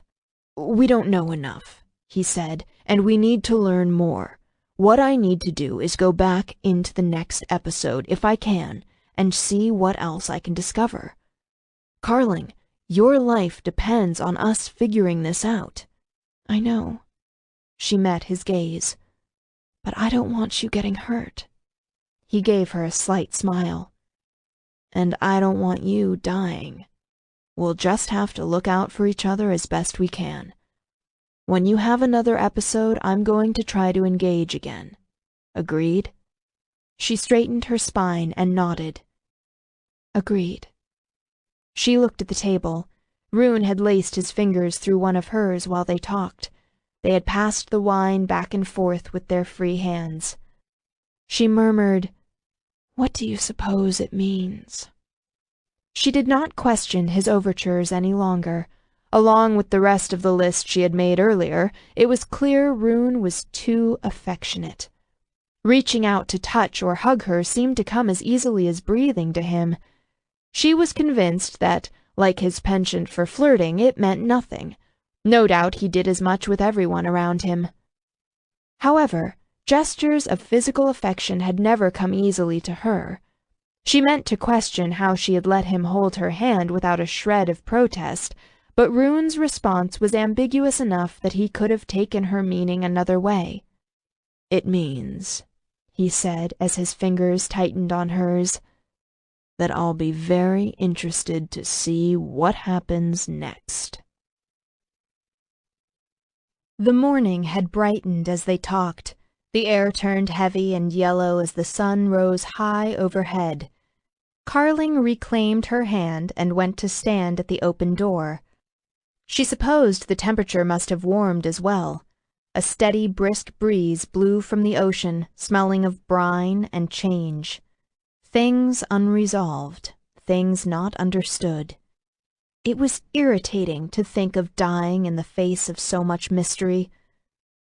We don't know enough, he said, and we need to learn more. What I need to do is go back into the next episode, if I can, and see what else I can discover. Carling, your life depends on us figuring this out. I know. She met his gaze. But I don't want you getting hurt. He gave her a slight smile. And I don't want you dying. We'll just have to look out for each other as best we can. When you have another episode, I'm going to try to engage again. Agreed? She straightened her spine and nodded. Agreed. She looked at the table. Rune had laced his fingers through one of hers while they talked. They had passed the wine back and forth with their free hands. She murmured, "What do you suppose it means?" She did not question his overtures any longer. Along with the rest of the list she had made earlier, it was clear Rune was too affectionate. Reaching out to touch or hug her seemed to come as easily as breathing to him. She was convinced that, like his penchant for flirting, it meant nothing. No doubt he did as much with everyone around him. However, gestures of physical affection had never come easily to her. She meant to question how she had let him hold her hand without a shred of protest, but Rune's response was ambiguous enough that he could have taken her meaning another way. "It means," he said as his fingers tightened on hers, "that I'll be very interested to see what happens next." The morning had brightened as they talked. The air turned heavy and yellow as the sun rose high overhead. Carling reclaimed her hand and went to stand at the open door. She supposed the temperature must have warmed as well. A steady, brisk breeze blew from the ocean, smelling of brine and change. Things unresolved, things not understood. It was irritating to think of dying in the face of so much mystery.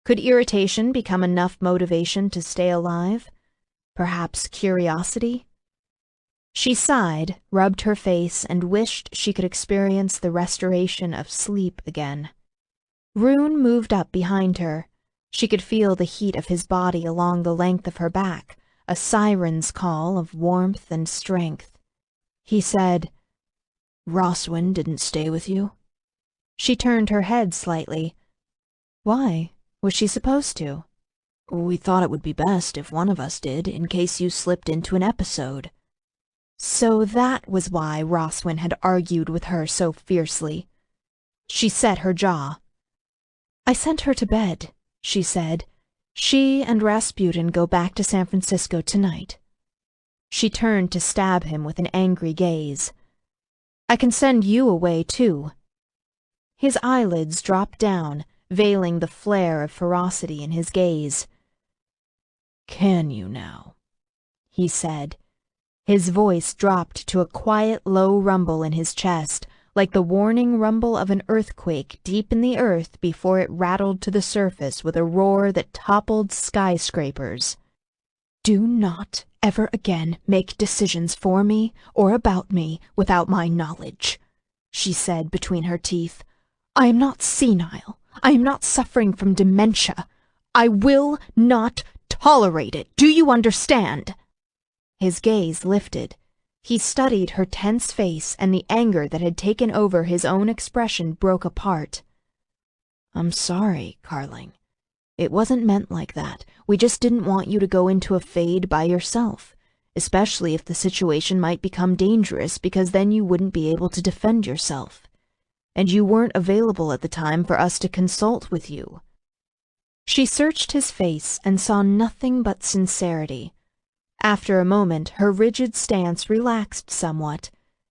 Could irritation become enough motivation to stay alive? Perhaps curiosity? She sighed, rubbed her face, and wished she could experience the restoration of sleep again. Rune moved up behind her. She could feel the heat of his body along the length of her back, a siren's call of warmth and strength. He said, "Roswyn didn't stay with you?" She turned her head slightly. "Why? Was she supposed to?" "We thought it would be best if one of us did, in case you slipped into an episode." So that was why Roswyn had argued with her so fiercely. She set her jaw. "I sent her to bed," she said. "She and Rasputin go back to San Francisco tonight." She turned to stab him with an angry gaze. "I can send you away, too." His eyelids dropped down, veiling the flare of ferocity in his gaze. "Can you now?" he said. His voice dropped to a quiet, low rumble in his chest, like the warning rumble of an earthquake deep in the earth before it rattled to the surface with a roar that toppled skyscrapers. "Do not ever again make decisions for me or about me without my knowledge," she said between her teeth. "I am not senile. I am not suffering from dementia. I will not tolerate it. Do you understand?" His gaze lifted. He studied her tense face, and the anger that had taken over his own expression broke apart. "I'm sorry, Carling. It wasn't meant like that. We just didn't want you to go into a fade by yourself, especially if the situation might become dangerous, because then you wouldn't be able to defend yourself. And you weren't available at the time for us to consult with you." She searched his face and saw nothing but sincerity. After a moment, her rigid stance relaxed somewhat.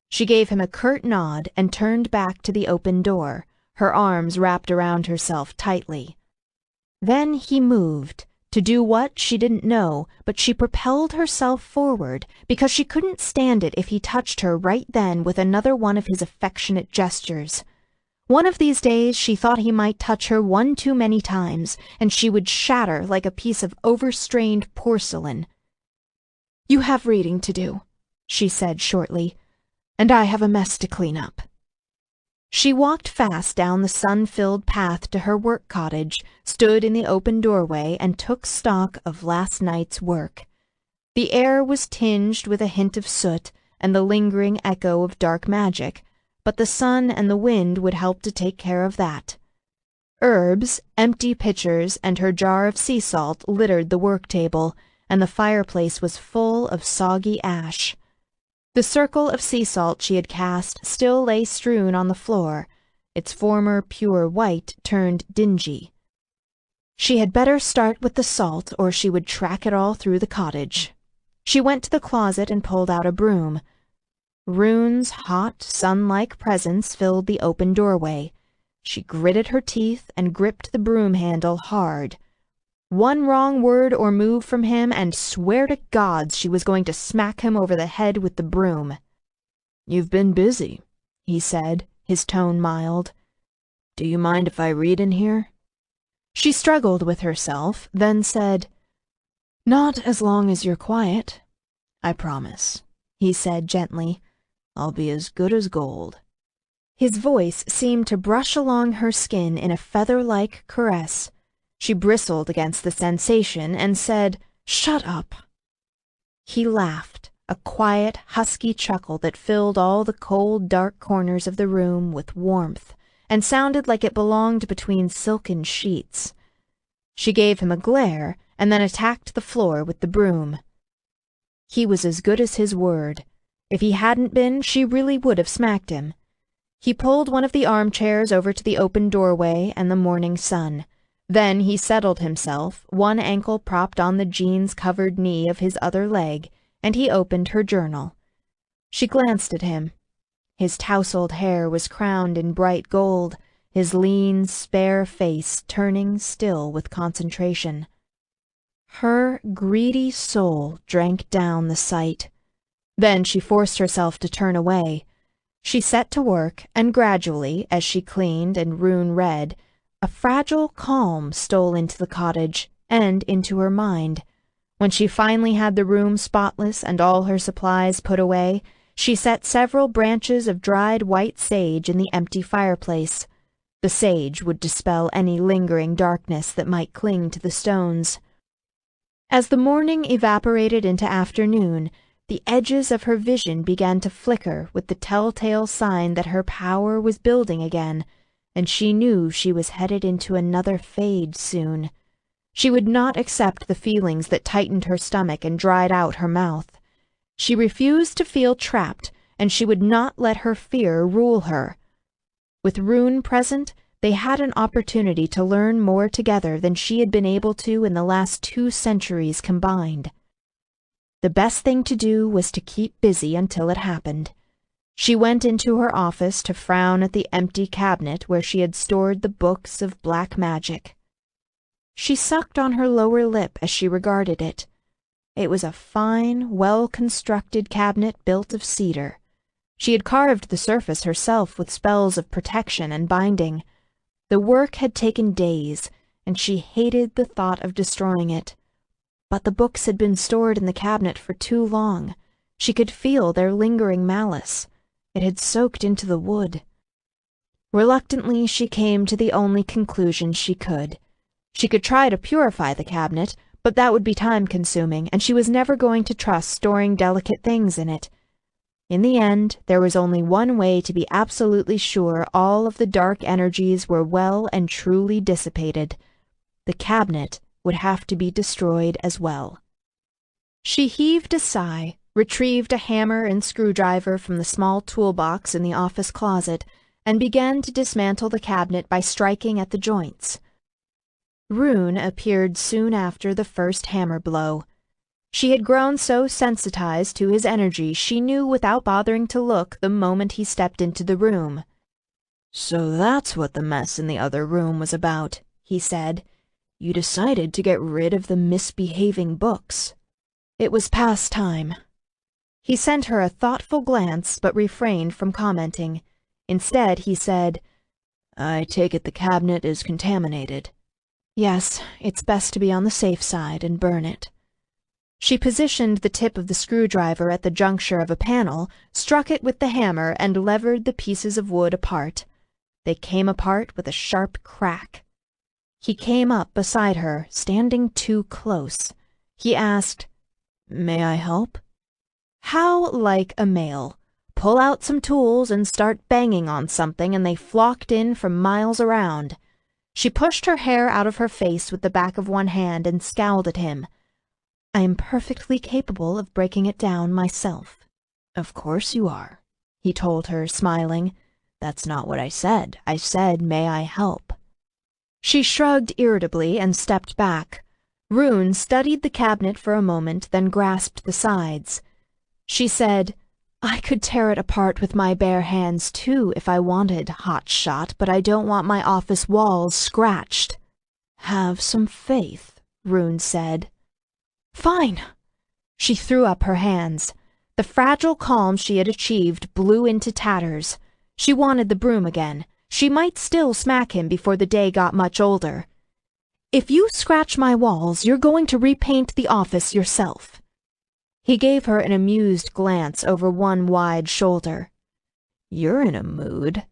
She gave him a curt nod and turned back to the open door, her arms wrapped around herself tightly. Then he moved, to do what she didn't know, but she propelled herself forward because she couldn't stand it if he touched her right then with another one of his affectionate gestures. One of these days she thought he might touch her one too many times, and she would shatter like a piece of overstrained porcelain. "You have reading to do," she said shortly, "and I have a mess to clean up." She walked fast down the sun-filled path to her work cottage, stood in the open doorway, and took stock of last night's work. The air was tinged with a hint of soot and the lingering echo of dark magic, but the sun and the wind would help to take care of that. Herbs, empty pitchers, and her jar of sea salt littered the work table, and the fireplace was full of soggy ash. The circle of sea salt she had cast still lay strewn on the floor, its former pure white turned dingy. She had better start with the salt, or she would track it all through the cottage. She went to the closet and pulled out a broom. Rune's hot, sun-like presence filled the open doorway. She gritted her teeth and gripped the broom handle hard. One wrong word or move from him, and swear to gods she was going to smack him over the head with the broom. "You've been busy," he said, his tone mild. "Do you mind if I read in here?" She struggled with herself, then said, "Not as long as you're quiet." "I promise," he said gently. "I'll be as good as gold." His voice seemed to brush along her skin in a feather-like caress. She bristled against the sensation and said, "Shut up." He laughed, a quiet, husky chuckle that filled all the cold, dark corners of the room with warmth, and sounded like it belonged between silken sheets. She gave him a glare, and then attacked the floor with the broom. He was as good as his word. If he hadn't been, she really would have smacked him. He pulled one of the armchairs over to the open doorway and the morning sun. Then he settled himself, one ankle propped on the jeans-covered knee of his other leg, and he opened her journal. She glanced at him. His tousled hair was crowned in bright gold, his lean, spare face turning still with concentration. Her greedy soul drank down the sight. Then she forced herself to turn away. She set to work, and gradually, as she cleaned and Rune read, a fragile calm stole into the cottage and into her mind. When she finally had the room spotless and all her supplies put away, she set several branches of dried white sage in the empty fireplace. The sage would dispel any lingering darkness that might cling to the stones. As the morning evaporated into afternoon, the edges of her vision began to flicker with the telltale sign that her power was building again, and she knew she was headed into another fade soon. She would not accept the feelings that tightened her stomach and dried out her mouth. She refused to feel trapped, and she would not let her fear rule her. With Rune present, they had an opportunity to learn more together than she had been able to in the last 2 centuries combined. The best thing to do was to keep busy until it happened. She went into her office to frown at the empty cabinet where she had stored the books of black magic. She sucked on her lower lip as she regarded it. It was a fine, well-constructed cabinet built of cedar. She had carved the surface herself with spells of protection and binding. The work had taken days, and she hated the thought of destroying it. But the books had been stored in the cabinet for too long. She could feel their lingering malice. It had soaked into the wood. Reluctantly, she came to the only conclusion she could. She could try to purify the cabinet, but that would be time-consuming, and she was never going to trust storing delicate things in it. In the end, there was only one way to be absolutely sure all of the dark energies were well and truly dissipated. The cabinet would have to be destroyed as well. She heaved a sigh, retrieved a hammer and screwdriver from the small toolbox in the office closet, and began to dismantle the cabinet by striking at the joints. Rune appeared soon after the first hammer blow. She had grown so sensitized to his energy she knew without bothering to look the moment he stepped into the room. "So that's what the mess in the other room was about," he said. "You decided to get rid of the misbehaving books." It was past time. He sent her a thoughtful glance but refrained from commenting. Instead, he said, "I take it the cabinet is contaminated." "Yes, it's best to be on the safe side and burn it." She positioned the tip of the screwdriver at the juncture of a panel, struck it with the hammer, and levered the pieces of wood apart. They came apart with a sharp crack. He came up beside her, standing too close. He asked, "May I help?" How like a male. Pull out some tools and start banging on something, and they flocked in from miles around. She pushed her hair out of her face with the back of one hand and scowled at him. "I am perfectly capable of breaking it down myself." "Of course you are," he told her, smiling. "That's not what I said. I said, may I help?" She shrugged irritably and stepped back. Rune studied the cabinet for a moment, then grasped the sides. She said, "I could tear it apart with my bare hands too if I wanted, hot shot, but I don't want my office walls scratched." "Have some faith," Rune said. "Fine." She threw up her hands. The fragile calm she had achieved blew into tatters. She wanted the broom again. She might still smack him before the day got much older. "If you scratch my walls, you're going to repaint the office yourself." He gave her an amused glance over one wide shoulder. "You're in a mood."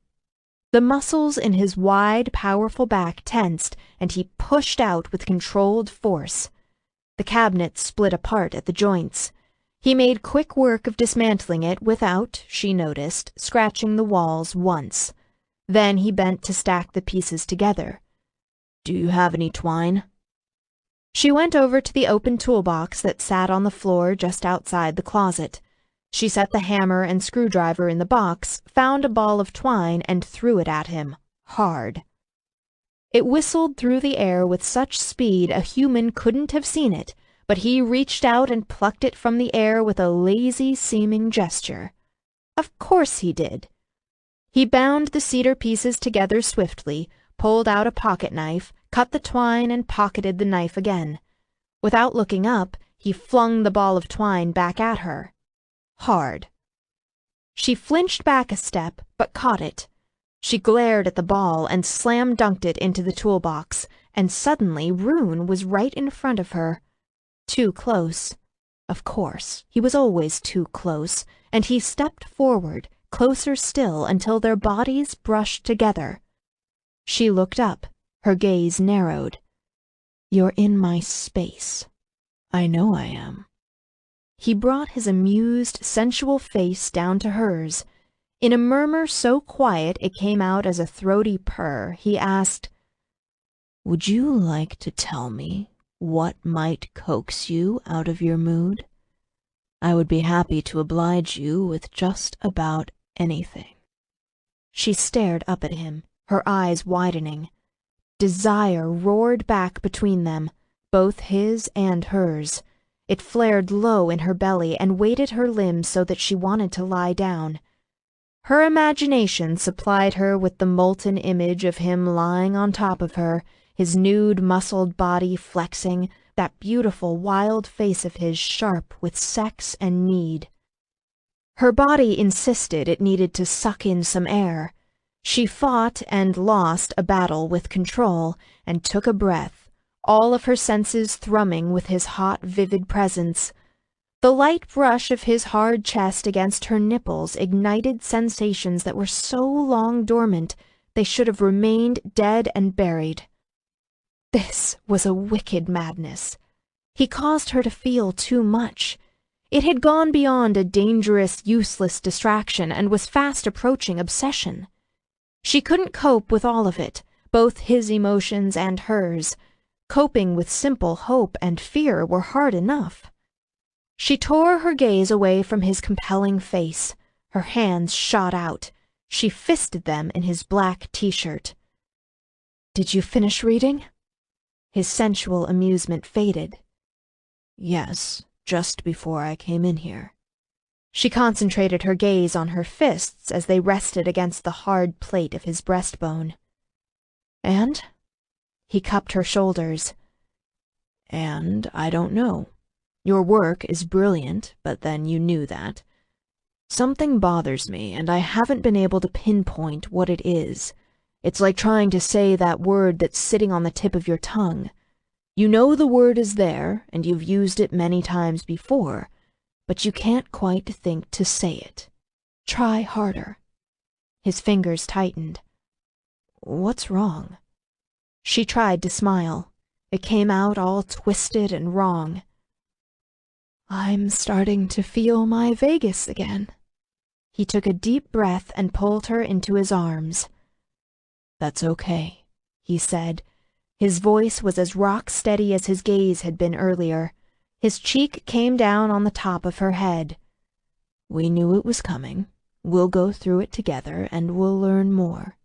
The muscles in his wide, powerful back tensed, and he pushed out with controlled force. The cabinet split apart at the joints. He made quick work of dismantling it without, she noticed, scratching the walls once. Then he bent to stack the pieces together. "Do you have any twine?" She went over to the open toolbox that sat on the floor just outside the closet. She set the hammer and screwdriver in the box, found a ball of twine, and threw it at him, hard. It whistled through the air with such speed a human couldn't have seen it, but he reached out and plucked it from the air with a lazy-seeming gesture. Of course he did. He bound the cedar pieces together swiftly, pulled out a pocket knife, cut the twine, and pocketed the knife again. Without looking up, he flung the ball of twine back at her. Hard. She flinched back a step, but caught it. She glared at the ball and slam-dunked it into the toolbox, and suddenly Rune was right in front of her. Too close. Of course, he was always too close, and he stepped forward, closer still, until their bodies brushed together. She looked up, her gaze narrowed. "You're in my space." "I know I am." He brought his amused, sensual face down to hers. In a murmur so quiet it came out as a throaty purr, he asked, "Would you like to tell me what might coax you out of your mood? I would be happy to oblige you with just about anything." She stared up at him, her eyes widening. Desire roared back between them, both his and hers. It flared low in her belly and weighted her limbs so that she wanted to lie down. Her imagination supplied her with the molten image of him lying on top of her, his nude, muscled body flexing, that beautiful, wild face of his sharp with sex and need. Her body insisted it needed to suck in some air. She fought and lost a battle with control, and took a breath, all of her senses thrumming with his hot, vivid presence. The light brush of his hard chest against her nipples ignited sensations that were so long dormant they should have remained dead and buried. This was a wicked madness. He caused her to feel too much. It had gone beyond a dangerous, useless distraction and was fast approaching obsession. She couldn't cope with all of it, both his emotions and hers. Coping with simple hope and fear were hard enough. She tore her gaze away from his compelling face. Her hands shot out. She fisted them in his black t-shirt. "Did you finish reading?" His sensual amusement faded. "Yes, just before I came in here." She concentrated her gaze on her fists as they rested against the hard plate of his breastbone. "And?" He cupped her shoulders. "And I don't know. Your work is brilliant, but then you knew that. Something bothers me, and I haven't been able to pinpoint what it is. It's like trying to say that word that's sitting on the tip of your tongue. You know the word is there, and you've used it many times before, but you can't quite think to say it. Try harder." His fingers tightened. "What's wrong?" She tried to smile. It came out all twisted and wrong. "I'm starting to feel my Vegas again." He took a deep breath and pulled her into his arms. "That's okay," he said. His voice was as rock-steady as his gaze had been earlier. His cheek came down on the top of her head. "We knew it was coming. We'll go through it together, and we'll learn more."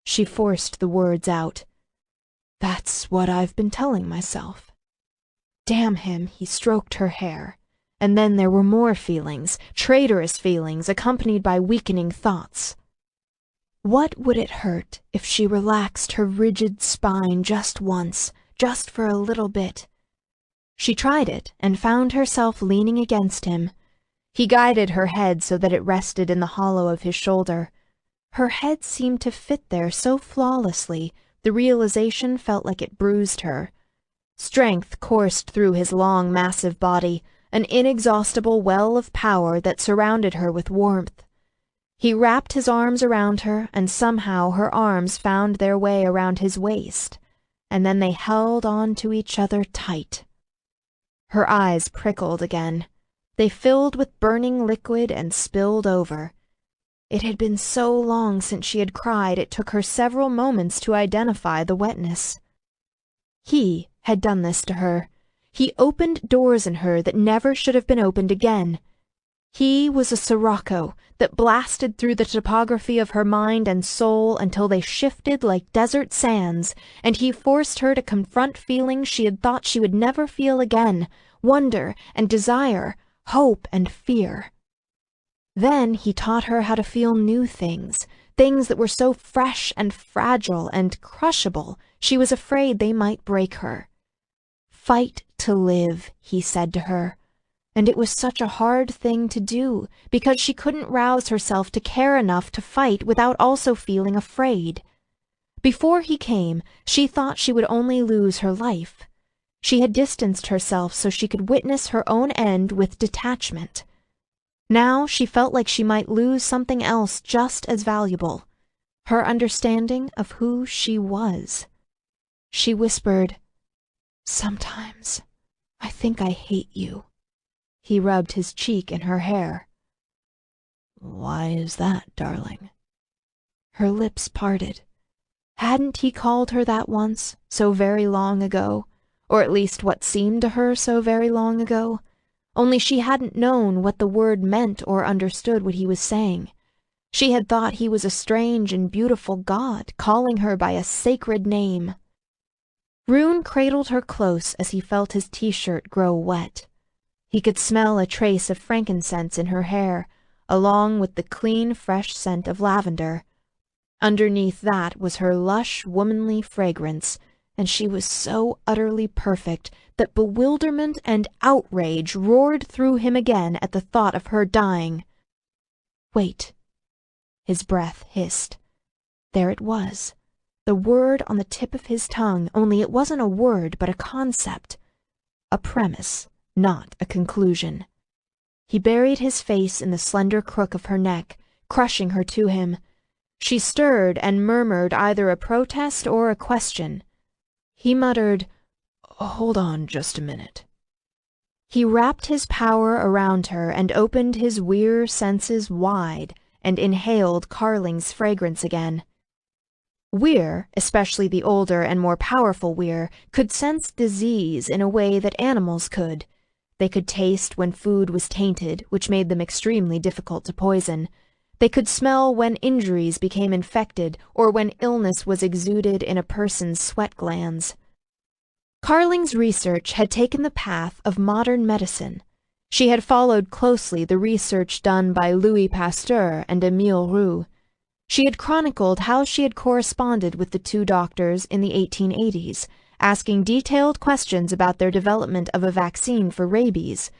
She forced the words out. "That's what I've been telling myself." Damn him, he stroked her hair. And then there were more feelings, traitorous feelings, accompanied by weakening thoughts. What would it hurt if she relaxed her rigid spine just once, just for a little bit? She tried it and found herself leaning against him. He guided her head so that it rested in the hollow of his shoulder. Her head seemed to fit there so flawlessly, the realization felt like it bruised her. Strength coursed through his long, massive body, an inexhaustible well of power that surrounded her with warmth. He wrapped his arms around her, and somehow her arms found their way around his waist, and then they held on to each other tight. Her eyes prickled again. They filled with burning liquid and spilled over. It had been so long since she had cried it took her several moments to identify the wetness. He had done this to her. He opened doors in her that never should have been opened again. He was a sirocco that blasted through the topography of her mind and soul until they shifted like desert sands, and he forced her to confront feelings she had thought she would never feel again, wonder and desire, hope and fear. Then he taught her how to feel new things, things that were so fresh and fragile and crushable she was afraid they might break her. "Fight to live," he said to her. And it was such a hard thing to do, because she couldn't rouse herself to care enough to fight without also feeling afraid. Before he came, she thought she would only lose her life. She had distanced herself so she could witness her own end with detachment. Now she felt like she might lose something else just as valuable, her understanding of who she was. She whispered, "Sometimes I think I hate you." He rubbed his cheek in her hair. "Why is that, darling?" Her lips parted. Hadn't he called her that once, so very long ago, or at least what seemed to her so very long ago? Only she hadn't known what the word meant or understood what he was saying. She had thought he was a strange and beautiful god, calling her by a sacred name. Rune cradled her close as he felt his t-shirt grow wet. He could smell a trace of frankincense in her hair, along with the clean, fresh scent of lavender. Underneath that was her lush, womanly fragrance, and she was so utterly perfect that bewilderment and outrage roared through him again at the thought of her dying. "Wait." His breath hissed. There it was. The word on the tip of his tongue, only it wasn't a word but a concept. A premise, not a conclusion. He buried his face in the slender crook of her neck, crushing her to him. She stirred and murmured either a protest or a question. He muttered, "Hold on just a minute." He wrapped his power around her and opened his weir senses wide and inhaled Carling's fragrance again. Weir, especially the older and more powerful Weir, could sense disease in a way that animals could. They could taste when food was tainted, which made them extremely difficult to poison. They could smell when injuries became infected or when illness was exuded in a person's sweat glands. Carling's research had taken the path of modern medicine. She had followed closely the research done by Louis Pasteur and Émile Roux. She had chronicled how she had corresponded with the two doctors in the 1880s, asking detailed questions about their development of a vaccine for rabies.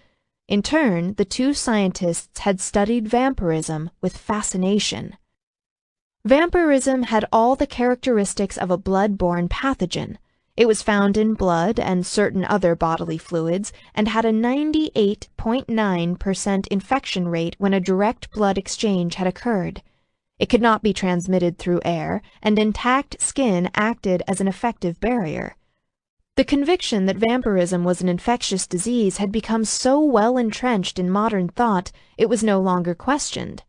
In turn, the two scientists had studied vampirism with fascination. Vampirism had all the characteristics of a blood-borne pathogen. It was found in blood and certain other bodily fluids and had a 98.9% infection rate when a direct blood exchange had occurred. It could not be transmitted through air, and intact skin acted as an effective barrier. The conviction that vampirism was an infectious disease had become so well entrenched in modern thought it was no longer questioned.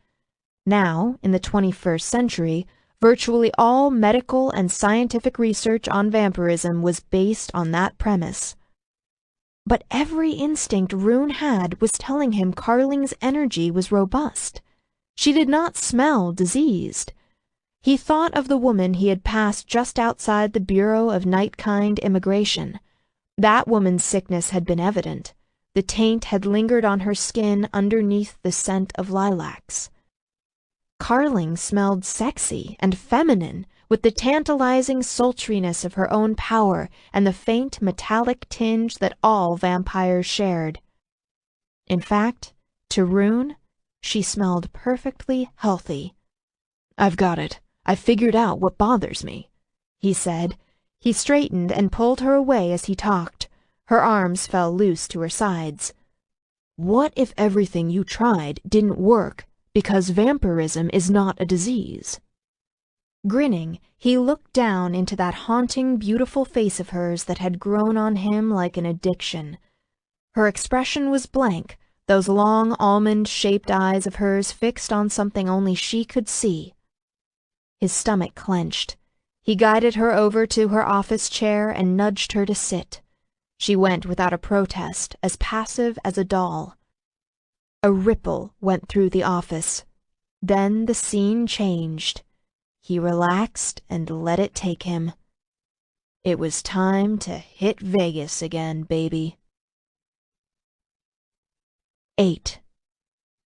Now, in the 21st century, virtually all medical and scientific research on vampirism was based on that premise. But every instinct Rune had was telling him Carling's energy was robust. She did not smell diseased. He thought of the woman he had passed just outside the Bureau of Night-Kind Immigration. That woman's sickness had been evident. The taint had lingered on her skin underneath the scent of lilacs. Carling smelled sexy and feminine, with the tantalizing sultriness of her own power and the faint metallic tinge that all vampires shared. In fact, to Rune, she smelled perfectly healthy. "I've got it. I've figured out what bothers me," he said. He straightened and pulled her away as he talked. Her arms fell loose to her sides. "What if everything you tried didn't work because vampirism is not a disease?" Grinning, he looked down into that haunting, beautiful face of hers that had grown on him like an addiction. Her expression was blank, those long almond-shaped eyes of hers fixed on something only she could see. His stomach clenched. He guided her over to her office chair and nudged her to sit. She went without a protest, as passive as a doll. A ripple went through the office. Then the scene changed. He relaxed and let it take him. It was time to hit Vegas again, baby. 8.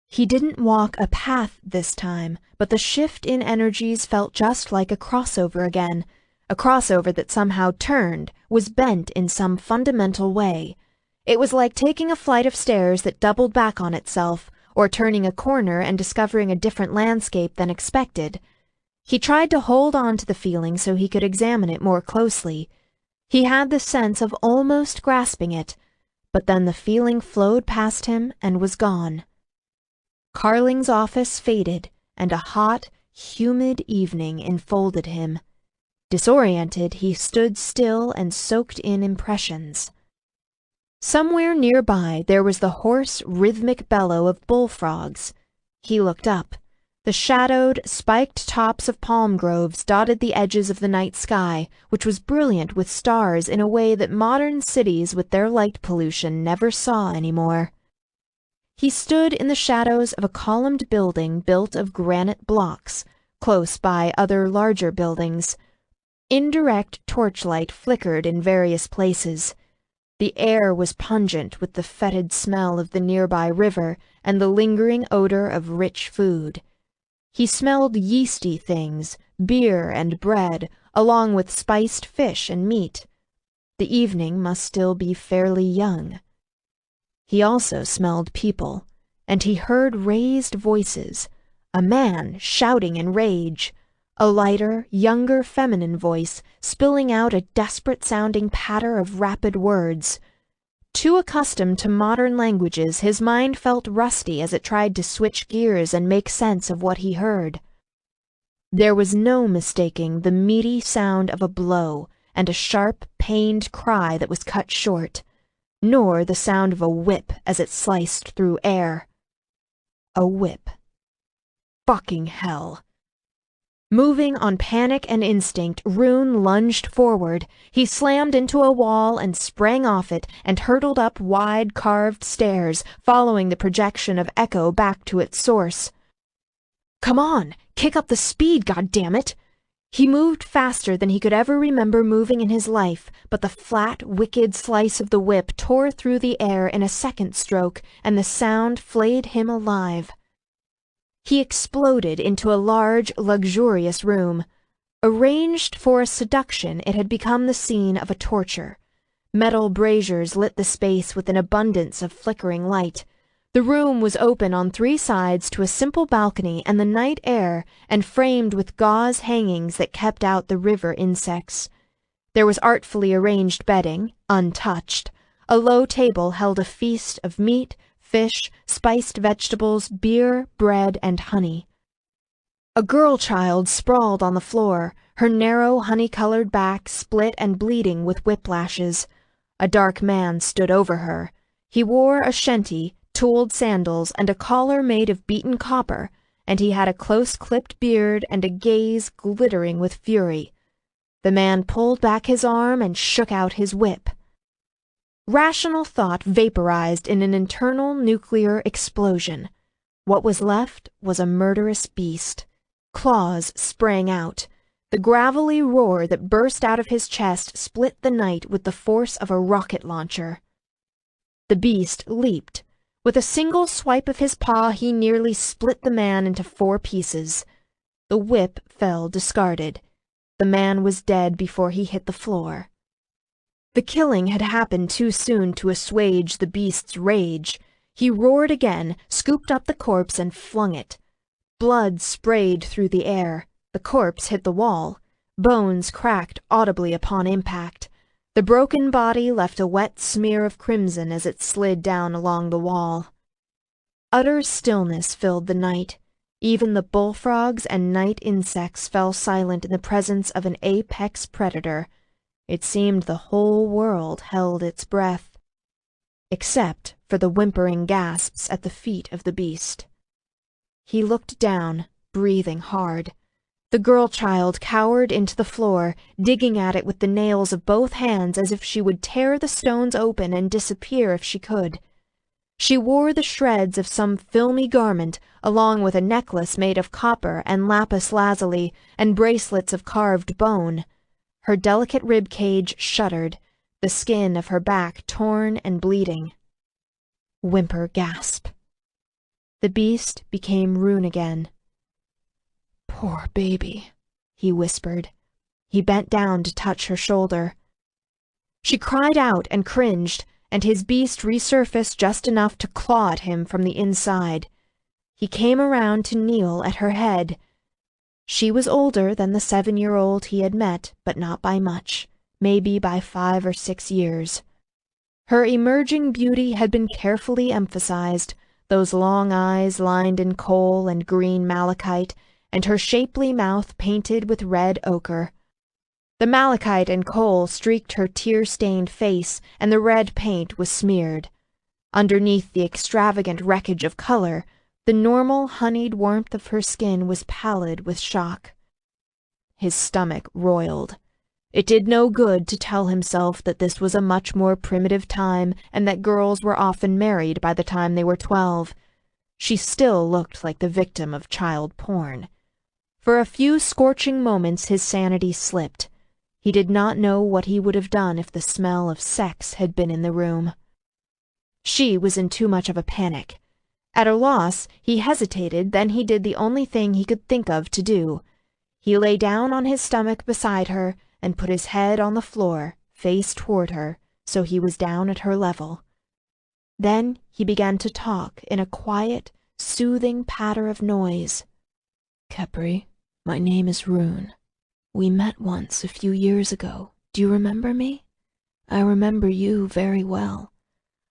He didn't walk a path this time, but the shift in energies felt just like a crossover again, a crossover that somehow turned, was bent in some fundamental way. It was like taking a flight of stairs that doubled back on itself, or turning a corner and discovering a different landscape than expected. He tried to hold on to the feeling so he could examine it more closely. He had the sense of almost grasping it, but then the feeling flowed past him and was gone. Carling's office faded, and a hot, humid evening enfolded him. Disoriented, he stood still and soaked in impressions. Somewhere nearby there was the hoarse, rhythmic bellow of bullfrogs. He looked up. The shadowed, spiked tops of palm groves dotted the edges of the night sky, which was brilliant with stars in a way that modern cities with their light pollution never saw anymore. He stood in the shadows of a columned building built of granite blocks, close by other larger buildings. Indirect torchlight flickered in various places. The air was pungent with the fetid smell of the nearby river and the lingering odor of rich food. He smelled yeasty things, beer and bread, along with spiced fish and meat. The evening must still be fairly young. He also smelled people, and he heard raised voices, a man shouting in rage, a lighter, younger feminine voice spilling out a desperate-sounding patter of rapid words. Too accustomed to modern languages, his mind felt rusty as it tried to switch gears and make sense of what he heard. There was no mistaking the meaty sound of a blow and a sharp, pained cry that was cut short. nor the sound of a whip as it sliced through air. A whip. Fucking hell. Moving on panic and instinct, Rune lunged forward. He slammed into a wall and sprang off it and hurtled up wide carved stairs, following the projection of echo back to its source. Come on, kick up the speed, goddammit! He moved faster than he could ever remember moving in his life, but the flat, wicked slice of the whip tore through the air in a second stroke, and the sound flayed him alive. He exploded into a large, luxurious room. Arranged for a seduction, it had become the scene of a torture. Metal braziers lit the space with an abundance of flickering light. The room was open on 3 sides to a simple balcony and the night air, and framed with gauze hangings that kept out the river insects. There was artfully arranged bedding, untouched. A low table held a feast of meat, fish, spiced vegetables, beer, bread, and honey. A girl child sprawled on the floor, her narrow honey-colored back split and bleeding with whiplashes. A dark man stood over her. He wore a shenty, tooled sandals, and a collar made of beaten copper, and he had a close-clipped beard and a gaze glittering with fury. The man pulled back his arm and shook out his whip. Rational thought vaporized in an internal nuclear explosion. What was left was a murderous beast. Claws sprang out. The gravelly roar that burst out of his chest split the night with the force of a rocket launcher. The beast leaped. With a single swipe of his paw, he nearly split the man into 4 pieces. The whip fell discarded. The man was dead before he hit the floor. The killing had happened too soon to assuage the beast's rage. He roared again, scooped up the corpse, and flung it. Blood sprayed through the air. The corpse hit the wall. Bones cracked audibly upon impact. The broken body left a wet smear of crimson as it slid down along the wall. Utter stillness filled the night. Even the bullfrogs and night insects fell silent in the presence of an apex predator. It seemed the whole world held its breath, except for the whimpering gasps at the feet of the beast. He looked down, breathing hard. The girl child cowered into the floor, digging at it with the nails of both hands as if she would tear the stones open and disappear if she could. She wore the shreds of some filmy garment, along with a necklace made of copper and lapis lazuli, and bracelets of carved bone. Her delicate rib cage shuddered, the skin of her back torn and bleeding. Whimper gasp. The beast became Rune again. "Poor baby," he whispered. He bent down to touch her shoulder. She cried out and cringed, and his beast resurfaced just enough to claw at him from the inside. He came around to kneel at her head. She was older than the 7-year-old he had met, but not by much, maybe by 5 or 6 years. Her emerging beauty had been carefully emphasized, those long eyes lined in coal and green malachite, and her shapely mouth painted with red ochre. The malachite and coal streaked her tear-stained face, and the red paint was smeared. Underneath the extravagant wreckage of color, the normal honeyed warmth of her skin was pallid with shock. His stomach roiled. It did no good to tell himself that this was a much more primitive time and that girls were often married by the time they were 12. She still looked like the victim of child porn. For a few scorching moments his sanity slipped. He did not know what he would have done if the smell of sex had been in the room. She was in too much of a panic. At a loss, he hesitated, then he did the only thing he could think of to do. He lay down on his stomach beside her and put his head on the floor, face toward her, so he was down at her level. Then he began to talk in a quiet, soothing patter of noise. "Kepri, my name is Rune. We met once a few years ago. Do you remember me? I remember you very well.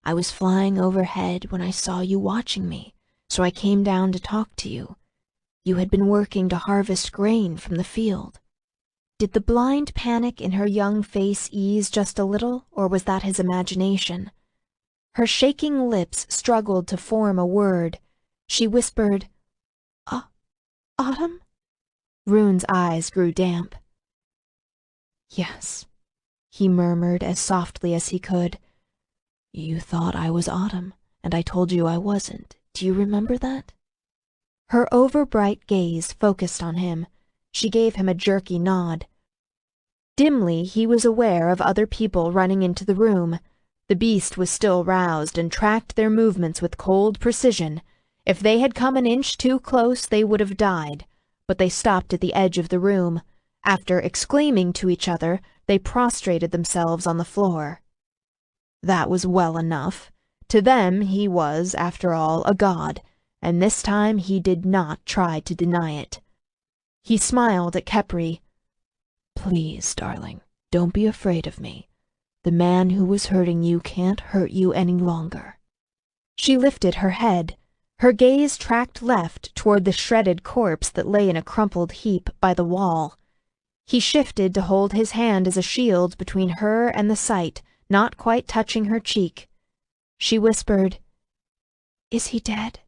I was flying overhead when I saw you watching me, so I came down to talk to you. You had been working to harvest grain from the field." Did the blind panic in her young face ease just a little, or was that his imagination? Her shaking lips struggled to form a word. She whispered, Autumn? Rune's eyes grew damp. Yes, he murmured as softly as he could. You thought I was Autumn, and I told you I wasn't. Do you remember that? Her overbright gaze focused on him. She gave him a jerky nod. Dimly, he was aware of other people running into the room. The beast was still roused and tracked their movements with cold precision. If they had come an inch too close, they would have died, but they stopped at the edge of the room. After exclaiming to each other, they prostrated themselves on the floor. That was well enough. To them he was, after all, a god, and this time he did not try to deny it. He smiled at Khepri. Please, darling, don't be afraid of me. The man who was hurting you can't hurt you any longer. She lifted her head. Her gaze tracked left toward the shredded corpse that lay in a crumpled heap by the wall. He shifted to hold his hand as a shield between her and the sight, not quite touching her cheek. She whispered, Is he dead?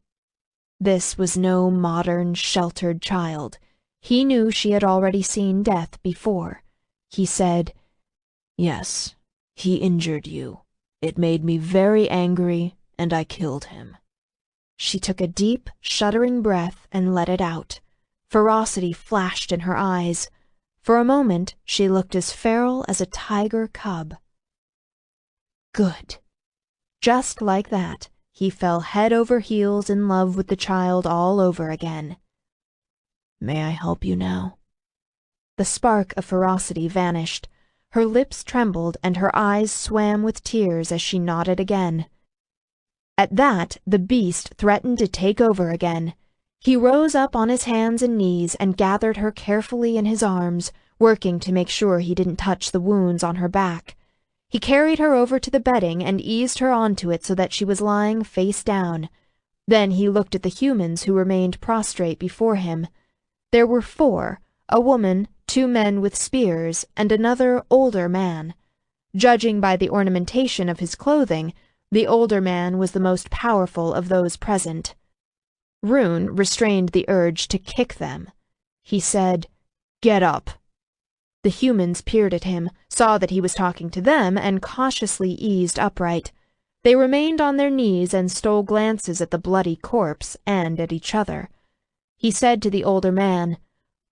This was no modern, sheltered child. He knew she had already seen death before. He said, Yes, he injured you. It made me very angry, and I killed him. She took a deep, shuddering breath and let it out. Ferocity flashed in her eyes. For a moment, she looked as feral as a tiger cub. Good. Just like that, he fell head over heels in love with the child all over again. May I help you now? The spark of ferocity vanished. Her lips trembled and her eyes swam with tears as she nodded again. At that, the beast threatened to take over again. He rose up on his hands and knees and gathered her carefully in his arms, working to make sure he didn't touch the wounds on her back. He carried her over to the bedding and eased her onto it so that she was lying face down. Then he looked at the humans who remained prostrate before him. There were 4, a woman, 2 men with spears, and another older man. Judging by the ornamentation of his clothing, the older man was the most powerful of those present. Rune restrained the urge to kick them. He said, Get up. The humans peered at him, saw that he was talking to them, and cautiously eased upright. They remained on their knees and stole glances at the bloody corpse and at each other. He said to the older man,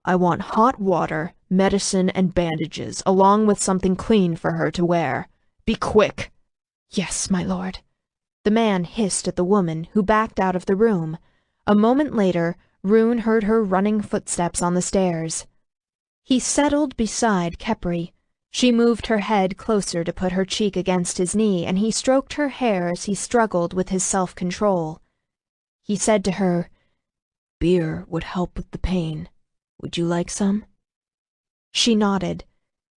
I want hot water, medicine, and bandages, along with something clean for her to wear. Be quick. Yes, my lord. The man hissed at the woman, who backed out of the room. A moment later, Rune heard her running footsteps on the stairs. He settled beside Khepri. She moved her head closer to put her cheek against his knee, and he stroked her hair as he struggled with his self-control. He said to her, Beer would help with the pain. Would you like some? She nodded.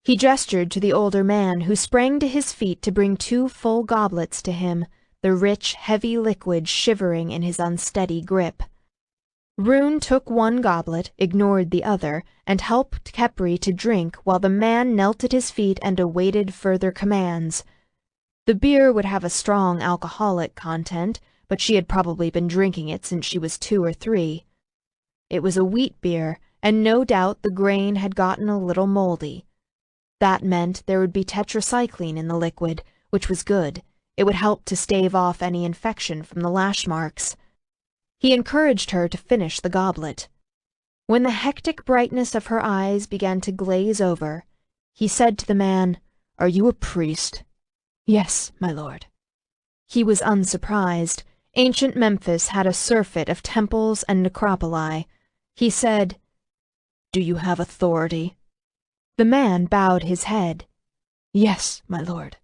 He gestured to the older man, who sprang to his feet to bring 2 full goblets to him, the rich, heavy liquid shivering in his unsteady grip. Rune took one goblet, ignored the other, and helped Khepri to drink while the man knelt at his feet and awaited further commands. The beer would have a strong alcoholic content, but she had probably been drinking it since she was 2 or 3. It was a wheat beer, and no doubt the grain had gotten a little moldy. That meant there would be tetracycline in the liquid, which was good. It would help to stave off any infection from the lash marks. He encouraged her to finish the goblet. When the hectic brightness of her eyes began to glaze over, he said to the man, Are you a priest? Yes, my lord. He was unsurprised. Ancient Memphis had a surfeit of temples and necropoli. He said, Do you have authority? The man bowed his head. Yes, my lord.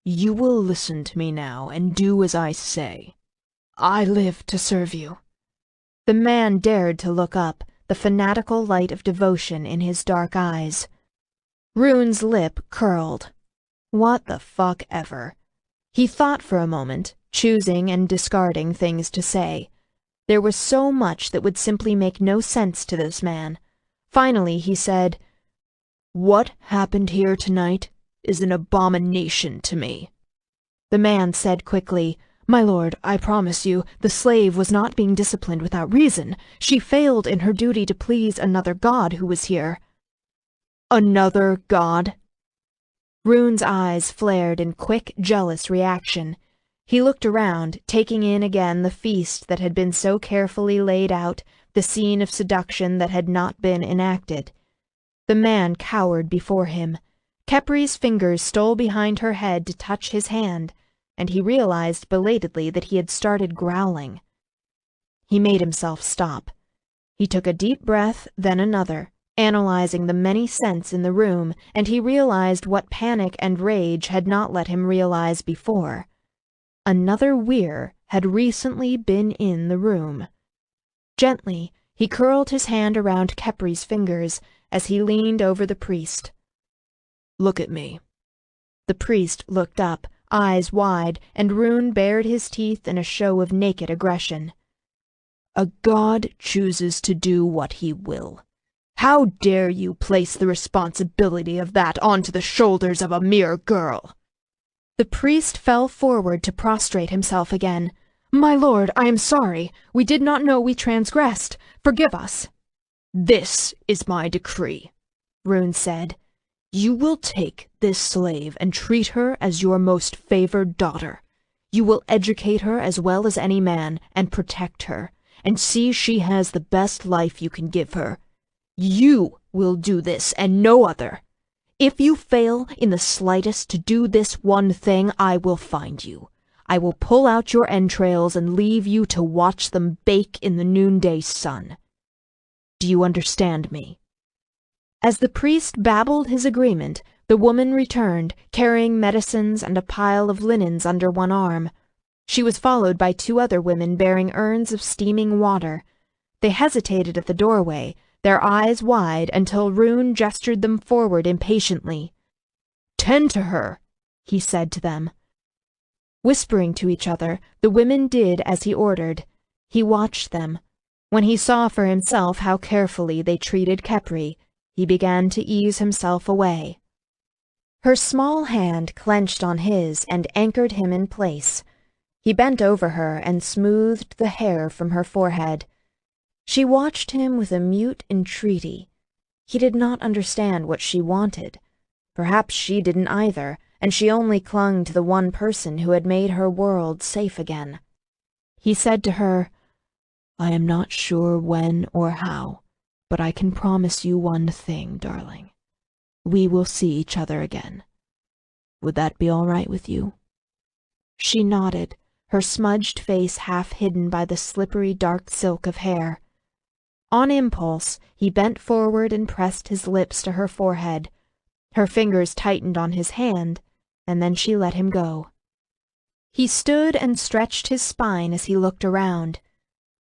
You will listen to me now and do as I say. I live to serve you. The man dared to look up, the fanatical light of devotion in his dark eyes. Rune's lip curled. What the fuck ever. He thought for a moment, choosing and discarding things to say. There was so much that would simply make no sense to this man. Finally he said, What happened here tonight is an abomination to me. The man said quickly, "My lord, I promise you, the slave was not being disciplined without reason. She failed in her duty to please another god who was here." "Another god?" Rune's eyes flared in quick, jealous reaction. He looked around, taking in again the feast that had been so carefully laid out, the scene of seduction that had not been enacted. The man cowered before him. Kepri's fingers stole behind her head to touch his hand, and he realized belatedly that he had started growling. He made himself stop. He took a deep breath, then another, analyzing the many scents in the room, and he realized what panic and rage had not let him realize before. Another weir had recently been in the room. Gently, he curled his hand around Kepri's fingers as he leaned over the priest. "Look at me." The priest looked up, eyes wide, and Rune bared his teeth in a show of naked aggression. "A god chooses to do what he will. How dare you place the responsibility of that onto the shoulders of a mere girl?" The priest fell forward to prostrate himself again. "My lord, I am sorry. We did not know we transgressed. Forgive us." "This is my decree," Rune said. "You will take this slave and treat her as your most favored daughter. You will educate her as well as any man, and protect her, and see she has the best life you can give her. You will do this and no other. If you fail in the slightest to do this one thing, I will find you. I will pull out your entrails and leave you to watch them bake in the noonday sun. Do you understand me?" As the priest babbled his agreement, the woman returned, carrying medicines and a pile of linens under one arm. She was followed by 2 other women bearing urns of steaming water. They hesitated at the doorway, their eyes wide, until Rune gestured them forward impatiently. "Tend to her," he said to them. Whispering to each other, the women did as he ordered. He watched them. When he saw for himself how carefully they treated Kepri, he began to ease himself away. Her small hand clenched on his and anchored him in place. He bent over her and smoothed the hair from her forehead. She watched him with a mute entreaty. He did not understand what she wanted. Perhaps she didn't either, and she only clung to the one person who had made her world safe again. He said to her, "I am not sure when or how, but I can promise you one thing, darling. We will see each other again. Would that be all right with you?" She nodded, her smudged face half hidden by the slippery dark silk of hair. On impulse, he bent forward and pressed his lips to her forehead. Her fingers tightened on his hand, and then she let him go. He stood and stretched his spine as he looked around.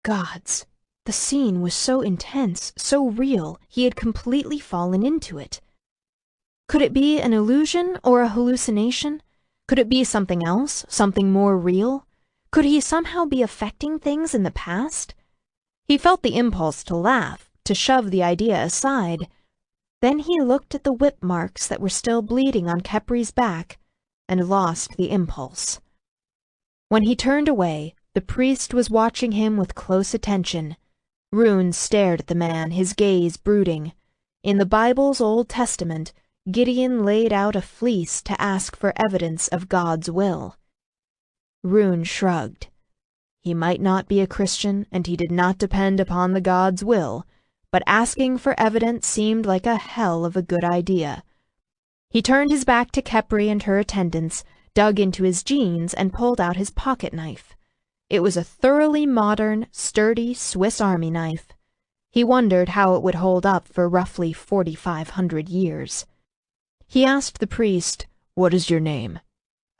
Gods! The scene was so intense, so real, he had completely fallen into it. Could it be an illusion or a hallucination? Could it be something else, something more real? Could he somehow be affecting things in the past? He felt the impulse to laugh, to shove the idea aside. Then he looked at the whip marks that were still bleeding on Kepri's back, and lost the impulse. When he turned away, the priest was watching him with close attention. Rune stared at the man, his gaze brooding. In the Bible's Old Testament, Gideon laid out a fleece to ask for evidence of God's will. Rune shrugged. He might not be a Christian, and he did not depend upon the God's will, but asking for evidence seemed like a hell of a good idea. He turned his back to Kepri and her attendants, dug into his jeans, and pulled out his pocket knife. It was a thoroughly modern, sturdy Swiss Army knife. He wondered how it would hold up for roughly 4,500 years. He asked the priest, "What is your name?"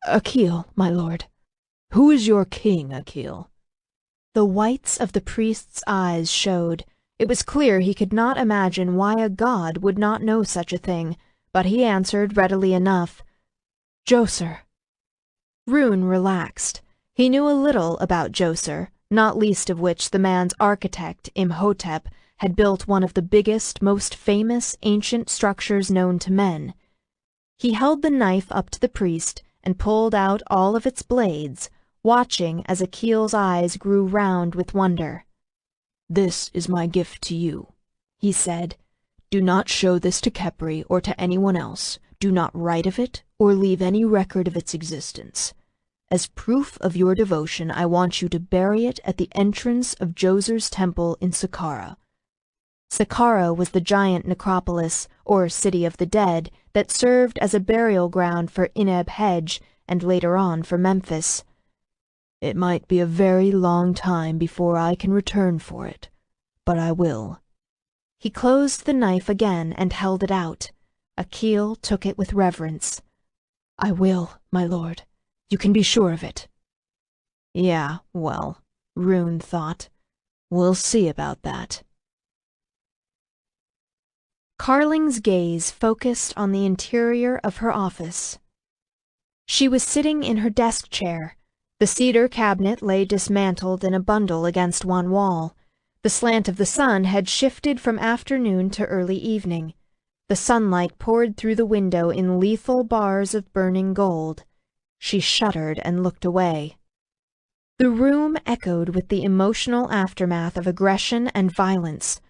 "Akil, my lord." "Who is your king, Akil?" The whites of the priest's eyes showed. It was clear he could not imagine why a god would not know such a thing, but he answered readily enough, "Djoser." Rune relaxed. He knew a little about Djoser, not least of which the man's architect, Imhotep, had built one of the biggest, most famous ancient structures known to men. He held the knife up to the priest and pulled out all of its blades, watching as Akil's eyes grew round with wonder. "This is my gift to you," he said. "Do not show this to Khepri or to anyone else. Do not write of it or leave any record of its existence. As proof of your devotion, I want you to bury it at the entrance of Djoser's temple in Saqqara." Saqqara was the giant necropolis, or city of the dead, that served as a burial ground for Ineb-Hedge and later on for Memphis. "It might be a very long time before I can return for it, but I will." He closed the knife again and held it out. Akil took it with reverence. "I will, my lord. You can be sure of it." Yeah, well, Rune thought. We'll see about that. Carling's gaze focused on the interior of her office. She was sitting in her desk chair. The cedar cabinet lay dismantled in a bundle against one wall. The slant of the sun had shifted from afternoon to early evening. The sunlight poured through the window in lethal bars of burning gold. She shuddered and looked away. The room echoed with the emotional aftermath of aggression and violence.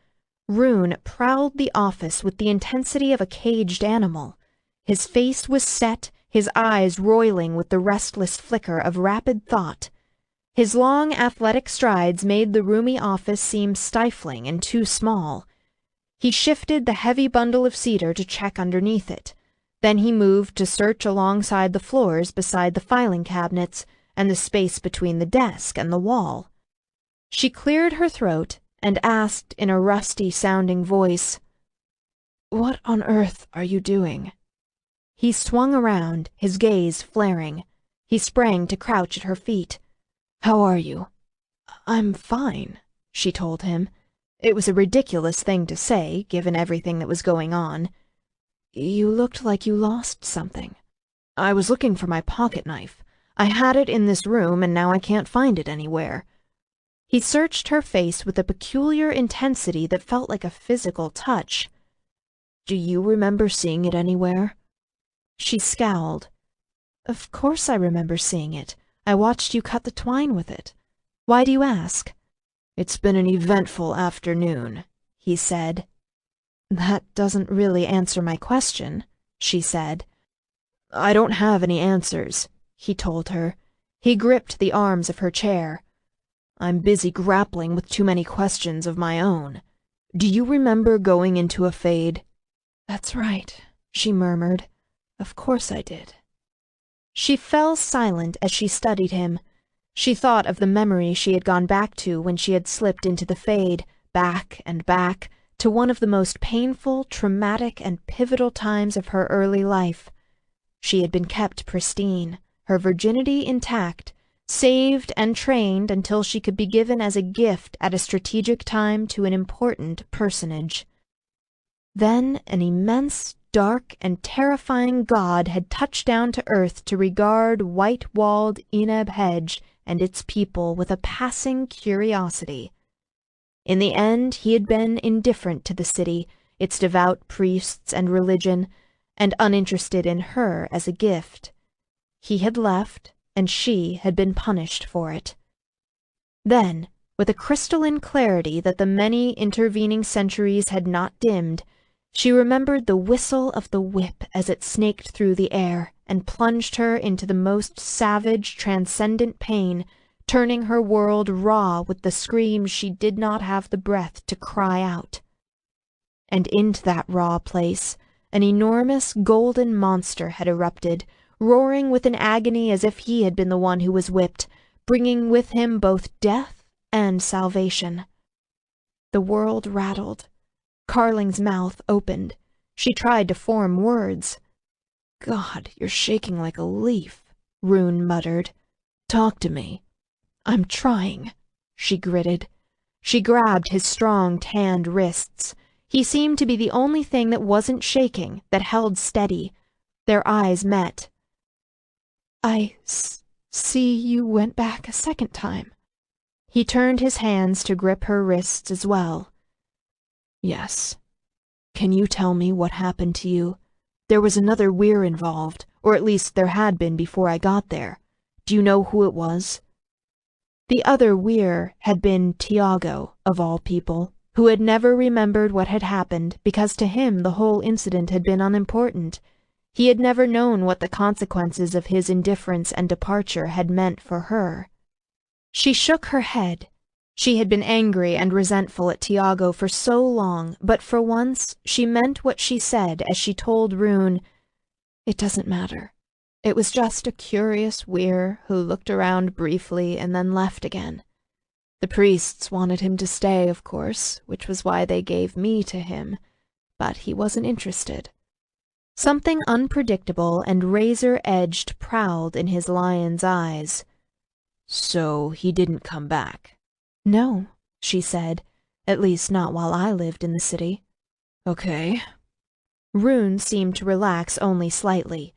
Rune prowled the office with the intensity of a caged animal. His face was set, his eyes roiling with the restless flicker of rapid thought. His long athletic strides made the roomy office seem stifling and too small. He shifted the heavy bundle of cedar to check underneath it. Then he moved to search alongside the floors beside the filing cabinets and the space between the desk and the wall. She cleared her throat and asked in a rusty-sounding voice, "What on earth are you doing?" He swung around, his gaze flaring. He sprang to crouch at her feet. "How are you?" "I'm fine," she told him. It was a ridiculous thing to say, given everything that was going on. "You looked like you lost something." "I was looking for my pocket knife. I had it in this room, and now I can't find it anywhere." He searched her face with a peculiar intensity that felt like a physical touch. "Do you remember seeing it anywhere?" She scowled. "Of course I remember seeing it. I watched you cut the twine with it. Why do you ask?" "It's been an eventful afternoon," he said. "That doesn't really answer my question," she said. "I don't have any answers," he told her. He gripped the arms of her chair. "I'm busy grappling with too many questions of my own. Do you remember going into a fade?" "That's right," she murmured. "Of course I did." She fell silent as she studied him. She thought of the memory she had gone back to when she had slipped into the fade, back and back, to one of the most painful, traumatic, and pivotal times of her early life. She had been kept pristine, her virginity intact, saved and trained until she could be given as a gift at a strategic time to an important personage. Then an immense, dark, and terrifying god had touched down to earth to regard white-walled Ineb-Hedge and its people with a passing curiosity. In the end, he had been indifferent to the city, its devout priests and religion, and uninterested in her as a gift. He had left, and she had been punished for it. Then, with a crystalline clarity that the many intervening centuries had not dimmed, she remembered the whistle of the whip as it snaked through the air and plunged her into the most savage, transcendent pain, turning her world raw with the screams she did not have the breath to cry out. And into that raw place, an enormous golden monster had erupted, roaring with an agony as if he had been the one who was whipped, bringing with him both death and salvation. The world rattled. Carling's mouth opened. She tried to form words. "God, you're shaking like a leaf," Rune muttered. "Talk to me." "I'm trying," she gritted. She grabbed his strong, tanned wrists. He seemed to be the only thing that wasn't shaking, that held steady. Their eyes met. "I see you went back a second time." He turned his hands to grip her wrists as well. "Yes. Can you tell me what happened to you? There was another Weir involved, or at least there had been before I got there. Do you know who it was?" The other weir had been Tiago, of all people, who had never remembered what had happened because to him the whole incident had been unimportant. He had never known what the consequences of his indifference and departure had meant for her. She shook her head. She had been angry and resentful at Tiago for so long, but for once she meant what she said as she told Rune, "It doesn't matter. It was just a curious weir who looked around briefly and then left again. The priests wanted him to stay, of course, which was why they gave me to him, but he wasn't interested." Something unpredictable and razor-edged prowled in his lion's eyes. "So he didn't come back?" "No," she said, "at least not while I lived in the city." "Okay." Rune seemed to relax only slightly.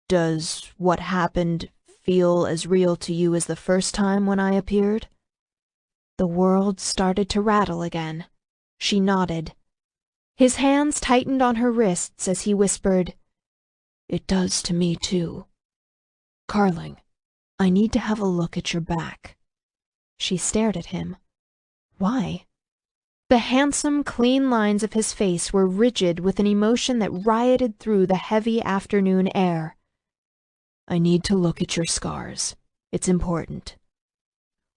"Does what happened feel as real to you as the first time when I appeared?" The world started to rattle again. She nodded. His hands tightened on her wrists as he whispered, "It does to me too. Carling, I need to have a look at your back." She stared at him. Why? The handsome, clean lines of his face were rigid with an emotion that rioted through the heavy afternoon air. "I need to look at your scars. It's important."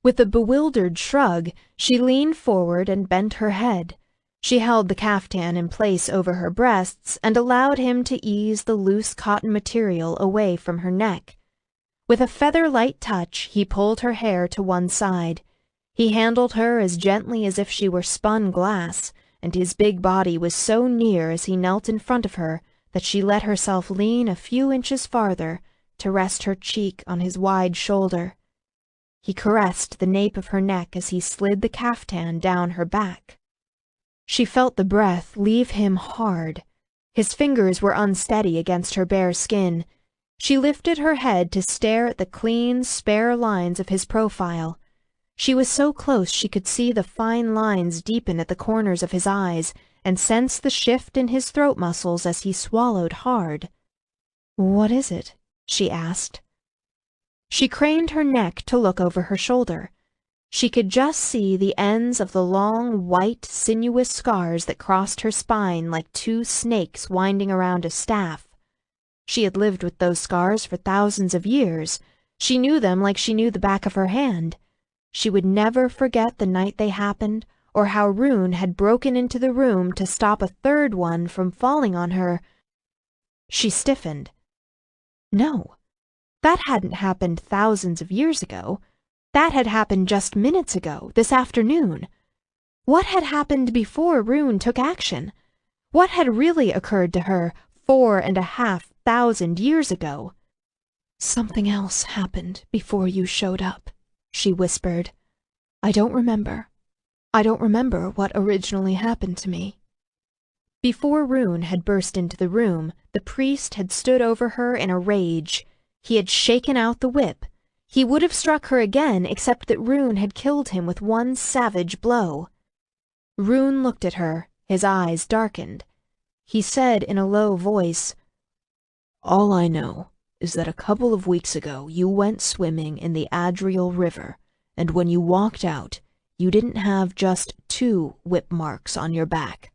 With a bewildered shrug, she leaned forward and bent her head. She held the caftan in place over her breasts and allowed him to ease the loose cotton material away from her neck. With a feather-light touch, he pulled her hair to one side. He handled her as gently as if she were spun glass, and his big body was so near as he knelt in front of her that she let herself lean a few inches farther to rest her cheek on his wide shoulder. He caressed the nape of her neck as he slid the caftan down her back. She felt the breath leave him hard. His fingers were unsteady against her bare skin. She lifted her head to stare at the clean, spare lines of his profile. She was so close she could see the fine lines deepen at the corners of his eyes and sense the shift in his throat muscles as he swallowed hard. "What is it?" she asked. She craned her neck to look over her shoulder. She could just see the ends of the long, white, sinuous scars that crossed her spine like two snakes winding around a staff. She had lived with those scars for thousands of years. She knew them like she knew the back of her hand. She would never forget the night they happened, or how Rune had broken into the room to stop a third one from falling on her. She stiffened. No. That hadn't happened thousands of years ago. That had happened just minutes ago, this afternoon. What had happened before Rune took action? What had really occurred to her 4,500 years ago? "Something else happened before you showed up," she whispered. "I don't remember. I don't remember what originally happened to me." Before Rune had burst into the room, the priest had stood over her in a rage. He had shaken out the whip. He would have struck her again except that Rune had killed him with one savage blow. Rune looked at her, his eyes darkened. He said in a low voice, "All I know is that a couple of weeks ago you went swimming in the Adriel River, and when you walked out, you didn't have just 2 whip marks on your back.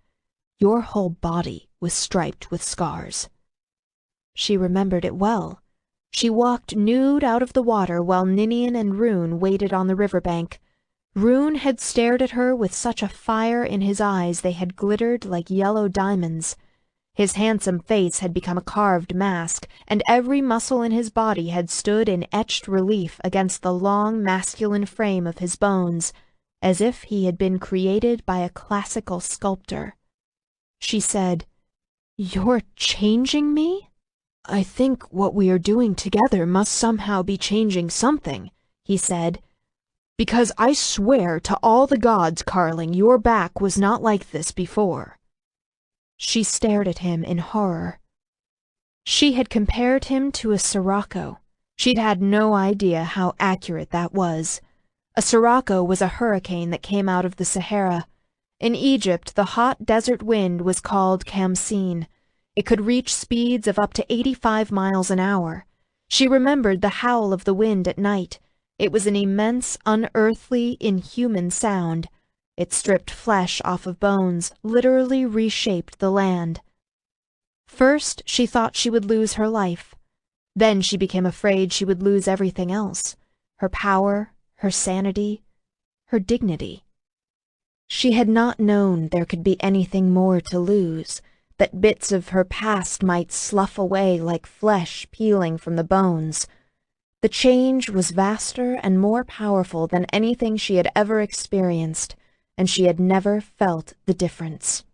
Your whole body was striped with scars." She remembered it well. She walked nude out of the water while Ninian and Rune waited on the riverbank. Rune had stared at her with such a fire in his eyes they had glittered like yellow diamonds. His handsome face had become a carved mask, and every muscle in his body had stood in etched relief against the long masculine frame of his bones, as if he had been created by a classical sculptor. She said, "You're changing me?" "I think what we are doing together must somehow be changing something," he said. "Because I swear to all the gods, Carling, your back was not like this before." She stared at him in horror. She had compared him to a sirocco. She'd had no idea how accurate that was. A sirocco was a hurricane that came out of the Sahara. In Egypt, the hot desert wind was called Khamsin. It could reach speeds of up to 85 miles an hour. She remembered the howl of the wind at night. It was an immense, unearthly, inhuman sound. It stripped flesh off of bones, literally reshaped the land. First, she thought she would lose her life. Then she became afraid she would lose everything else: her power, her sanity, her dignity. She had not known there could be anything more to lose, that bits of her past might slough away like flesh peeling from the bones. The change was vaster and more powerful than anything she had ever experienced, and she had never felt the difference.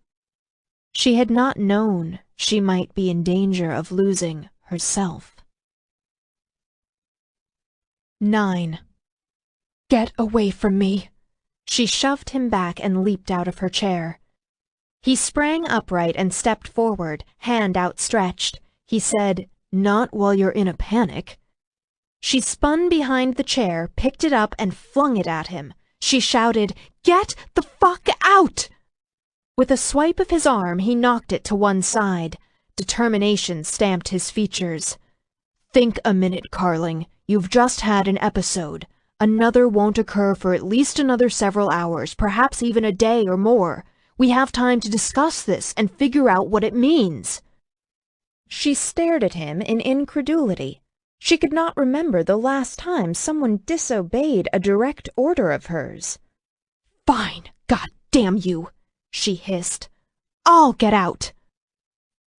She had not known she might be in danger of losing herself. 9. Get away from me! She shoved him back and leaped out of her chair. He sprang upright and stepped forward, hand outstretched. He said, "Not while you're in a panic." She spun behind the chair, picked it up, and flung it at him. She shouted, "Get the fuck out!" With a swipe of his arm, he knocked it to one side. Determination stamped his features. "Think a minute, Carling. You've just had an episode. Another won't occur for at least another several hours, perhaps even a day or more. We have time to discuss this and figure out what it means." She stared at him in incredulity. She could not remember the last time someone disobeyed a direct order of hers. "Fine, God damn you," she hissed. "I'll get out."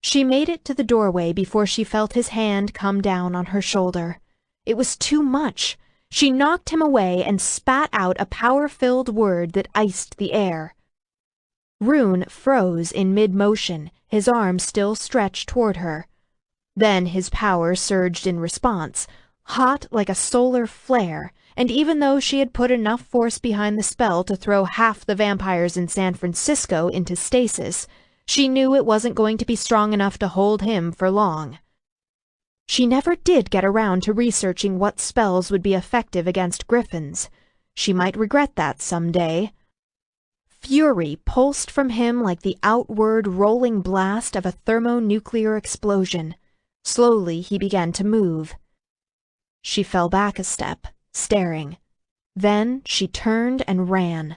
She made it to the doorway before she felt his hand come down on her shoulder. It was too much. She knocked him away and spat out a power-filled word that iced the air. Rune froze in mid-motion, his arm still stretched toward her. Then his power surged in response, hot like a solar flare, and even though she had put enough force behind the spell to throw half the vampires in San Francisco into stasis, she knew it wasn't going to be strong enough to hold him for long. She never did get around to researching what spells would be effective against griffins. She might regret that someday. Fury pulsed from him like the outward rolling blast of a thermonuclear explosion. Slowly he began to move. She fell back a step, staring. Then she turned and ran.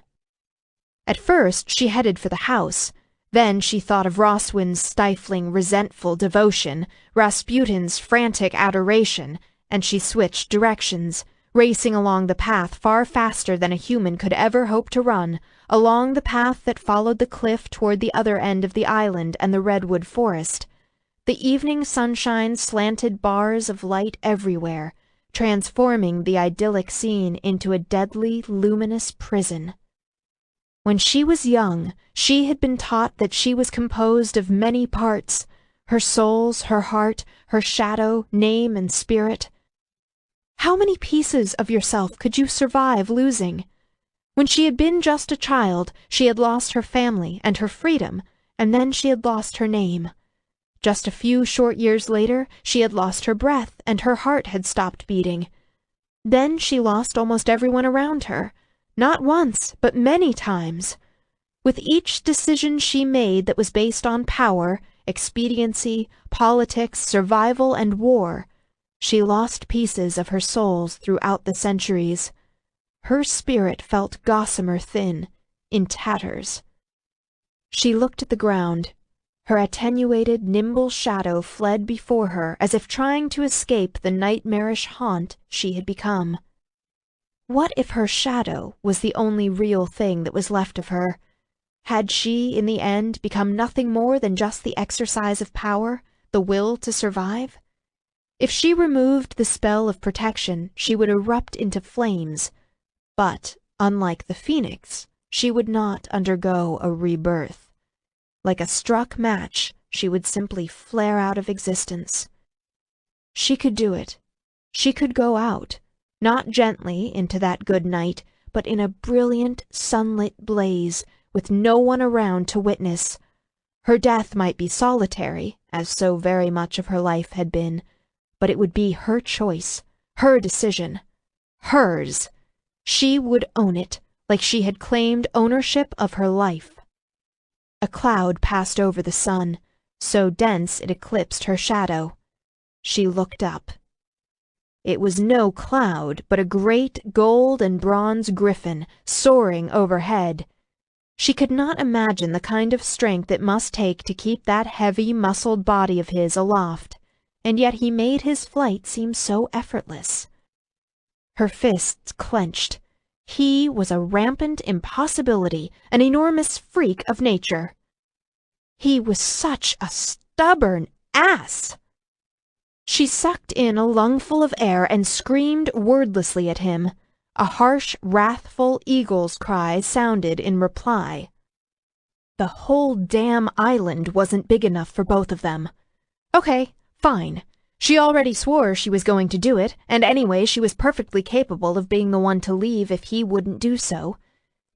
At first she headed for the house. Then she thought of Roswin's stifling, resentful devotion, Rasputin's frantic adoration, and she switched directions, racing along the path far faster than a human could ever hope to run, along the path that followed the cliff toward the other end of the island and the redwood forest. The evening sunshine slanted bars of light everywhere, transforming the idyllic scene into a deadly, luminous prison. When she was young, she had been taught that she was composed of many parts: her souls, her heart, her shadow, name, and spirit. How many pieces of yourself could you survive losing? When she had been just a child, she had lost her family and her freedom, and then she had lost her name. Just a few short years later, she had lost her breath and her heart had stopped beating. Then she lost almost everyone around her. Not once, but many times. With each decision she made that was based on power, expediency, politics, survival, and war, she lost pieces of her souls throughout the centuries. Her spirit felt gossamer thin, in tatters. She looked at the ground. Her attenuated, nimble shadow fled before her as if trying to escape the nightmarish haunt she had become. What if her shadow was the only real thing that was left of her? Had she, in the end, become nothing more than just the exercise of power, the will to survive? If she removed the spell of protection, she would erupt into flames. But, unlike the phoenix, she would not undergo a rebirth. Like a struck match, she would simply flare out of existence. She could do it. She could go out. Not gently into that good night, but in a brilliant, sunlit blaze, with no one around to witness. Her death might be solitary, as so very much of her life had been, but it would be her choice, her decision, hers. She would own it, like she had claimed ownership of her life. A cloud passed over the sun. so dense it eclipsed her shadow. She looked up. It was no cloud, but a great gold and bronze griffin soaring overhead. She could not imagine the kind of strength it must take to keep that heavy, muscled body of his aloft, and yet he made his flight seem so effortless. Her fists clenched. He was a rampant impossibility, an enormous freak of nature. He was such a stubborn ass! She sucked in a lungful of air and screamed wordlessly at him. A harsh, wrathful eagle's cry sounded in reply. The whole damn island wasn't big enough for both of them. Okay, fine. She already swore she was going to do it, and anyway she was perfectly capable of being the one to leave if he wouldn't do so.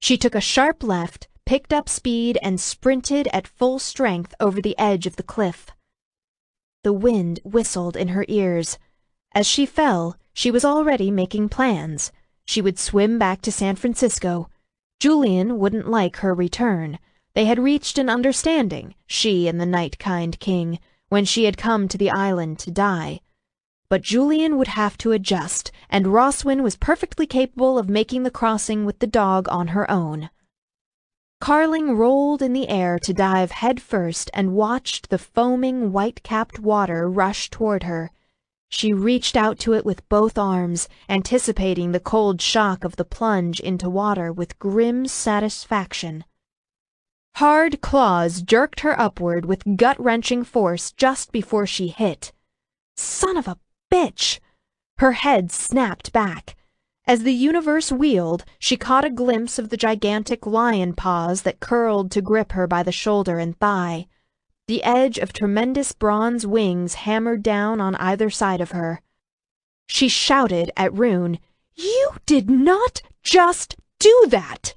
She took a sharp left, picked up speed, and sprinted at full strength over the edge of the cliff. The wind whistled in her ears. As she fell, she was already making plans. She would swim back to San Francisco. Julian wouldn't like her return. They had reached an understanding, she and the Night-Kind King, when she had come to the island to die. But Julian would have to adjust, and Roswyn was perfectly capable of making the crossing with the dog on her own. Carling rolled in the air to dive headfirst and watched the foaming, white-capped water rush toward her. She reached out to it with both arms, anticipating the cold shock of the plunge into water with grim satisfaction. Hard claws jerked her upward with gut-wrenching force just before she hit. Son of a bitch! Her head snapped back. As the universe wheeled, she caught a glimpse of the gigantic lion paws that curled to grip her by the shoulder and thigh. The edge of tremendous bronze wings hammered down on either side of her. She shouted at Rune, "You did not just do that!"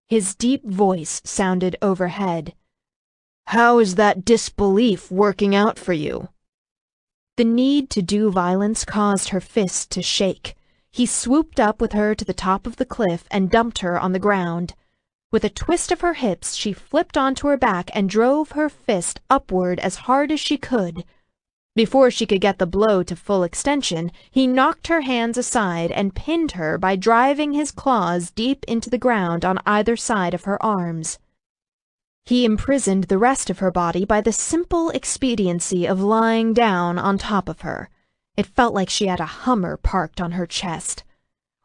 His deep voice sounded overhead. "How is that disbelief working out for you?" The need to do violence caused her fist to shake. He swooped up with her to the top of the cliff and dumped her on the ground. With a twist of her hips, she flipped onto her back and drove her fist upward as hard as she could. Before she could get the blow to full extension, he knocked her hands aside and pinned her by driving his claws deep into the ground on either side of her arms. He imprisoned the rest of her body by the simple expediency of lying down on top of her. It felt like she had a Hummer parked on her chest.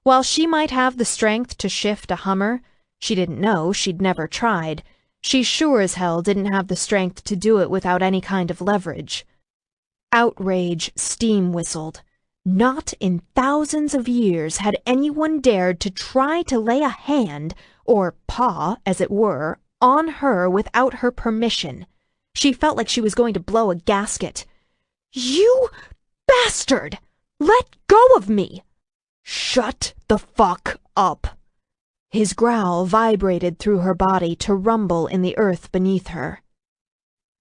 While she might have the strength to shift a Hummer, she didn't know, she'd never tried. She sure as hell didn't have the strength to do it without any kind of leverage. Outrage steam whistled. Not in thousands of years had anyone dared to try to lay a hand, or paw, as it were, on her without her permission. She felt like she was going to blow a gasket. "You bastard! Let go of me!" "Shut the fuck up!" His growl vibrated through her body to rumble in the earth beneath her.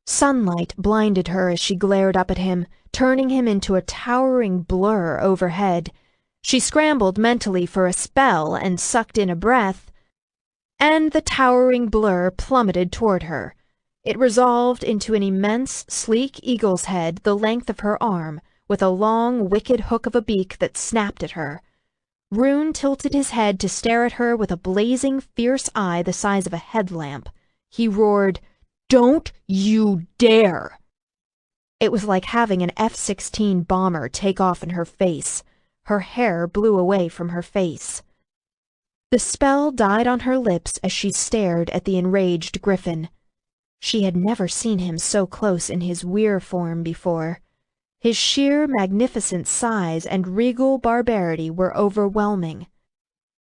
Sunlight blinded her as she glared up at him, turning him into a towering blur overhead. She scrambled mentally for a spell and sucked in a breath, and the towering blur plummeted toward her. It resolved into an immense, sleek eagle's head the length of her arm, with a long, wicked hook of a beak that snapped at her. Rune tilted his head to stare at her with a blazing, fierce eye the size of a headlamp. He roared, "Don't you dare!" It was like having an F-16 bomber take off in her face. Her hair blew away from her face. The spell died on her lips as she stared at the enraged griffin. She had never seen him so close in his weir form before. His sheer magnificent size and regal barbarity were overwhelming.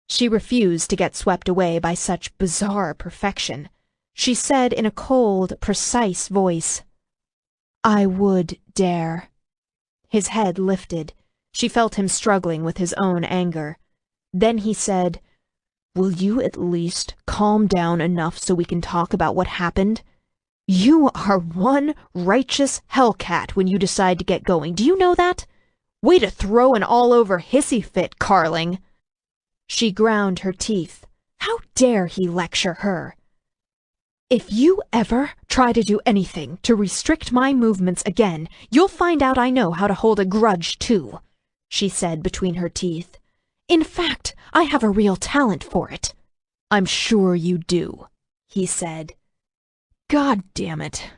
She refused to get swept away by such bizarre perfection. She said in a cold, precise voice, "I would dare." His head lifted. She felt him struggling with his own anger. Then he said, "Will you at least calm down enough so we can talk about what happened? You are one righteous hellcat when you decide to get going. Do you know that? Way to throw an all-over hissy fit, Carling." She ground her teeth. How dare he lecture her? If you ever try to do anything to restrict my movements again, you'll find out I know how to hold a grudge, too, she said between her teeth. In fact, I have a real talent for it. I'm sure you do, he said. God damn it.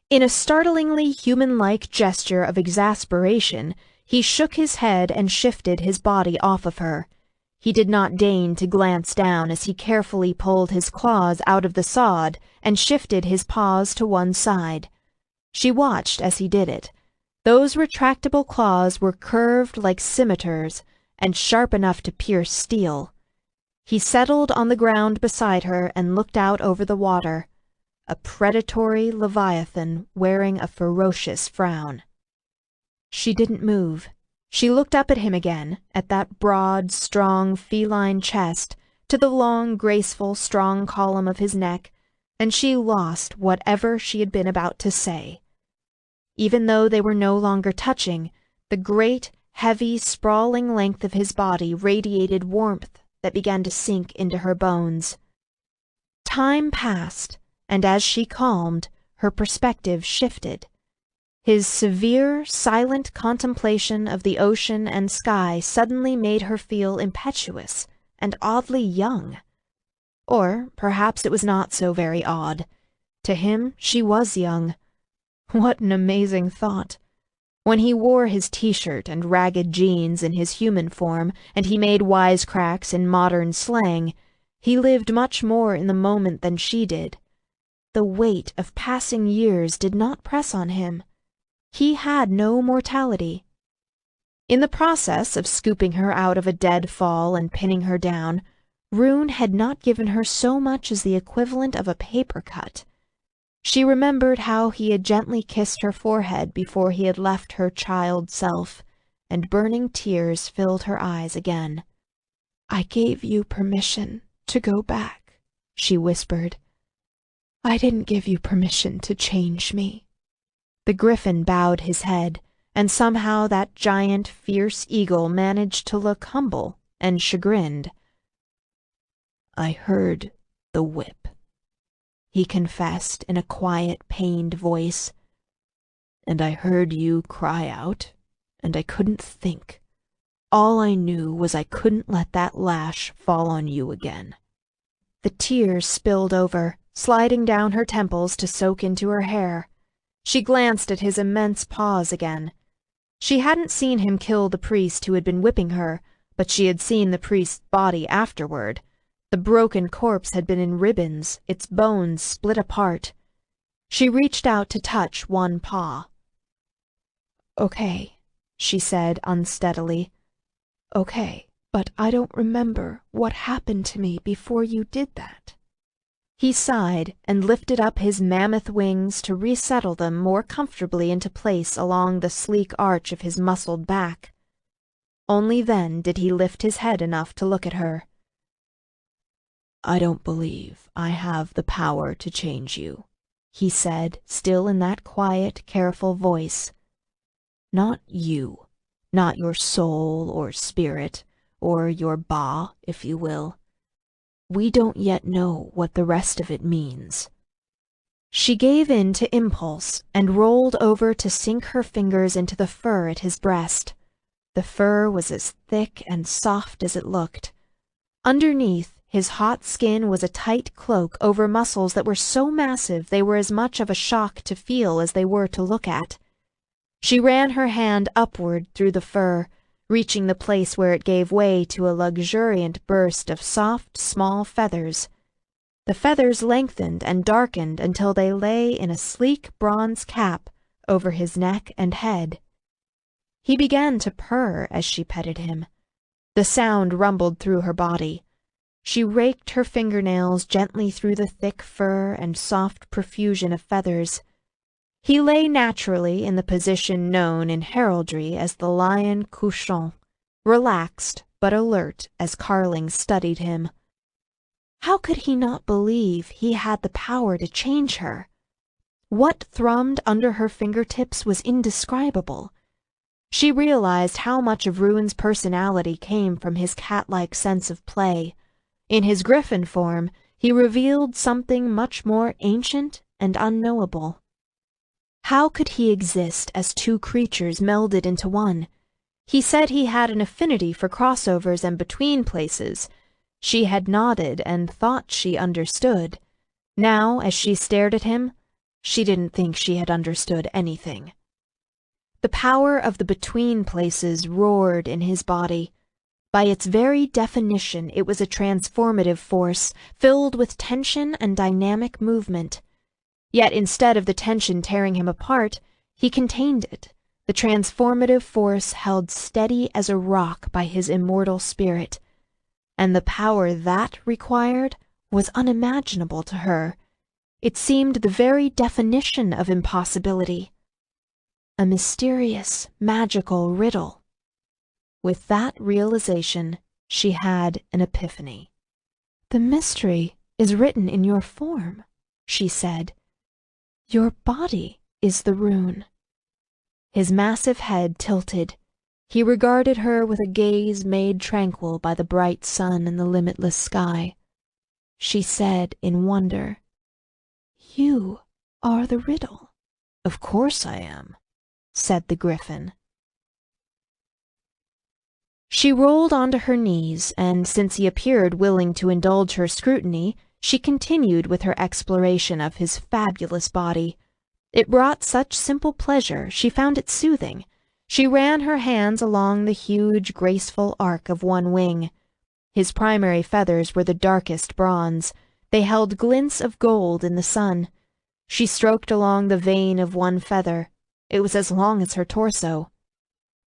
In a startlingly human-like gesture of exasperation, he shook his head and shifted his body off of her. He did not deign to glance down as he carefully pulled his claws out of the sod and shifted his paws to one side. She watched as he did it. Those retractable claws were curved like scimitars and sharp enough to pierce steel. He settled on the ground beside her and looked out over the water, a predatory leviathan wearing a ferocious frown. She didn't move. She looked up at him again, at that broad, strong, feline chest, to the long, graceful, strong column of his neck, and she lost whatever she had been about to say. Even though they were no longer touching, the great, heavy, sprawling length of his body radiated warmth that began to sink into her bones. Time passed, and as she calmed, her perspective shifted. His severe, silent contemplation of the ocean and sky suddenly made her feel impetuous and oddly young. Or perhaps it was not so very odd. To him, she was young. What an amazing thought! When he wore his t-shirt and ragged jeans in his human form, and he made wisecracks in modern slang, he lived much more in the moment than she did. The weight of passing years did not press on him. He had no mortality. In the process of scooping her out of a dead fall and pinning her down, Rune had not given her so much as the equivalent of a paper cut. She remembered how he had gently kissed her forehead before he had left her child self, and burning tears filled her eyes again. "I gave you permission to go back," she whispered. "I didn't give you permission to change me." The griffin bowed his head, and somehow that giant, fierce eagle managed to look humble and chagrined. "I heard the whip," he confessed in a quiet, pained voice. "And I heard you cry out, and I couldn't think. All I knew was I couldn't let that lash fall on you again." The tears spilled over, sliding down her temples to soak into her hair. She glanced at his immense paws again. She hadn't seen him kill the priest who had been whipping her, but she had seen the priest's body afterward. The broken corpse had been in ribbons, its bones split apart. She reached out to touch one paw. "Okay," she said unsteadily. "Okay, but I don't remember what happened to me before you did that." He sighed and lifted up his mammoth wings to resettle them more comfortably into place along the sleek arch of his muscled back. Only then did he lift his head enough to look at her. "I don't believe I have the power to change you," he said, still in that quiet, careful voice. "Not you, not your soul or spirit, or your ba, if you will. We don't yet know what the rest of it means." She gave in to impulse and rolled over to sink her fingers into the fur at his breast. The fur was as thick and soft as it looked. Underneath, his hot skin was a tight cloak over muscles that were so massive they were as much of a shock to feel as they were to look at. She ran her hand upward through the fur, reaching the place where it gave way to a luxuriant burst of soft, small feathers. The feathers lengthened and darkened until they lay in a sleek bronze cap over his neck and head. He began to purr as she petted him. The sound rumbled through her body. She raked her fingernails gently through the thick fur and soft profusion of feathers. He lay naturally in the position known in heraldry as the lion couchant, relaxed but alert as Carling studied him. How could he not believe he had the power to change her? What thrummed under her fingertips was indescribable. She realized how much of Rune's personality came from his cat-like sense of play. In his griffin form, he revealed something much more ancient and unknowable. How could he exist as two creatures melded into one? He said he had an affinity for crossovers and between places. She had nodded and thought she understood. Now, as she stared at him, she didn't think she had understood anything. The power of the between places roared in his body. By its very definition, it was a transformative force, filled with tension and dynamic movement. Yet instead of the tension tearing him apart, he contained it. The transformative force held steady as a rock by his immortal spirit. And the power that required was unimaginable to her. It seemed the very definition of impossibility. A mysterious, magical riddle. With that realization, she had an epiphany. "The mystery is written in your form," she said. "Your body is the rune." His massive head tilted. He regarded her with a gaze made tranquil by the bright sun and the limitless sky. She said in wonder, "You are the riddle." "Of course I am," said the griffin. She rolled onto her knees, and since he appeared willing to indulge her scrutiny, she continued with her exploration of his fabulous body. It brought such simple pleasure, she found it soothing. She ran her hands along the huge, graceful arc of one wing. His primary feathers were the darkest bronze. They held glints of gold in the sun. She stroked along the vein of one feather. It was as long as her torso.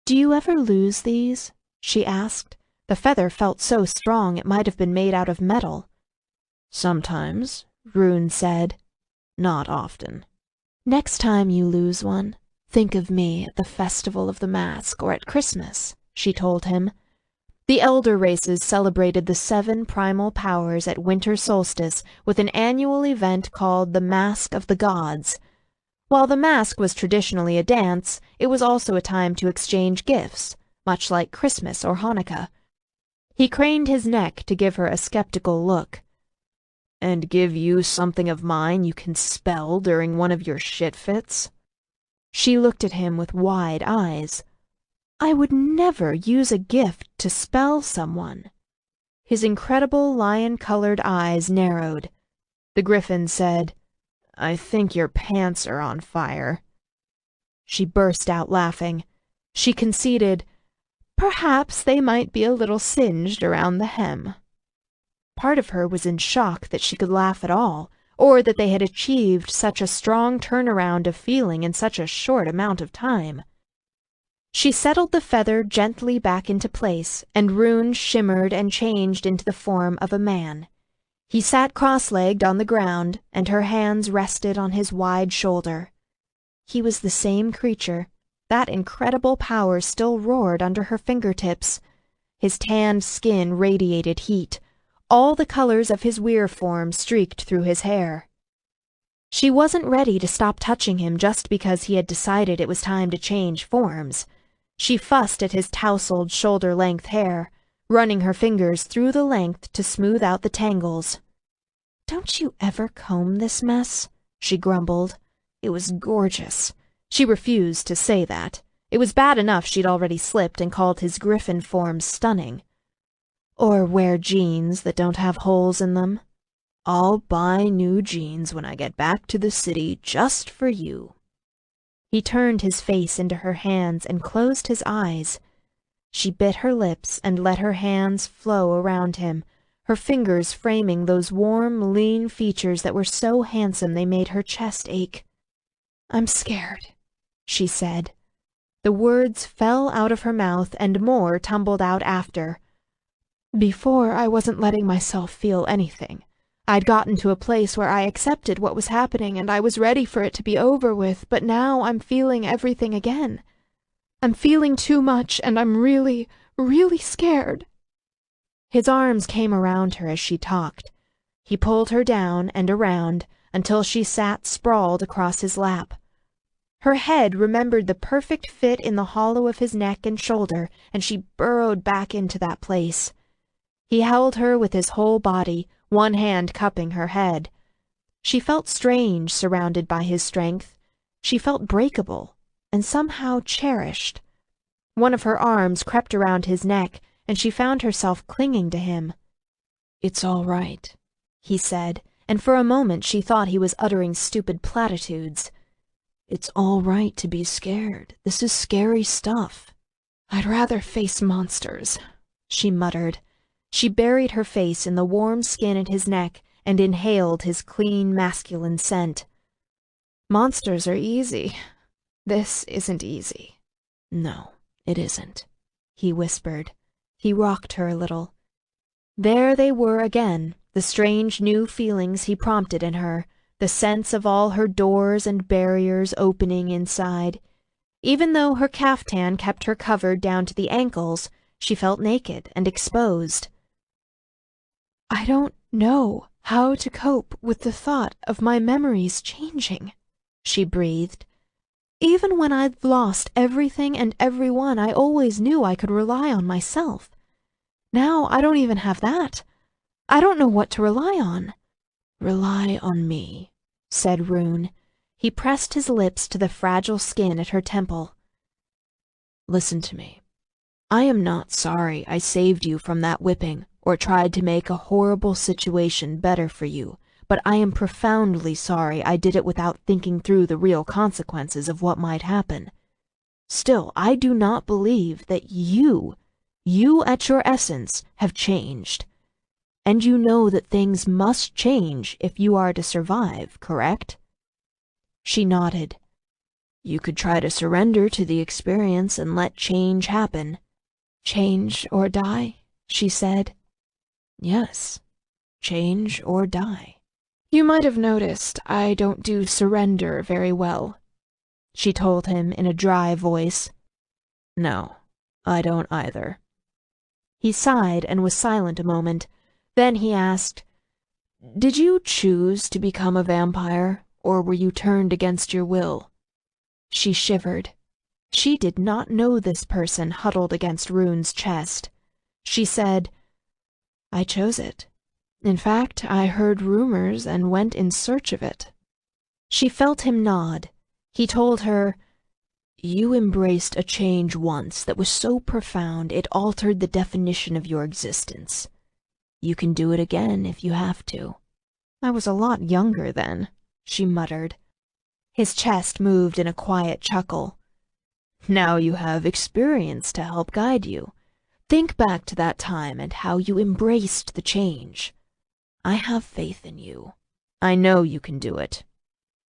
"Do you ever lose these?" she asked. The feather felt so strong it might have been made out of metal. "Sometimes," Rune said. "Not often." "Next time you lose one, think of me at the Festival of the Mask or at Christmas," she told him. The elder races celebrated the 7 primal powers at winter solstice with an annual event called the Mask of the Gods. While the mask was traditionally a dance, it was also a time to exchange gifts, much like Christmas or Hanukkah. He craned his neck to give her a skeptical look. "And give you something of mine you can spell during one of your shit fits?" She looked at him with wide eyes. "I would never use a gift to spell someone." His incredible lion-colored eyes narrowed. The griffin said, "I think your pants are on fire." She burst out laughing. She conceded, "Perhaps they might be a little singed around the hem." Part of her was in shock that she could laugh at all, or that they had achieved such a strong turnaround of feeling in such a short amount of time. She settled the feather gently back into place, and Rune shimmered and changed into the form of a man. He sat cross-legged on the ground, and her hands rested on his wide shoulder. He was the same creature. That incredible power still roared under her fingertips. His tanned skin radiated heat. All the colors of his weir form streaked through his hair. She wasn't ready to stop touching him just because he had decided it was time to change forms. She fussed at his tousled shoulder-length hair, running her fingers through the length to smooth out the tangles. "Don't you ever comb this mess?" she grumbled. It was gorgeous. She refused to say that. It was bad enough she'd already slipped and called his griffin form stunning. "Or wear jeans that don't have holes in them. I'll buy new jeans when I get back to the city just for you." He turned his face into her hands and closed his eyes. She bit her lips and let her hands flow around him, her fingers framing those warm, lean features that were so handsome they made her chest ache. "I'm scared," she said. The words fell out of her mouth and more tumbled out after. "Before, I wasn't letting myself feel anything. I'd gotten to a place where I accepted what was happening and I was ready for it to be over with, but now I'm feeling everything again. I'm feeling too much and I'm really, really scared." His arms came around her as she talked. He pulled her down and around until she sat sprawled across his lap. Her head remembered the perfect fit in the hollow of his neck and shoulder, and she burrowed back into that place. He held her with his whole body, one hand cupping her head. She felt strange surrounded by his strength. She felt breakable and somehow cherished. One of her arms crept around his neck, and she found herself clinging to him. "It's all right," he said, and for a moment she thought he was uttering stupid platitudes. "It's all right to be scared. This is scary stuff." "I'd rather face monsters," she muttered. She buried her face in the warm skin at his neck and inhaled his clean, masculine scent. "Monsters are easy. This isn't easy." "No, it isn't," he whispered. He rocked her a little. There they were again, the strange new feelings he prompted in her, the sense of all her doors and barriers opening inside. Even though her caftan kept her covered down to the ankles, she felt naked and exposed. "I don't know how to cope with the thought of my memories changing," she breathed. "Even when I've lost everything and everyone, I always knew I could rely on myself. Now I don't even have that. I don't know what to rely on." "Rely on me," said Rune. He pressed his lips to the fragile skin at her temple. "Listen to me. I am not sorry I saved you from that whipping or tried to make a horrible situation better for you, but I am profoundly sorry I did it without thinking through the real consequences of what might happen. Still, I do not believe that you at your essence have changed. And you know that things must change if you are to survive, correct?" She nodded. "You could try to surrender to the experience and let change happen." "Change or die," she said. "Yes, change or die." "You might have noticed I don't do surrender very well," she told him in a dry voice. "No, I don't either." He sighed and was silent a moment. Then he asked, "Did you choose to become a vampire, or were you turned against your will?" She shivered. She did not know this person huddled against Rune's chest. She said, "I chose it. In fact, I heard rumors and went in search of it." She felt him nod. He told her, "You embraced a change once that was so profound it altered the definition of your existence. You can do it again if you have to." "I was a lot younger then," she muttered. His chest moved in a quiet chuckle. "Now you have experience to help guide you. Think back to that time and how you embraced the change. I have faith in you. I know you can do it."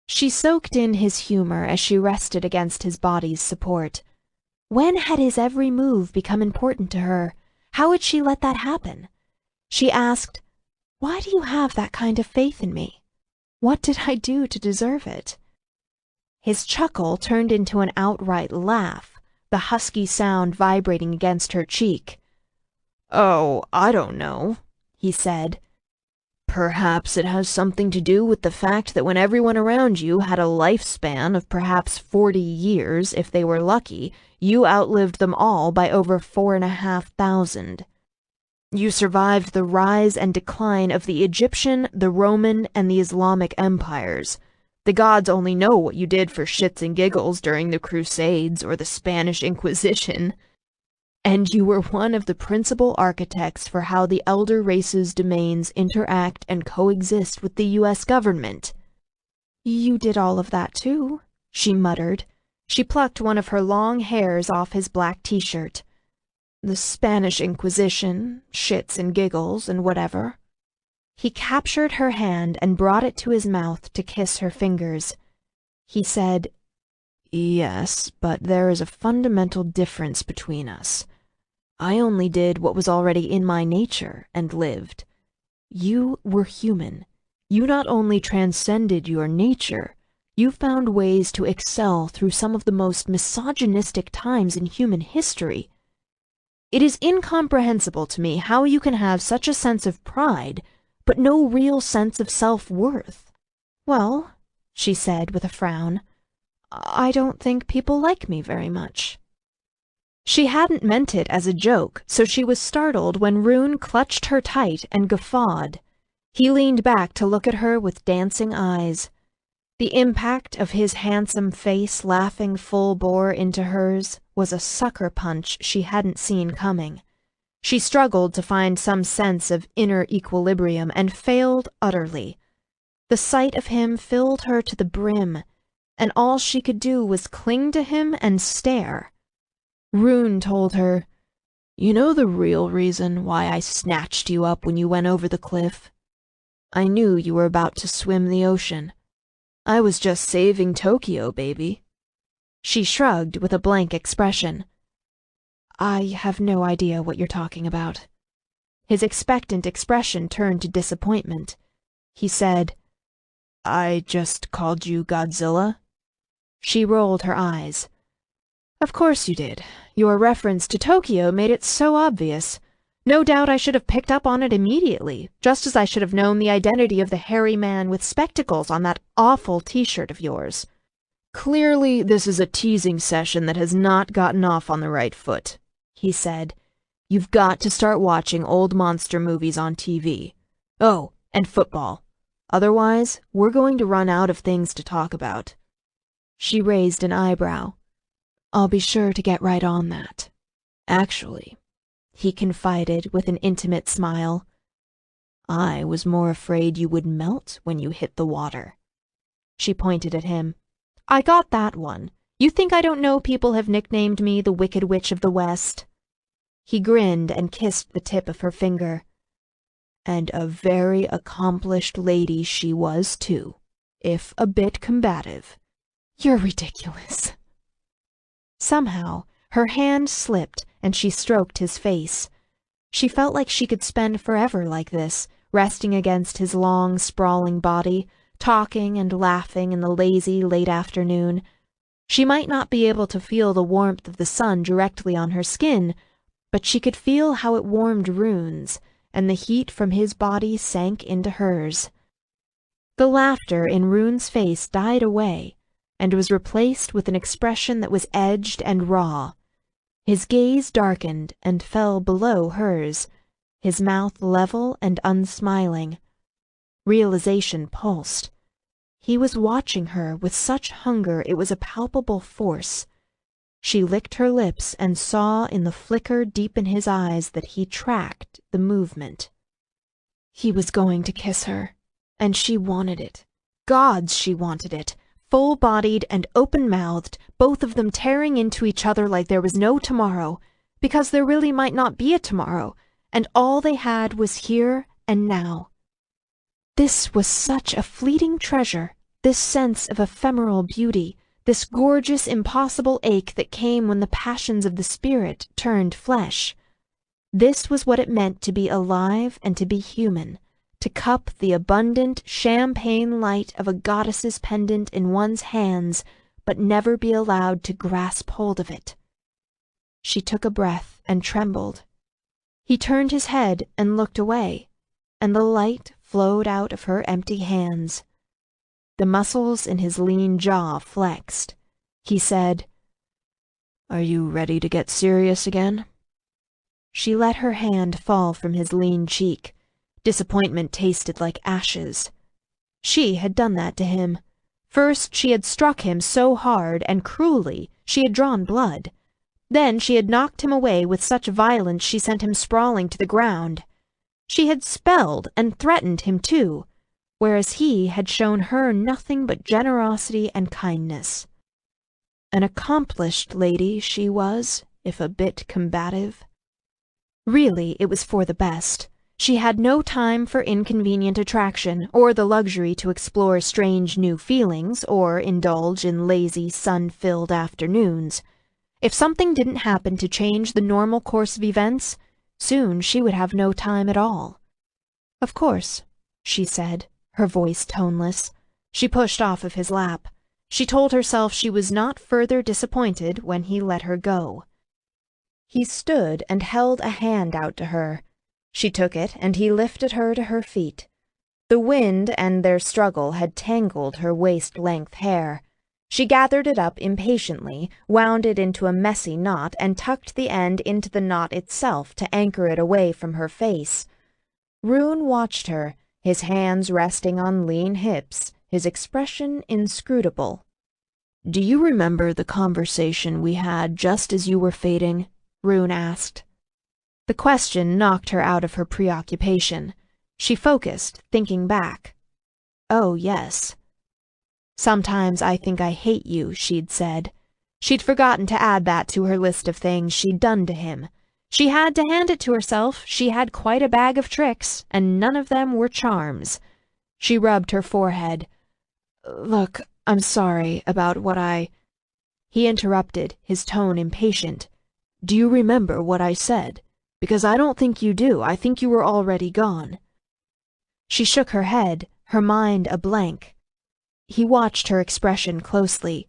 She soaked in his humor as she rested against his body's support. When had his every move become important to her? How had she let that happen? She asked, "Why do you have that kind of faith in me? What did I do to deserve it?" His chuckle turned into an outright laugh, the husky sound vibrating against her cheek. "Oh, I don't know," he said. "Perhaps it has something to do with the fact that when everyone around you had a lifespan of perhaps 40 years, if they were lucky, you outlived them all by over 4,500. You survived the rise and decline of the Egyptian, the Roman, and the Islamic empires. The gods only know what you did for shits and giggles during the Crusades or the Spanish Inquisition. And you were one of the principal architects for how the elder race's domains interact and coexist with the U.S. government." "You did all of that too," she muttered. She plucked one of her long hairs off his black t-shirt. "The Spanish Inquisition, shits and giggles and whatever." He captured her hand and brought it to his mouth to kiss her fingers. He said, "Yes, but there is a fundamental difference between us. I only did what was already in my nature and lived. You were human. You not only transcended your nature, you found ways to excel through some of the most misogynistic times in human history. It is incomprehensible to me how you can have such a sense of pride, but no real sense of self-worth." "Well," she said with a frown, "I don't think people like me very much." She hadn't meant it as a joke, so she was startled when Rune clutched her tight and guffawed. He leaned back to look at her with dancing eyes. The impact of his handsome face laughing full bore into hers was a sucker punch she hadn't seen coming. She struggled to find some sense of inner equilibrium and failed utterly. The sight of him filled her to the brim, and all she could do was cling to him and stare. Rune told her, "You know the real reason why I snatched you up when you went over the cliff? I knew you were about to swim the ocean. I was just saving Tokyo, baby." She shrugged with a blank expression. "I have no idea what you're talking about." His expectant expression turned to disappointment. He said, "I just called you Godzilla?" She rolled her eyes. "Of course you did. Your reference to Tokyo made it so obvious. No doubt I should have picked up on it immediately, just as I should have known the identity of the hairy man with spectacles on that awful t-shirt of yours. Clearly, this is a teasing session that has not gotten off on the right foot," he said. "You've got to start watching old monster movies on TV. Oh, and football. Otherwise, we're going to run out of things to talk about." She raised an eyebrow. "I'll be sure to get right on that. Actually," he confided with an intimate smile, "I was more afraid you would melt when you hit the water." She pointed at him. "I got that one. You think I don't know people have nicknamed me the Wicked Witch of the West?" He grinned and kissed the tip of her finger. "And a very accomplished lady she was, too, if a bit combative." "You're ridiculous." Somehow, her hand slipped and she stroked his face. She felt like she could spend forever like this, resting against his long, sprawling body, talking and laughing in the lazy, late afternoon. She might not be able to feel the warmth of the sun directly on her skin, but she could feel how it warmed Rune's, and the heat from his body sank into hers. The laughter in Rune's face died away, and was replaced with an expression that was edged and raw. His gaze darkened and fell below hers, his mouth level and unsmiling. Realization pulsed. He was watching her with such hunger it was a palpable force. She licked her lips and saw in the flicker deep in his eyes that he tracked the movement. He was going to kiss her, and she wanted it. Gods, she wanted it. Full-bodied and open-mouthed, both of them tearing into each other like there was no tomorrow, because there really might not be a tomorrow, and all they had was here and now. This was such a fleeting treasure, this sense of ephemeral beauty, this gorgeous, impossible ache that came when the passions of the spirit turned flesh. This was what it meant to be alive and to be human, to cup the abundant champagne light of a goddess's pendant in one's hands, but never be allowed to grasp hold of it. She took a breath and trembled. He turned his head and looked away, and the light flowed out of her empty hands. The muscles in his lean jaw flexed. He said, "Are you ready to get serious again?" She let her hand fall from his lean cheek. Disappointment tasted like ashes. She had done that to him. First, she had struck him so hard and cruelly she had drawn blood. Then she had knocked him away with such violence she sent him sprawling to the ground. She had spelled and threatened him too, whereas he had shown her nothing but generosity and kindness. An accomplished lady she was, if a bit combative. Really, it was for the best. She had no time for inconvenient attraction, or the luxury to explore strange new feelings, or indulge in lazy, sun-filled afternoons. If something didn't happen to change the normal course of events, soon she would have no time at all. "Of course," she said, her voice toneless. She pushed off of his lap. She told herself she was not further disappointed when he let her go. He stood and held a hand out to her. She took it, and he lifted her to her feet. The wind and their struggle had tangled her waist-length hair. She gathered it up impatiently, wound it into a messy knot, and tucked the end into the knot itself to anchor it away from her face. Rune watched her, his hands resting on lean hips, his expression inscrutable. "Do you remember the conversation we had just as you were fading?" Rune asked. The question knocked her out of her preoccupation. She focused, thinking back. "Oh, yes. Sometimes I think I hate you," she'd said. She'd forgotten to add that to her list of things she'd done to him. She had to hand it to herself. She had quite a bag of tricks, and none of them were charms. She rubbed her forehead. "Look, I'm sorry about what I—" He interrupted, his tone impatient. "Do you remember what I said? Because I don't think you do. I think you were already gone." She shook her head, her mind a blank. He watched her expression closely.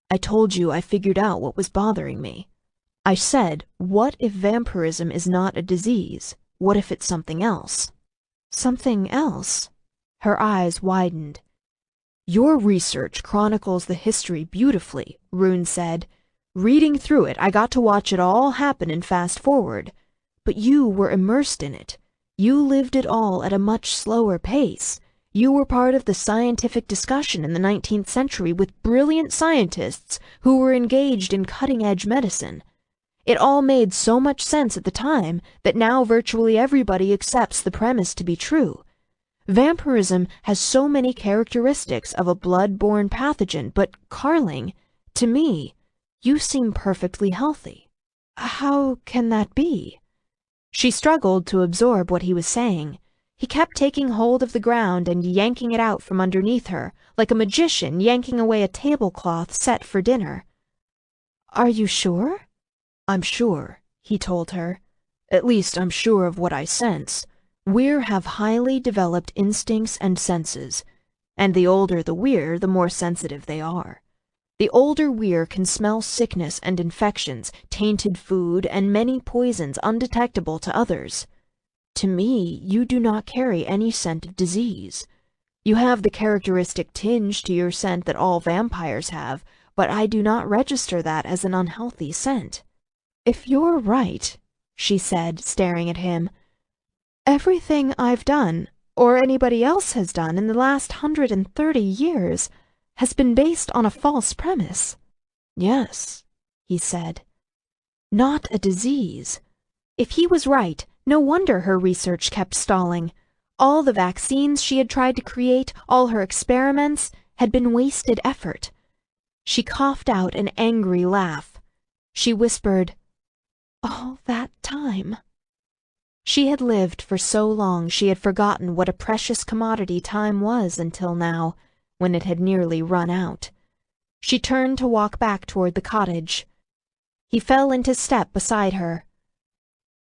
"I told you I figured out what was bothering me. I said, what if vampirism is not a disease? What if it's something else?" "Something else?" Her eyes widened. "Your research chronicles the history beautifully," Rune said. "Reading through it, I got to watch it all happen and fast forward. But you were immersed in it. You lived it all at a much slower pace. You were part of the scientific discussion in the 19th century with brilliant scientists who were engaged in cutting-edge medicine. It all made so much sense at the time that now virtually everybody accepts the premise to be true. Vampirism has so many characteristics of a blood-borne pathogen, but, Carling, to me, you seem perfectly healthy." "How can that be?" She struggled to absorb what he was saying. He kept taking hold of the ground and yanking it out from underneath her, like a magician yanking away a tablecloth set for dinner. "Are you sure?" "I'm sure," he told her. "At least I'm sure of what I sense. We're have highly developed instincts and senses, and the older the we're, the more sensitive they are. The older we're can smell sickness and infections, tainted food, and many poisons undetectable to others. To me, you do not carry any scent of disease. You have the characteristic tinge to your scent that all vampires have, but I do not register that as an unhealthy scent." "If you're right," she said, staring at him, "everything I've done, or anybody else has done in the last 130 years, has been based on a false premise." "Yes," he said. "Not a disease." If he was right, no wonder her research kept stalling. All the vaccines she had tried to create, all her experiments, had been wasted effort. She coughed out an angry laugh. She whispered, "All that time." She had lived for so long she had forgotten what a precious commodity time was until now, when it had nearly run out. She turned to walk back toward the cottage. He fell into step beside her.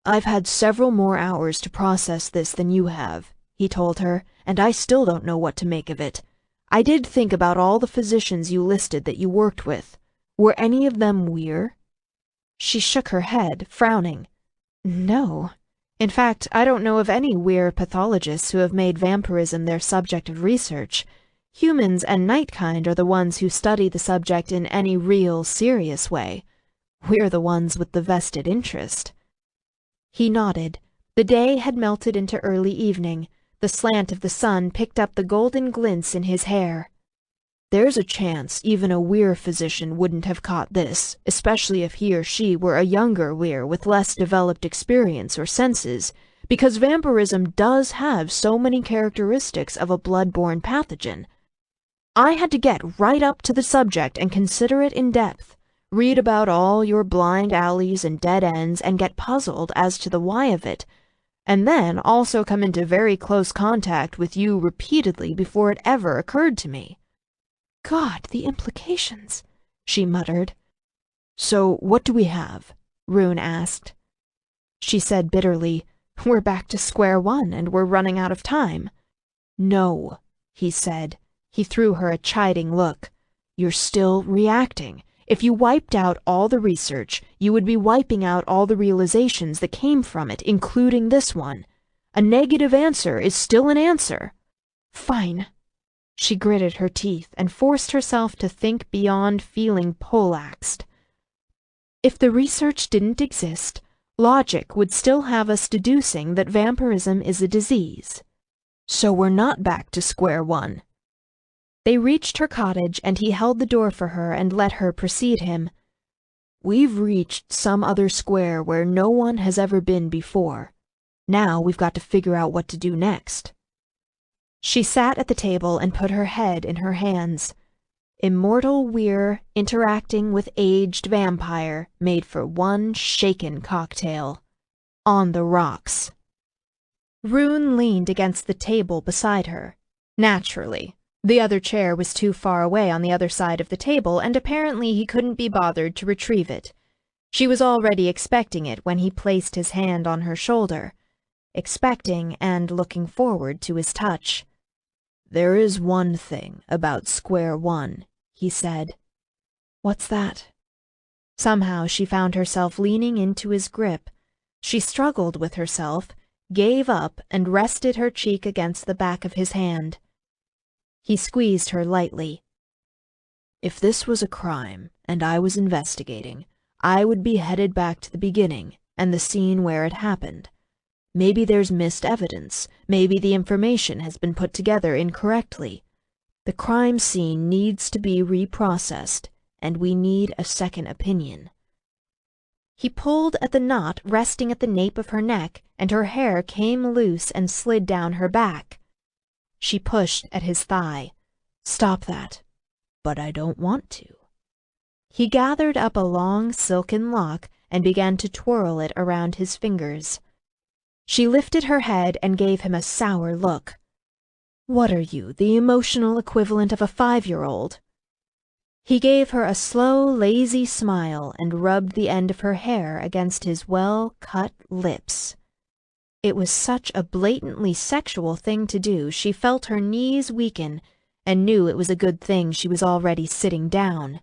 "I've had several more hours to process this than you have," he told her, "and I still don't know what to make of it. I did think about all the physicians you listed that you worked with. Were any of them weir?" She shook her head, frowning. "No. In fact, I don't know of any weir pathologists who have made vampirism their subject of research. Humans and nightkind are the ones who study the subject in any real, serious way. We're the ones with the vested interest." He nodded. The day had melted into early evening. The slant of the sun picked up the golden glints in his hair. "There's a chance even a weir physician wouldn't have caught this, especially if he or she were a younger weir with less developed experience or senses, because vampirism does have so many characteristics of a blood-borne pathogen. I had to get right up to the subject and consider it in depth. Read about all your blind alleys and dead ends and get puzzled as to the why of it, and then also come into very close contact with you repeatedly before it ever occurred to me." "God, the implications," she muttered. "So what do we have?" Rune asked. She said bitterly, "We're back to square one and we're running out of time." "No," he said. He threw her a chiding look. "You're still reacting. If you wiped out all the research, you would be wiping out all the realizations that came from it, including this one. A negative answer is still an answer." "Fine." She gritted her teeth and forced herself to think beyond feeling poleaxed. If the research didn't exist, logic would still have us deducing that vampirism is a disease. So we're not back to square one. They reached her cottage, and he held the door for her and let her precede him. We've reached some other square where no one has ever been before. Now we've got to figure out what to do next. She sat at the table and put her head in her hands. Immortal Weir interacting with aged vampire made for one shaken cocktail. On the rocks. Rune leaned against the table beside her. Naturally. The other chair was too far away on the other side of the table, and apparently he couldn't be bothered to retrieve it. She was already expecting it when he placed his hand on her shoulder. Expecting and looking forward to his touch. There is one thing about square one, he said. What's that? Somehow she found herself leaning into his grip. She struggled with herself, gave up, and rested her cheek against the back of his hand. He squeezed her lightly. If this was a crime, and I was investigating, I would be headed back to the beginning, and the scene where it happened. Maybe there's missed evidence. Maybe the information has been put together incorrectly. The crime scene needs to be reprocessed, and we need a second opinion. He pulled at the knot resting at the nape of her neck, and her hair came loose and slid down her back. She pushed at his thigh. Stop that. But I don't want to. He gathered up a long silken lock and began to twirl it around his fingers. She lifted her head and gave him a sour look. What are you, the emotional equivalent of a 5-year-old? He gave her a slow, lazy smile and rubbed the end of her hair against his well-cut lips. It was such a blatantly sexual thing to do, she felt her knees weaken and knew it was a good thing she was already sitting down.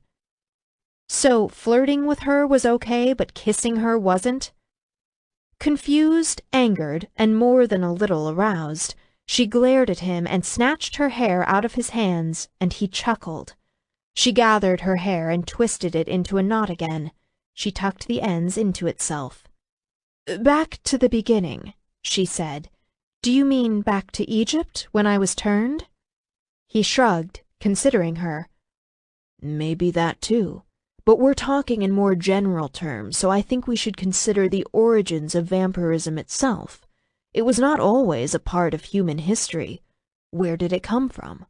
So flirting with her was okay, but kissing her wasn't? Confused, angered, and more than a little aroused, she glared at him and snatched her hair out of his hands, and he chuckled. She gathered her hair and twisted it into a knot again. She tucked the ends into itself. Back to the beginning, she said. Do you mean back to Egypt, when I was turned? He shrugged, considering her. Maybe that too. But we're talking in more general terms, so I think we should consider the origins of vampirism itself. It was not always a part of human history. Where did it come from?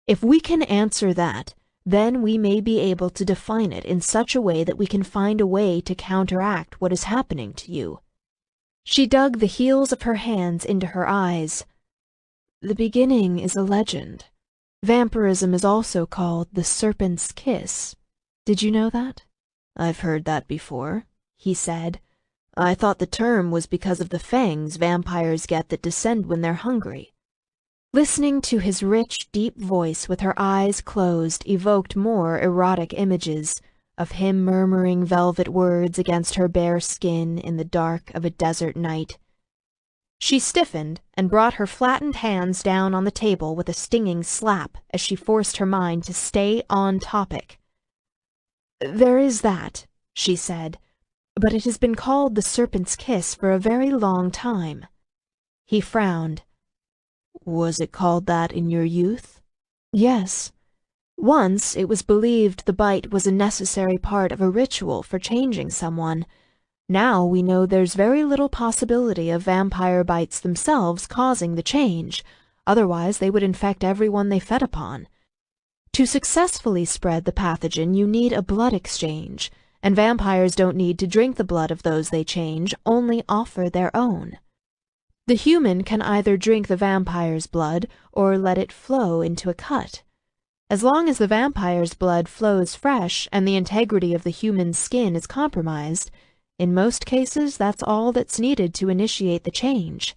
If we can answer that, then we may be able to define it in such a way that we can find a way to counteract what is happening to you. She dug the heels of her hands into her eyes. The beginning is a legend. Vampirism is also called the Serpent's Kiss. Did you know that? I've heard that before, he said. I thought the term was because of the fangs vampires get that descend when they're hungry. Listening to his rich, deep voice with her eyes closed evoked more erotic images of him murmuring velvet words against her bare skin in the dark of a desert night. She stiffened and brought her flattened hands down on the table with a stinging slap as she forced her mind to stay on topic. There is that, she said, but it has been called the Serpent's Kiss for a very long time. He frowned. Was it called that in your youth? Yes. Once it was believed the bite was a necessary part of a ritual for changing someone. Now we know there's very little possibility of vampire bites themselves causing the change, otherwise they would infect everyone they fed upon. To successfully spread the pathogen, you need a blood exchange, and vampires don't need to drink the blood of those they change, only offer their own. The human can either drink the vampire's blood or let it flow into a cut. As long as the vampire's blood flows fresh and the integrity of the human's skin is compromised, in most cases that's all that's needed to initiate the change.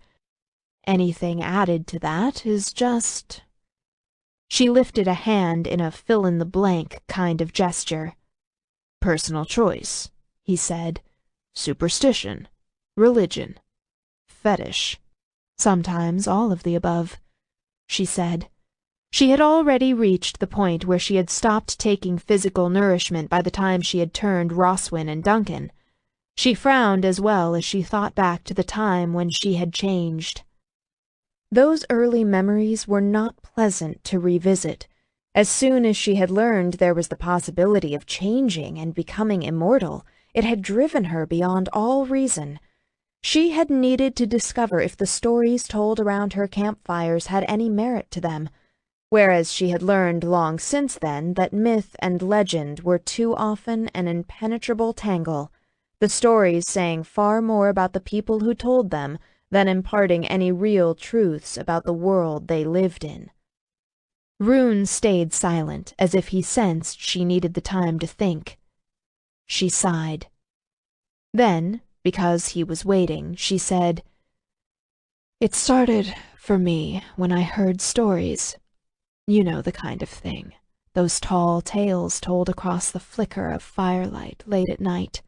Anything added to that is just... She lifted a hand in a fill-in-the-blank kind of gesture. Personal choice, he said. Superstition. Religion. Fetish. Sometimes all of the above, she said. She had already reached the point where she had stopped taking physical nourishment by the time she had turned Roswin and Duncan. She frowned as well as she thought back to the time when she had changed. Those early memories were not pleasant to revisit. As soon as she had learned there was the possibility of changing and becoming immortal, it had driven her beyond all reason. She had needed to discover if the stories told around her campfires had any merit to them, whereas she had learned long since then that myth and legend were too often an impenetrable tangle, the stories saying far more about the people who told them than imparting any real truths about the world they lived in. Rune stayed silent, as if he sensed she needed the time to think. She sighed. Then, because he was waiting, she said, "It started for me when I heard stories. You know the kind of thing. Those tall tales told across the flicker of firelight late at night.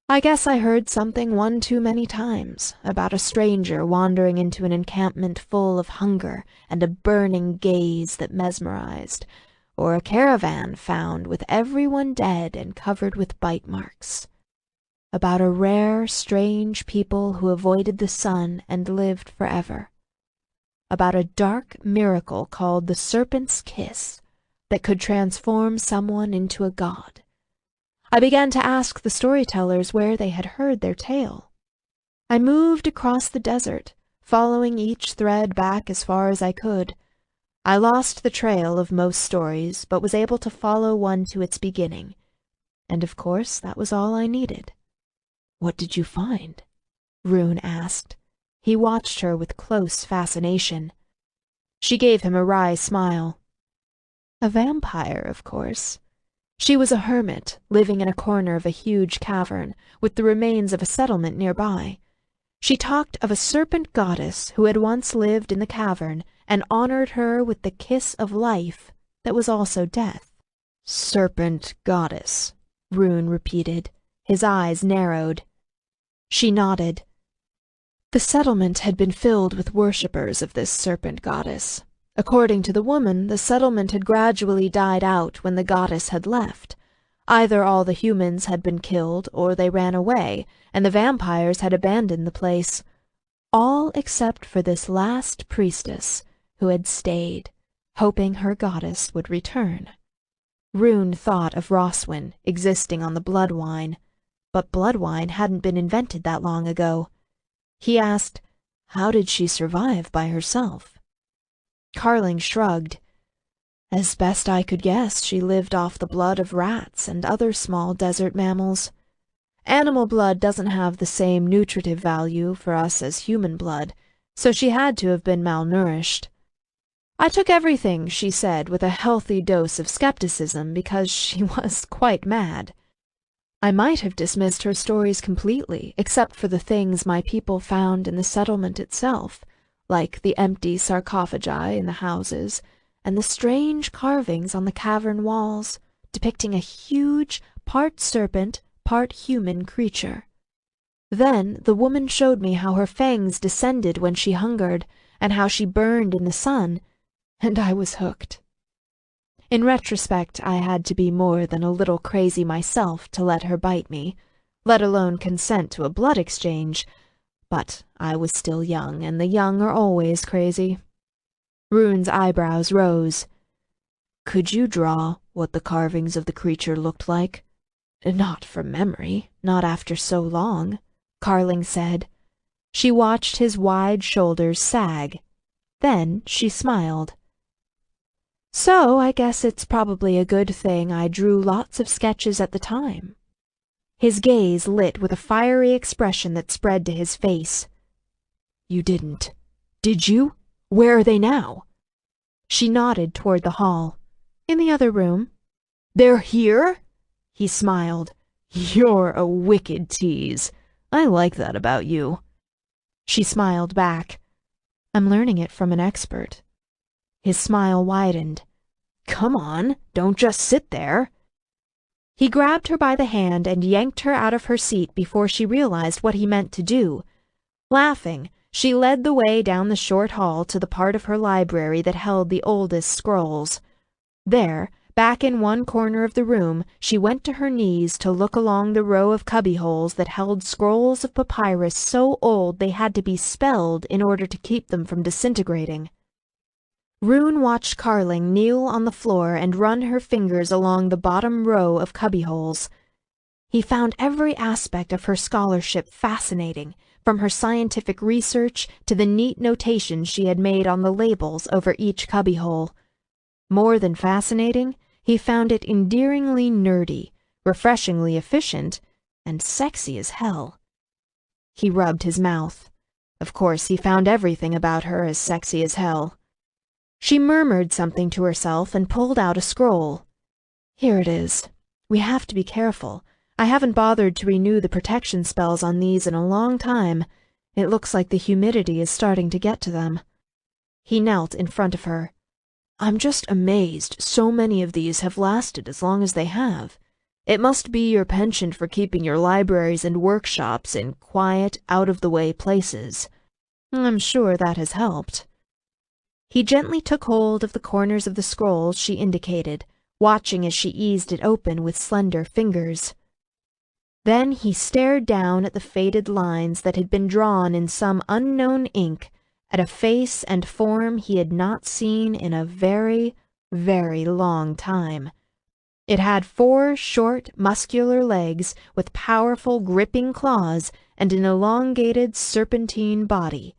I guess I heard something one too many times about a stranger wandering into an encampment full of hunger and a burning gaze that mesmerized, or a caravan found with everyone dead and covered with bite marks. About a rare, strange people who avoided the sun and lived forever. About a dark miracle called the Serpent's Kiss that could transform someone into a god. I began to ask the storytellers where they had heard their tale. I moved across the desert, following each thread back as far as I could. I lost the trail of most stories, but was able to follow one to its beginning. And of course, that was all I needed." "What did you find?" Rune asked. He watched her with close fascination. She gave him a wry smile. "A vampire, of course. She was a hermit, living in a corner of a huge cavern, with the remains of a settlement nearby. She talked of a serpent goddess who had once lived in the cavern and honored her with the kiss of life that was also death." "Serpent goddess," Rune repeated. His eyes narrowed. She nodded. The settlement had been filled with worshippers of this serpent goddess. According to the woman, the settlement had gradually died out when the goddess had left. Either all the humans had been killed or they ran away, and the vampires had abandoned the place. All except for this last priestess, who had stayed, hoping her goddess would return. Rune thought of Roswin existing on the blood wine, but blood wine hadn't been invented that long ago. He asked, how did she survive by herself? Carling shrugged. "As best I could guess, she lived off the blood of rats and other small desert mammals. Animal blood doesn't have the same nutritive value for us as human blood, so she had to have been malnourished. I took everything she said with a healthy dose of skepticism because she was quite mad. I might have dismissed her stories completely, except for the things my people found in the settlement itself, like the empty sarcophagi in the houses, and the strange carvings on the cavern walls, depicting a huge, part serpent, part human creature. Then the woman showed me how her fangs descended when she hungered, and how she burned in the sun, and I was hooked. In retrospect, I had to be more than a little crazy myself to let her bite me, let alone consent to a blood exchange, but I was still young, and the young are always crazy." Rune's eyebrows rose. "Could you draw what the carvings of the creature looked like?" "Not from memory, not after so long," Carling said. She watched his wide shoulders sag. Then she smiled. "So I guess it's probably a good thing I drew lots of sketches at the time." His gaze lit with a fiery expression that spread to his face. "You didn't. Did you? Where are they now?" She nodded toward the hall. "In the other room." "They're here?" He smiled. "You're a wicked tease. I like that about you." She smiled back. "I'm learning it from an expert." His smile widened. "Come on, don't just sit there." He grabbed her by the hand and yanked her out of her seat before she realized what he meant to do. Laughing, She led the way down the short hall to the part of her library that held the oldest scrolls. There, back in one corner of the room, she went to her knees to look along the row of cubbyholes that held scrolls of papyrus so old they had to be spelled in order to keep them from disintegrating. Rune watched Carling kneel on the floor and run her fingers along the bottom row of cubbyholes. He found every aspect of her scholarship fascinating, from her scientific research to the neat notations she had made on the labels over each cubbyhole. More than fascinating, he found it endearingly nerdy, refreshingly efficient, and sexy as hell. He rubbed his mouth. Of course, he found everything about her as sexy as hell. She murmured something to herself and pulled out a scroll. "Here it is. We have to be careful. I haven't bothered to renew the protection spells on these in a long time. It looks like the humidity is starting to get to them." He knelt in front of her. "I'm just amazed so many of these have lasted as long as they have. It must be your penchant for keeping your libraries and workshops in quiet, out-of-the-way places. I'm sure that has helped." He gently took hold of the corners of the scrolls she indicated, watching as she eased it open with slender fingers. Then he stared down at the faded lines that had been drawn in some unknown ink, at a face and form he had not seen in a very, very long time. It had 4 short, muscular legs with powerful, gripping claws and an elongated, serpentine body.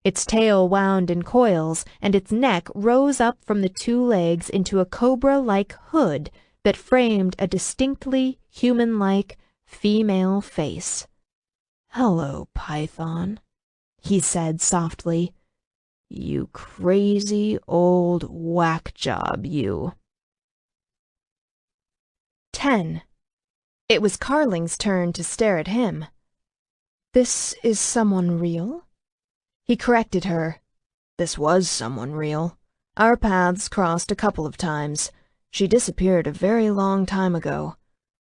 Its tail wound in coils, and its neck rose up from the 2 legs into a cobra-like hood that framed a distinctly human-like female face. "Hello, Python," he said softly. "You crazy old whack job, you." 10. It was Carling's turn to stare at him. "This is someone real?" He corrected her. "This was someone real. Our paths crossed a couple of times. She disappeared a very long time ago.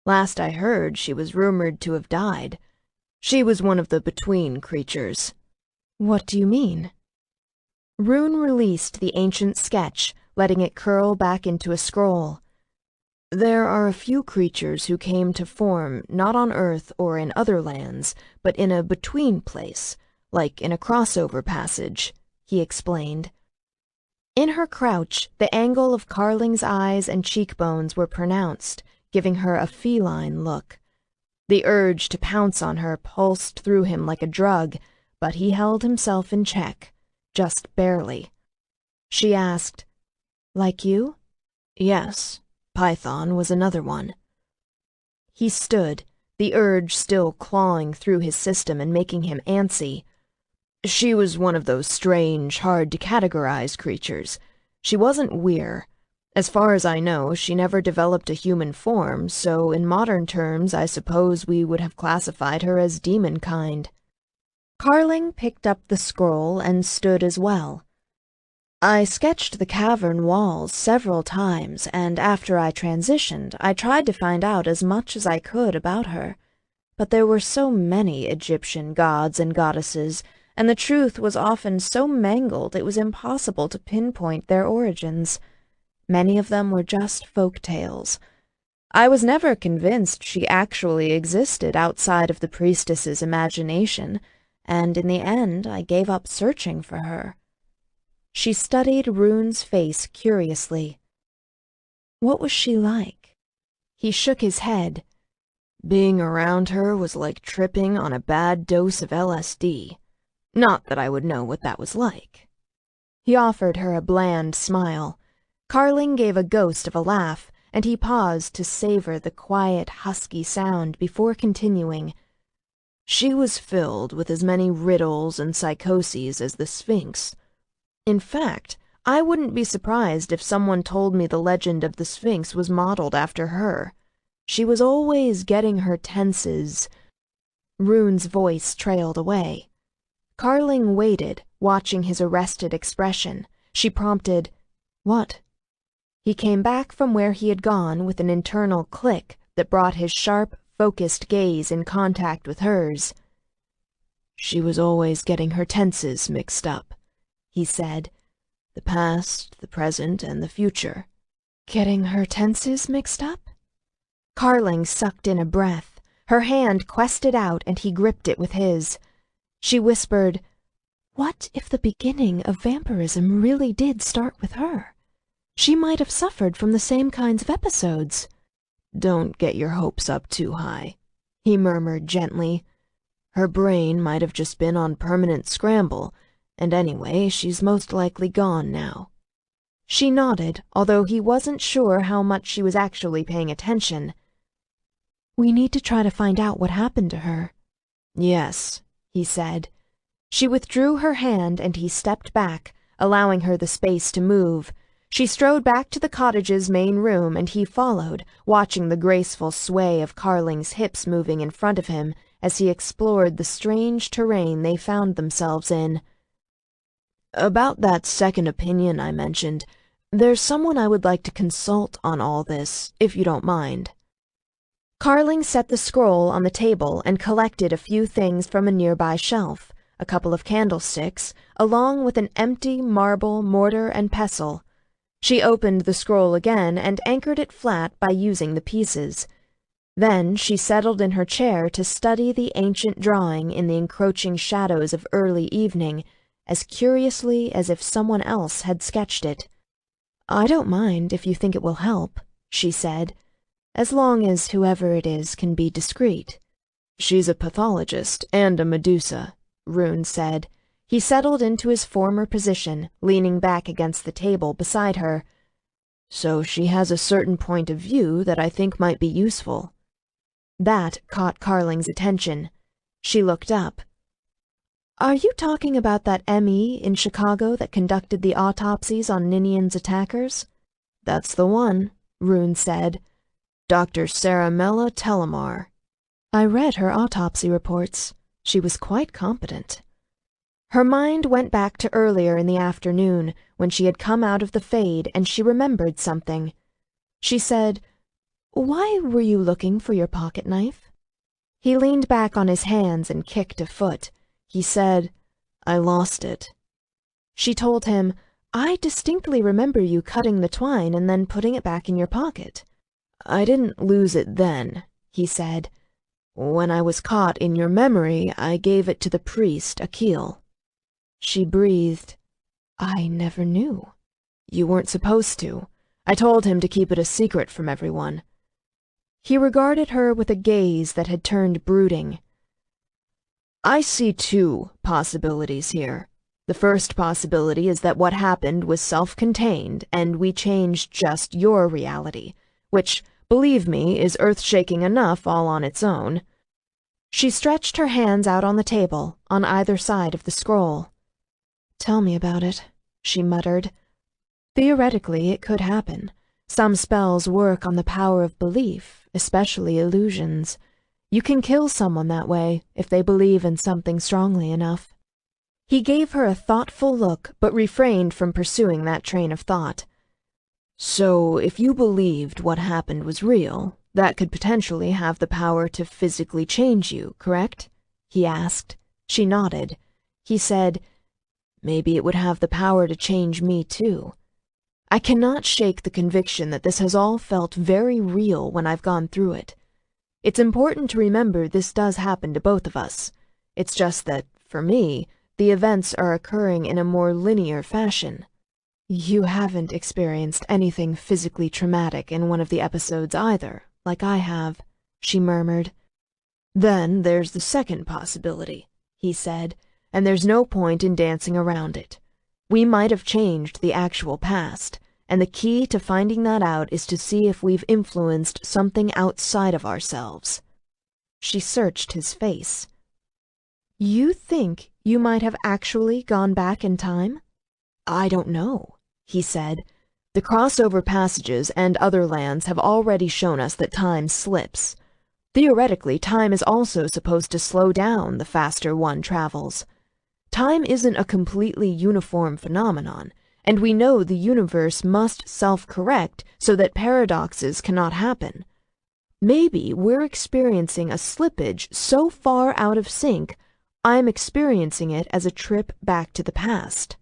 Last I heard, she was rumored to have died. She was one of the between creatures." "What do you mean?" Rune released the ancient sketch, letting it curl back into a scroll. "There are a few creatures who came to form not on Earth or in other lands, but in a between place, like in a crossover passage," he explained. In her crouch, the angle of Carling's eyes and cheekbones were pronounced, giving her a feline look. The urge to pounce on her pulsed through him like a drug, but he held himself in check, just barely. She asked, "Like you?" "Yes, Python was another one." He stood, the urge still clawing through his system and making him antsy. "She was one of those strange, hard-to-categorize creatures. She wasn't weir. As far as I know, she never developed a human form, so in modern terms I suppose we would have classified her as demon-kind." Carling picked up the scroll and stood as well. "I sketched the cavern walls several times, and after I transitioned, I tried to find out as much as I could about her. But there were so many Egyptian gods and goddesses, and the truth was often so mangled it was impossible to pinpoint their origins. Many of them were just folk tales. I was never convinced she actually existed outside of the priestess's imagination, and in the end I gave up searching for her." She studied Rune's face curiously. "What was she like?" He shook his head. "Being around her was like tripping on a bad dose of LSD. Not that I would know what that was like." He offered her a bland smile. Carling gave a ghost of a laugh, and he paused to savor the quiet, husky sound before continuing. "She was filled with as many riddles and psychoses as the Sphinx. In fact, I wouldn't be surprised if someone told me the legend of the Sphinx was modeled after her. She was always getting her tenses." Rune's voice trailed away. Carling waited, watching his arrested expression. She prompted, "What?" He came back from where he had gone with an internal click that brought his sharp, focused gaze in contact with hers. She was always getting her tenses mixed up, he said. The past, the present, and the future. Getting her tenses mixed up? Carling sucked in a breath. Her hand quested out and he gripped it with his. She whispered, "What if the beginning of vampirism really did start with her? She might have suffered from the same kinds of episodes." "Don't get your hopes up too high," he murmured gently. "Her brain might have just been on permanent scramble, and anyway, she's most likely gone now." She nodded, although he wasn't sure how much she was actually paying attention. "We need to try to find out what happened to her." "Yes," he said. She withdrew her hand and he stepped back, allowing her the space to move. She strode back to the cottage's main room and he followed, watching the graceful sway of Carling's hips moving in front of him as he explored the strange terrain they found themselves in. "About that second opinion I mentioned, there's someone I would like to consult on all this, if you don't mind." Carling set the scroll on the table and collected a few things from a nearby shelf, a couple of candlesticks, along with an empty marble mortar and pestle. She opened the scroll again and anchored it flat by using the pieces. Then she settled in her chair to study the ancient drawing in the encroaching shadows of early evening, as curiously as if someone else had sketched it. "I don't mind if you think it will help," she said, "as long as whoever it is can be discreet." "She's a pathologist and a Medusa," Rune said. He settled into his former position, leaning back against the table beside her. "So she has a certain point of view that I think might be useful." That caught Carling's attention. She looked up. "Are you talking about that M.E. in Chicago that conducted the autopsies on Ninian's attackers?" "That's the one," Rune said. "Dr. Saramella Telemar." "I read her autopsy reports. She was quite competent." Her mind went back to earlier in the afternoon, when she had come out of the Fade and she remembered something. She said, "Why were you looking for your pocket knife?" He leaned back on his hands and kicked a foot. He said, "I lost it." She told him, "I distinctly remember you cutting the twine and then putting it back in your pocket." "I didn't lose it then," he said. "When I was caught in your memory, I gave it to the priest, Akil." She breathed. "I never knew." "You weren't supposed to. I told him to keep it a secret from everyone." He regarded her with a gaze that had turned brooding. "I see two possibilities here. The first possibility is that what happened was self-contained and we changed just your reality, which, believe me, is earth-shaking enough all on its own." She stretched her hands out on the table, on either side of the scroll. "Tell me about it," she muttered. "Theoretically, it could happen. Some spells work on the power of belief, especially illusions. You can kill someone that way, if they believe in something strongly enough." He gave her a thoughtful look, but refrained from pursuing that train of thought. "So, if you believed what happened was real, that could potentially have the power to physically change you, correct?" he asked. She nodded. He said, "Maybe it would have the power to change me too. I cannot shake the conviction that this has all felt very real when I've gone through it. It's important to remember this does happen to both of us. It's just that, for me, the events are occurring in a more linear fashion." "You haven't experienced anything physically traumatic in one of the episodes either, like I have," she murmured. "Then there's the second possibility," he said, "and there's no point in dancing around it. We might have changed the actual past, and the key to finding that out is to see if we've influenced something outside of ourselves." She searched his face. "You think you might have actually gone back in time?" "I don't know," he said. "The crossover passages and other lands have already shown us that time slips. Theoretically, time is also supposed to slow down the faster one travels. Time isn't a completely uniform phenomenon, and we know the universe must self-correct so that paradoxes cannot happen. Maybe we're experiencing a slippage so far out of sync, I'm experiencing it as a trip back to the past.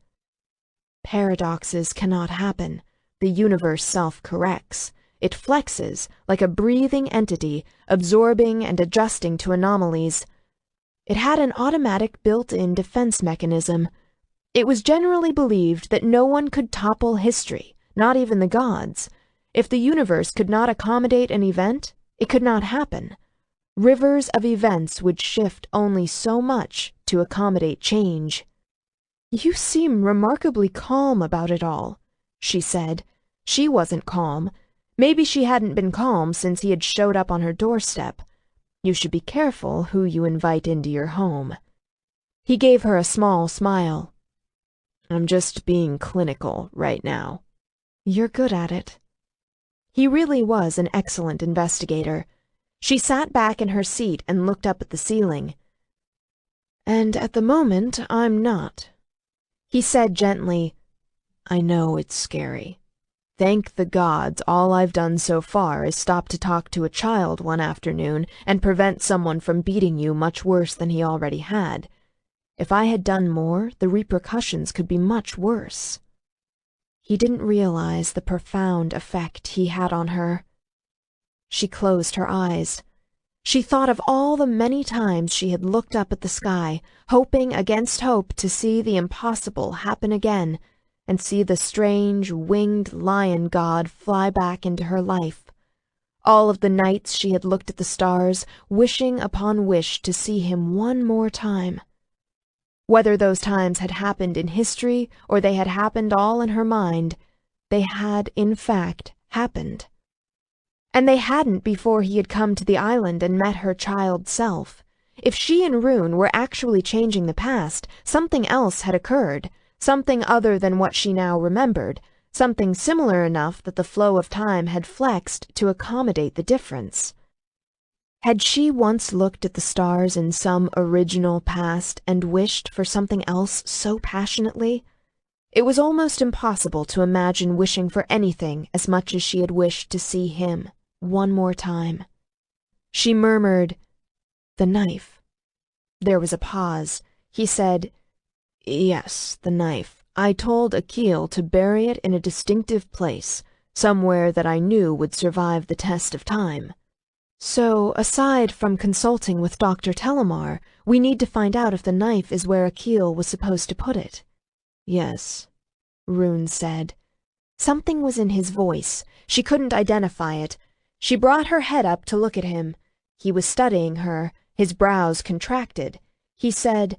Paradoxes cannot happen. The universe self-corrects. It flexes like a breathing entity, absorbing and adjusting to anomalies. It had an automatic built-in defense mechanism. It was generally believed that no one could topple history, not even the gods. If the universe could not accommodate an event, it could not happen. Rivers of events would shift only so much to accommodate change. "You seem remarkably calm about it all," she said. She wasn't calm. Maybe she hadn't been calm since he had showed up on her doorstep. You should be careful who you invite into your home. He gave her a small smile. "I'm just being clinical right now." "You're good at it." He really was an excellent investigator. She sat back in her seat and looked up at the ceiling. "And at the moment, I'm not." He said gently, "I know it's scary. Thank the gods, all I've done so far is stop to talk to a child one afternoon and prevent someone from beating you much worse than he already had. If I had done more, the repercussions could be much worse." He didn't realize the profound effect he had on her. She closed her eyes. She thought of all the many times she had looked up at the sky, hoping against hope to see the impossible happen again, and see the strange, winged lion god fly back into her life. All of the nights she had looked at the stars, wishing upon wish to see him one more time. Whether those times had happened in history or they had happened all in her mind, they had, in fact, happened. And they hadn't before he had come to the island and met her child self. If she and Rune were actually changing the past, something else had occurred, something other than what she now remembered, something similar enough that the flow of time had flexed to accommodate the difference. Had she once looked at the stars in some original past and wished for something else so passionately? It was almost impossible to imagine wishing for anything as much as she had wished to see him one more time. She murmured, "The knife." There was a pause. He said, "Yes, the knife. I told Akil to bury it in a distinctive place, somewhere that I knew would survive the test of time. So, aside from consulting with Dr. Telemar, we need to find out if the knife is where Akil was supposed to put it." "Yes," Rune said. Something was in his voice. She couldn't identify it. She brought her head up to look at him. He was studying her, his brows contracted. He said,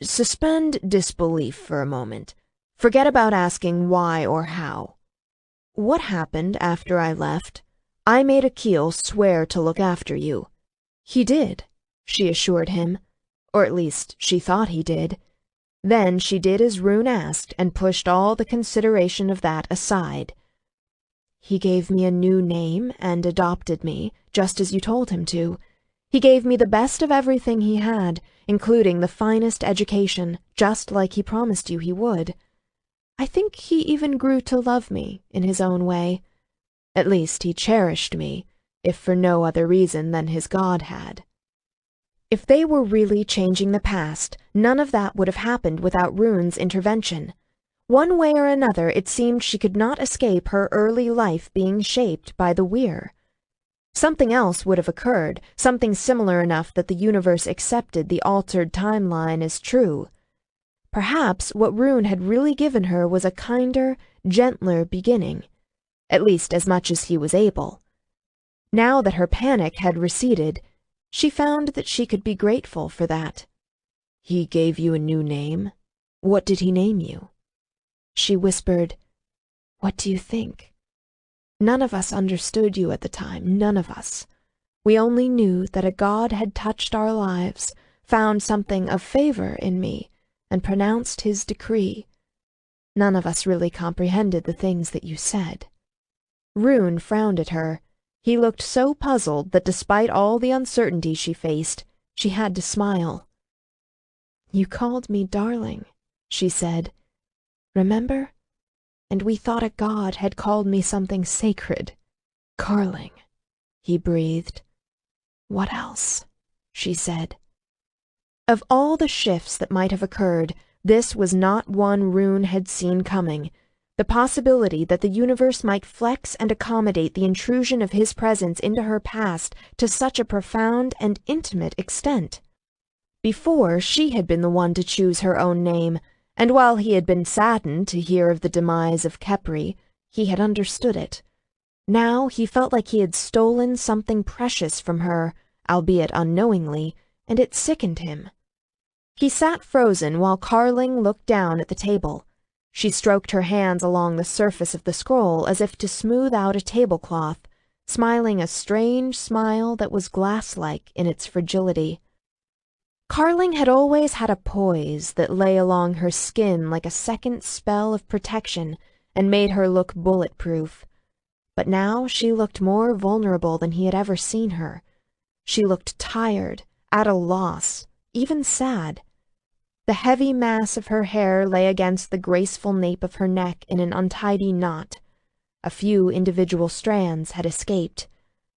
"Suspend disbelief for a moment. Forget about asking why or how. What happened after I left? I made Akil swear to look after you." "He did," she assured him. Or at least she thought he did. Then she did as Rune asked and pushed all the consideration of that aside. "He gave me a new name and adopted me, just as you told him to. He gave me the best of everything he had, including the finest education, just like he promised you he would. I think he even grew to love me in his own way. At least he cherished me, if for no other reason than his God had." If they were really changing the past, none of that would have happened without Rune's intervention. One way or another, it seemed she could not escape her early life being shaped by the Weir. Something else would have occurred, something similar enough that the universe accepted the altered timeline as true. Perhaps what Rune had really given her was a kinder, gentler beginning, at least as much as he was able. Now that her panic had receded, she found that she could be grateful for that. "He gave you a new name? What did he name you?" She whispered, "What do you think? None of us understood you at the time, none of us. We only knew that a god had touched our lives, found something of favor in me, and pronounced his decree. None of us really comprehended the things that you said." Rune frowned at her. He looked so puzzled that despite all the uncertainty she faced, she had to smile. "You called me darling," she said. "Remember? And we thought a god had called me something sacred." "Carling," he breathed. "What else?" she said. Of all the shifts that might have occurred, this was not one Rune had seen coming. The possibility that the universe might flex and accommodate the intrusion of his presence into her past to such a profound and intimate extent. Before, she had been the one to choose her own name, and while he had been saddened to hear of the demise of Khepri, he had understood it. Now he felt like he had stolen something precious from her, albeit unknowingly, and it sickened him. He sat frozen while Carling looked down at the table. She stroked her hands along the surface of the scroll as if to smooth out a tablecloth, smiling a strange smile that was glass-like in its fragility. Carling had always had a poise that lay along her skin like a second spell of protection and made her look bulletproof. But now she looked more vulnerable than he had ever seen her. She looked tired, at a loss, even sad. The heavy mass of her hair lay against the graceful nape of her neck in an untidy knot. A few individual strands had escaped.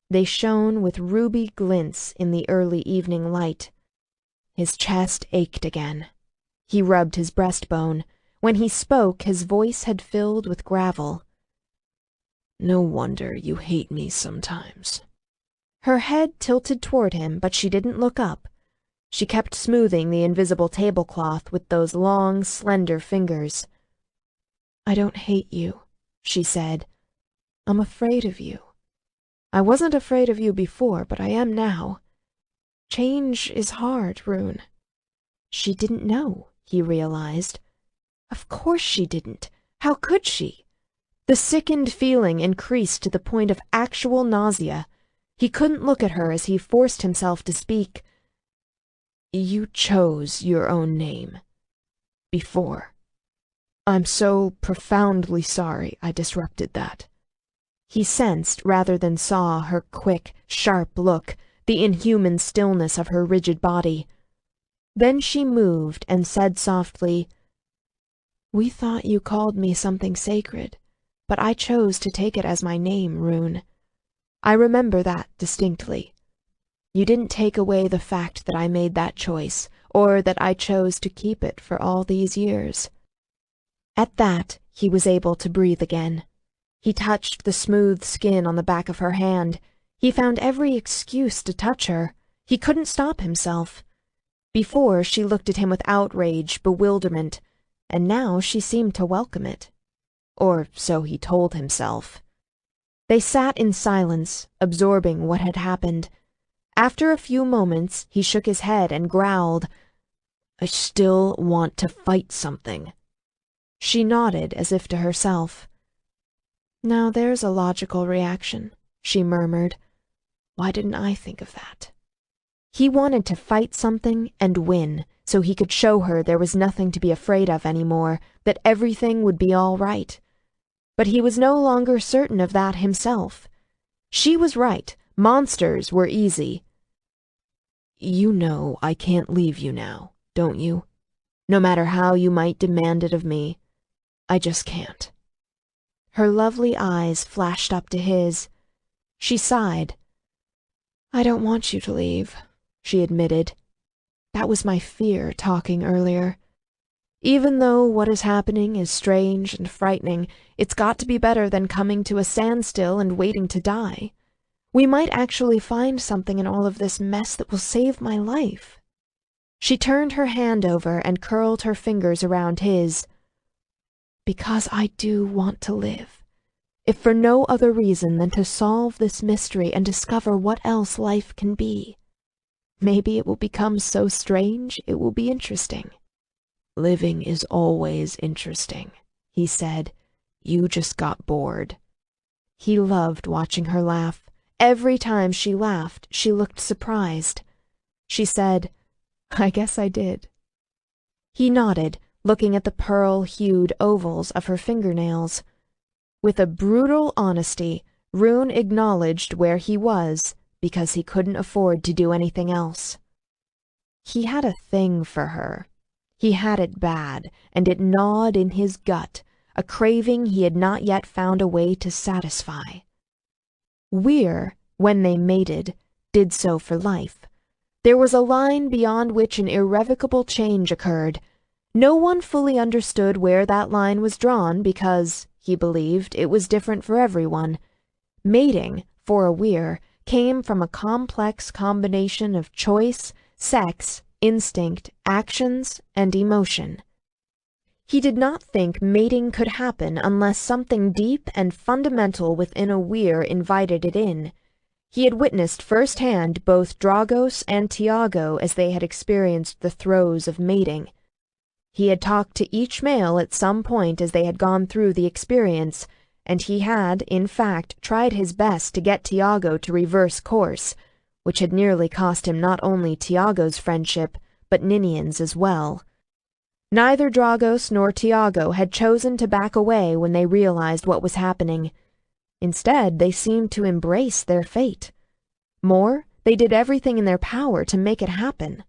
They shone with ruby glints in the early evening light. His chest ached again. He rubbed his breastbone. When he spoke, his voice had filled with gravel. No wonder you hate me sometimes. Her head tilted toward him, but she didn't look up. She kept smoothing the invisible tablecloth with those long, slender fingers. I don't hate you, she said. I'm afraid of you. I wasn't afraid of you before, but I am now. Change is hard, Rune. She didn't know, he realized. Of course she didn't. How could she? The sickened feeling increased to the point of actual nausea. He couldn't look at her as he forced himself to speak. You chose your own name. Before. I'm so profoundly sorry I disrupted that. He sensed rather than saw her quick, sharp look, the inhuman stillness of her rigid body. Then she moved and said softly, We thought you called me something sacred, but I chose to take it as my name, Rune. I remember that distinctly. You didn't take away the fact that I made that choice, or that I chose to keep it for all these years. At that, he was able to breathe again. He touched the smooth skin on the back of her hand. He found every excuse to touch her. He couldn't stop himself. Before, she looked at him with outrage, bewilderment, and now she seemed to welcome it. Or so he told himself. They sat in silence, absorbing what had happened. After a few moments, he shook his head and growled, I still want to fight something. She nodded as if to herself. Now there's a logical reaction, she murmured. Why didn't I think of that? He wanted to fight something and win, so he could show her there was nothing to be afraid of anymore, that everything would be all right. But he was no longer certain of that himself. She was right. Monsters were easy. You know I can't leave you now, don't you? No matter how you might demand it of me, I just can't. Her lovely eyes flashed up to his. She sighed. I don't want you to leave, she admitted. That was my fear talking earlier. Even though what is happening is strange and frightening, it's got to be better than coming to a standstill and waiting to die. We might actually find something in all of this mess that will save my life. She turned her hand over and curled her fingers around his. Because I do want to live, if for no other reason than to solve this mystery and discover what else life can be. Maybe it will become so strange it will be interesting. Living is always interesting, he said. You just got bored. He loved watching her laugh. Every time she laughed, she looked surprised. She said, I guess I did. He nodded, looking at the pearl-hued ovals of her fingernails. With a brutal honesty, Rune acknowledged where he was, because he couldn't afford to do anything else. He had a thing for her. He had it bad, and it gnawed in his gut, a craving he had not yet found a way to satisfy. Weir, when they mated, did so for life. There was a line beyond which an irrevocable change occurred. No one fully understood where that line was drawn because, he believed, it was different for everyone. Mating, for a weir, came from a complex combination of choice, sex, instinct, actions, and emotion. He did not think mating could happen unless something deep and fundamental within a weir invited it in. He had witnessed firsthand both Dragos and Tiago as they had experienced the throes of mating. He had talked to each male at some point as they had gone through the experience, and he had, in fact, tried his best to get Tiago to reverse course, which had nearly cost him not only Tiago's friendship, but Ninian's as well. Neither Dragos nor Tiago had chosen to back away when they realized what was happening. Instead, they seemed to embrace their fate. More, they did everything in their power to make it happen.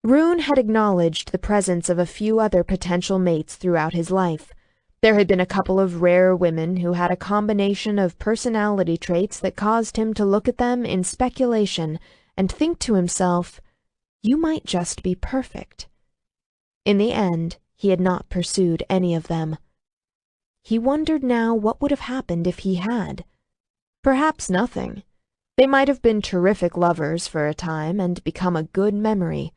Rune had acknowledged the presence of a few other potential mates throughout his life. There had been a couple of rare women who had a combination of personality traits that caused him to look at them in speculation and think to himself, "You might just be perfect." In the end, he had not pursued any of them. He wondered now what would have happened if he had. Perhaps nothing. They might have been terrific lovers for a time and become a good memory.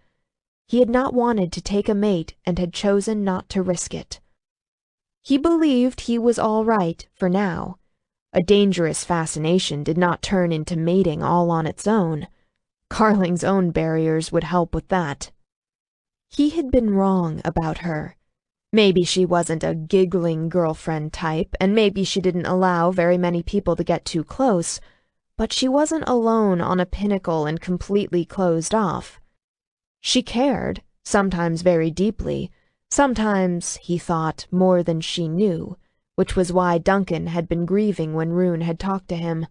He had not wanted to take a mate and had chosen not to risk it. He believed he was all right for now. A dangerous fascination did not turn into mating all on its own. Carling's own barriers would help with that. He had been wrong about her. Maybe she wasn't a giggling girlfriend type, and maybe she didn't allow very many people to get too close, but she wasn't alone on a pinnacle and completely closed off. She cared, sometimes very deeply, sometimes, he thought, more than she knew, which was why Duncan had been grieving when Rune had talked to him.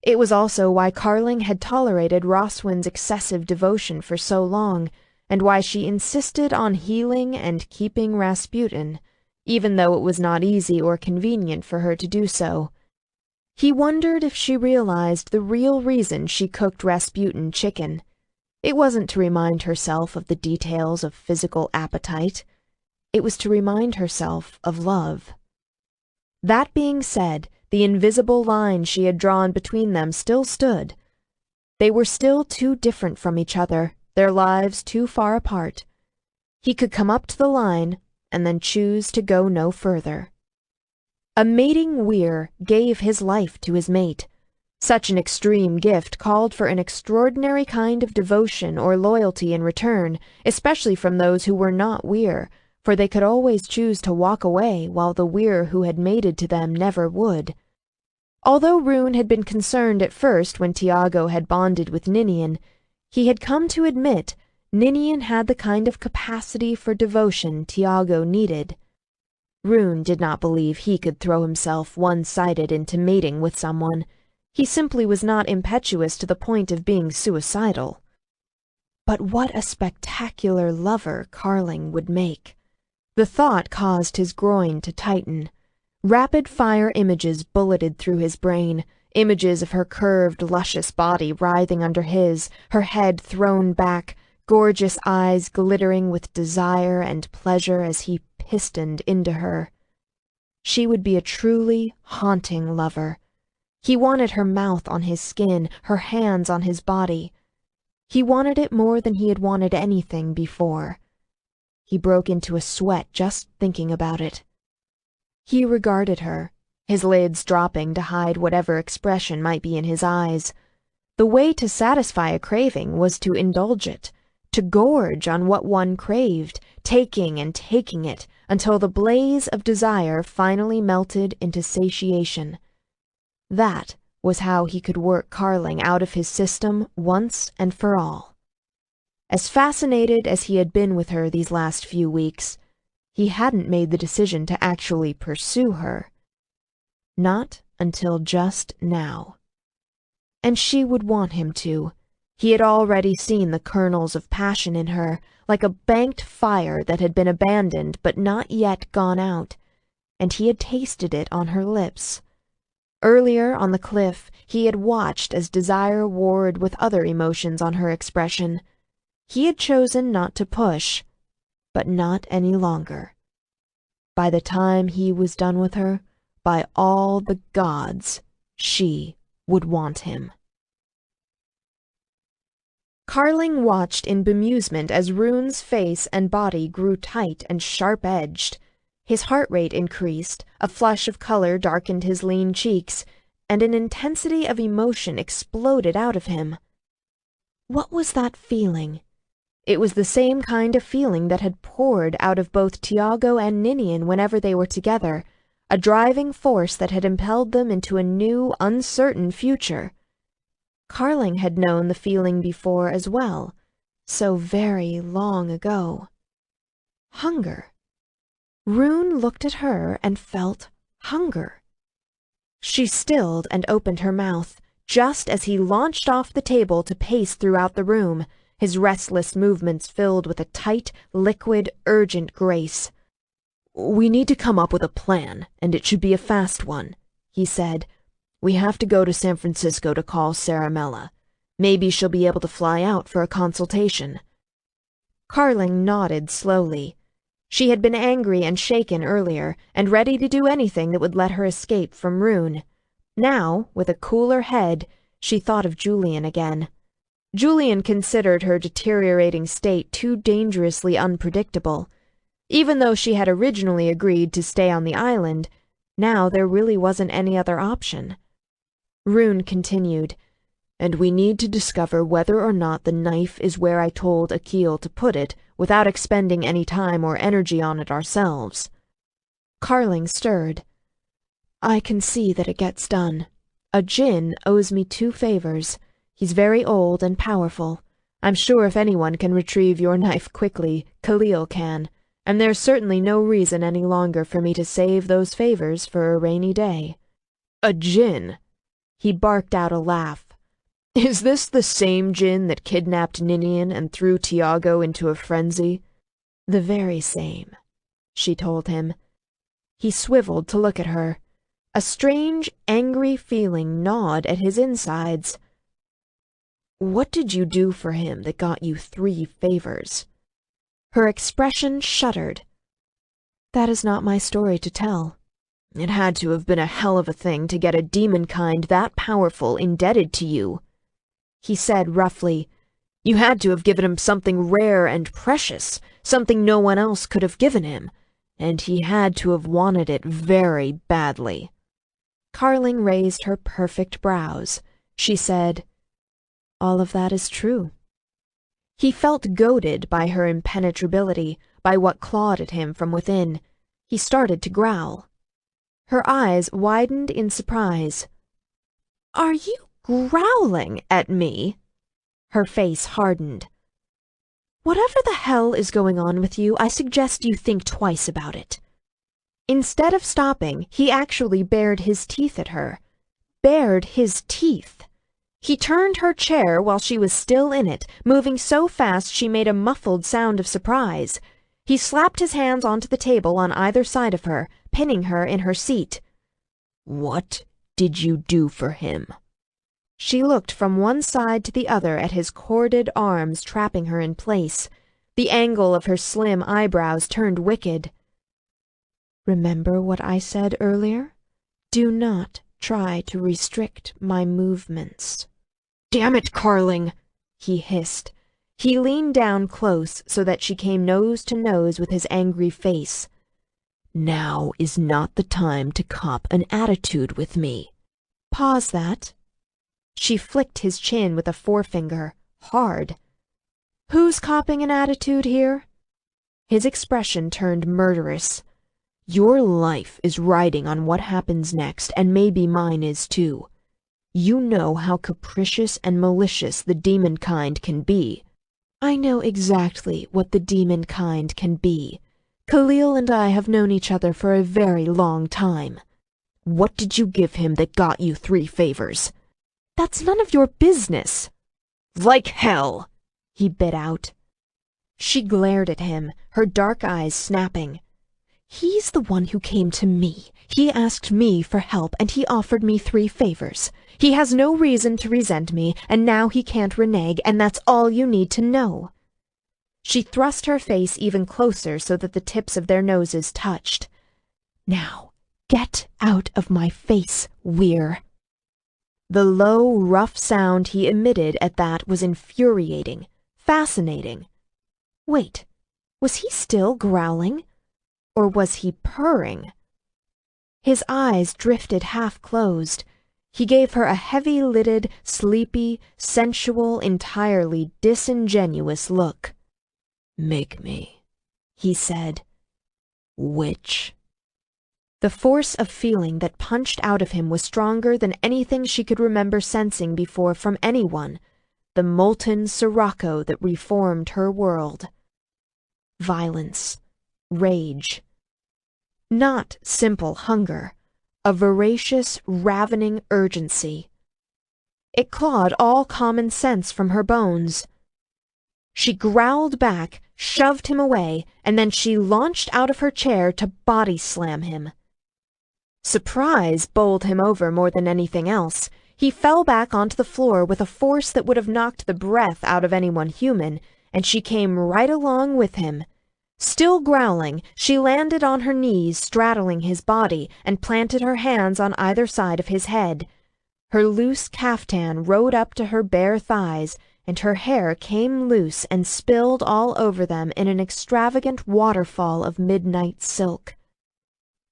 It was also why Carling had tolerated Roswyn's excessive devotion for so long, and why she insisted on healing and keeping Rasputin, even though it was not easy or convenient for her to do so. He wondered if she realized the real reason she cooked Rasputin chicken. It wasn't to remind herself of the details of physical appetite. It was to remind herself of love. That being said, the invisible line she had drawn between them still stood. They were still too different from each other, their lives too far apart. He could come up to the line and then choose to go no further. A mating weir gave his life to his mate. Such an extreme gift called for an extraordinary kind of devotion or loyalty in return, especially from those who were not weir, for they could always choose to walk away while the weir who had mated to them never would. Although Rune had been concerned at first when Tiago had bonded with Ninian, he had come to admit Ninian had the kind of capacity for devotion Tiago needed. Rune did not believe he could throw himself one-sided into mating with someone. He simply was not impetuous to the point of being suicidal. But what a spectacular lover Carling would make! The thought caused his groin to tighten. Rapid-fire images bulleted through his brain, images of her curved, luscious body writhing under his, her head thrown back, gorgeous eyes glittering with desire and pleasure as he pistoned into her. She would be a truly haunting lover. He wanted her mouth on his skin, her hands on his body. He wanted it more than he had wanted anything before. He broke into a sweat just thinking about it. He regarded her, his lids dropping to hide whatever expression might be in his eyes. The way to satisfy a craving was to indulge it, to gorge on what one craved, taking and taking it until the blaze of desire finally melted into satiation. That was how he could work Carling out of his system once and for all. As fascinated as he had been with her these last few weeks, he hadn't made the decision to actually pursue her. Not until just now. And she would want him to. He had already seen the kernels of passion in her, like a banked fire that had been abandoned but not yet gone out, and he had tasted it on her lips. Earlier on the cliff, he had watched as desire warred with other emotions on her expression. He had chosen not to push, but not any longer. By the time he was done with her, by all the gods, she would want him. Carling watched in bemusement as Rune's face and body grew tight and sharp-edged. His heart rate increased, a flush of color darkened his lean cheeks, and an intensity of emotion exploded out of him. What was that feeling? It was the same kind of feeling that had poured out of both Tiago and Ninian whenever they were together, a driving force that had impelled them into a new, uncertain future. Carling had known the feeling before as well, so very long ago. Hunger. Rune looked at her and felt hunger. She stilled and opened her mouth, just as he launched off the table to pace throughout the room, his restless movements filled with a tight, liquid, urgent grace. "We need to come up with a plan, and it should be a fast one," he said. "We have to go to San Francisco to call Saramella. Maybe she'll be able to fly out for a consultation." Carling nodded slowly. She had been angry and shaken earlier, and ready to do anything that would let her escape from Rune. Now, with a cooler head, she thought of Julian again. Julian considered her deteriorating state too dangerously unpredictable. Even though she had originally agreed to stay on the island, now there really wasn't any other option. Rune continued, "And we need to discover whether or not the knife is where I told Akil to put it, without expending any time or energy on it ourselves." Carling stirred. "I can see that it gets done. A djinn owes me 2 favors. He's very old and powerful. I'm sure if anyone can retrieve your knife quickly, Khalil can, and there's certainly no reason any longer for me to save those favors for a rainy day." "A djinn?" He barked out a laugh. "Is this the same djinn that kidnapped Ninian and threw Tiago into a frenzy?" "The very same," she told him. He swiveled to look at her. A strange, angry feeling gnawed at his insides. "What did you do for him that got you 3 favors?" Her expression shuddered. "That is not my story to tell." "It had to have been a hell of a thing to get a demon kind that powerful indebted to you," he said roughly. "You had to have given him something rare and precious, something no one else could have given him, and he had to have wanted it very badly." Carling raised her perfect brows. She said, "All of that is true." He felt goaded by her impenetrability, by what clawed at him from within. He started to growl. Her eyes widened in surprise. "Are you growling at me?" Her face hardened. "Whatever the hell is going on with you, I suggest you think twice about it." Instead of stopping, he actually bared his teeth at her. Bared his teeth. He turned her chair while she was still in it, moving so fast she made a muffled sound of surprise. He slapped his hands onto the table on either side of her, pinning her in her seat. "What did you do for him?" She looked from one side to the other at his corded arms trapping her in place. The angle of her slim eyebrows turned wicked. "Remember what I said earlier? Do not try to restrict my movements." "Damn it, Carling!" he hissed. He leaned down close so that she came nose to nose with his angry face. "Now is not the time to cop an attitude with me." "Pause that." She flicked his chin with a forefinger, hard. "Who's copping an attitude here?" His expression turned murderous. "Your life is riding on what happens next, and maybe mine is too. You know how capricious and malicious the demon kind can be." "I know exactly what the demon kind can be. Khalil and I have known each other for a very long time." "What did you give him that got you 3 favors?" "That's none of your business." "Like hell!" he bit out. She glared at him, her dark eyes snapping. He's the one who came to me. He asked me for help, and he offered me 3 favors. He has no reason to resent me, and now he can't renege, and that's all you need to know." She thrust her face even closer so that the tips of their noses touched. "Now, get out of my face, Weir." The low, rough sound he emitted at that was infuriating, fascinating. Wait, was he still growling? Or was he purring? His eyes drifted half-closed. He gave her a heavy-lidded, sleepy, sensual, entirely disingenuous look. "Make me," he said. "Witch." The force of feeling that punched out of him was stronger than anything she could remember sensing before from anyone, the molten sirocco that reformed her world. Violence, rage. Not simple hunger, a voracious, ravening urgency. It clawed all common sense from her bones. She growled back, shoved him away, and then she launched out of her chair to body-slam him. Surprise bowled him over more than anything else. He fell back onto the floor with a force that would have knocked the breath out of anyone human, and she came right along with him. Still growling, she landed on her knees, straddling his body, and planted her hands on either side of his head. Her loose caftan rode up to her bare thighs, and her hair came loose and spilled all over them in an extravagant waterfall of midnight silk.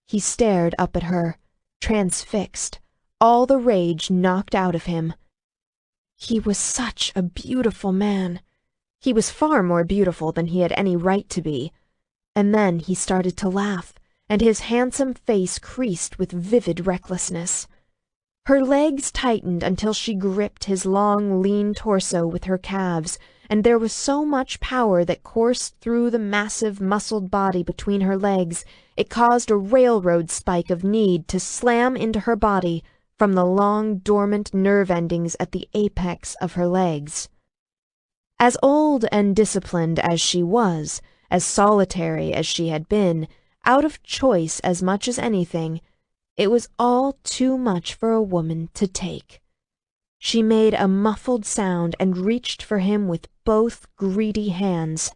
He stared up at her, transfixed, all the rage knocked out of him. He was such a beautiful man. He was far more beautiful than he had any right to be. And then he started to laugh, and his handsome face creased with vivid recklessness. Her legs tightened until she gripped his long, lean torso with her calves, and there was so much power that coursed through the massive, muscled body between her legs, it caused a railroad spike of need to slam into her body from the long, dormant nerve endings at the apex of her legs. As old and disciplined as she was, as solitary as she had been, out of choice as much as anything, it was all too much for a woman to take. She made a muffled sound and reached for him with both greedy hands.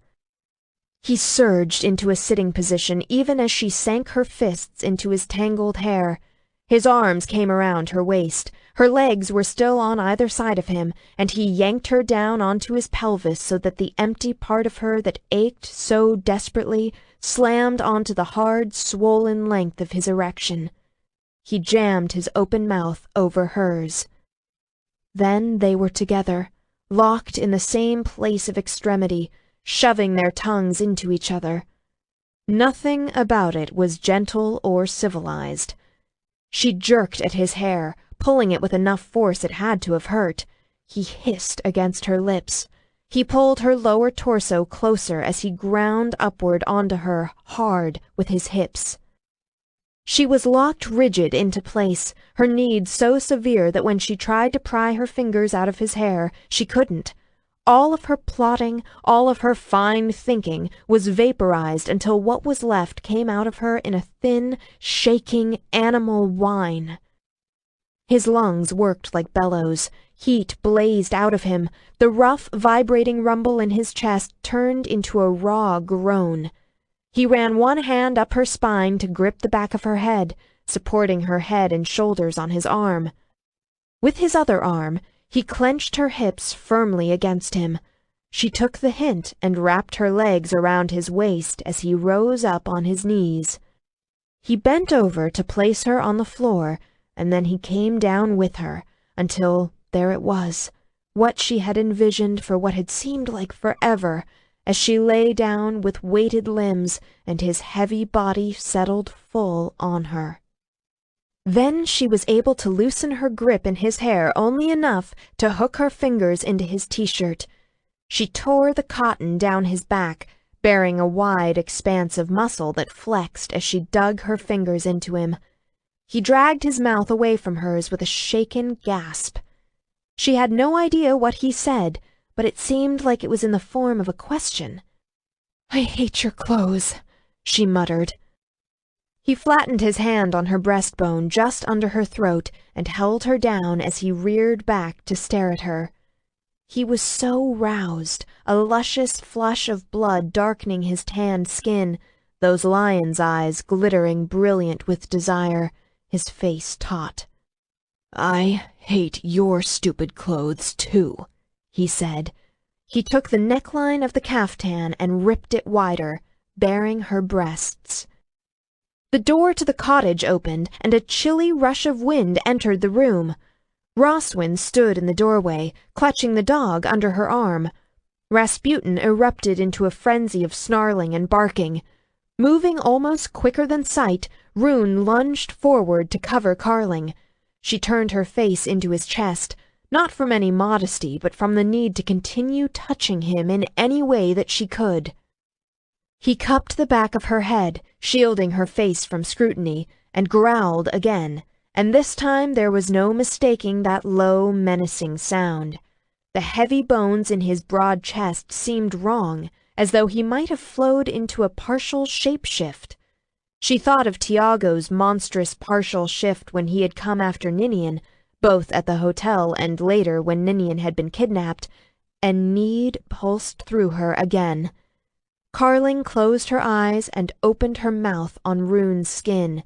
He surged into a sitting position even as she sank her fists into his tangled hair. His arms came around her waist. Her legs were still on either side of him, and he yanked her down onto his pelvis so that the empty part of her that ached so desperately slammed onto the hard, swollen length of his erection. He jammed his open mouth over hers. Then they were together, locked in the same place of extremity, shoving their tongues into each other. Nothing about it was gentle or civilized. She jerked at his hair, pulling it with enough force it had to have hurt. He hissed against her lips. He pulled her lower torso closer as he ground upward onto her, hard, with his hips. She was locked rigid into place, her need so severe that when she tried to pry her fingers out of his hair, she couldn't. All of her plotting, all of her fine thinking, was vaporized until what was left came out of her in a thin, shaking, animal whine. His lungs worked like bellows. Heat blazed out of him. The rough, vibrating rumble in his chest turned into a raw groan. He ran one hand up her spine to grip the back of her head, supporting her head and shoulders on his arm. With his other arm, he clenched her hips firmly against him. She took the hint and wrapped her legs around his waist as he rose up on his knees. He bent over to place her on the floor, and then he came down with her, until there it was, what she had envisioned for what had seemed like forever, as she lay down with weighted limbs and his heavy body settled full on her. Then she was able to loosen her grip in his hair only enough to hook her fingers into his t-shirt. She tore the cotton down his back, bearing a wide expanse of muscle that flexed as she dug her fingers into him. He dragged his mouth away from hers with a shaken gasp. She had no idea what he said, but it seemed like it was in the form of a question. "I hate your clothes," she muttered. He flattened his hand on her breastbone just under her throat and held her down as he reared back to stare at her. He was so roused, a luscious flush of blood darkening his tanned skin, those lion's eyes glittering brilliant with desire, his face taut. "I hate your stupid clothes, too," he said. He took the neckline of the caftan and ripped it wider, baring her breasts. The door to the cottage opened, and a chilly rush of wind entered the room. Roswin stood in the doorway, clutching the dog under her arm. Rasputin erupted into a frenzy of snarling and barking. Moving almost quicker than sight, Rune lunged forward to cover Carling. She turned her face into his chest, not from any modesty, but from the need to continue touching him in any way that she could. He cupped the back of her head, shielding her face from scrutiny, and growled again, and this time there was no mistaking that low, menacing sound. The heavy bones in his broad chest seemed wrong, as though he might have flowed into a partial shapeshift. She thought of Tiago's monstrous partial shift when he had come after Ninian, both at the hotel and later when Ninian had been kidnapped, and need pulsed through her again. Carling closed her eyes and opened her mouth on Rune's skin.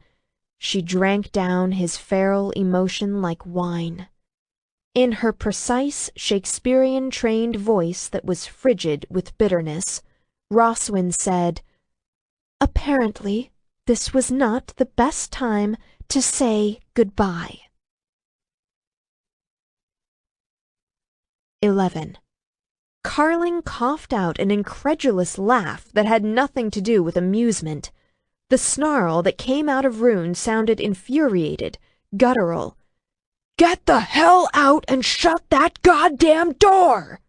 She drank down his feral emotion like wine. In her precise, Shakespearean-trained voice that was frigid with bitterness, Roswin said, "Apparently, this was not the best time to say goodbye." 11. Carling coughed out an incredulous laugh that had nothing to do with amusement. The snarl that came out of Rune sounded infuriated, guttural. "Get the hell out and shut that goddamn door!"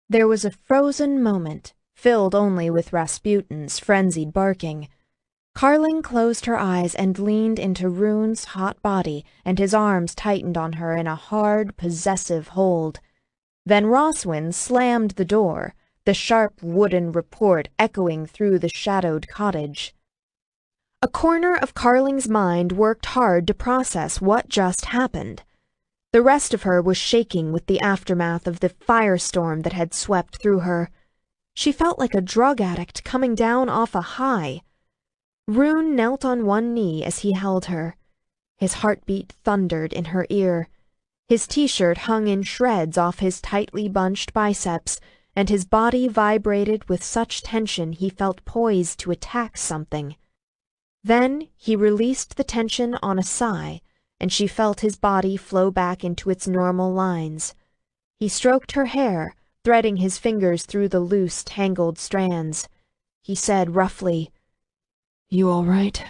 There was a frozen moment, filled only with Rasputin's frenzied barking. Carling closed her eyes and leaned into Rune's hot body, and his arms tightened on her in a hard, possessive hold. Then Roswin slammed the door, the sharp wooden report echoing through the shadowed cottage. A corner of Carling's mind worked hard to process what just happened. The rest of her was shaking with the aftermath of the firestorm that had swept through her. She felt like a drug addict coming down off a high. Rune knelt on one knee as he held her. His heartbeat thundered in her ear. His t-shirt hung in shreds off his tightly bunched biceps, and his body vibrated with such tension he felt poised to attack something. Then he released the tension on a sigh, and she felt his body flow back into its normal lines. He stroked her hair, threading his fingers through the loose, tangled strands. He said roughly, "You all right?"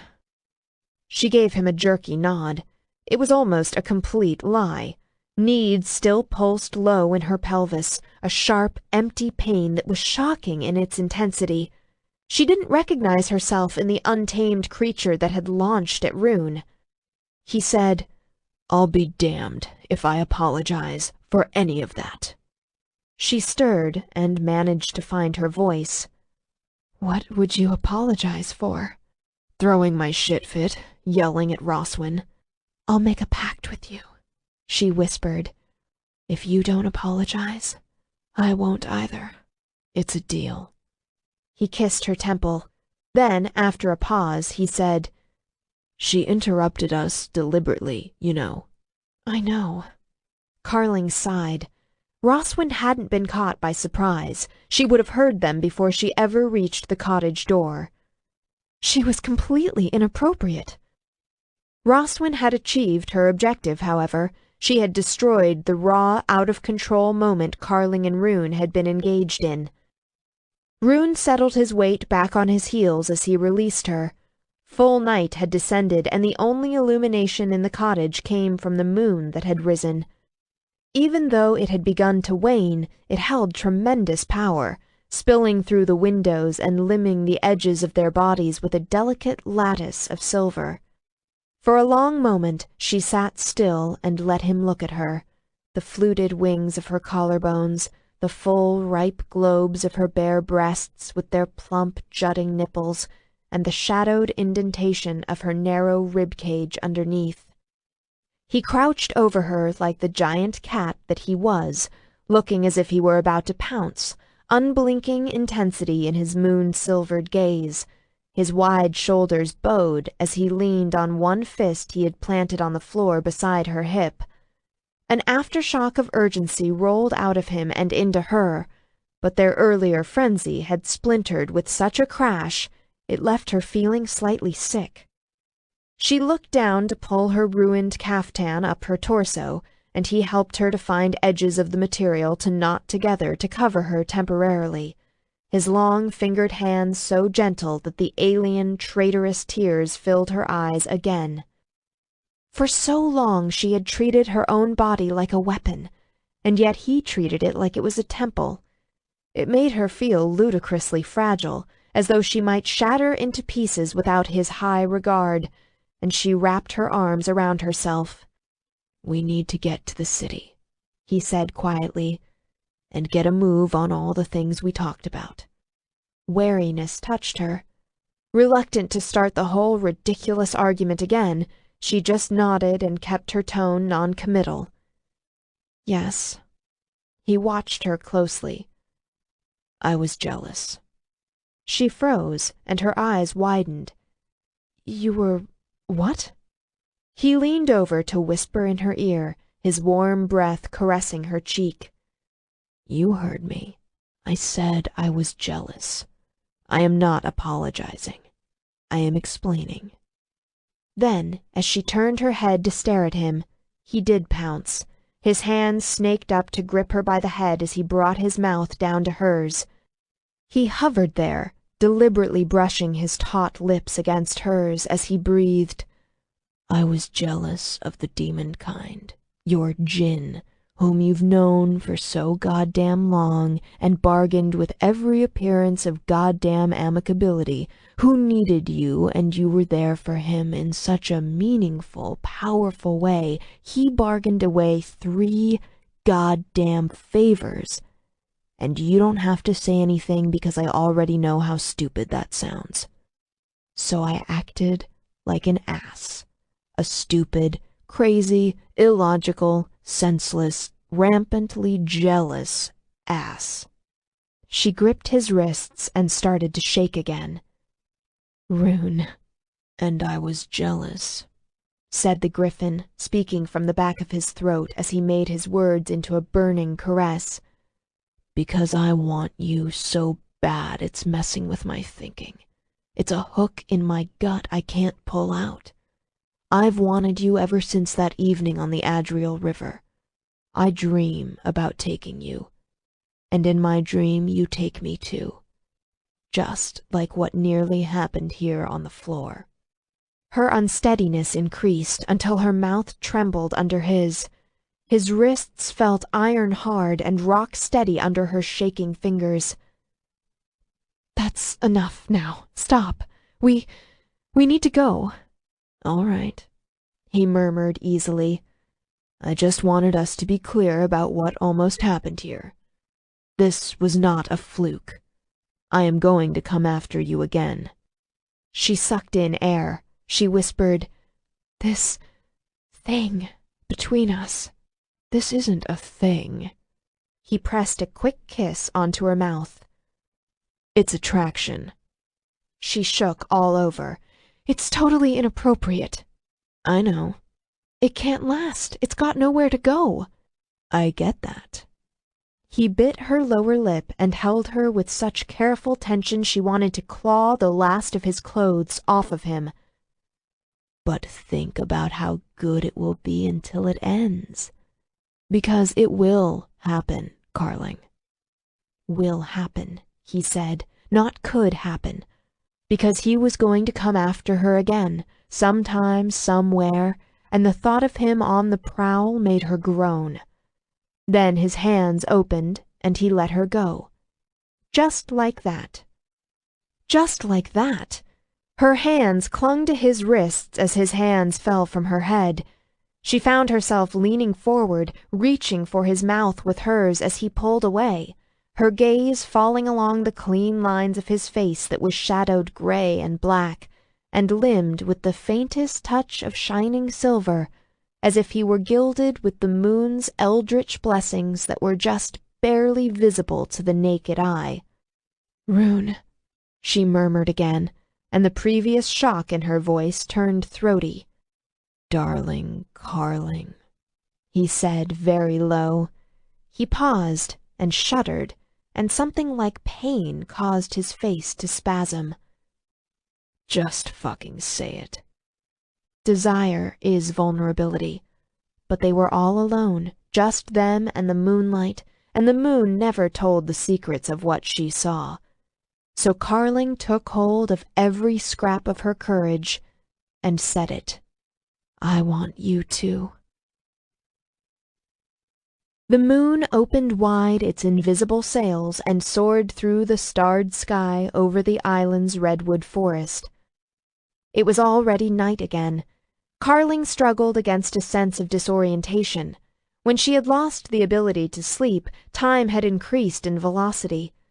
She gave him a jerky nod. It was almost a complete lie. Needs still pulsed low in her pelvis, a sharp, empty pain that was shocking in its intensity. She didn't recognize herself in the untamed creature that had launched at Rune. He said, "I'll be damned if I apologize for any of that." She stirred and managed to find her voice. "What would you apologize for?" "Throwing my shit fit, yelling at Roswin." "I'll make a pact with you," she whispered. "If you don't apologize, I won't either. It's a deal." He kissed her temple. Then, after a pause, he said, "She interrupted us deliberately, you know." "I know." Carling sighed. Roswin hadn't been caught by surprise. She would have heard them before she ever reached the cottage door. She was completely inappropriate. Roswin had achieved her objective, however. She had destroyed the raw, out-of-control moment Carling and Rune had been engaged in. Rune settled his weight back on his heels as he released her. Full night had descended, and the only illumination in the cottage came from the moon that had risen. Even though it had begun to wane, it held tremendous power, spilling through the windows and limning the edges of their bodies with a delicate lattice of silver. For a long moment she sat still and let him look at her, the fluted wings of her collarbones, the full, ripe globes of her bare breasts with their plump, jutting nipples, and the shadowed indentation of her narrow ribcage underneath. He crouched over her like the giant cat that he was, looking as if he were about to pounce, unblinking intensity in his moon-silvered gaze. His wide shoulders bowed as he leaned on one fist he had planted on the floor beside her hip. An aftershock of urgency rolled out of him and into her, but their earlier frenzy had splintered with such a crash it left her feeling slightly sick. She looked down to pull her ruined caftan up her torso, and he helped her to find edges of the material to knot together to cover her temporarily, his long-fingered hands so gentle that the alien, traitorous tears filled her eyes again. For so long she had treated her own body like a weapon, and yet he treated it like it was a temple. It made her feel ludicrously fragile, as though she might shatter into pieces without his high regard, and she wrapped her arms around herself. "We need to get to the city," he said quietly, "and get a move on all the things we talked about." Wariness touched her. Reluctant to start the whole ridiculous argument again, she just nodded and kept her tone non-committal. "Yes." He watched her closely. "I was jealous." She froze, and her eyes widened. "You were what?" He leaned over to whisper in her ear, his warm breath caressing her cheek. "You heard me. I said I was jealous. I am not apologizing. I am explaining." Then, as she turned her head to stare at him, he did pounce. His hands snaked up to grip her by the head as he brought his mouth down to hers. He hovered there, deliberately brushing his taut lips against hers as he breathed. "I was jealous of the demon kind, your djinn, whom you've known for so goddamn long and bargained with every appearance of goddamn amicability, who needed you and you were there for him in such a meaningful, powerful way, he bargained away 3 goddamn favors. And you don't have to say anything because I already know how stupid that sounds. So I acted like an ass. A stupid, crazy, illogical, senseless, rampantly jealous ass." She gripped his wrists and started to shake again. "Rune, and I was jealous," said the griffin, speaking from the back of his throat as he made his words into a burning caress. "Because I want you so bad it's messing with my thinking. It's a hook in my gut I can't pull out. I've wanted you ever since that evening on the Adriel River. I dream about taking you, and in my dream you take me too, just like what nearly happened here on the floor." Her unsteadiness increased until her mouth trembled under his. His wrists felt iron-hard and rock-steady under her shaking fingers. "That's enough now. Stop. We need to go." "All right," he murmured easily. "I just wanted us to be clear about what almost happened here. This was not a fluke. I am going to come after you again." She sucked in air. She whispered, "This thing between us. This isn't a thing." He pressed a quick kiss onto her mouth. "It's attraction." She shook all over. "It's totally inappropriate." "I know." "It can't last. It's got nowhere to go." "I get that." He bit her lower lip and held her with such careful tension she wanted to claw the last of his clothes off of him. "But think about how good it will be until it ends. Because it will happen, Carling." "Will happen," he said, "not could happen. Because he was going to come after her again, sometime, somewhere, and the thought of him on the prowl made her groan. Then his hands opened, and he let her go. Just like that. Just like that. Her hands clung to his wrists as his hands fell from her head. She found herself leaning forward, reaching for his mouth with hers as he pulled away. her gaze falling along the clean lines of his face that was shadowed gray and black, and limned with the faintest touch of shining silver, as if he were gilded with the moon's eldritch blessings that were just barely visible to the naked eye. "Rune," she murmured again, and the previous shock in her voice turned throaty. "Darling Carling," he said very low. He paused and shuddered, and something like pain caused his face to spasm. "Just fucking say it." Desire is vulnerability, but they were all alone, just them and the moonlight, and the moon never told the secrets of what she saw. So Carling took hold of every scrap of her courage and said it. "I want you to." The moon opened wide its invisible sails and soared through the starred sky over the island's redwood forest. It was already night again. Carling struggled against a sense of disorientation. When she had lost the ability to sleep, time had increased in velocity.